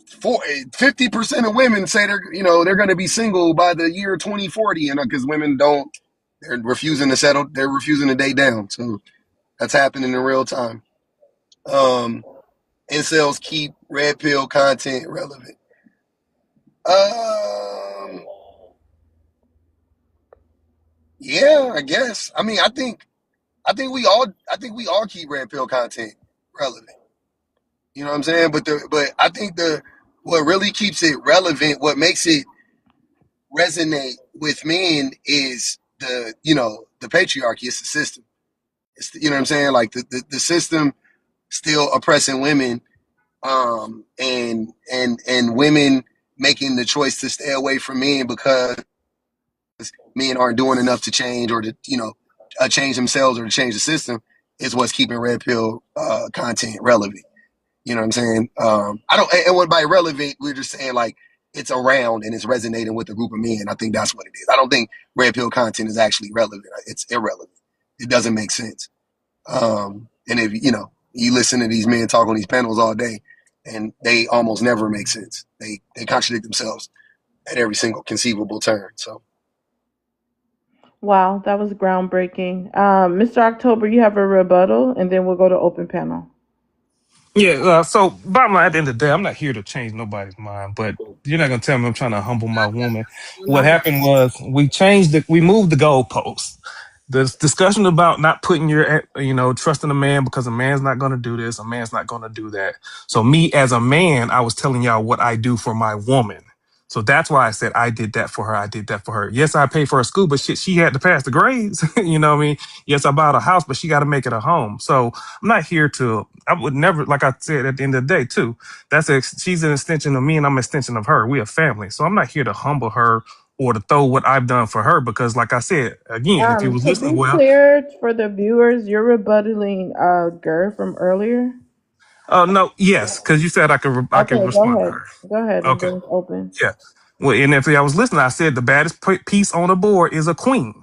50% of women say they're going to be single by the year 2040, because women they're refusing to settle, they're refusing to date down. So that's happening in real time. Incels keep red pill content relevant. Yeah, I guess. I mean, I think we all keep red pill content relevant. You know what I'm saying? But I think what really keeps it relevant, what makes it resonate with men is the patriarchy. It's the system. It's you know what I'm saying? Like the system still oppressing women, and women making the choice to stay away from men because men aren't doing enough to change, or to change themselves, or to change the system, is what's keeping red pill content relevant. You know what I'm saying? I don't, and what by relevant, we're just saying like it's around and it's resonating with a group of men. I think that's what it is. I don't think red pill content is actually relevant. It's irrelevant. It doesn't make sense. And if you listen to these men talk on these panels all day, and they almost never make sense. They contradict themselves at every single conceivable turn. So. Wow, that was groundbreaking. Mr. October, you have a rebuttal, and then we'll go to open panel. Yeah, so bottom line, at the end of the day, I'm not here to change nobody's mind, but you're not gonna tell me I'm trying to humble my woman. What happened was we moved the goalposts. The discussion about not putting trusting a man because a man's not gonna do this, a man's not gonna do that. So me as a man, I was telling y'all what I do for my woman. So that's why I said I did that for her. I did that for her. Yes, I paid for her school, but shit, she had to pass the grades. You know what I mean? Yes, I bought a house, but she got to make it a home. So I'm not here to. I would never, like I said at the end of the day, too. She's an extension of me, and I'm an extension of her. We are family, so I'm not here to humble her or to throw what I've done for her. Because, like I said again, if you was To listening be well, clear for the viewers, you're rebuttaling Gur from earlier. no, yes, because you said I could Okay, respond to her. Go ahead, and Okay, then it's open. yeah. Well, and if I was listening, I said the baddest piece on the board is a queen.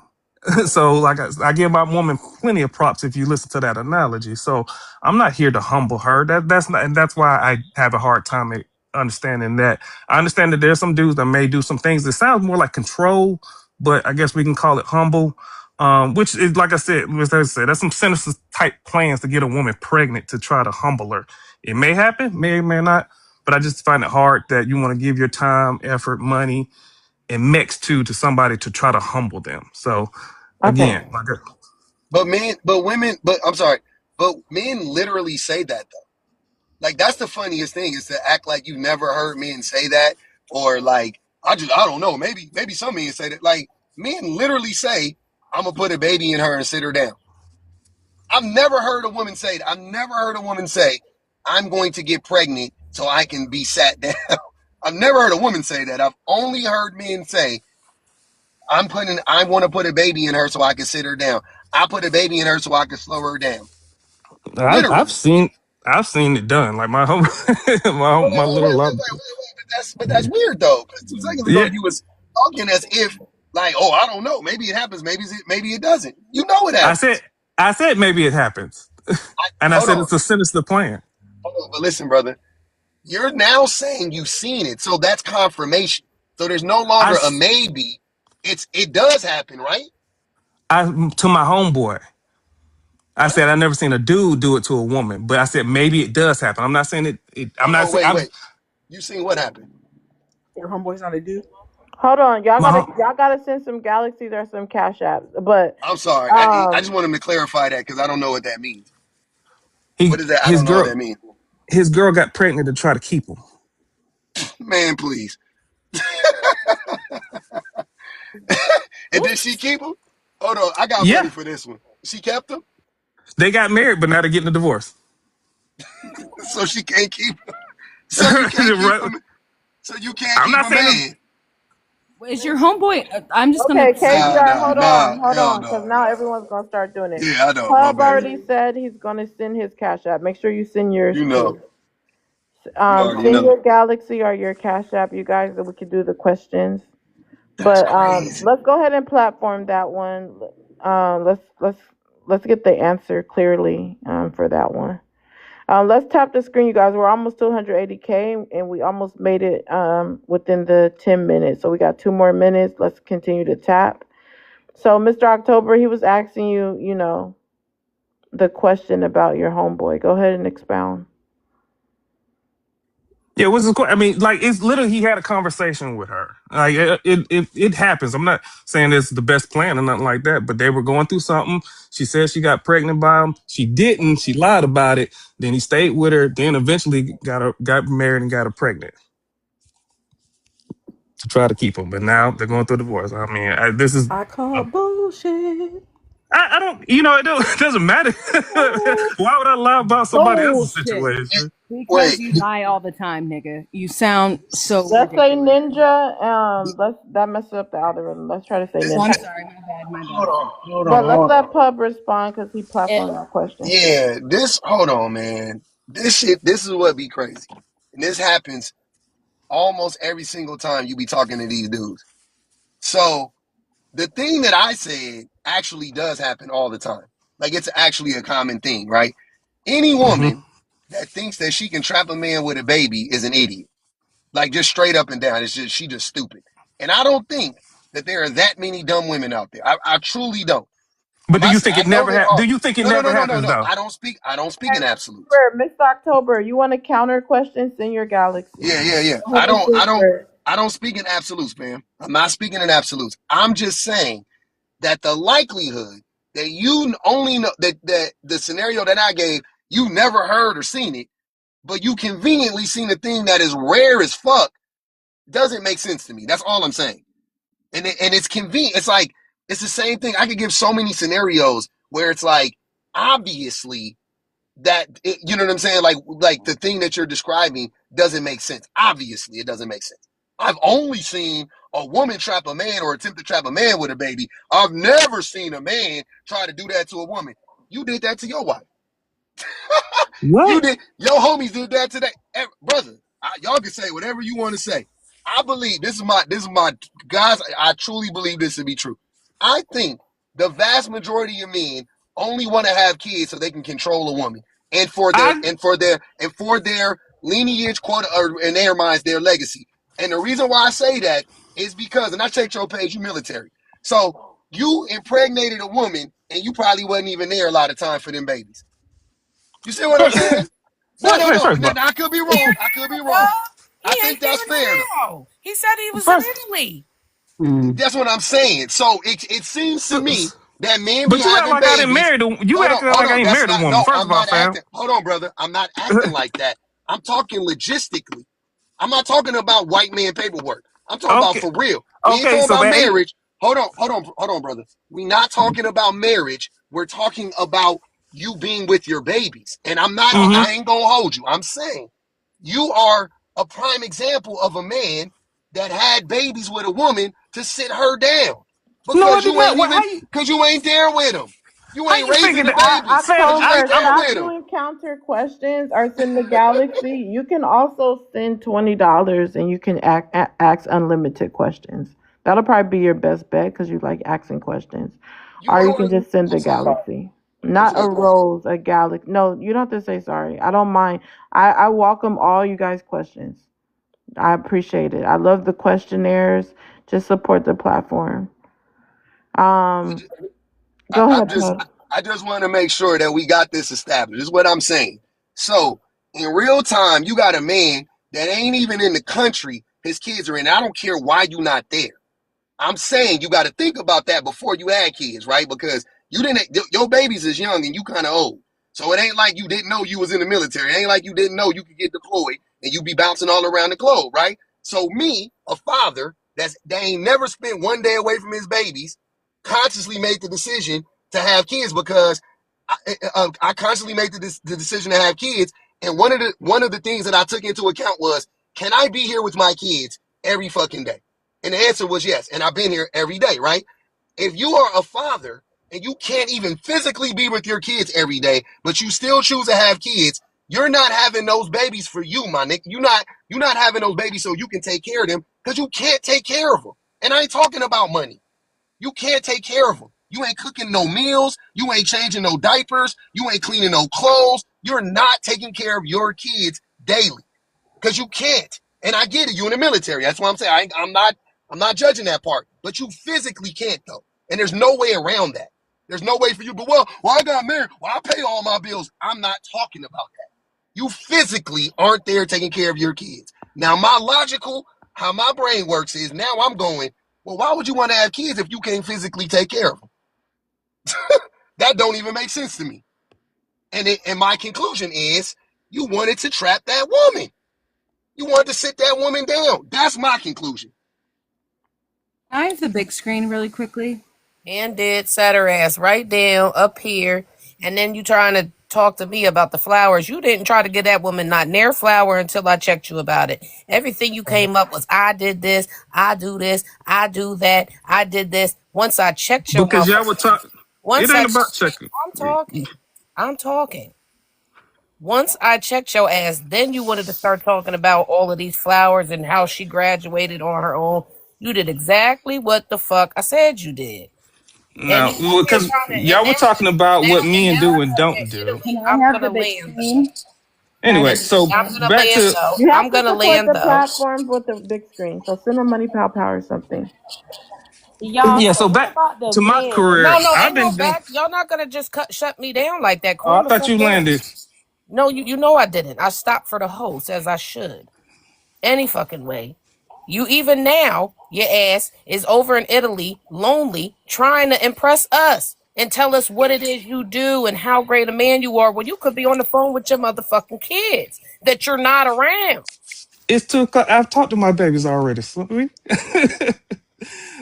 So like I give my woman plenty of props if you listen to that analogy. So I'm not here to humble her. That's not, and that's why I have a hard time understanding that. I understand that there's some dudes that may do some things that sounds more like control, but I guess we can call it humble. Which is like I said, that's some sinister type plans to get a woman pregnant to try to humble her. It may happen, may not, but I just find it hard that you want to give your time, effort, money, and mix to somebody to try to humble them. So Okay. again, like But women, but I'm sorry, but men literally say that though. Like that's the funniest thing is to act like you never heard men say that, or like I don't know, maybe some men say that. Like men literally say, "I'm gonna put a baby in her and sit her down." I've never heard a woman say that. I've never heard a woman say, "I'm going to get pregnant so I can be sat down." I've never heard a woman say that. I've only heard men say, I want to put a baby in her so I can sit her down. I put a baby in her so I can slow her down. I've Literally. seen it done. Like my home, my little love. But that's weird though. Because 2 seconds ago Yeah, you was talking as if like, oh, I don't know. Maybe it happens. Maybe it doesn't. You know it I said happens. I said maybe it happens, and I Hold said on. it's a sinister plan. Hold on. But listen, brother, you're now saying you've seen it. So that's confirmation. So there's no I longer a s- maybe. It does happen, right? I to my homeboy. I said I never seen a dude do it to a woman, but I said maybe it does happen. I'm not saying it I'm Hold not on, saying I've wait. You seen what happened? Your homeboy's not a dude. Hold on, my home, y'all gotta send some galaxies or some cash apps. But I'm sorry. I just um, want him to clarify that because I don't know what that means. he What is that? I his don't know what girl that means. his girl got pregnant to try to keep him. Man, please. And did she keep him? Hold on, I got money Yeah, for this one. She kept him, they got married, but now they're getting a divorce. so she can't keep him. So you can't keep him. So you can't I'm keep not a saying man. Is your homeboy? I'm just gonna okay, say this. KCR, hold Hell on, because no. now everyone's gonna start doing it. Yeah, I know. My Hub bad. already said he's gonna send his cash app. Make sure you send yours You know. too. You already Send know. your galaxy or your cash app, you guys, that we can do the questions. That's But crazy. let's go ahead and platform that one. Let's get the answer clearly for that one. Let's tap the screen, you guys. We're almost to 180K, and we almost made it within the 10 minutes. So we got 2 more minutes. Let's continue to tap. So, Mr. October, he was asking you, the question about your homeboy. Go ahead and expound. Yeah, what's the I mean, like it's literally he had a conversation with her. Like it happens. I'm not saying it's the best plan or nothing like that, but they were going through something. She said she got pregnant by him. She didn't. She lied about it. Then he stayed with her. Then eventually got married and got her pregnant to try to keep him. But now they're going through a divorce. I mean, this is. I call bullshit. I don't. It doesn't matter. Why would I lie about somebody else's Bullshit. situation? Because Wait, you lie all the time, nigga. You sound so Let's say ridiculous. ninja. That messes up the algorithm. Let's try to say Oh, I'm ninja. sorry. My bad. My hold bad. on. But let's let Pub respond because he platformed our question. Yeah, hold on, man. This is what be crazy. And this happens almost every single time you be talking to these dudes. So the thing that I said actually does happen all the time. Like it's actually a common thing, right? Any Hmm. woman that thinks that she can trap a man with a baby is an idiot. Like just straight up and down. She just stupid. And I don't think that there are that many dumb women out there. I truly don't. But do you think I it know never there Do are. you think it No, no, never no, no, no, happens no. though? I don't speak Hey, in absolutes. Mr. October, you want to counter question? Send your galaxy. Yeah. Go ahead and do it first. I don't speak in absolutes, man. I'm not speaking in absolutes. I'm just saying that the likelihood that you only know that the scenario that I gave, you never heard or seen it, but you conveniently seen a thing that is rare as fuck doesn't make sense to me. That's all I'm saying. And it's convenient. It's like it's the same thing. I could give so many scenarios where it's like obviously you know what I'm saying? Like the thing that you're describing doesn't make sense. Obviously, it doesn't make sense. I've only seen a woman trap a man or attempt to trap a man with a baby. I've never seen a man try to do that to a woman. You did that to your wife. You What? did. Your homies did that today, brother. Y'all can say whatever you want to say. I believe this is my guys. I truly believe this to be true. I think the vast majority of men only want to have kids so they can control a woman and for their lineage, quote, or in their minds, their legacy. And the reason why I say that is because, and I checked your page, you military. So you impregnated a woman and you probably wasn't even there a lot of time for them babies. You see what I'm saying? No, no, Wait, no. first of all, I could be There wrong. I could be wrong. he I ain't think that's there fair though. now. He said he was in first, Italy. That's what I'm saying. So it seems to me that men be but you act having like I didn't babies. marry the. You acting Hold like I on. ain't That's married a not, woman. no, First I'm of all, not fam. acting. Hold on, brother. I'm not acting like that. I'm talking logistically. I'm not talking about white man paperwork. I'm talking about Okay, for real. We ain't okay. talking So about that ain't marriage. Hold on, brother. We not talking about marriage. We're talking about you being with your babies. And I ain't gonna hold you. I'm saying you are a prime example of a man that had babies with a woman to sit her down no, I did not. What? because you ain't there with them. You How ain't you figure raising the that, babies fam? because you ain't October, there stop with them. doing counter questions. Arts in the Galaxy. You can also send $20 and you can ask unlimited questions. That'll probably be your best bet because you like asking questions. You Or you are. can just send I'm the sorry. Galaxy. I'm Not a sorry. Go ahead. rose, a galaxy. No, you don't have to say sorry. I don't mind. I welcome all you guys' questions. I appreciate it. I love the questionnaires. Just support the platform. I Um, just, go I'm ahead, just Todd. I just want to make sure that we got this established. This is what I'm saying. So in real time, you got a man that ain't even in the country his kids are in. I don't care why you not there. I'm saying you got to think about that before you had kids, right? Because you didn't, your babies is young and you kind of old. So it ain't like you didn't know you was in the military. It ain't like you didn't know you could get deployed and you be bouncing all around the globe, right? So me, a father that ain't never spent one day away from his babies, consciously made the decision to have kids because I consciously made the decision to have kids. And one of the things that I took into account was, can I be here with my kids every fucking day? And the answer was yes. And I've been here every day, right? If you are a father and you can't even physically be with your kids every day, but you still choose to have kids, you're not having those babies for you, my nigga. You're not having those babies so you can take care of them because you can't take care of them. And I ain't talking about money. You can't take care of them. You ain't cooking no meals. You ain't changing no diapers. You ain't cleaning no clothes. You're not taking care of your kids daily because you can't. And I get it. You in the military. That's what I'm saying. I'm not judging that part. But you physically can't though. And there's no way around that. There's no way for you. But well, I got married. Well, I pay all my bills. I'm not talking about that. You physically aren't there taking care of your kids. Now, how my brain works is now I'm going, well, why would you want to have kids if you can't physically take care of them? That don't even make sense to me. And my conclusion is you wanted to trap that woman. You wanted to sit that woman down. That's my conclusion. I have the big screen really quickly. And did set her ass right down up here. And then you trying to talk to me about the flowers. You didn't try to get that woman not near flower until I checked you about it. Everything you came up was I did this, I do this, I do that, I did this. Once I checked your because y'all were motherfucking, talking. It once I ain't about checked, checking. I'm talking. I'm talking. Once I checked your ass, then you wanted to start talking about all of these flowers and how she graduated on her own. You did exactly what the fuck I said you did. And No, you up here because trying to, and y'all were now, talking about what men now do that and you're don't in do. Italy, Can I I'm have the gonna big land though. screen? Can I have Anyway, the big so I'm screen? gonna back land to though. You have I'm to gonna support land the though. platforms with the big screen. So send them money, pow, pow, or something. Y'all, yeah. so So what back about the to my men? No, career. no, I've ain't no been doing. back. Y'all not gonna just shut me down like that. Oh, I Calm the thought fuck you down. landed. No, you know I didn't. I stopped for the host as I should. Any fucking way. You even now, your ass is over in Italy, lonely, trying to impress us and tell us what it is you do and how great a man you are when you could be on the phone with your motherfucking kids that you're not around. It's 2 o'clock. I've talked to my babies already. So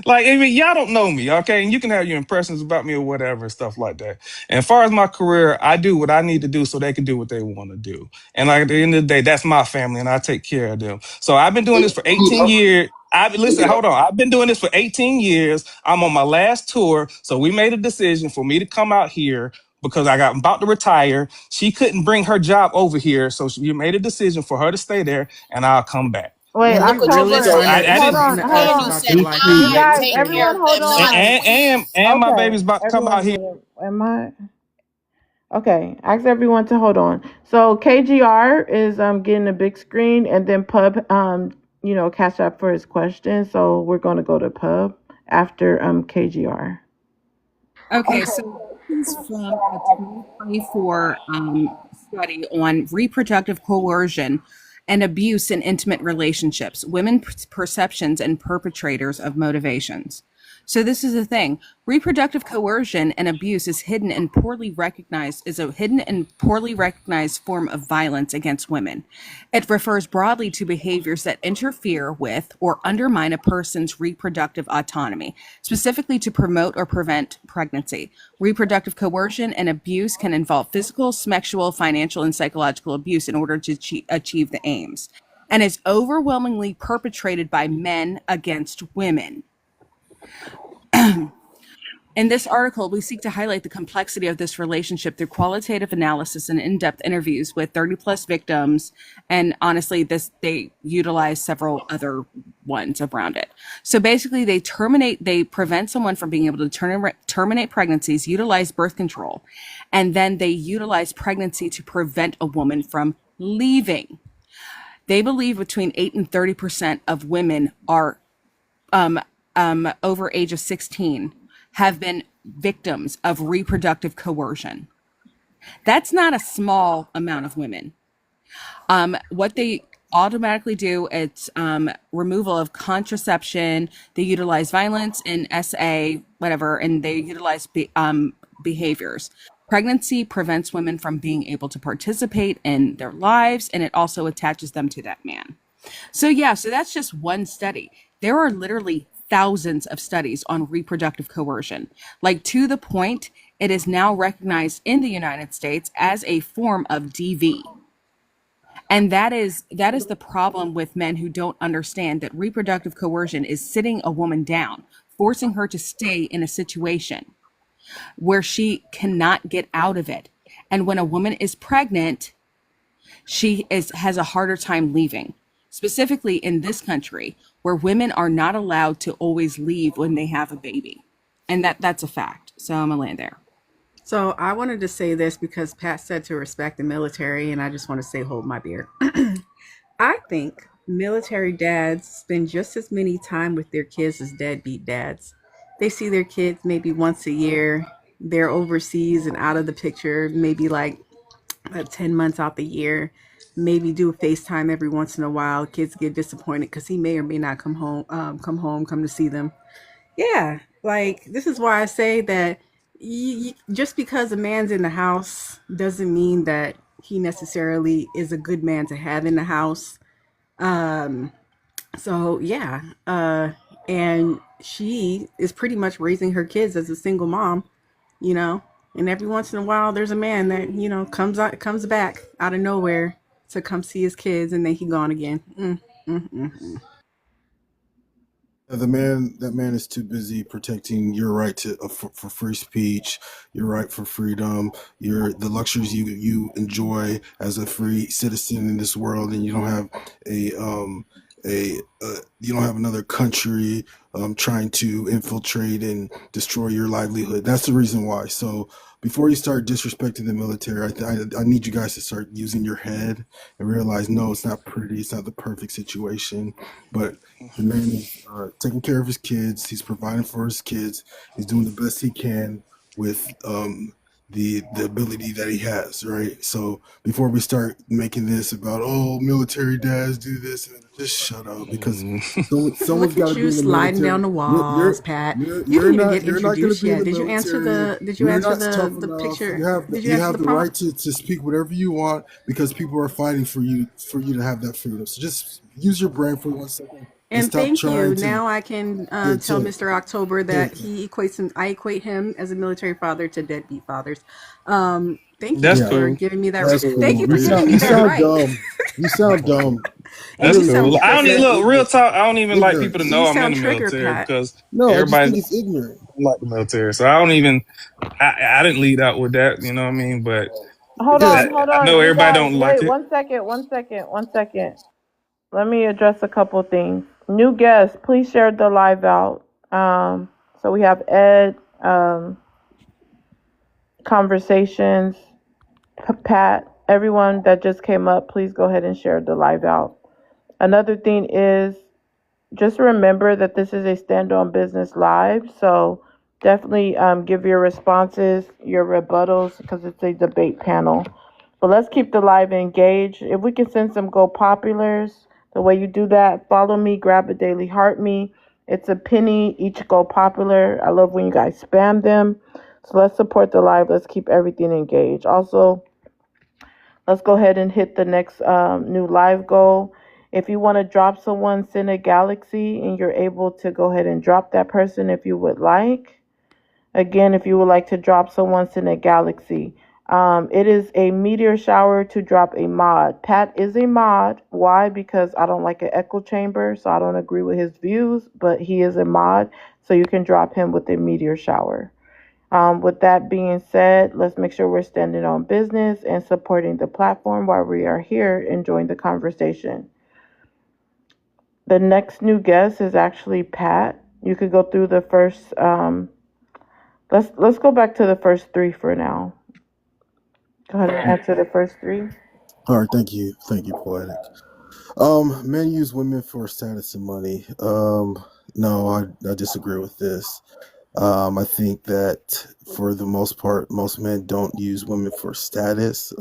like, I mean, y'all don't know me, okay? And you can have your impressions about me or whatever and stuff like that. And as far as my career, I do what I need to do so they can do what they want to do. And like at the end of the day, that's my family, and I take care of them. So I've been doing this for 18 years. Listen, hold on. I've been doing this for 18 years. I'm on my last tour, so we made a decision for me to come out here because I'm about to retire. She couldn't bring her job over here, so she made a decision for her to stay there, and I'll come back. Wait, And Look you're what you really just October. trying said. to I Hold didn't. on, extend hold And us you on. about your said, life You story. I guys, take care everyone of hold them. No, I on. don't. And my Okay, baby's about to come everyone out here. muted. Am I? Okay, ask everyone to hold on. So KGR is getting a big screen, and then Pub catch up for his question. So we're gonna go to Pub after KGR. Okay, so this is from a 2024 study on reproductive coercion and abuse in intimate relationships, women's perceptions and perpetrators of motivations. So this is the thing: reproductive coercion and abuse is a hidden and poorly recognized form of violence against women. It refers broadly to behaviors that interfere with or undermine a person's reproductive autonomy, specifically to promote or prevent pregnancy. Reproductive coercion and abuse can involve physical, sexual, financial, and psychological abuse in order to achieve the aims, and is overwhelmingly perpetrated by men against women. In this article, we seek to highlight the complexity of this relationship through qualitative analysis and in-depth interviews with 30 plus victims. And honestly, they utilize several other ones around it. So basically, they prevent someone from being able to terminate pregnancies, utilize birth control, and then they utilize pregnancy to prevent a woman from leaving. They believe between 8 and 30% of women are over age of 16 have been victims of reproductive coercion. That's not a small amount of women. What they automatically do, it's removal of contraception. They utilize violence and SA, whatever, and they utilize behaviors. Pregnancy prevents women from being able to participate in their lives, and it also attaches them to that man. So that's just one study. There are literally thousands of studies on reproductive coercion. Like, to the point, it is now recognized in the United States as a form of DV. And that is the problem with men who don't understand that reproductive coercion is sitting a woman down, forcing her to stay in a situation where she cannot get out of it. And when a woman is pregnant, has a harder time leaving, specifically in this country where women are not allowed to always leave when they have a baby. And that's a fact. So I'm gonna land there. So I wanted to say this because Pat said to respect the military, and I just want to say, hold my beer. I think military dads spend just as many time with their kids as deadbeat dads. They see their kids maybe once a year. They're overseas and out of the picture, maybe like 10 months out the year. Maybe do a FaceTime every once in a while. Kids get disappointed because he may or may not come to see them. Yeah, like this is why I say that just because a man's in the house doesn't mean that he necessarily is a good man to have in the house. Um, so yeah, and she is pretty much raising her kids as a single mom, you know. And every once in a while, there's a man that comes back out of nowhere to come see his kids, and then he gone again. That man is too busy protecting your right to for free speech, your right for freedom, the luxuries you enjoy as a free citizen in this world, and you don't have you don't have another country trying to infiltrate and destroy your livelihood. That's the reason why. So before you start disrespecting the military, I need you guys to start using your head and realize, no, it's not pretty, it's not the perfect situation, but the man is taking care of his kids. He's providing for his kids. He's doing the best he can with the ability that he has, right? So before we start making this about, oh, military dads do this, just shut up, because someone's Look got at to be you in the sliding military. down the walls, Pat. You didn't even get You're not going to introduced be in yet. the Did you answer military. the Did you You're answer not tough the enough. picture? Did you You answer have the the right prompt? to speak whatever you want, because people are fighting for you to have that freedom. So just use your brain for 1 second and And stop thank you. trying to Now I can yeah, tell Mr. October to that I equate him as a military father to deadbeat fathers. Thank you That's yeah. for cool. giving me that. That's Thank cool. you for giving me You that sound right. dumb. You sound dumb. I And That's you really sound cool. do. I don't need triggered. look real talk. I don't even like people to Ignorance. know You I'm in sound the triggered, military Pat. because No, I just everybody think it's ignorant. don't like the military. So I don't even. I didn't lead out with that. You know what I mean? But Hold Because on, I hold know on, you everybody guys. don't like Wait, it. 1 second, 1 second, 1 second. let me address a couple things. New guests, please share the live out. So we have Ed, Conversations, Pat, everyone that just came up, please go ahead and share the live out. Another thing is just remember that this is a stand on business live. So definitely give your responses, your rebuttals, because it's a debate panel. But let's keep the live engaged. If we can send some go populars, the way you do that, follow me, grab a daily heart me. It's a penny each go popular. I love when you guys spam them. So let's support the live. Let's keep everything engaged. Also, let's go ahead and hit the next new live goal. If you want to drop someone, send a galaxy, and you're able to go ahead and drop that person if you would like. Again, if you would like to drop someone, send a galaxy. It is a meteor shower to drop a mod. Pat is a mod. Why? Because I don't like an echo chamber, so I don't agree with his views, but he is a mod, so you can drop him with a meteor shower. With that being said, let's make sure we're standing on business and supporting the platform while we are here enjoying the conversation. The next new guest is actually Pat. You could go through the first. Let's go back to the first three for now. Go ahead and answer the first three. All right, thank you, Poetic. Men use women for status and money. No, I disagree with this. I think that for the most part, most men don't use women for status.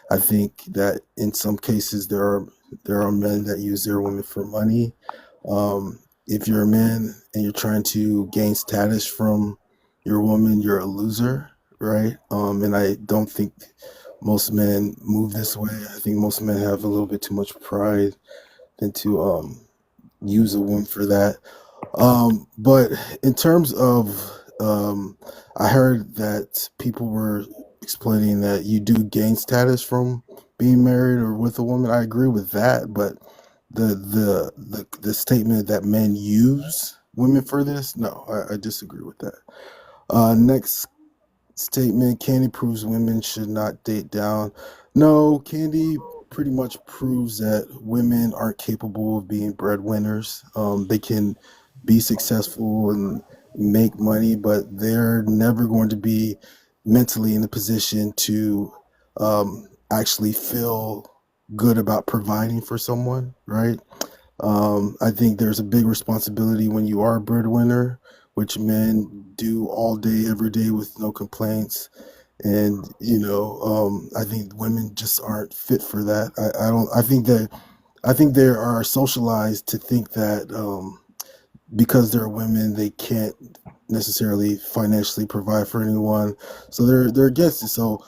I think that in some cases there are men that use their women for money. If you're a man and you're trying to gain status from your woman, you're a loser, right? And I don't think most men move this way. I think most men have a little bit too much pride than to use a woman for that. But in terms of, I heard that people were explaining that you do gain status from being married or with a woman. I agree with that, but the statement that men use women for this, no, I disagree with that. Next statement, Kandi proves women should not date down. No, Kandi pretty much proves that women aren't capable of being breadwinners. They can be successful and make money, but they're never going to be mentally in a position to actually feel good about providing for someone, right? I think there's a big responsibility when you are a breadwinner, which men do all day, every day with no complaints. And I think women just aren't fit for that. I don't. I think they are socialized to think that because they're women, they can't necessarily financially provide for anyone. So they're against it. So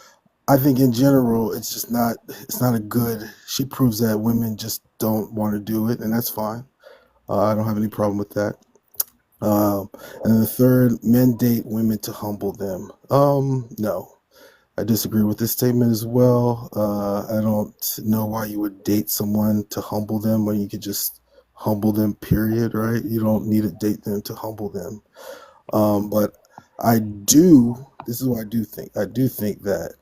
I think in general, it's not a good. She proves that women just don't want to do it, and that's fine. I don't have any problem with that. And then the third, men date women to humble them. No, I disagree with this statement as well. I don't know why you would date someone to humble them when you could just humble them, period, right? You don't need to date them to humble them. But this is what I do think. I do think that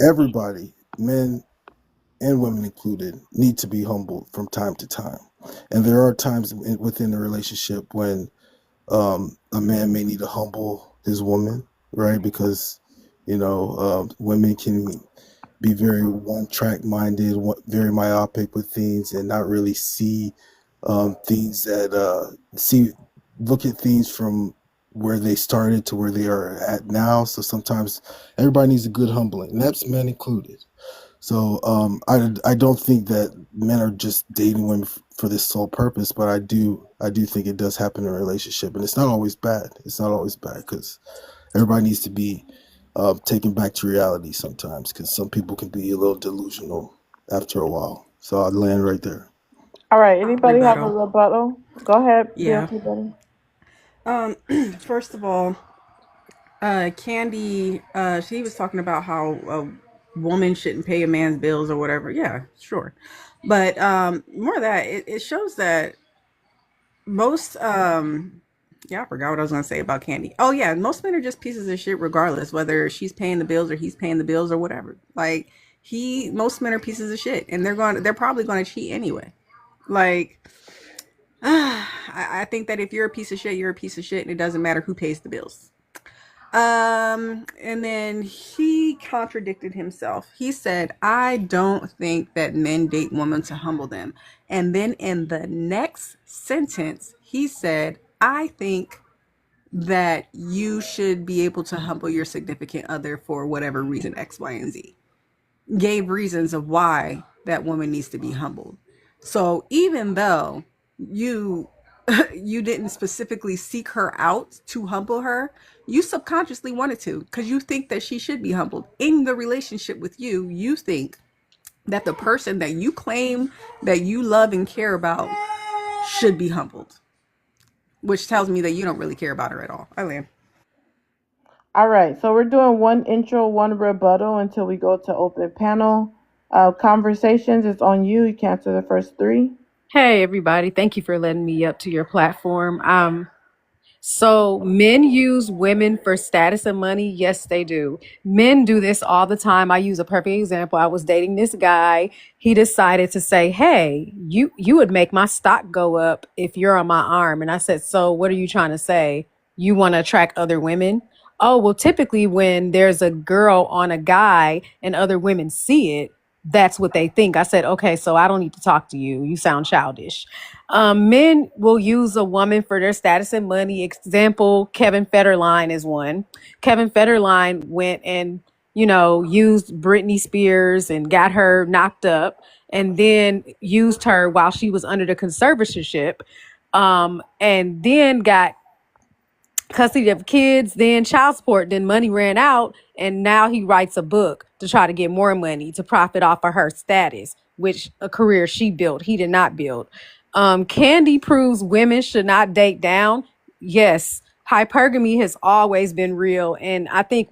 everybody, men and women included, need to be humbled from time to time. And there are times within a relationship when a man may need to humble his woman, right? Because women can be very one-track minded, very myopic with things, and not really see things that look at things from where they started to where they are at now. So sometimes everybody needs a good humbling, and that's men included. So I don't think that men are just dating women for this sole purpose, but I do think it does happen in a relationship, and it's not always bad. It's not always bad because everybody needs to be taken back to reality sometimes, because some people can be a little delusional after a while. So I'd land right there. All right. Anybody have a Rebuttal. rebuttal? Go ahead, Yeah. BLT buddy. First of all, Kandi, she was talking about how a woman shouldn't pay a man's bills or whatever. Yeah, sure. But more of that, it shows that most, yeah, I forgot what I was going to say about Kandi. Oh, yeah, most men are just pieces of shit regardless, whether she's paying the bills or he's paying the bills or whatever. Like, most men are pieces of shit, and they're probably going to cheat anyway. Like, I think that if you're a piece of shit, you're a piece of shit, and it doesn't matter who pays the bills. And then he contradicted himself. He said, I don't think that men date women to humble them. And then in the next sentence, he said, I think that you should be able to humble your significant other for whatever reason, X, Y, and Z. Gave reasons of why that woman needs to be humbled. So even though you you didn't specifically seek her out to humble her, you subconsciously wanted to, because you think that she should be humbled. In the relationship with you, you think that the person that you claim that you love and care about should be humbled, which tells me that you don't really care about her at all. Eileen. All right, so we're doing one intro, one rebuttal until we go to open panel conversations. It's on you. You can answer the first three. Hey, everybody. Thank you for letting me up to your platform. So men use women for status and money. Yes, they do. Men do this all the time. I use a perfect example. I was dating this guy. He decided to say, hey, you would make my stock go up if you're on my arm. And I said, so what are you trying to say? You want to attract other women? Oh, well, typically when there's a girl on a guy and other women see it, that's what they think. I said, okay, so I don't need to talk to you. You sound childish. Men will use a woman for their status and money. Example, Kevin Federline is one. Kevin Federline went and, used Britney Spears and got her knocked up and then used her while she was under the conservatorship, and then got custody of kids, then child support, then money ran out, and now he writes a book to try to get more money to profit off of her status, which a career she built, he did not build. Kandi proves women should not date down. Yes, hypergamy has always been real, and I think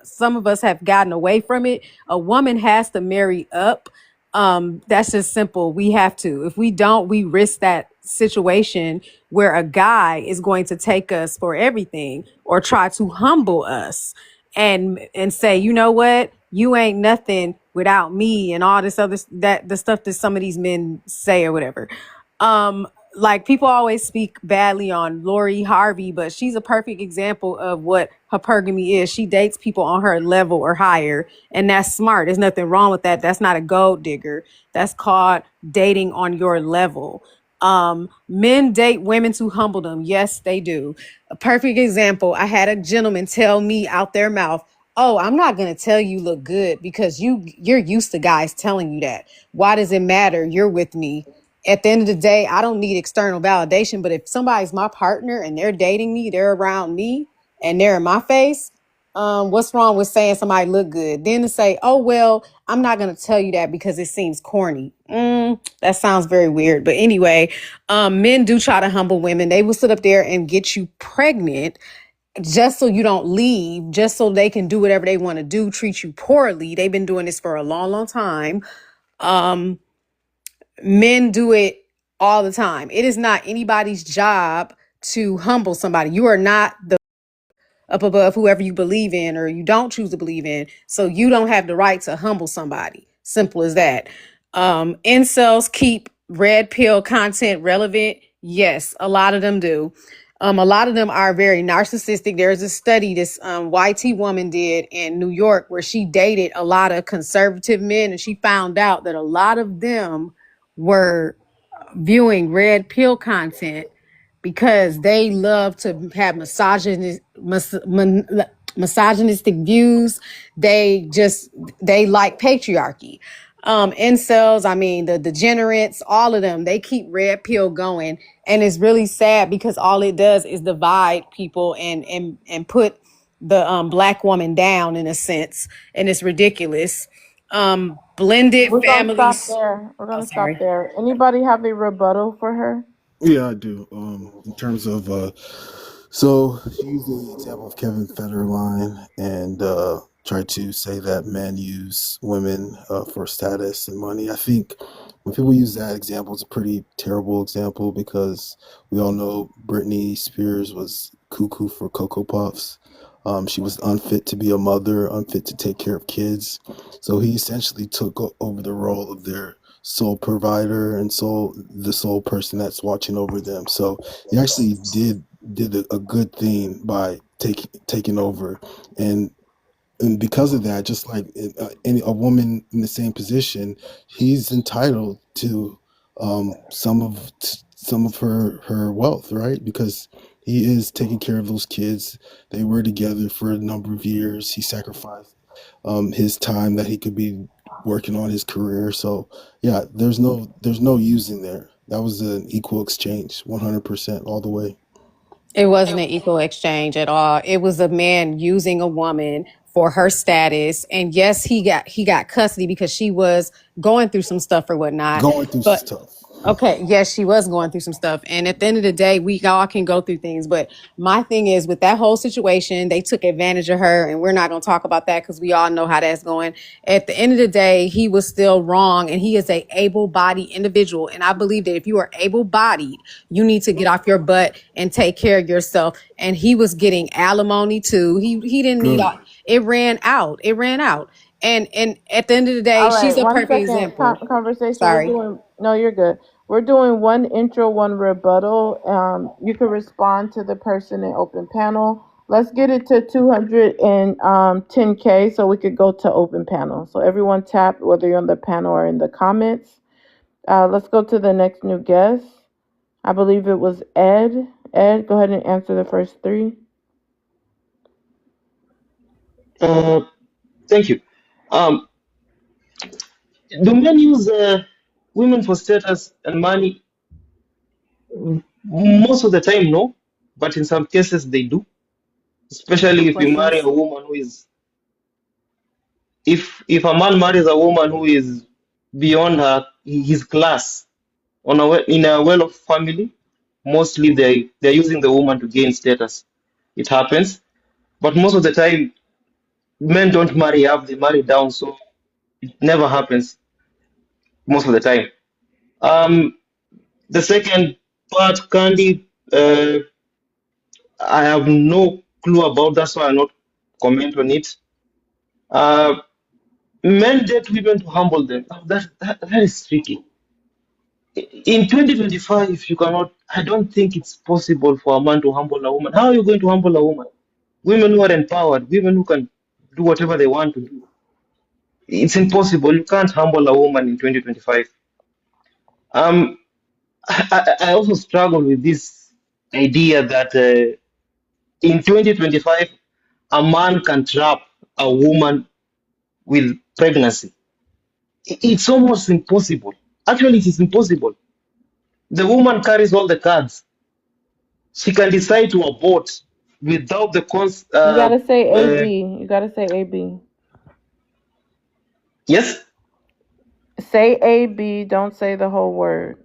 some of us have gotten away from it. A woman has to marry up. That's just simple. We have to. If we don't, we risk that situation where a guy is going to take us for everything or try to humble us and say, you know what, you ain't nothing without me, and all this other the stuff that some of these men say or whatever. Like people always speak badly on Lori Harvey, but she's a perfect example of what hypergamy is. She dates people on her level or higher, and that's smart. There's nothing wrong with that. That's not a gold digger. That's called dating on your level. Men date women to humble them. Yes, they do. A perfect example. I had a gentleman tell me out their mouth, oh, I'm not going to tell you look good because you're used to guys telling you that. Why does it matter? You're with me. At the end of the day, I don't need external validation, but if somebody's my partner and they're dating me, they're around me and they're in my face, what's wrong with saying somebody look good? Then to say, oh, well, I'm not going to tell you that because it seems corny. That sounds very weird. But anyway, men do try to humble women. They will sit up there and get you pregnant just so you don't leave, just so they can do whatever they want to do, treat you poorly. They've been doing this for a long, long time. Men do it all the time. It is not anybody's job to humble somebody. You are not the up above whoever you believe in or you don't choose to believe in. So you don't have the right to humble somebody. Simple as that. Incels keep red pill content relevant. Yes, a lot of them do. A lot of them are very narcissistic. There's a study this YT woman did in New York where she dated a lot of conservative men, and she found out that a lot of them were viewing red pill content because they love to have misogynistic views. They like patriarchy. Incels, I mean, the degenerates, all of them, they keep red pill going. And it's really sad because all it does is divide people and put the black woman down in a sense. And it's ridiculous. Blended We're gonna stop families. there. We're Oh, gonna stop sorry. there. Anybody have a rebuttal for her? Yeah, I do. In terms of, so she used the example of Kevin Federline and tried to say that men use women for status and money. I think when people use that example, it's a pretty terrible example because we all know Britney Spears was cuckoo for Cocoa Puffs. She was unfit to be a mother, unfit to take care of kids. So he essentially took over the role of their sole provider and the sole person that's watching over them. So he actually did a good thing by taking over, and because of that, just like any a woman in the same position, he's entitled to some of her wealth, right? Because he is taking care of those kids. They were together for a number of years. He sacrificed his time that he could be working on his career. So yeah, there's no using there. That was an equal exchange, 100% all the way. It wasn't an equal exchange at all. It was a man using a woman for her status. And yes, he got custody because she was going through some stuff or whatnot. Going through But stuff. okay, yes, she was going through some stuff. And at the end of the day, we all can go through things. But my thing is, with that whole situation, they took advantage of her. And we're not going to talk about that because we all know how that's going. At the end of the day, he was still wrong. And he is a able-bodied individual. And I believe that if you are able-bodied, you need to get off your butt and take care of yourself. And he was getting alimony too. He didn't need Good. all, it ran out. It ran out. And at the end of the day, All she's right, a one perfect second. example. Conversation. We're Sorry. doing. No, you're good. We're doing one intro, one rebuttal. You can respond to the person in open panel. Let's get it to 210K so we could go to open panel. So everyone tap whether you're on the panel or in the comments. Let's go to the next new guest. I believe it was Ed. Ed, go ahead and answer the first three. Uh, Thank you. Um, do men use women for status and money? Most of the time, no, but in some cases they do. Especially if you marry a Questions? woman who is, if a man marries a woman who is beyond his class in a well-off family, mostly they're using the woman to gain status. It happens, but most of the time men don't marry up; they marry down, so it never happens most of the time. Um, the second part, Candy, I have no clue about that, so I'll not comment on it. Uh, Men date women to humble them. That is tricky. In 2025, you cannot, I don't think it's possible for a man to humble a woman. How are you going to humble a woman? Women who are empowered, women who can do whatever they want to do. It's impossible. You can't humble a woman in 2025. Um, I also struggle with this idea that in 2025, a man can trap a woman with pregnancy. It's almost impossible. Actually, it is impossible. The woman carries all the cards. She can decide to abort without the cons. You gotta say AB. You gotta say AB. Yes. Say AB. Don't say the whole word.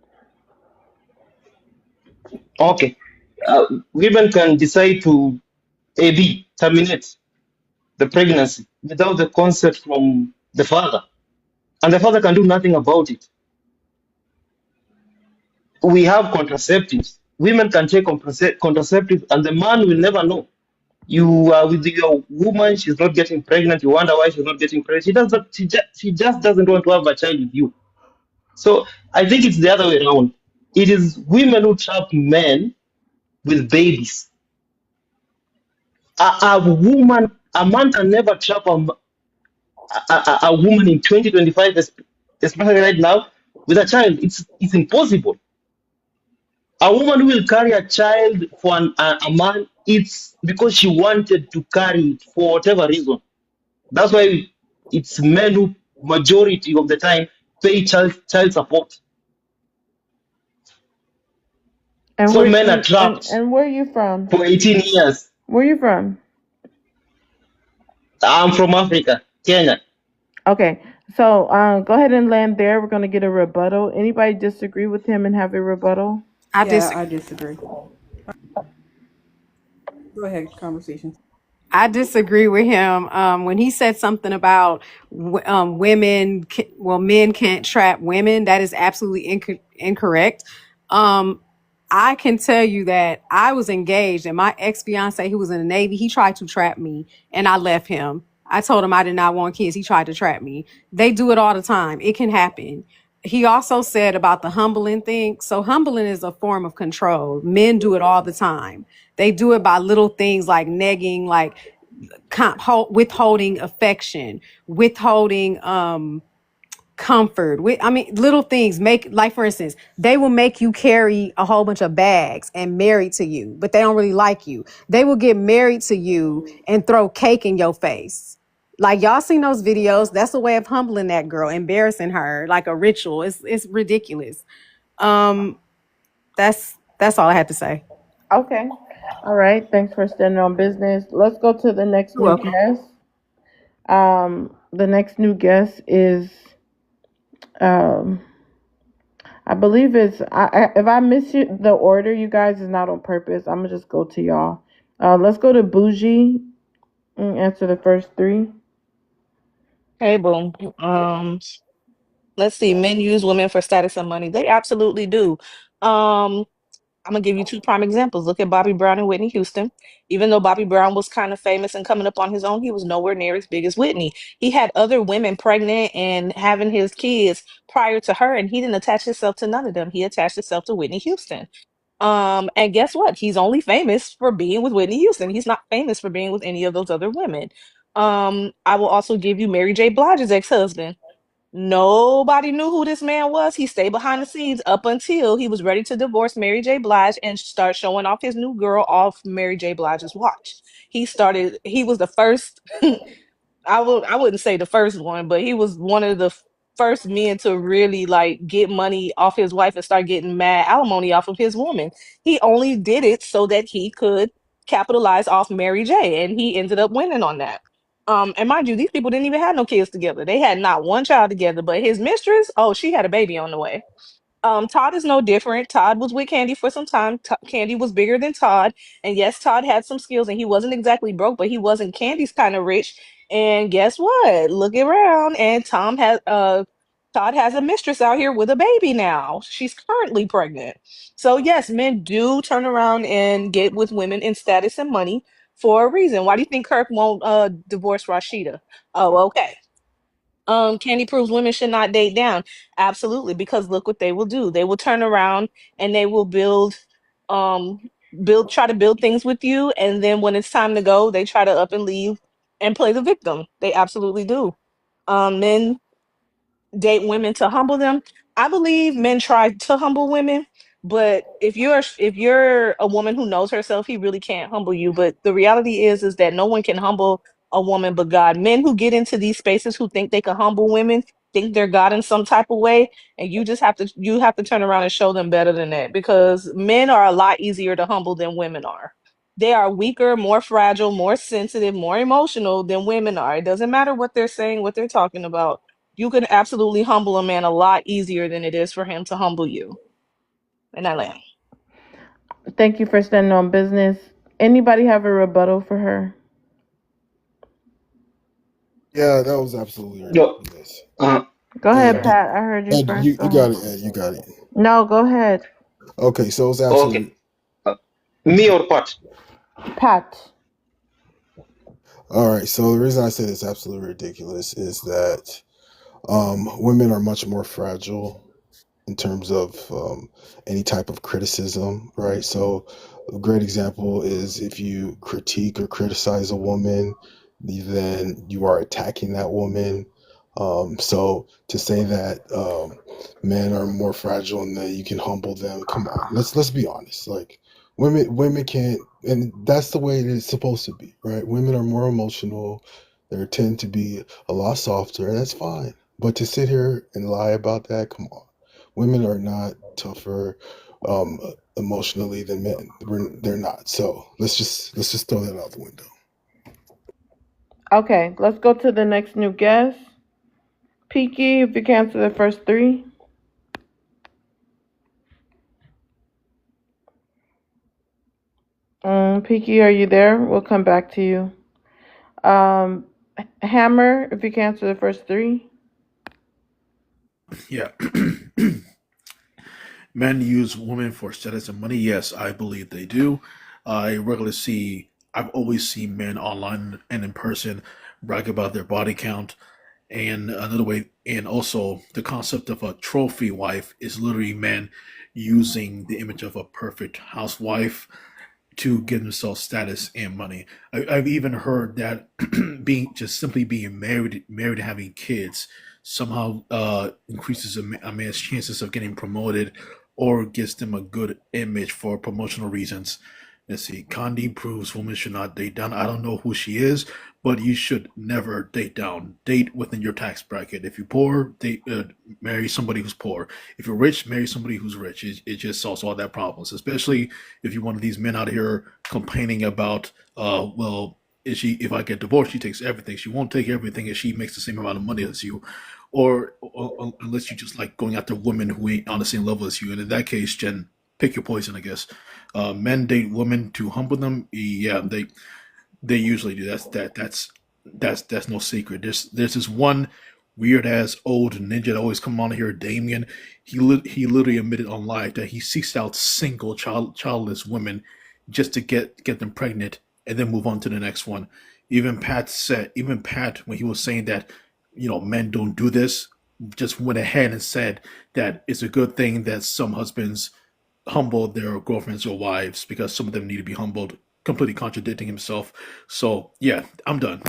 Okay. Women can decide to AB terminate the pregnancy without the consent from the father, and the father can do nothing about it. We have contraceptives. Women can take contraceptives, and the man will never know. You are with your woman, she's not getting pregnant. You wonder why she's not getting pregnant. She does not. She just doesn't want to have a child with you. So I think it's the other way around. It is women who trap men with babies. A man can never trap a woman in 2025, especially right now, with a child. It's impossible. A woman who will carry a child for a man, it's because she wanted to carry it for whatever reason. That's why it's men who, majority of the time, pay child support. And So where men are and, trapped and where you from? for 18 years. Where you from? I'm from Africa, Kenya. Okay. So go ahead and land there. We're gonna get a rebuttal. Anybody disagree with him and have a rebuttal? I Yeah, disagree. I disagree. Go ahead, conversation. I disagree with him when he said something about men can't trap women. That is absolutely incorrect. I can tell you that I was engaged, and my ex fiance, who was in the Navy, he tried to trap me, and I left him. I told him I did not want kids. He tried to trap me. They do it all the time. It can happen. he also said about the humbling thing. So humbling is a form of control. Men do it all the time. They do it by little things like negging, like withholding affection, withholding comfort. I mean, little things make, like for instance, they will make you carry a whole bunch of bags and married to you, but they don't really like you. They will get married to you and throw cake in your face. Like y'all seen those videos? That's a way of humbling that girl, embarrassing her, like a ritual. It's ridiculous. That's all I had to say. Okay. All right. Thanks for standing on business. Let's go to the next You're new welcome. guest. The next new guest is, um, I believe it's, if I miss you, the order, you guys, is not on purpose. I'm gonna just go to y'all. Let's go to Bougie and answer the first three. Hey, boom. Let's see. Men use women for status and money. They absolutely do. Um, I'm gonna give you two prime examples. Look at Bobby Brown and Whitney Houston. Even though Bobby Brown was kind of famous and coming up on his own, he was nowhere near as big as Whitney. He had other women pregnant and having his kids prior to her, and he didn't attach himself to none of them. He attached himself to Whitney Houston. And guess what? He's only famous for being with Whitney Houston. He's not famous for being with any of those other women. I will also give you Mary J. Blige's ex-husband. Nobody knew who this man was. He stayed behind the scenes up until he was ready to divorce Mary J. Blige and start showing off his new girl off Mary J. Blige's watch. He was the first I wouldn't say the first one, but he was one of the first men to really like get money off his wife and start getting mad alimony off of his woman. He only did it so that he could capitalize off Mary J. And he ended up winning on that. And mind you, these people didn't even have no kids together. They had not one child together, but his mistress, oh, she had a baby on the way. Todd is no different. Todd was with Candy for some time. Candy was bigger than Todd, and yes, Todd had some skills, and he wasn't exactly broke, but he wasn't Candy's kind of rich. And guess what? Look around, and Todd has a mistress out here with a baby now. She's currently pregnant. So yes, men do turn around and get with women in status and money for a reason. Why do you think Kirk won't divorce Rashida? Oh, okay. Candy proves women should not date down. Absolutely, because look what they will do. They will turn around and they will um, try to build things with you, and then when it's time to go, they try to up and leave and play the victim. They absolutely do. Men date women to humble them. I believe men try to humble women, but if you're a woman who knows herself, he really can't humble you. But the reality is that no one can humble a woman but God. Men who get into these spaces who think they can humble women think they're God in some type of way, and you have to turn around and show them better than that because men are a lot easier to humble than women are. They are weaker, more fragile, more sensitive, more emotional than women are. It doesn't matter what they're saying, what they're talking about. You can absolutely humble a man a lot easier than it is for him to humble you. And I land. Thank you for standing on business. Anybody have a rebuttal for her? Yeah, that was absolutely No, ridiculous. Go ahead, And Pat. I heard you Ed, first. Go you ahead. got it, Ed. You got it. No, go ahead. Okay, so it's okay. absolutely Uh, me or Pat? Pat. all right. So the reason I say it's absolutely ridiculous is that women are much more fragile in terms of any type of criticism, right? So, a great example is if you critique or criticize a woman, then you are attacking that woman. So, to say that men are more fragile and that you can humble them, come on, let's be honest. Like women can't, and that's the way it is supposed to be, right? Women are more emotional. They tend to be a lot softer, and that's fine. But to sit here and lie about that, come on. Women are not tougher um, emotionally than men. They're not. So let's just throw that out the window. Okay, let's go to the next new guest. Peaky, if you can answer the first three. Peaky, are you there? We'll come back to you. Hammer, if you can answer the first three. Yeah. Men use women for status and money. Yes, I believe they do. I've always seen men online and in person brag about their body count And another way, and also the concept of a trophy wife is literally men using the image of a perfect housewife to give themselves status and money. I've even heard that being just simply being married and having kids somehow increases a man's chances of getting promoted or gives them a good image for promotional reasons. Let's see. Kandi proves women should not date down. I don't know who she is, but you should never date down. Date within your tax bracket. If you're poor, date marry somebody who's poor. If you're rich, marry somebody who's rich. It just solves all that problems. Especially if you're one of these men out here complaining about, well, is she? If I get divorced, she takes everything. She won't take everything if she makes the same amount of money as you, or unless you just like going after women who ain't on the same level as you. And in that case, Jen, pick your poison, I guess. Men date women to humble them. Yeah, they usually do. That's no secret. There's this one weird ass old ninja that always come on here, Damien. He literally admitted on live that he seeks out single childless women just to get them pregnant and then move on to the next one. Even Pat when he was saying that men don't do this, just went ahead and said that it's a good thing that some husbands humble their girlfriends or wives because some of them need to be humbled, completely contradicting himself. So yeah, I'm done.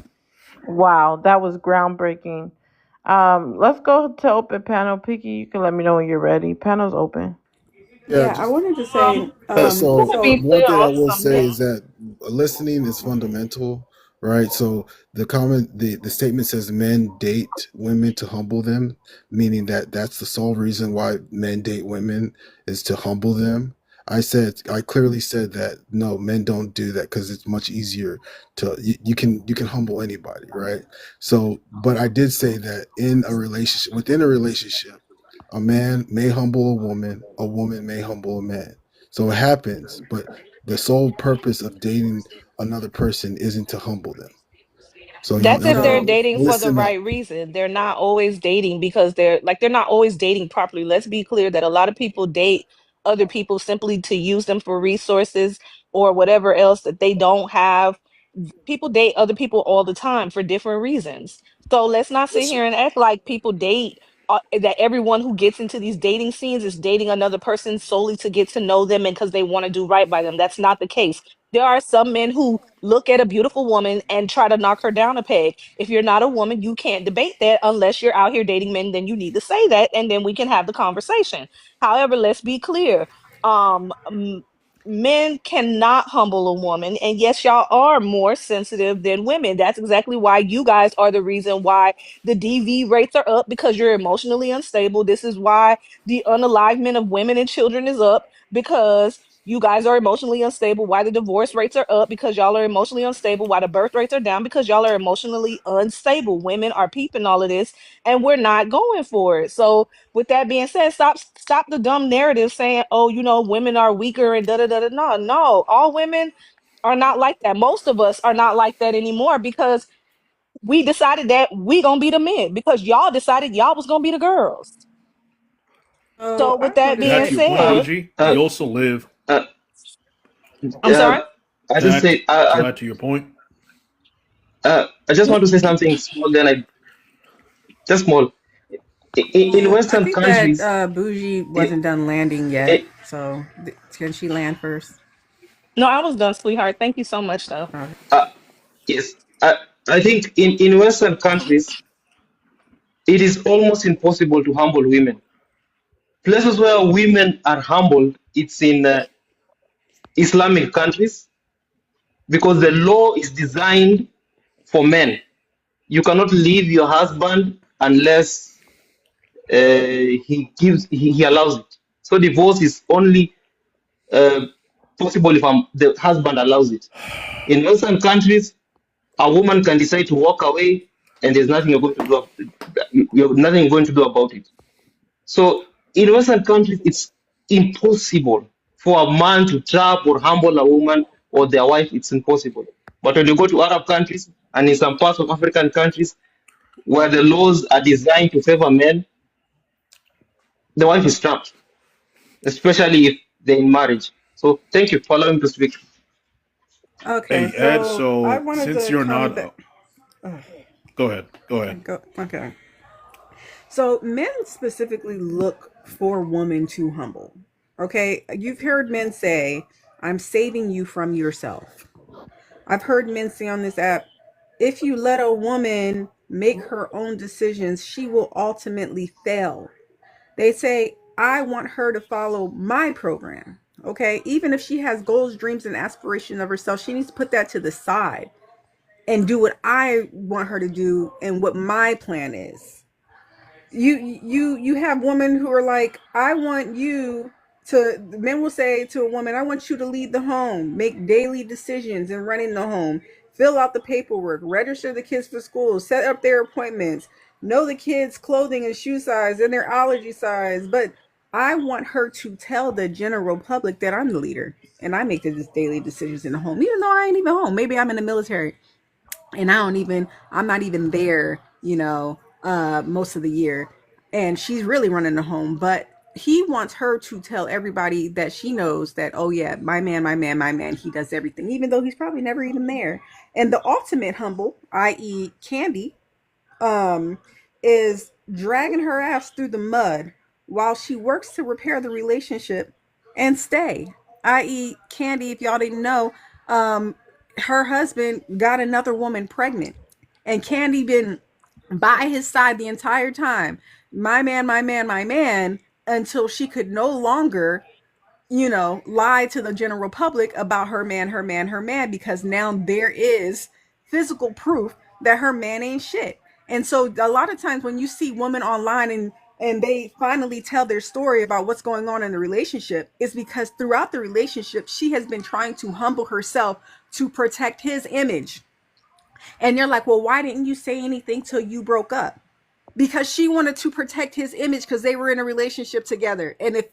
Wow, that was groundbreaking. Let's go to open panel. Picky, you can let me know when you're ready. Panel's open. Yeah, I wanted to say, So To be one clear thing I on will say something. is that listening is fundamental, right? So the statement says men date women to humble them, meaning that that's the sole reason why men date women is to humble them. I clearly said that no, men don't do that because it's much easier to you can humble anybody, right? So, but I did say that in a relationship, within a relationship, a man may humble a woman may humble a man. So it happens, but the sole purpose of dating another person isn't to humble them. So That's if they're so dating for the listen up. right reason. They're not always dating because they're not always dating properly. Let's be clear that a lot of people date other people simply to use them for resources or whatever else that they don't have. People date other people all the time for different reasons. So let's not sit So, here and act like people date that everyone who gets into these dating scenes is dating another person solely to get to know them and because they want to do right by them. That's not the case. There are some men who look at a beautiful woman and try to knock her down a peg. If you're not a woman, you can't debate that unless you're out here dating men, then you need to say that and then we can have the conversation. However, let's be clear. Men cannot humble a woman, and yes, y'all are more sensitive than women. That's exactly why you guys are the reason why the DV rates are up, because you're emotionally unstable. This is why the unalivement of women and children is up, because you guys are emotionally unstable. Why the divorce rates are up, because y'all are emotionally unstable. Why the birth rates are down, because y'all are emotionally unstable. Women are peeping all of this and we're not going for it. So with that being said, stop the dumb narrative saying, oh, women are weaker and da da da da. No, all women are not like that. Most of us are not like that anymore because we decided that we gonna be the men because y'all decided y'all was gonna be the girls. So I with that wanted to To add being to say, your point, said, Bougie, uh, we also live. uh, I'm sorry. I To just add say to add to your point, I just want to say something small. Then I just small. In well, I Western think that countries, Bougie i wasn't done landing yet. i So can she land first? No, I was done, sweetheart. Thank you so much, though. Okay. uh, yes, I think in Western countries, it is almost impossible to humble women. Places where women are humbled, it's in Islamic countries because the law is designed for men. You cannot leave your husband unless he allows it. So divorce is only uh, possible if the husband allows it. In Western countries, a woman can decide to walk away, and there's nothing you're going to do. You're nothing going to do about it. So in Western countries, it's impossible for a man to trap or humble a woman or their wife. It's impossible. But when you go to Arab countries and in some parts of African countries where the laws are designed to favor men, the wife is trapped, especially if they're in marriage. So thank you for allowing me to speak. Okay, hey Ed. so I So wanted since to you're comment not, that. Ugh. Go ahead. Go ahead. Okay. So men specifically look for women to humble. Okay, you've heard men say, "I'm saving you from yourself." I've heard men say on this app, if you let a woman make her own decisions, she will ultimately fail. They say, I want her to follow my program. Okay. Even if she has goals, dreams, and aspirations of herself, she needs to put that to the side and do what I want her to do and what my plan is. You have women who are like, I want you to, men will say to a woman, I want you to lead the home, make daily decisions in running the home, fill out the paperwork, register the kids for school, set up their appointments, know the kids clothing and shoe size and their allergy size. But I want her to tell the general public that I'm the leader and I make the daily decisions in the home, even though I ain't even home. Maybe I'm in the military and I'm not even there, most of the year. And she's really running the home, but he wants her to tell everybody that she knows that, oh yeah, my man, he does everything, even though he's probably never even there. And the ultimate humble, i.e. Kandi, um, is dragging her ass through the mud while she works to repair the relationship and stay. I.e., Kandi, if y'all didn't know, her husband got another woman pregnant, and Kandi been by his side the entire time. My man, until she could no longer lie to the general public about her man, because now there is physical proof that her man ain't shit. And so a lot of times when you see women online and they finally tell their story about what's going on in the relationship, it's because throughout the relationship, she has been trying to humble herself to protect his image. And you're like, well, why didn't you say anything till you broke up? Because she wanted to protect his image because they were in a relationship together. And if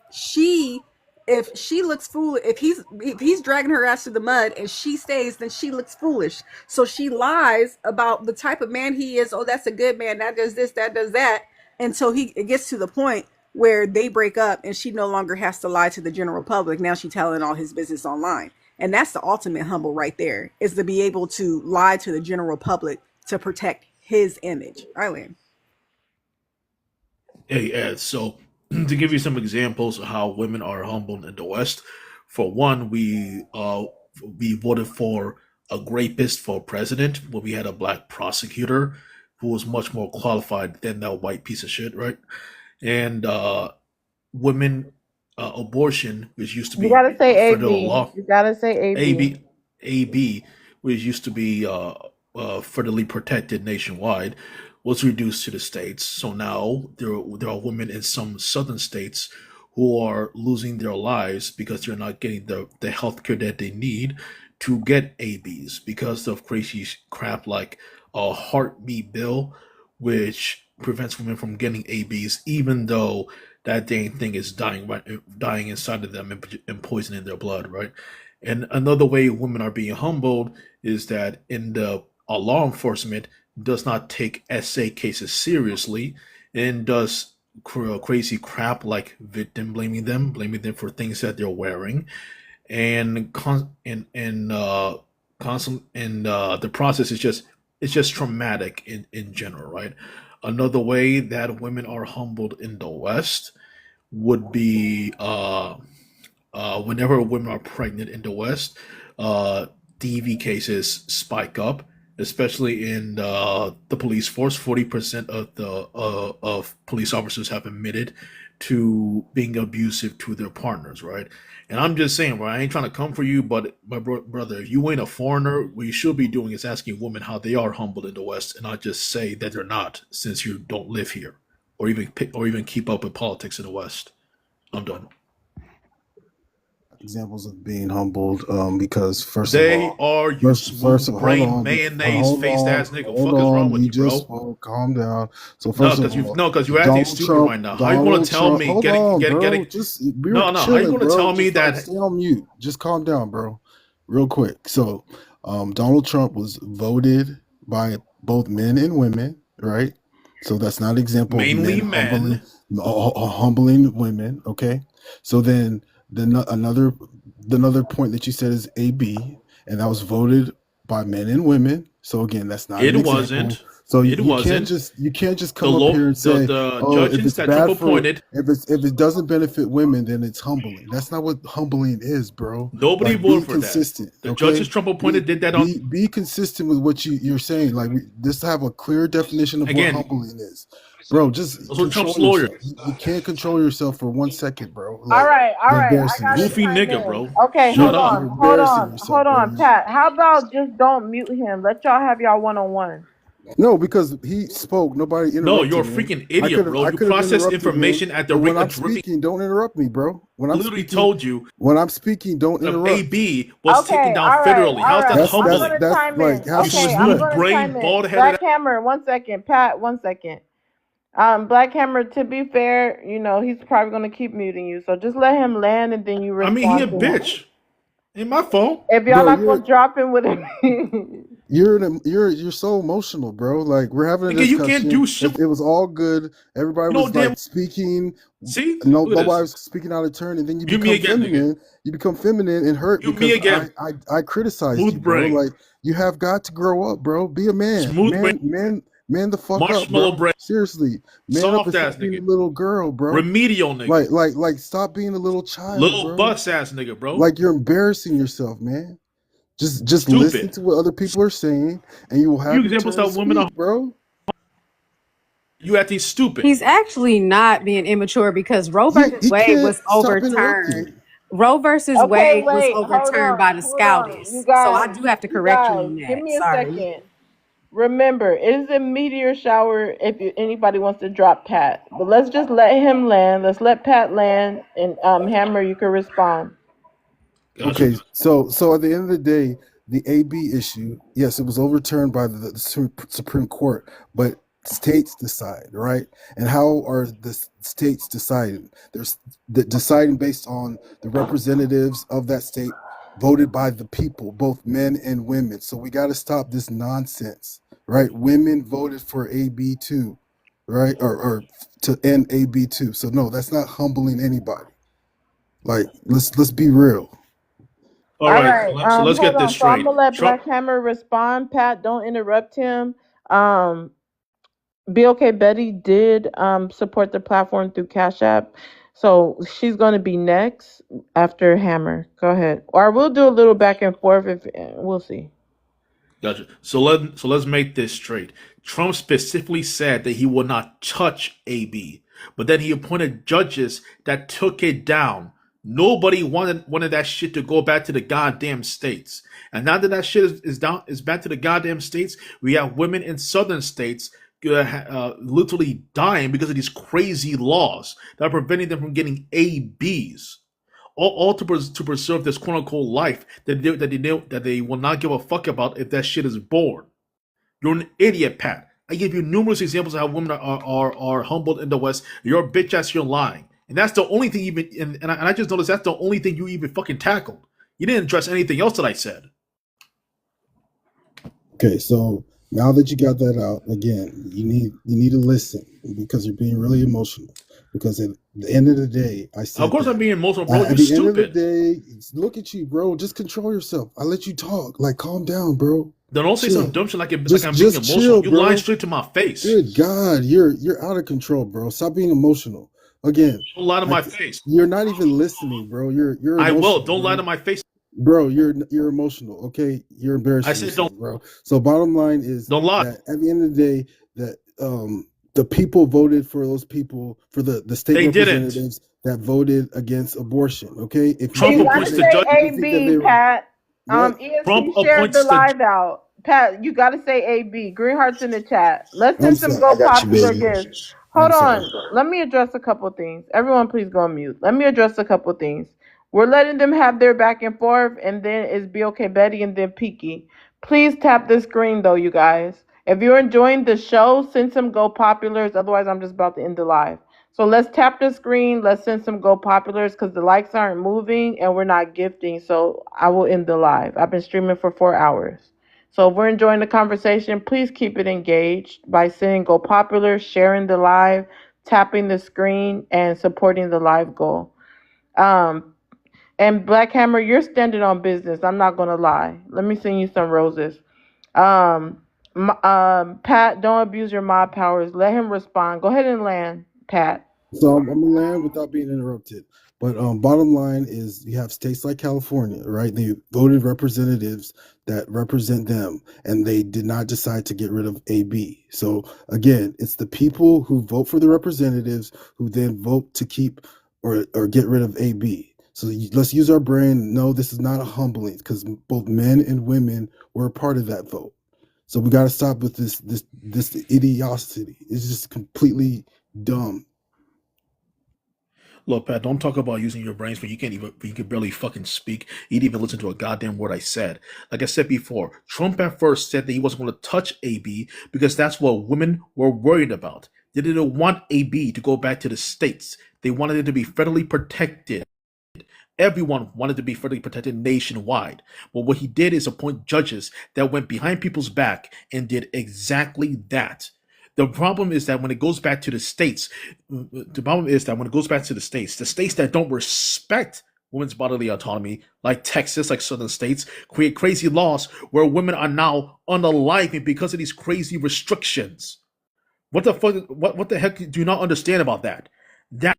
she looks fool, if he's dragging her ass to the mud and she stays, then she looks foolish. So she lies about the type of man he is. Oh, that's a good man, that does this, that does that, until it gets to the point where they break up and she no longer has to lie to the general public. Now she's telling all his business online. And that's the ultimate humble right there, is to be able to lie to the general public to protect his image. Eileen. Hey Ed, so to give you some examples of how women are humbled in the West, for one, we voted for a rapist for president when we had a black prosecutor who was much more qualified than that white piece of shit, right? And women abortion, which used to You be gotta a say federal AB. law, You gotta say AB. AB, AB, which used to be federally protected nationwide, was reduced to the states. So now there are women in some southern states who are losing their lives because they're not getting the health care that they need to get ABs because of crazy crap like a heartbeat bill, which prevents women from getting ABs, even though that dang thing is dying inside of them and poisoning their blood, right? And another way women are being humbled is that in the law enforcement does not take SA cases seriously and does crazy crap like victim blaming them for things that they're wearing, and constant and the process is just it's just traumatic in general, right? Another way that women are humbled in the West would be whenever women are pregnant in the West, uh, DV cases spike up, especially in the police force. 40% of the of police officers have admitted to being abusive to their partners, right? And I'm just saying, right? I ain't trying to come for you, but my brother, if you ain't a foreigner, what you should be doing is asking women how they are humbled in the West, and not just say that they're not, since you don't live here, or even keep up with politics in the West. I'm done. Examples of being humbled, because first of They all, are, you first smooth of hold brain on, mayonnaise faced ass nigga. hold Fuck is wrong on. with You you, just bro? spoke. Calm down. So No, first of all, because you're acting Donald stupid Trump, right now. How you gonna Donald tell Trump. me Hold on, bro. getting Just we're no, how you chilling, gonna bro. tell me Just like that stay on mute. Just calm down, bro. Real quick. So, Donald Trump was voted by both men and women, right? So that's not an example of mainly men men? humbling women. Okay. So then another point that you said is AB, and that was voted by men and women. So again, that's not It an example. wasn't. So It wasn't. you can't just The come up here and say, the oh, if judges it's that Trump bad for appointed, if it doesn't benefit women, then it's humbling. That's not what humbling is, bro. nobody Like, be voted for that. consistent, The okay? judges Trump appointed did that on Be consistent with what you're saying. Like, just have a clear definition of what again. humbling is, bro. Just Those were control Trump's lawyers. yourself. You can't control yourself for 1 second, bro. All Like, right, all you're right. I embarrassing gotta Goofy yourself. chime nigga, in. bro. Okay, Shut up. You're embarrassing yourself, hold bro. on, Pat. How about just don't mute him? Let y'all have y'all one on one. No, because he spoke, nobody No, you're a interrupted him. freaking idiot, bro. I You could have process interrupted him, information at the but rate when of I'm terrific. speaking, don't interrupt me, bro. I literally told you When I'm speaking, don't the interrupt. AB was taken Okay, down all right, federally. all How's that right. I'm humbling? gonna That's chime like, in. have You some Okay, I'm respect. gonna smooth-brained, chime in. bald-headed. Black Hammer, 1 second. Pat, 1 second. Black Hammer. To be fair, he's probably gonna keep muting you. So just let him land, and then you I mean, he a respond to him. bitch. Ain't my fault. If y'all Bro, not gonna drop him with him. you're so emotional, bro. Like, we're having a Nigga, you can't discussion. do shit. It was all good. Everybody You know was damn. like speaking. See, No, look at nobody this. was speaking out of turn, and then you You me become again, nigga. feminine. You become feminine and hurt You me because again. I criticized you, Smooth bro. brain. Like, you have got to grow up, bro. Be a man. Smooth brain. Man the fuck up, Marshmallow bro. brain. Seriously. Man up Soft and ass stop being nigga. a little girl, bro. Remedial nigga. Like stop being a little child, Little bro. bus ass nigga, bro. Like, you're embarrassing yourself, man. Just listen Stupid. to what other people are saying, and you will You have your examples turn to that women are. speak, bro. You acting stupid. He's actually not being immature because Roe versus He Wade can't was stop overturned. interrupting. Roe versus Okay, Wade was wait, overturned by the hold on. Scoutists. So I do have to You correct you guys, on give that. me a Sorry. second. Remember, it is a meteor shower if anybody wants to drop Pat. But let's just let him land. Let's let Pat land, and Hammer, you can respond. Gotcha. Okay, so at the end of the day, the AB issue, yes, it was overturned by the Supreme Court, but states decide, right? And how are the states deciding? There's deciding based on the representatives of that state voted by the people, both men and women. So we got to stop this nonsense, right? Women voted for AB two, right? Or to end AB two. So no, that's not humbling anybody. Like, let's be real. All All right. right. So let's Hold get this on. So I'm straight. gonna let Trump. Black Hammer respond. Pat, don't interrupt him. Um, BOK Betty did support the platform through Cash App. So she's going to be next after Hammer. Go ahead. Or we'll do a little back and forth if we'll see. Gotcha. So let's make this straight. Trump specifically said that he would not touch AB, but then he appointed judges that took it down. Nobody wanted that shit to go back to the goddamn states. And now that shit is back to the goddamn states, we have women in southern states literally dying because of these crazy laws that are preventing them from getting ABs. All to preserve this quote unquote life that they will not give a fuck about if that shit is born. You're an idiot, Pat. I give you numerous examples of how women are humbled in the West. You're a bitch ass. You're lying, and that's the only thing even. And I just noticed that's the only thing you even fucking tackled. You didn't address anything else that I said. Okay, so now that you got that out, again, you need to listen because you're being really emotional. Because at the end of the day, I said Of course, that. I'm being emotional, bro. You're At the end of the stupid. day, look at you, bro. Just control yourself. I let you talk. Like, calm down, bro. Don't say Chill. some dumb shit like I'm being Just emotional. chill, You bro. lying straight to my face. Good God, you're out of control, bro. Stop being emotional. Again, Don't lie to my face. you're not even listening, bro. You're I emotional. will. Don't lie to my face. Bro, you're emotional. Okay, you're embarrassing I said yourself, don't. bro. So bottom line is Don't lie. that at the end of the day, that the people voted for those people for the state They didn't. representatives that voted against abortion. Okay, if you Trump think appoints that the they, judge. if you think that AB, they were Pat. what? Trump ESC shared the appoints the. live out. Pat, you got to say AB. Green hearts in the chat. Let's I'm send some sorry. I go got you, popular baby. gifts. I'm Hold sorry. on. Let me address a couple things. Everyone, please go on mute. Let me address a couple things. We're letting them have their back and forth, and then it's BOK Betty and then Peaky. Please tap the screen, though, you guys. If you're enjoying the show, send some go populars. Otherwise, I'm just about to end the live. So let's tap the screen. Let's send some go populars because the likes aren't moving and we're not gifting. So I will end the live. I've been streaming for 4 hours. So if we're enjoying the conversation, please keep it engaged by saying go popular, sharing the live, tapping the screen, and supporting the live goal. And Black Hammer, you're standing on business. I'm not gonna lie. Let me send you some roses. Um, Pat, don't abuse your mod powers. Let him respond. Go ahead and land, Pat. So I'm gonna land without being interrupted. But bottom line is, you have states like California, right? They voted representatives that represent them, and they did not decide to get rid of AB. So again, it's the people who vote for the representatives who then vote to keep or get rid of AB. So let's use our brain. No, this is not a humbling, because both men and women were a part of that vote. So we got to stop with this idiocy. It's just completely dumb. Look, Pat, don't talk about using your brains when you can barely fucking speak. You didn't even listen to a goddamn word I said. Like I said before, Trump at first said that he wasn't going to touch AB because that's what women were worried about. They didn't want AB to go back to the states. They wanted it to be federally protected. Everyone wanted to be federally protected nationwide. But what he did is appoint judges that went behind people's back and did exactly that. The problem is that when it goes back to the states, the states that don't respect women's bodily autonomy, like Texas, like southern states, create crazy laws where women are now unaliving because of these crazy restrictions. What the fuck? What the heck do you not understand about that? That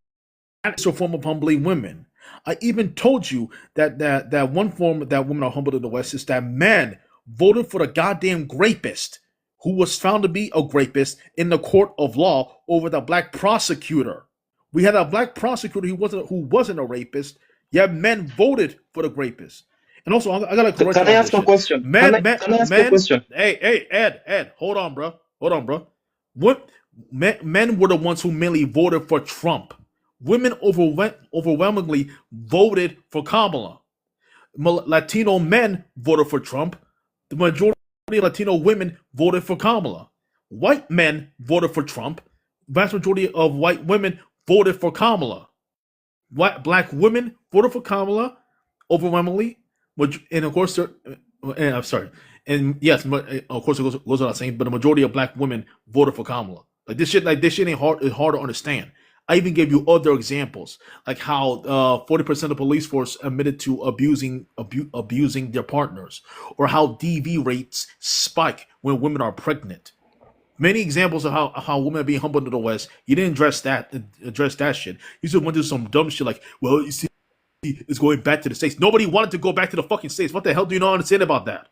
is a form of humbling women. I even told you that one form that women are humbled in the West is that men voted for the goddamn rapist who was found to be a rapist in the court of law over the black prosecutor. We had a black prosecutor who wasn't a rapist, yet men voted for the rapist. And also, I gotta correct Can you I on this ask a shit. question? Men, men, Can I ask a men. question? Hey, Ed, hold on, bro. What men were the ones who mainly voted for Trump. Women overwhelmingly voted for Kamala. Latino men voted for Trump. The majority of Latino women voted for Kamala. White men voted for Trump. Vast majority of white women voted for Kamala. Black women voted for Kamala overwhelmingly, and of course, and I'm sorry, and yes, of course it goes without saying, but the majority of black women voted for Kamala. Like this shit ain't hard. It's hard to understand. I even gave you other examples, like how 40% of police force admitted to abusing their partners, or how DV rates spike when women are pregnant. Many examples of how women are being humbled in the West. You didn't address that shit. You just went to some dumb shit like, well, you see, it's going back to the states. Nobody wanted to go back to the fucking states. What the hell do you not understand about that?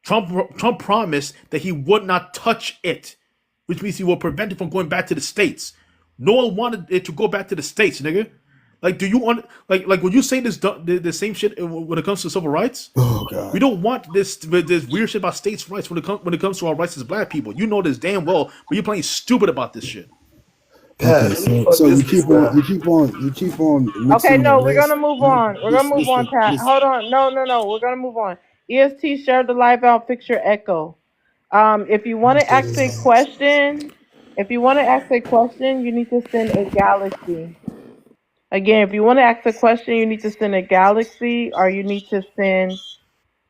Trump promised that he would not touch it, which means he will prevent it from going back to the states. No one wanted it to go back to the states, nigga. Like, do you want like when you say the same shit when it comes to civil rights? Oh We God. don't want this weird shit about states' rights when it comes to our rights as black people. You know this damn well, but you're playing stupid about this shit. Okay, Pat, who the so fuck so is this guy? you keep on Okay, mixing the no, we're race. gonna move No, on. We're gonna move on, Pat. just Hold on. No. We're gonna move on. EST, share the live out. Fix your echo. If you want to ask a question, you need to send a galaxy. Again, if you want to ask a question, you need to send a galaxy, or you need to send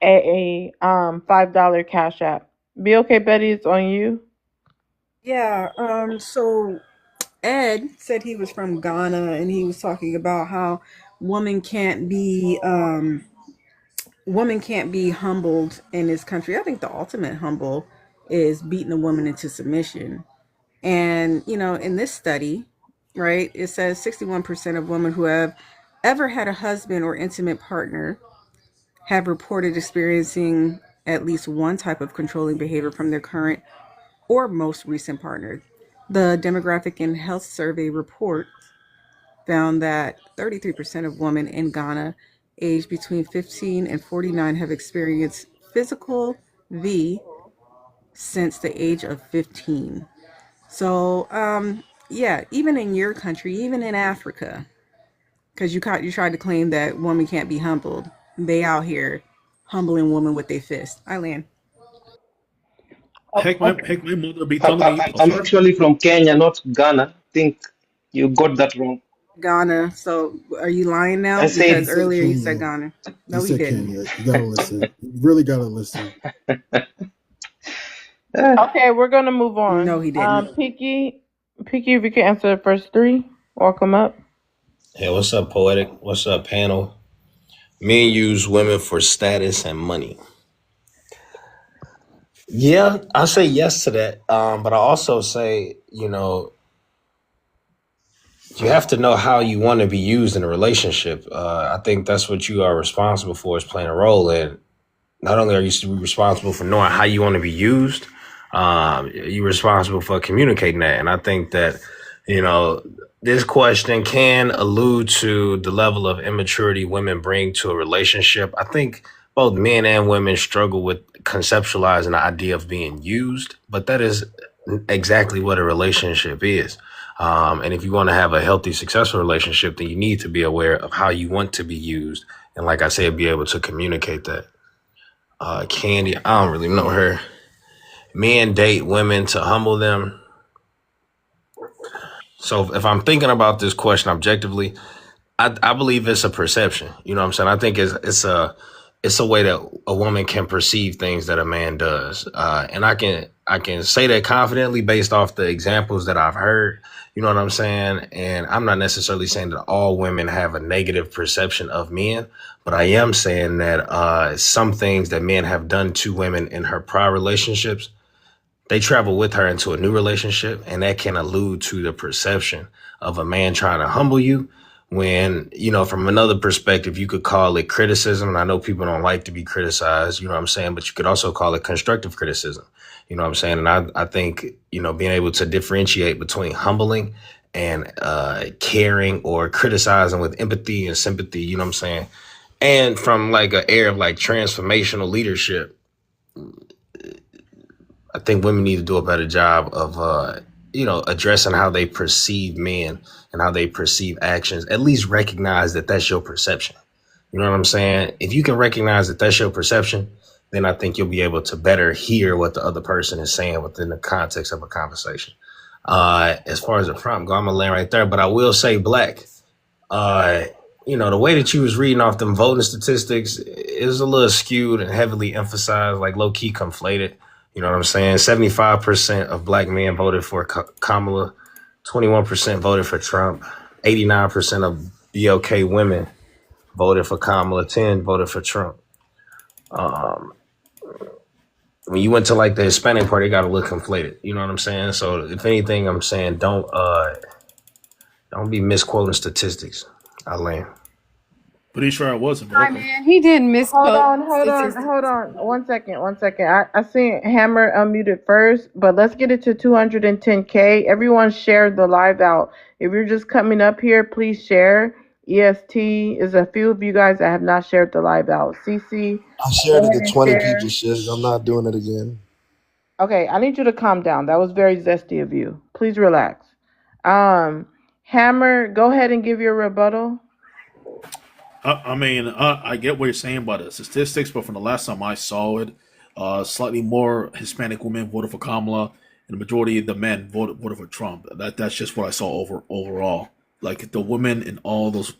a $5 cash app. Be okay, Betty. It's on you. Yeah. So Ed said he was from Ghana, and he was talking about how women can't be women can't be humbled in this country. I think the ultimate humble is beating a woman into submission. And in this study, right, it says 61% of women who have ever had a husband or intimate partner have reported experiencing at least one type of controlling behavior from their current or most recent partner. The Demographic and Health Survey report found that 33% of women in Ghana aged between 15 and 49 have experienced physical V since the age of 15. So, yeah, even in your country, even in Africa, because you tried to claim that women can't be humbled, they out here humbling women with their fist. Eileen. Oh, okay. Heck, my mother be telling me. Oh, I'm sorry. actually from Kenya, not Ghana. I think you got that wrong. Ghana. So are you lying I now? said, Because he said earlier you said Kenya. Ghana. He No, he said didn't. Kenya. You gotta listen. You really gotta listen. Okay, we're gonna move No, on. he didn't. Piki, if you can answer the first three, welcome up. Hey, what's up, Poetic? What's up, panel? Men use women for status and money. Yeah, I say yes to that. But I also say, you have to know how you want to be used in a relationship. I think that's what you are responsible for, is playing a role in. Not only are you responsible for knowing how you want to be used, you're responsible for communicating that. And I think that, you know, this question can allude to the level of immaturity women bring to a relationship. I think both men and women struggle with conceptualizing the idea of being used, but that is exactly what a relationship is. And if you want to have a healthy, successful relationship, then you need to be aware of how you want to be used. And like I said, be able to communicate that. Kandi, I don't really know her. Men date women to humble them. So if I'm thinking about this question objectively, I believe it's a perception. You know what I'm saying? I think it's a way that a woman can perceive things that a man does, and I can say that confidently based off the examples that I've heard. You know what I'm saying? And I'm not necessarily saying that all women have a negative perception of men, but I am saying that some things that men have done to women in her prior relationships, they travel with her into a new relationship, and that can allude to the perception of a man trying to humble you. When, from another perspective, you could call it criticism. And I know people don't like to be criticized, you know what I'm saying? But you could also call it constructive criticism, you know what I'm saying? And I think, being able to differentiate between humbling and caring, or criticizing with empathy and sympathy, you know what I'm saying? And from like an air of like transformational leadership, I think women need to do a better job of, addressing how they perceive men and how they perceive actions. At least recognize that that's your perception. You know what I'm saying? If you can recognize that that's your perception, then I think you'll be able to better hear what the other person is saying within the context of a conversation. As far as the prompt go, I'm gonna land right there. But I will say, Black, uh, the way that you was reading off them voting statistics is a little skewed and heavily emphasized, like low key conflated. You know what I'm saying? 75% of black men voted for Kamala, 21% voted for Trump, 89% of BLK women voted for Kamala, 10 voted for Trump. Um, when you went to like the Hispanic party, it got a little conflated. You know what I'm saying? So if anything, I'm saying don't be misquoting statistics. I land. Pretty sure I wasn't, but Hi, okay. man. He didn't Hold misquote on, hold on, statistics. hold on. 1 second, 1 second. I seen Hammer unmuted first, but let's get it to 210K. Everyone share the live out. If you're just coming up here, please share. EST is a few of you guys that have not shared the live out. CC, I go shared it ahead to and 20 people, share. shiz. I'm not doing it again. Okay, I need you to calm down. That was very zesty of you. Please relax. Um, Hammer, go ahead and give your rebuttal. I get what you're saying about the statistics, but from the last time I saw it, slightly more Hispanic women voted for Kamala, and the majority of the men voted for Trump. That's just what I saw overall. Like the women in all those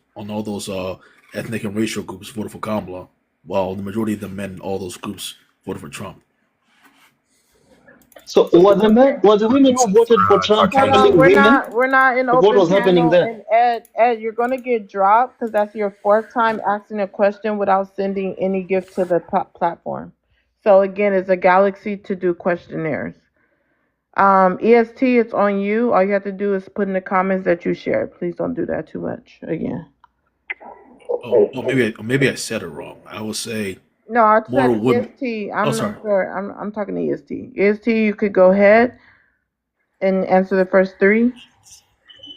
ethnic and racial groups voted for Kamala, while the majority of the men in all those groups voted for Trump. So were the women who voted for Trump Hold Caucasian. on, actually we're women? not we're not in Like what open was happening panel. there? And Ed, you're gonna get dropped because that's your fourth time asking a question without sending any gift to the platform. So again, it's a galaxy to do questionnaires. EST, it's on you. All you have to do is put in the comments that you shared. Please don't do that too much again. Maybe I said it wrong. I would say No, I more said women. EST. Oh, I'm sorry. not sure. I'm talking to EST. EST, you could go ahead and answer the first three.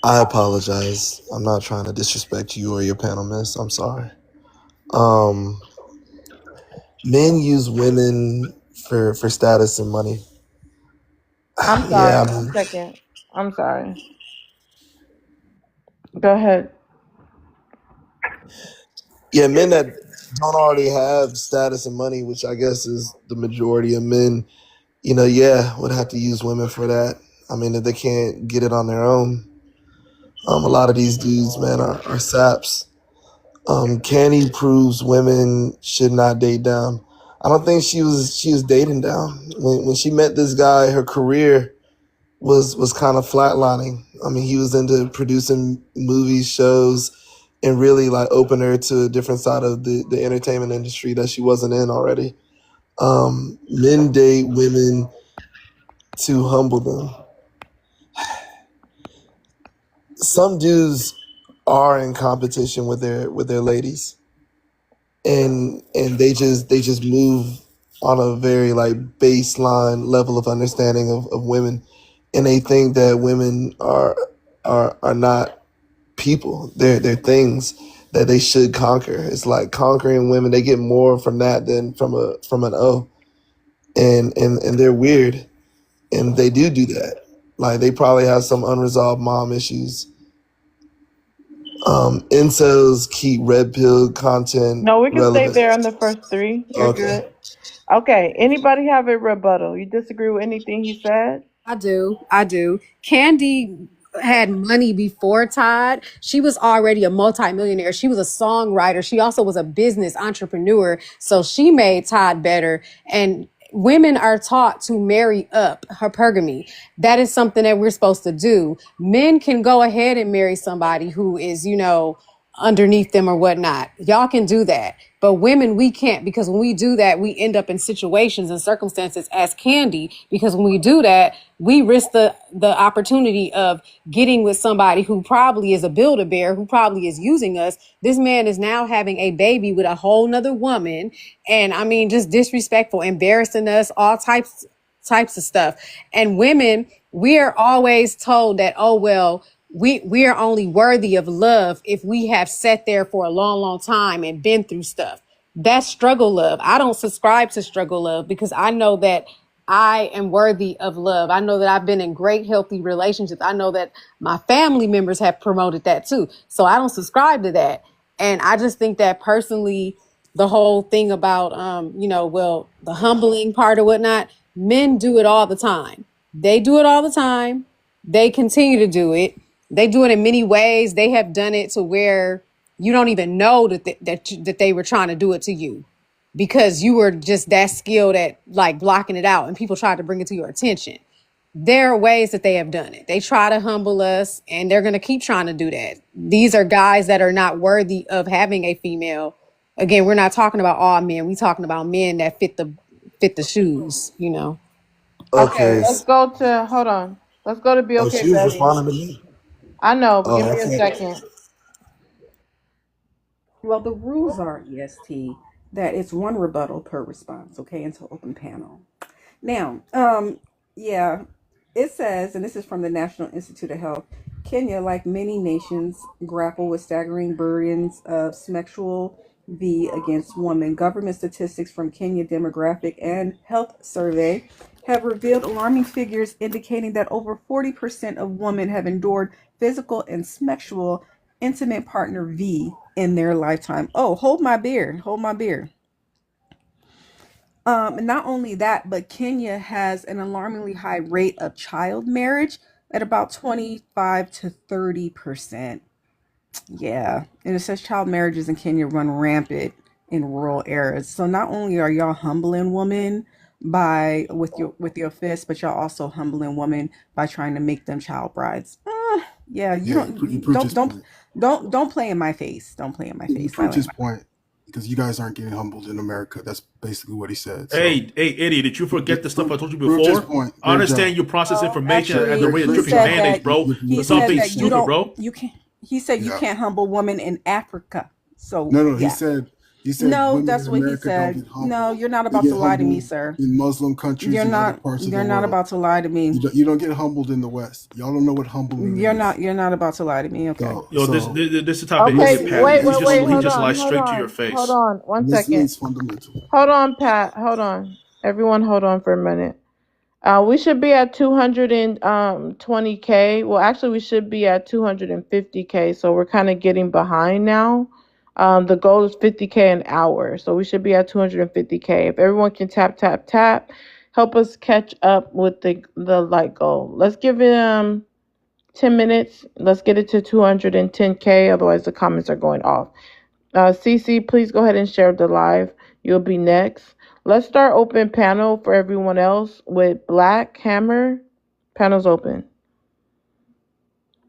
I apologize. I'm not trying to disrespect you or your panel, miss. I'm sorry. Um, Men use women for status and money. I'm Yeah, sorry. 1 second. I'm sorry. Go ahead. yeah, men that don't already have status and money, which I guess is the majority of men, yeah, would have to use women for that. I mean, if they can't get it on their own, a lot of these dudes, man, are saps. Candy proves women should not date down. I don't think she was dating down when she met this guy. Her career was kind of flatlining. I mean, he was into producing movies, shows, and really like opened her to a different side of the entertainment industry that she wasn't in already. Men date women to humble them. Some dudes are in competition with their ladies, and they just move on a very like baseline level of understanding of women, and they think that women are not people. They're things that they should conquer. It's like conquering women. They get more from that than from an O, and they're weird, and they do that. Like they probably have some unresolved mom issues. Incels keep red pill content No, we can stay relevant. there on the first three. You're Okay. good. Okay. Anybody have a rebuttal? You disagree with anything he said? I do. I do. Candy had money before Todd. She was already a multimillionaire. She was a songwriter. She also was a business entrepreneur. So she made Todd better. And women are taught to marry up, hypergamy. That is something that we're supposed to do. Men can go ahead and marry somebody who is, underneath them or whatnot. Y'all can do that. But women, we can't, because when we do that, we end up in situations and circumstances as Candy, because when we do that, we risk the opportunity of getting with somebody who probably is a Build-A-Bear, who probably is using us. This man is now having a baby with a whole nother woman. And I mean, just disrespectful, embarrassing us, all types of stuff. And women, we are always told that, oh, well, we are only worthy of love if we have sat there for a long time and been through stuff. That's struggle love. I don't subscribe to struggle love, because I know that I am worthy of love. I know that I've been in great, healthy relationships. I know that my family members have promoted that too. So I don't subscribe to that. And I just think that personally, the whole thing about, the humbling part or whatnot, men do it all the time. They do it all the time. They continue to do it. They do it in many ways. They have done it to where you don't even know that they were trying to do it to you, because you were just that skilled at like blocking it out, and people tried to bring it to your attention. There are ways that they have done it. They try to humble us, and they're going to keep trying to do that. These are guys that are not worthy of having a female. Again, we're not talking about all men. We're talking about men that fit the shoes. Okay, Okay. let's go to, hold on. Let's go to Be Oh, Okay she was Betty. responding to me. I know, but give Oh, me a okay. second. Well, the rules are, EST, that it's one rebuttal per response, okay, until open panel. Now, yeah, it says, and this is from the National Institute of Health, Kenya, like many nations, grapple with staggering burdens of sexual v against women. Government statistics from Kenya Demographic and Health Survey have revealed alarming figures indicating that over 40% of women have endured physical and sexual intimate partner V in their lifetime. Oh, hold my beer. Hold my beer. Not only that, but Kenya has an alarmingly high rate of child marriage at about 25 to 30%. Yeah. And it says child marriages in Kenya run rampant in rural areas. So not only are y'all humbling women by with your fist, but y'all also humbling women by trying to make them child brides. Yeah, you Yeah, you don't prove don't his don't point. don't play in my face. Don't play in my You face. I proved like his point because you guys aren't getting humbled in America. That's basically what he said. So Hey, Eddie, did you forget the stuff I told you proved his before? point. I Great understand job. you process well, information at the actually, rate of he Great dripping said job. mayonnaise, that bro. he You're But some said proving things his that you point. stupid, don't bro. you can he said you Yeah. can't humble women in Africa. So No, no. He yeah. said No, women in that's what he America don't said. get No, humbled. you're not They about to get lie to me, humbled sir. in Muslim countries and other parts of the You're not world. about to lie to me. You don't get humbled in the West. Y'all don't know what humbling is. You're not about to lie to me, okay. So Yo, this so this, this is the type of Okay, idiot, Pat. wait, listening He is wait, just wait. he Hold just fundamental. on, lies hold straight to your on, hold face. on. One Listening second. is fundamental. Hold on, Pat. Hold on. Everyone, hold on for a minute. We should be at 220K. Well, actually, we should be at 250K. So we're kind of getting behind now. The goal is 50K an hour. So we should be at 250K. If everyone can tap, tap, tap, help us catch up with the like goal. Let's give it 10 minutes. Let's get it to 210K. Otherwise, the comments are going off. CC, please go ahead and share the live. You'll be next. Let's start open panel for everyone else with Black Hammer. Panel's open.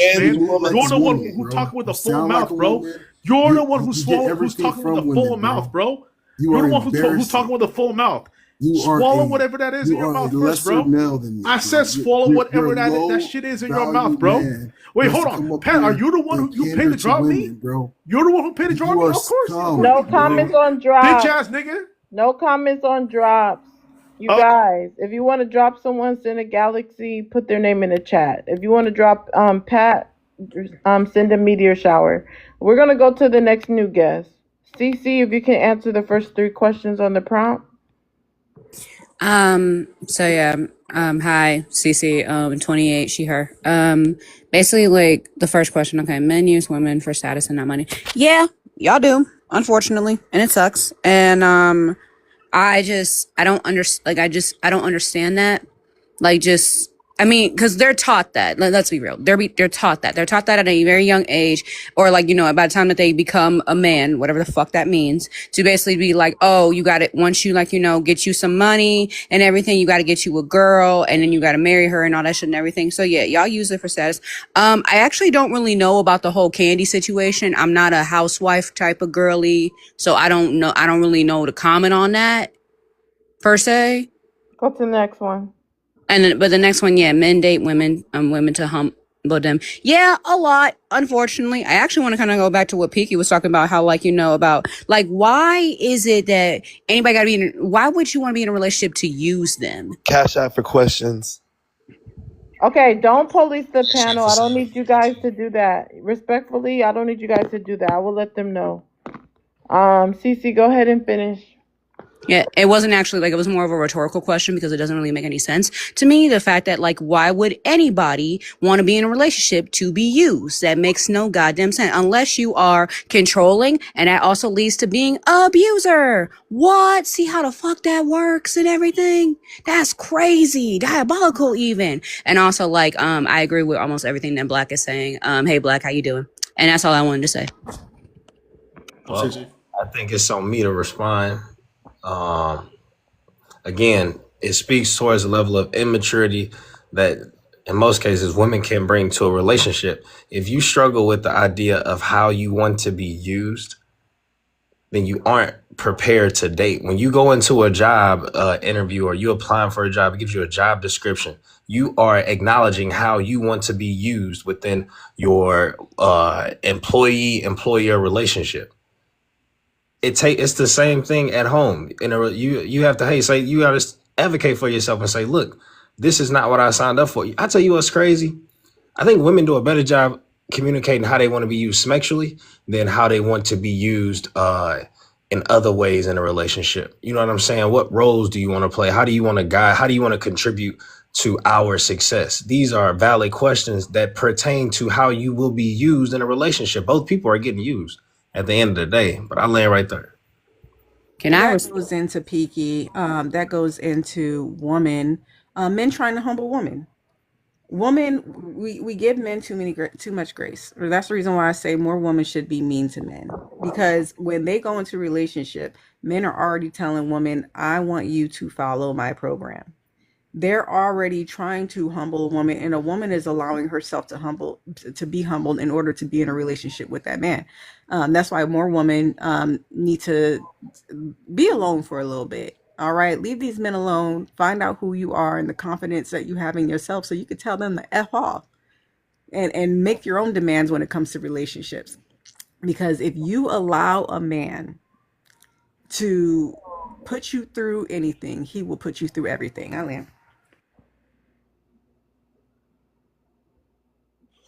worse, man You man. move like You're a the one woman, who bro. talking with You a full sound like mouth, a bro. woman. You're the one You get who's everything talking with a from full women, mouth, bro. bro. You You're are the one who's talking embarrassing. with a full mouth. You are Swallow whatever that is in your a mouth first, lesser bro. male than me, I bro. said swallow You're whatever a that low shit is in your value mouth, bro. man Wait, who has hold to on. come up Pat, are here you the one and who you paid pander to to drop me? women, bro. You're the one who paid to drop You me? are Of course, scum, No bro. comments on bitch drops. ass nigga. No comments on drops. You Oh, guys, if you want to drop someone, send a galaxy, put their name in the chat. If you want to drop Pat, send a meteor shower. We're gonna go to the next new guest. CC, if you can answer the first 3 questions on the prompt. So yeah, hi, Cece, 28, she, her. Basically, like, the first question, okay, men use women for status and not money. Yeah, y'all do, unfortunately, and it sucks. And, I don't understand. Like, I don't understand that. Like, just, I mean, because they're taught that. Let's be real. They're taught that. They're taught that at a very young age, or like, by the time that they become a man, whatever the fuck that means, to basically be like, oh, you got it. Once you like, get you some money and everything, you got to get you a girl, and then you got to marry her and all that shit and everything. So yeah, y'all use it for status. I actually don't really know about the whole Kandi situation. I'm not a housewife type of girly, so I don't know. I don't really know to comment on that per se. What's the next one? And then, but the next one, yeah, men date women, women to humble them. Yeah, a lot. Unfortunately, I actually want to kind of go back to what Piki was talking about. How, like, about like, why is it that anybody got to be in? Why would you want to be in a relationship to use them? Cash out for questions. Okay, don't police the panel. I don't need you guys to do that. Respectfully, I don't need you guys to do that. I will let them know. Cece, go ahead and finish. Yeah, it wasn't actually like, it was more of a rhetorical question because it doesn't really make any sense to me. The fact that, like, why would anybody want to be in a relationship to be used? That makes no goddamn sense unless you are controlling, and that also leads to being an abuser. What? See how the fuck that works and everything? That's crazy, diabolical even. And also, like, I agree with almost everything that Black is saying. Hey Black, how you doing? And that's all I wanted to say. Well, I think it's on me to respond. Again, it speaks towards a level of immaturity that in most cases women can bring to a relationship. If you struggle with the idea of how you want to be used, then you aren't prepared to date. When you go into a job interview, or you applying for a job, it gives you a job description. You are acknowledging how you want to be used within your employee-employer relationship. It's the same thing at home. You have to, you got to advocate for yourself and say, look, this is not what I signed up for. I tell you what's crazy. I think women do a better job communicating how they want to be used sexually than how they want to be used in other ways in a relationship. You know what I'm saying? What roles do you want to play? How do you want to guide? How do you want to contribute to our success? These are valid questions that pertain to how you will be used in a relationship. Both people are getting used at the end of the day, but I land right there. That goes into Peaky. That goes into woman. Men trying to humble women. Women, we give men too much grace. That's the reason why I say more women should be mean to men, because when they go into a relationship, men are already telling women, "I want you to follow my program." They're already trying to humble a woman, and a woman is allowing herself to be humbled in order to be in a relationship with that man. That's why more women need to be alone for a little bit. All right, leave these men alone. Find out who you are and the confidence that you have in yourself, so you can tell them to F off and make your own demands when it comes to relationships. Because if you allow a man to put you through anything, he will put you through everything. Alan.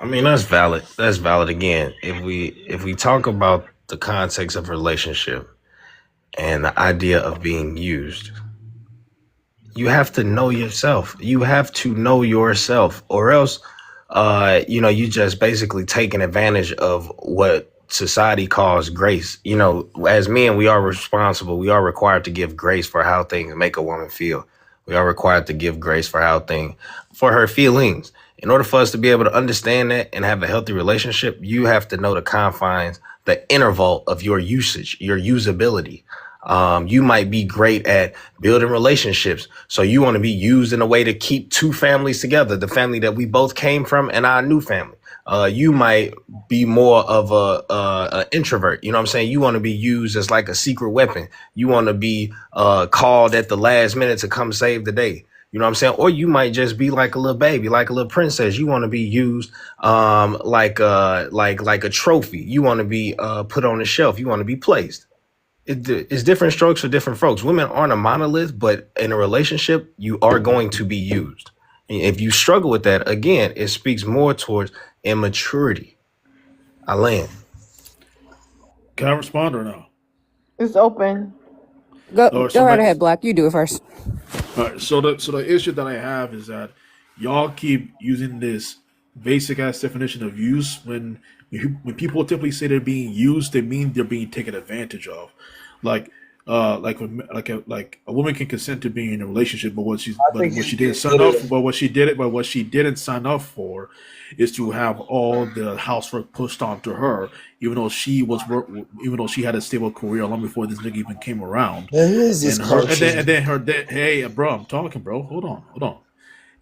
I mean, that's valid. That's valid. Again, if we talk about the context of relationship and the idea of being used, you have to know yourself. You have to know yourself, or else, you just basically taking advantage of what society calls grace. As men, we are responsible. We are required to give grace for how things make a woman feel. We are required to give grace for for her feelings. In order for us to be able to understand that and have a healthy relationship, you have to know the confines, the interval of your usage, your usability. You might be great at building relationships. So you want to be used in a way to keep two families together, the family that we both came from and our new family. You might be more of a introvert. You know what I'm saying? You want to be used as like a secret weapon. You want to be called at the last minute to come save the day. You know what I'm saying? Or you might just be like a little baby, like a little princess. You want to be used like a trophy. You want to be put on a shelf. You want to be placed. It's different strokes for different folks. Women aren't a monolith, but in a relationship, you are going to be used. If you struggle with that, again, it speaks more towards immaturity. I land. Can I respond or no? It's open. Go right ahead, Black. You do it first. All right. So the issue that I have is that y'all keep using this basic ass definition of use when people typically say they're being used, they mean they're being taken advantage of. Like, like a woman can consent to being in a relationship, but I think what it's she didn't getting sign rid up of for, but what she didn't sign up for is to have all the housework pushed onto her, even though even though she had a stable career long before this nigga even came around, Man, who is this and her culture? and then her hey bro, I'm talking, bro, hold on,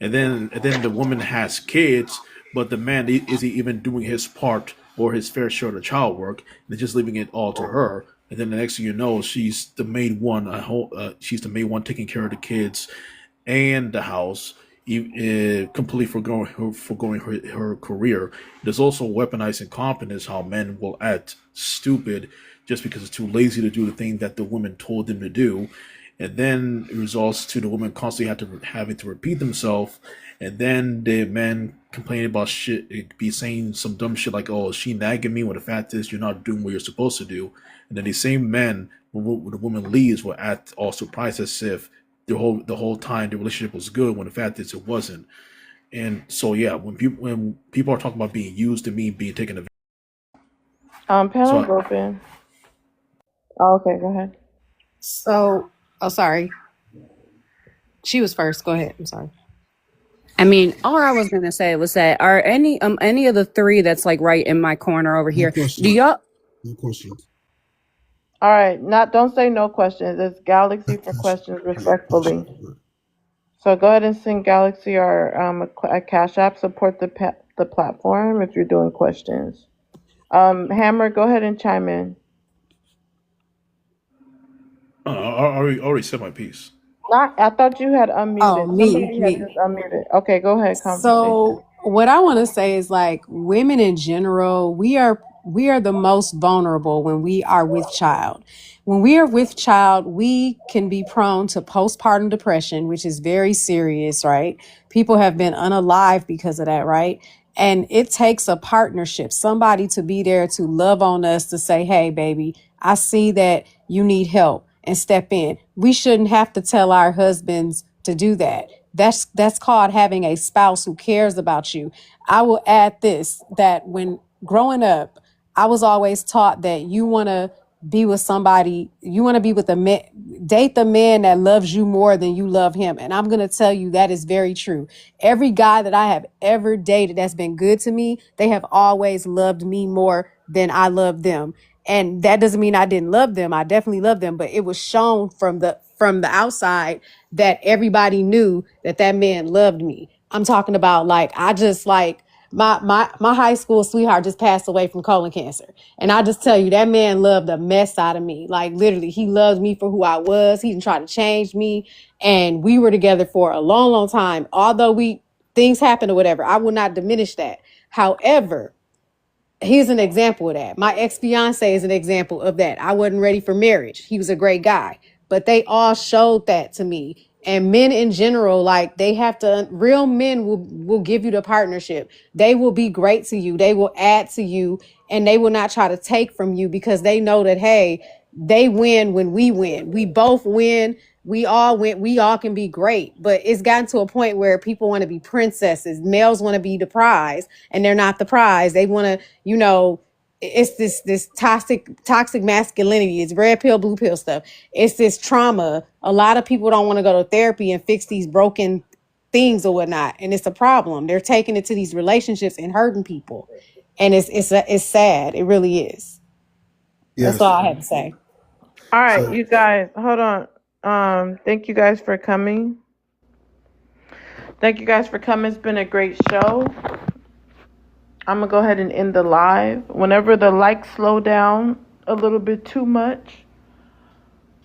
and then the woman has kids, but the man is he even doing his part or his fair share of child work, and just leaving it all to her. And then the next thing you know, she's the main one. She's the main one taking care of the kids and the house, completely forgoing her career. There's also weaponized incompetence, how men will act stupid just because it's too lazy to do the thing that the woman told them to do, and then it results to the woman constantly having to repeat themselves, and then the men complaining about shit, it be saying some dumb shit like, "Oh, is she nagging me?" When the fact is, you're not doing what you're supposed to do, and then these same men, when the woman leaves, will act all surprised as if the whole time the relationship was good, when the fact is it wasn't. And so yeah, when people are talking about being used, to me being taken advantage. Panel's So open. Oh, okay, go ahead. So, oh, sorry. She was first. Go ahead. I'm sorry. I mean, all I was gonna say was that are any of the three that's like right in my corner over No here? Do questions. y'all? No questions. All right, don't say no questions. It's Galaxy for Questions. questions, Questions. respectfully. So go ahead and send Galaxy or a Cash App. Support the platform if you're doing questions. Hammer, go ahead and chime in. I already said my piece. I thought you had Oh, unmuted. me, Somebody had me. just unmuted. Okay, go ahead. Conversation. So what I want to say is like women in general, we are the most vulnerable when we are with child. When we are with child, we can be prone to postpartum depression, which is very serious, right? People have been unalive because of that, right? And it takes a partnership, somebody to be there to love on us, to say, "Hey, baby, I see that you need help," and step in. We shouldn't have to tell our husbands to do that. That's called having a spouse who cares about you. I will add this, that when growing up, I was always taught that you want to be with somebody, you want to be with a man, date the man that loves you more than you love him. And I'm going to tell you that is very true. Every guy that I have ever dated that's been good to me, they have always loved me more than I love them. And that doesn't mean I didn't love them. I definitely love them, but it was shown from the outside that everybody knew that that man loved me. I'm talking about like I just like my high school sweetheart just passed away from colon cancer. And I just tell you, that man loved the mess out of me. Like literally, he loved me for who I was. He didn't try to change me. And we were together for a long, long time. Although things happened or whatever, I will not diminish that. However, he's an example of that. My ex-fiance is an example of that. I wasn't ready for marriage. He was a great guy, but they all showed that to me. And men in general, like they have to, real men will give you the partnership. They will be great to you. They will add to you, and they will not try to take from you because they know that, hey, they win when we win. We both win. We all win. We all can be great. But it's gotten to a point where people want to be princesses. Males want to be the prize, and they're not the prize. They want to, it's this toxic masculinity. It's red pill, blue pill stuff. It's this trauma. A lot of people don't want to go to therapy and fix these broken things or whatnot, and it's a problem. They're taking it to these relationships and hurting people, and it's sad. It really is. That's Yes. all I had to say. All right, So you guys, hold on. Thank you guys for coming. Thank you guys for coming. It's been a great show. I'm gonna go ahead and end the live. Whenever the likes slow down a little bit too much,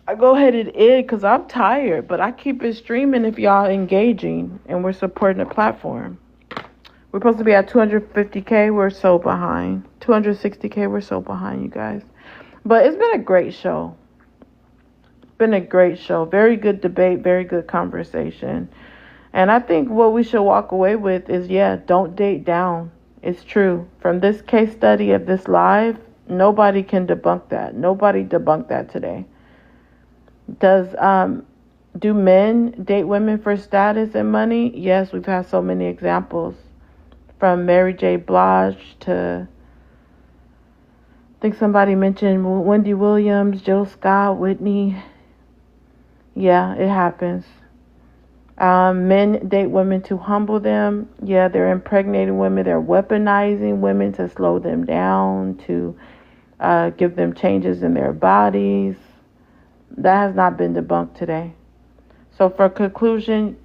I go ahead and end because I'm tired. But I keep it streaming if y'all engaging and we're supporting the platform. We're supposed to be at 250K. We're so behind. 260K. We're so behind, you guys. But it's been a great show. Been a great show. Very good debate. Very good conversation. And I think what we should walk away with is, don't date down. It's true. From this case study of this live, nobody can debunk that. Nobody debunked that today. Do men date women for status and money? Yes, we've had so many examples. From Mary J. Blige to think somebody mentioned Wendy Williams, Jill Scott, Whitney. Yeah, it happens. Men date women to humble them. Yeah, they're impregnating women. They're weaponizing women to slow them down, to give them changes in their bodies. That has not been debunked today. So for conclusion,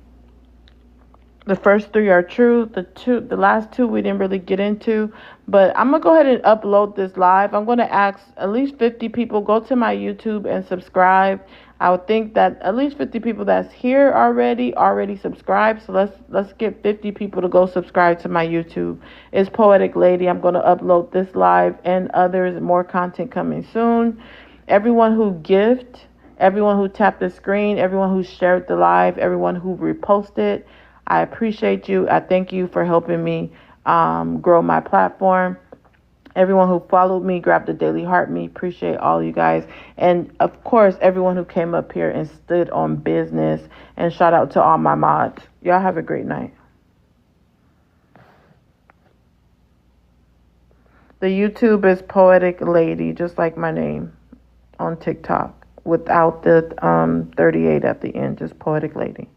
the first three are true. The last two we didn't really get into, but I'm gonna go ahead and upload this live. I'm gonna ask at least 50 people go to my YouTube and subscribe. I would think that at least 50 people that's here already subscribed. So let's get 50 people to go subscribe to my YouTube. It's Poetic Lady. I'm gonna upload this live and others, more content coming soon. Everyone who gift, everyone who tapped the screen, everyone who shared the live, everyone who reposted, I appreciate you. I thank you for helping me grow my platform. Everyone who followed me, grabbed the daily heart me, appreciate all you guys. And of course, everyone who came up here and stood on business. And shout out to all my mods. Y'all have a great night. The YouTube is Poetic Lady, just like my name on TikTok, without the 38 at the end, just Poetic Lady.